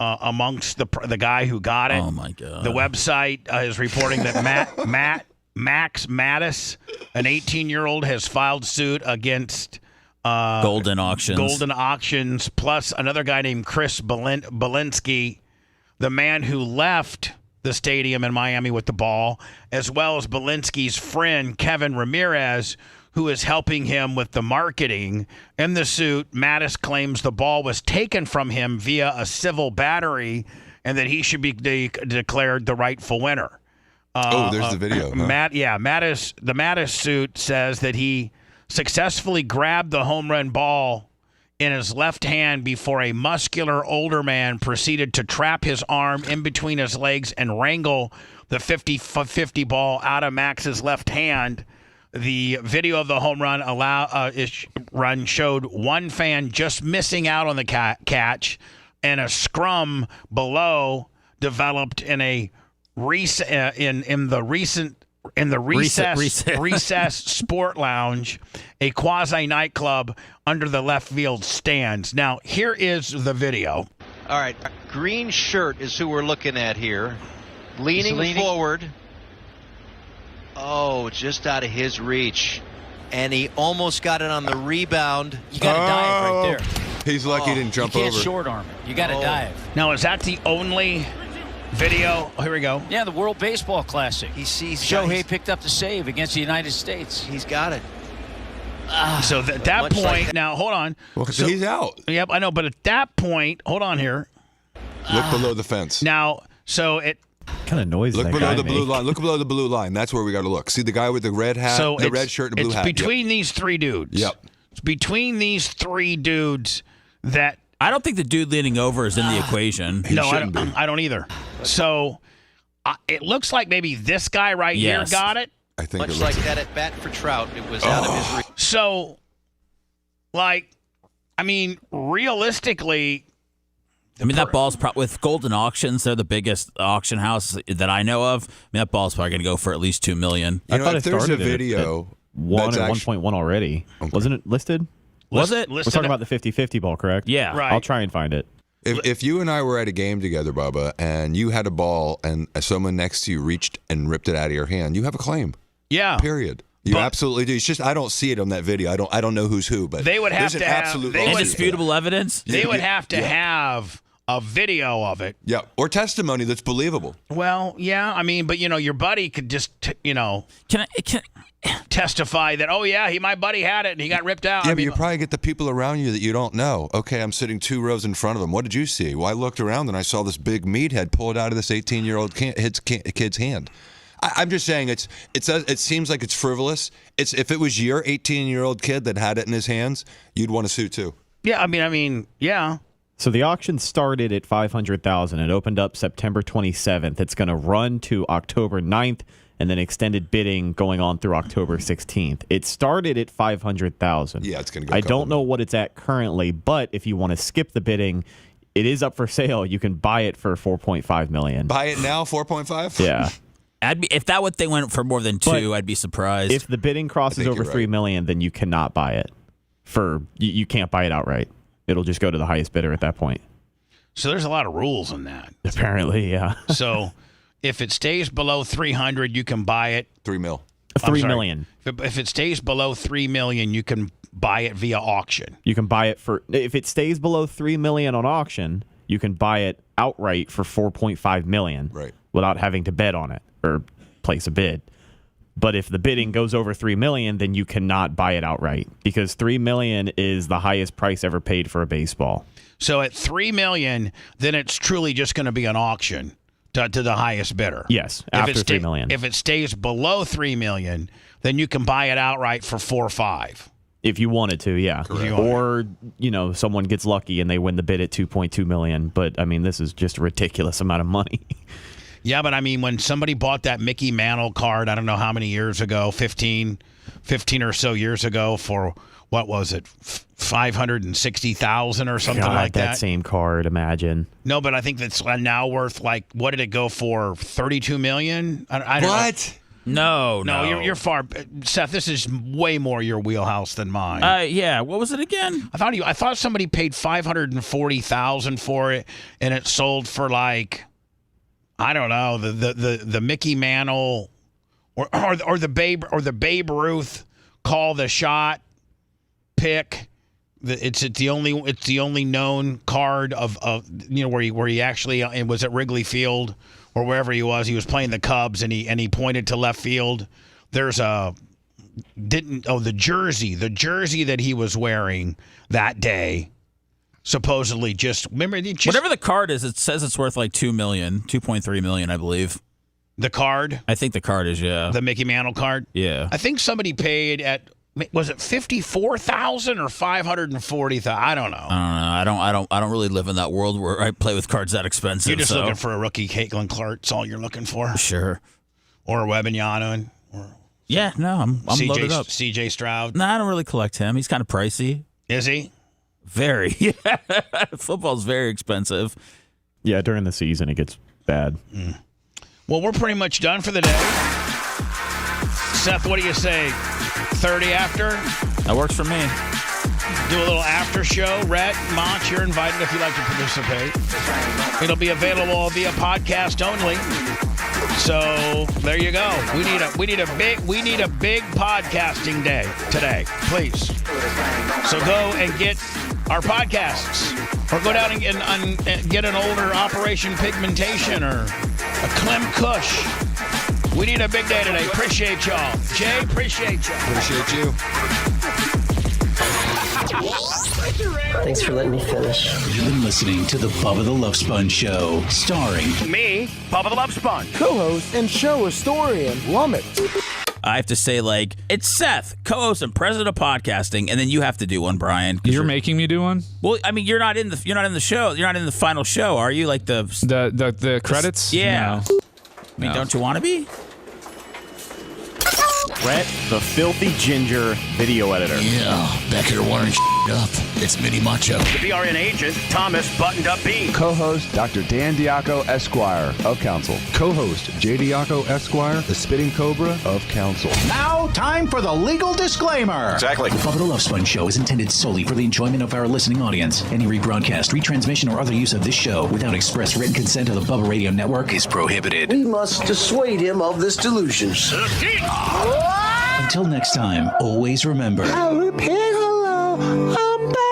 Speaker 3: amongst the guy who got it.
Speaker 7: Oh my God!
Speaker 3: The website is reporting that Max Mattis, an 18-year-old, has filed suit against
Speaker 7: Golden Auctions,
Speaker 3: plus another guy named Chris Belinsky, the man who left the stadium in Miami with the ball, as well as Belinsky's friend Kevin Ramirez, who is helping him with the marketing. In the suit, Mattis claims the ball was taken from him via a civil battery and that he should be declared the rightful winner.
Speaker 1: There's the video. Huh?
Speaker 3: The Mattis suit says that he successfully grabbed the home run ball in his left hand before a muscular older man proceeded to trap his arm in between his legs and wrangle the 50-50 ball out of Max's left hand. The video of the home run run showed one fan just missing out on the catch, and a scrum below developed in a recess sport lounge, a quasi nightclub under the left field stands. Now, here is the video.
Speaker 4: All right, green shirt is who we're looking at here, leaning forward. Oh, just out of his reach. And he almost got it on the rebound.
Speaker 13: You got to dive right there.
Speaker 1: He's lucky he didn't jump
Speaker 13: You can't
Speaker 1: over.
Speaker 13: short arm it. You got to dive.
Speaker 3: Now, is that the only video? Oh, here we go.
Speaker 13: Yeah, the World Baseball Classic.
Speaker 4: He sees
Speaker 13: Shohei picked up the save against the United States.
Speaker 4: He's got it.
Speaker 3: So at that point, now, hold on.
Speaker 1: Well, so he's out.
Speaker 3: Yep, I know. But at that point, hold on here.
Speaker 1: Look below the fence.
Speaker 3: Now, so it...
Speaker 9: kind of noise
Speaker 1: Look
Speaker 9: that
Speaker 1: below
Speaker 9: guy
Speaker 1: the blue
Speaker 9: make?
Speaker 1: line. Look below the blue line. That's where we got to look. See the guy with the red hat, the red shirt, and the blue hat.
Speaker 3: It's between these three dudes.
Speaker 1: Yep.
Speaker 3: It's between these three dudes that...
Speaker 7: I don't think the dude leaning over is in the equation.
Speaker 3: I don't either. So it looks like maybe this guy right here got it.
Speaker 1: I think
Speaker 4: Much like that at bat for Trout, it was out of his reach.
Speaker 3: So, realistically...
Speaker 7: I mean, that ball's with Golden Auctions. They're the biggest auction house that I know of. I mean, that ball's probably going to go for at least $2 million.
Speaker 9: I thought
Speaker 1: if
Speaker 9: it
Speaker 1: there's
Speaker 9: started
Speaker 1: a video
Speaker 9: at 1 or 1.1 already. Okay. Wasn't it listed?
Speaker 7: Was it?
Speaker 9: We're talking about the 50-50 ball, correct?
Speaker 7: Yeah.
Speaker 3: Right.
Speaker 9: I'll try and find it.
Speaker 1: If you and I were at a game together, Bubba, and you had a ball and someone next to you reached and ripped it out of your hand, you have a claim.
Speaker 3: Yeah.
Speaker 1: Period. You absolutely do. It's just I don't see it on that video. I don't know who's who, but
Speaker 3: they would have
Speaker 1: there's
Speaker 3: to
Speaker 1: an
Speaker 3: have
Speaker 1: absolute
Speaker 7: indisputable evidence.
Speaker 3: They would have to have a video of it.
Speaker 1: Yeah, or testimony that's believable.
Speaker 3: Well, yeah, I mean, but your buddy could just
Speaker 7: can
Speaker 3: testify that my buddy had it and he got ripped out.
Speaker 1: Yeah, but you probably get the people around you that you don't know. Okay, I'm sitting 2 rows in front of him. What did you see? Well, I looked around and I saw this big meathead pull it out of this 18-year-old kid's hand. I'm just saying it seems like it's frivolous. If it was your 18-year-old kid that had it in his hands, you'd want to sue too.
Speaker 3: Yeah, I mean, yeah.
Speaker 9: So the auction started at $500,000. It opened up September 27th. It's going to run to October 9th, and then extended bidding going on through October 16th. It started at $500,000.
Speaker 1: Yeah, it's going to go.
Speaker 9: I don't know what it's at currently, but if you want to skip the bidding, it is up for sale. You can buy it for $4.5 million.
Speaker 1: Buy it now, 4.5.
Speaker 9: Yeah.
Speaker 7: If that thing went for more than 2, I'd be surprised.
Speaker 9: If the bidding crosses over $3 million, then you cannot buy it. You can't buy it outright. It'll just go to the highest bidder at that point.
Speaker 3: So there's a lot of rules in that.
Speaker 9: Apparently, yeah.
Speaker 3: So if it stays below 300, you can buy it.
Speaker 1: $3 million.
Speaker 9: $3 million.
Speaker 3: If it stays below $3 million, you can buy it via auction.
Speaker 9: You can buy it for, if it stays below $3 million on auction, you can buy it outright for $4.5 million,
Speaker 1: right,
Speaker 9: without having to bet on it or place a bid. But if the bidding goes over $3 million, then you cannot buy it outright because $3 million is the highest price ever paid for a baseball.
Speaker 3: So at $3 million, then it's truly just going to be an auction to the highest bidder.
Speaker 9: Yes, after $3 million.
Speaker 3: If it stays below $3 million, then you can buy it outright for $4 or $5.
Speaker 9: If you wanted to, yeah. Or, someone gets lucky and they win the bid at $2.2 million. But, I mean, this is just a ridiculous amount of money.
Speaker 3: Yeah, but, I mean, when somebody bought that Mickey Mantle card, I don't know how many years ago, 15 or so years ago for, what was it, $560,000 or something like that?
Speaker 9: That same card, imagine.
Speaker 3: No, but I think that's now worth, what did it go for, $32 million? I don't know. No, you're far, Seth. This is way more your wheelhouse than mine.
Speaker 7: Yeah. What was it again?
Speaker 3: I thought somebody paid $540,000 for it, and it sold for I don't know, the Mickey Mantle or the Babe Ruth call the shot pick. It's the only known card of where he actually was at Wrigley Field or wherever he was. He was playing the Cubs and he pointed to left field. There's the jersey that he was wearing that day. Supposedly
Speaker 7: whatever the card is, it says it's worth $2 million, $2.3 million, I believe.
Speaker 3: The card?
Speaker 7: I think the card is, yeah.
Speaker 3: The Mickey Mantle card?
Speaker 7: Yeah.
Speaker 3: I think somebody paid was it $54,000 or $540,000? I don't know.
Speaker 7: I don't really live in that world where I play with cards that expensive.
Speaker 3: You're just looking for a rookie Caitlin Clark. That's all you're looking for.
Speaker 7: Sure.
Speaker 3: Or Webanyama.
Speaker 7: Yeah, no, I'm loaded up.
Speaker 3: CJ Stroud.
Speaker 7: No, I don't really collect him. He's kind of pricey.
Speaker 3: Is he?
Speaker 7: Very. Yeah. Football's very expensive.
Speaker 9: Yeah, during the season it gets bad.
Speaker 3: Well, we're pretty much done for the day. Seth, what do you say? 30 after?
Speaker 7: That works for me.
Speaker 3: Do a little after show. Rhett, Mont, you're invited if you'd like to participate. It'll be available via podcast only. So there you go. We need a big podcasting day today, please. So go and get our podcasts, or go down and get an older Operation Pigmentation or a Clem Kush. We need a big day today. Appreciate y'all. Jay, appreciate y'all.
Speaker 1: Appreciate you.
Speaker 6: Thanks for letting me finish.
Speaker 18: You've been listening to the Bubba the Love Sponge Show, starring
Speaker 3: me, Bubba the Love Sponge,
Speaker 6: co-host and show historian, Lummit.
Speaker 7: I have to say, it's Seth, co-host and president of podcasting, and then you have to do one, Brian.
Speaker 23: You're making me do one?
Speaker 7: Well, I mean, you're not in the show. You're not in the final show, are you?
Speaker 23: The credits?
Speaker 7: Yeah.
Speaker 23: No.
Speaker 7: I mean, don't you want to be?
Speaker 9: Rhett, the filthy ginger video editor.
Speaker 18: Yeah, back here wiring up. It's Mini Macho.
Speaker 3: The BRN agent, Thomas Buttoned Up B.
Speaker 24: Co-host, Dr. Dan Diaco, Esquire, of Council. Co-host, J. Diaco, Esquire, the Spitting Cobra, of Council.
Speaker 18: Now, time for the legal disclaimer.
Speaker 24: Exactly.
Speaker 18: The Bubba the Love Sponge Show is intended solely for the enjoyment of our listening audience. Any rebroadcast, retransmission, or other use of this show without express written consent of the Bubba Radio Network is prohibited.
Speaker 6: We must dissuade him of this delusion.
Speaker 18: Until next time, always remember.
Speaker 6: I'll repeat hello. I'm back.